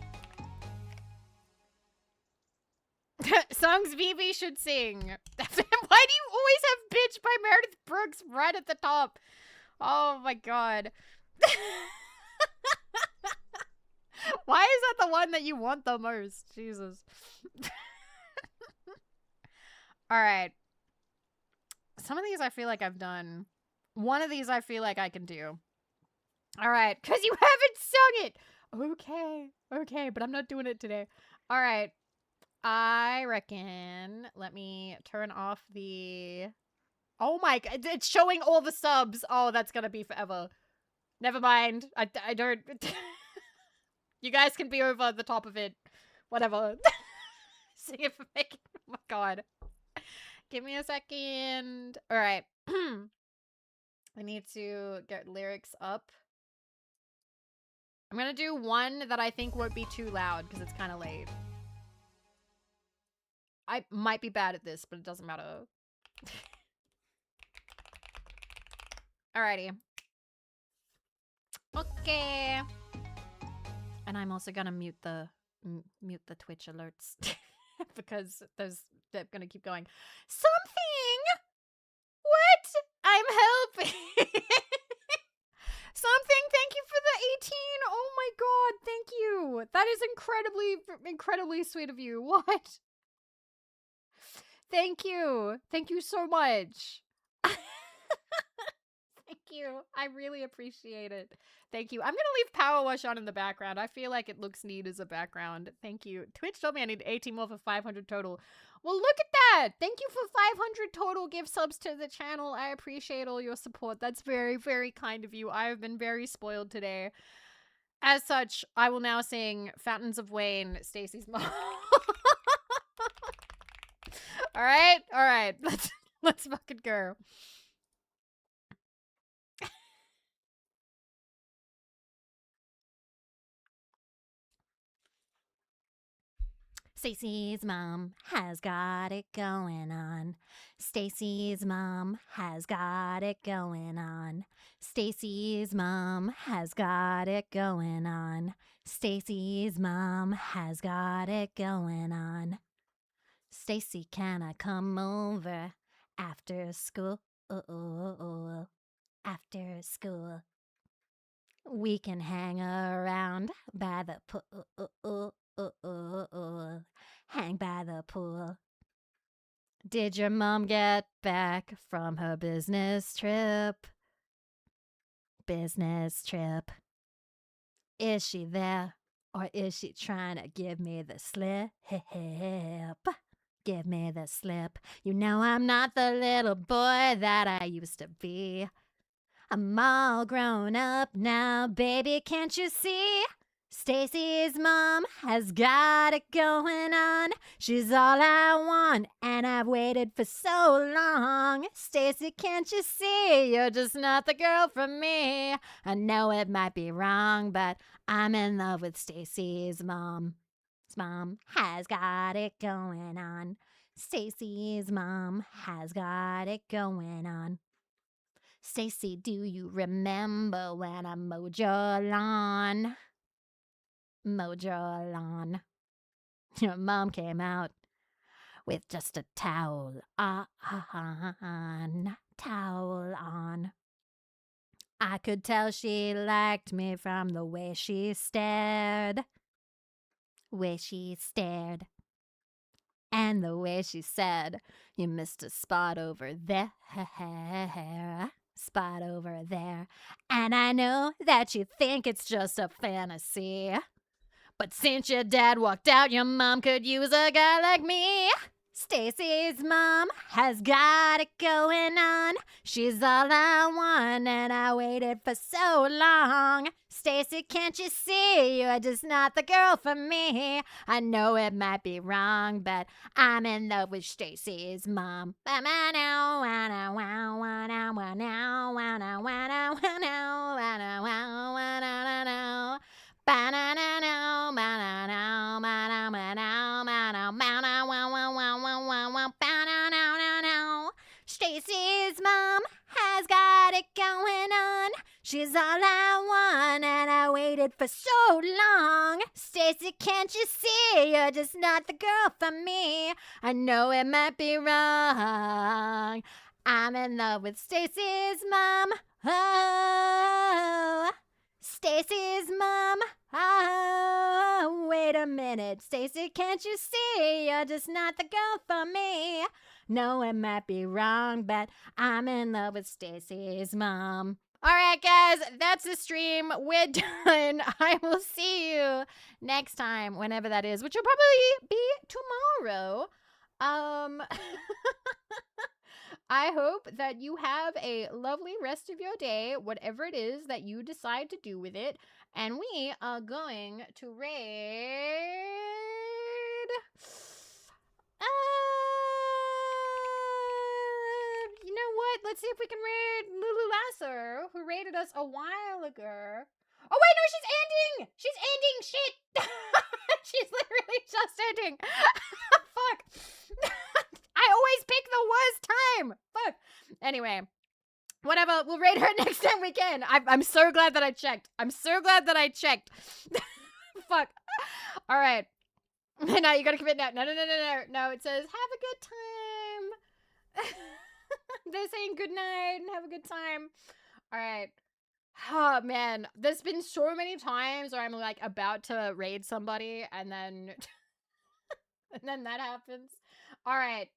Songs Vivi should sing. Why do you always have Bitch by Meredith Brooks right at the top? Oh my god. Why is that the one that you want the most? Jesus. Alright. Some of these I feel like I've done. One of these I feel like I can do. Alright, because you haven't sung it! Okay, but I'm not doing it today. Alright. I reckon, let me turn off the... Oh my god, it's showing all the subs. Oh, that's gonna be forever. Never mind. I don't... You guys can be over the top of it. Whatever. See if I make... Oh my god. Give me a second. Alright. I need to get lyrics up. I'm gonna do one that I think won't be too loud because it's kind of late. I might be bad at this, but it doesn't matter. Alrighty. Okay. And I'm also gonna mute the Twitch alerts because they're gonna keep going. Something? What? I'm helping. Something, thank you for the 18. Oh my god, thank you. That is incredibly sweet of you. What? Thank you. Thank you so much. Thank you. I really appreciate it. Thank you. I'm gonna leave PowerWash on in the background. I feel like it looks neat as a background. Thank you. Twitch told me I need 18 more for 500 total. Well, look at that. Thank you for 500 total gift subs to the channel. I appreciate all your support. That's very, very kind of you. I have been very spoiled today. As such, I will now sing Fountains of Wayne, Stacy's mom. All right. Let's fucking go. Stacy's mom has got it going on. Stacy's mom has got it going on. Stacy's mom has got it going on. Stacy's mom has got it going on. Stacy, can I come over after school? After school. We can hang around by the pool. Hang by the pool. Did your mom get back from her business trip? Business trip. Is she there, or is she trying to give me the slip? Give me the slip. You know I'm not the little boy that I used to be. I'm all grown up now, baby, can't you see? Stacy's mom has got it going on. She's all I want, and I've waited for so long. Stacy, can't you see? You're just not the girl for me. I know it might be wrong, but I'm in love with Stacy's mom. His mom has got it going on. Stacy's mom has got it going on. Stacy, do you remember when I mowed your lawn? Mowed your lawn. Your mom came out with just a towel on. Towel on. I could tell she liked me from the way she stared. Way she stared. And the way she said, you missed a spot over there. Spot over there. And I know that you think it's just a fantasy. But since your dad walked out, your mom could use a guy like me. Stacy's mom has got it going on. She's all I want, and I waited for so long. Stacy, can't you see? You're just not the girl for me. I know it might be wrong, but I'm in love with Stacy's mom. Stacy's mom has got it going on. She's all I want, and I waited for so long. Stacy, can't you see? You're just not the girl for me. I know it might be wrong. I'm in love with Stacy's mom. Oh, Stacy's mom. Oh, wait a minute. Stacy, can't you see? You're just not the girl for me. No, it might be wrong, but I'm in love with Stacy's mom. All right, guys, that's the stream. We're done. I will see you next time, whenever that is, which will probably be tomorrow. I hope that you have a lovely rest of your day, whatever it is that you decide to do with it. And we are going to raid. You know what? Let's see if we can raid Lulu Lasser, who raided us a while ago. Oh, wait, no, she's ending! She's ending! Shit! She's literally just ending. Fuck. I always pick the worst time. Fuck. Anyway, whatever. We'll raid her next time we can. I'm so glad that I checked. I'm so glad that I checked. Fuck. All right. No, you gotta commit now. No. No, it says, have a good time. They're saying good night and have a good time. All right. Oh, man. There's been so many times where I'm, like, about to raid somebody, and then... and then that happens. All right.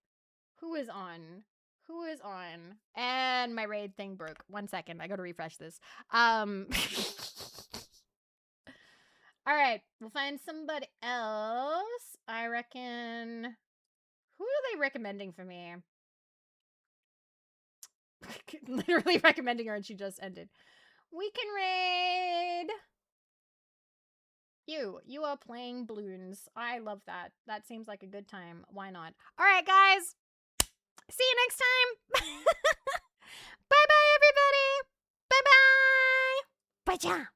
Who is on? Who is on? And my raid thing broke. 1 second. I gotta refresh this. All right. We'll find somebody else. I reckon... Who are they recommending for me? Literally recommending her and she just ended. We can raid... You are playing balloons. I love that. That seems like a good time. Why not? All right, guys. See you next time. Bye-bye, everybody. Bye-bye. Bye-bye.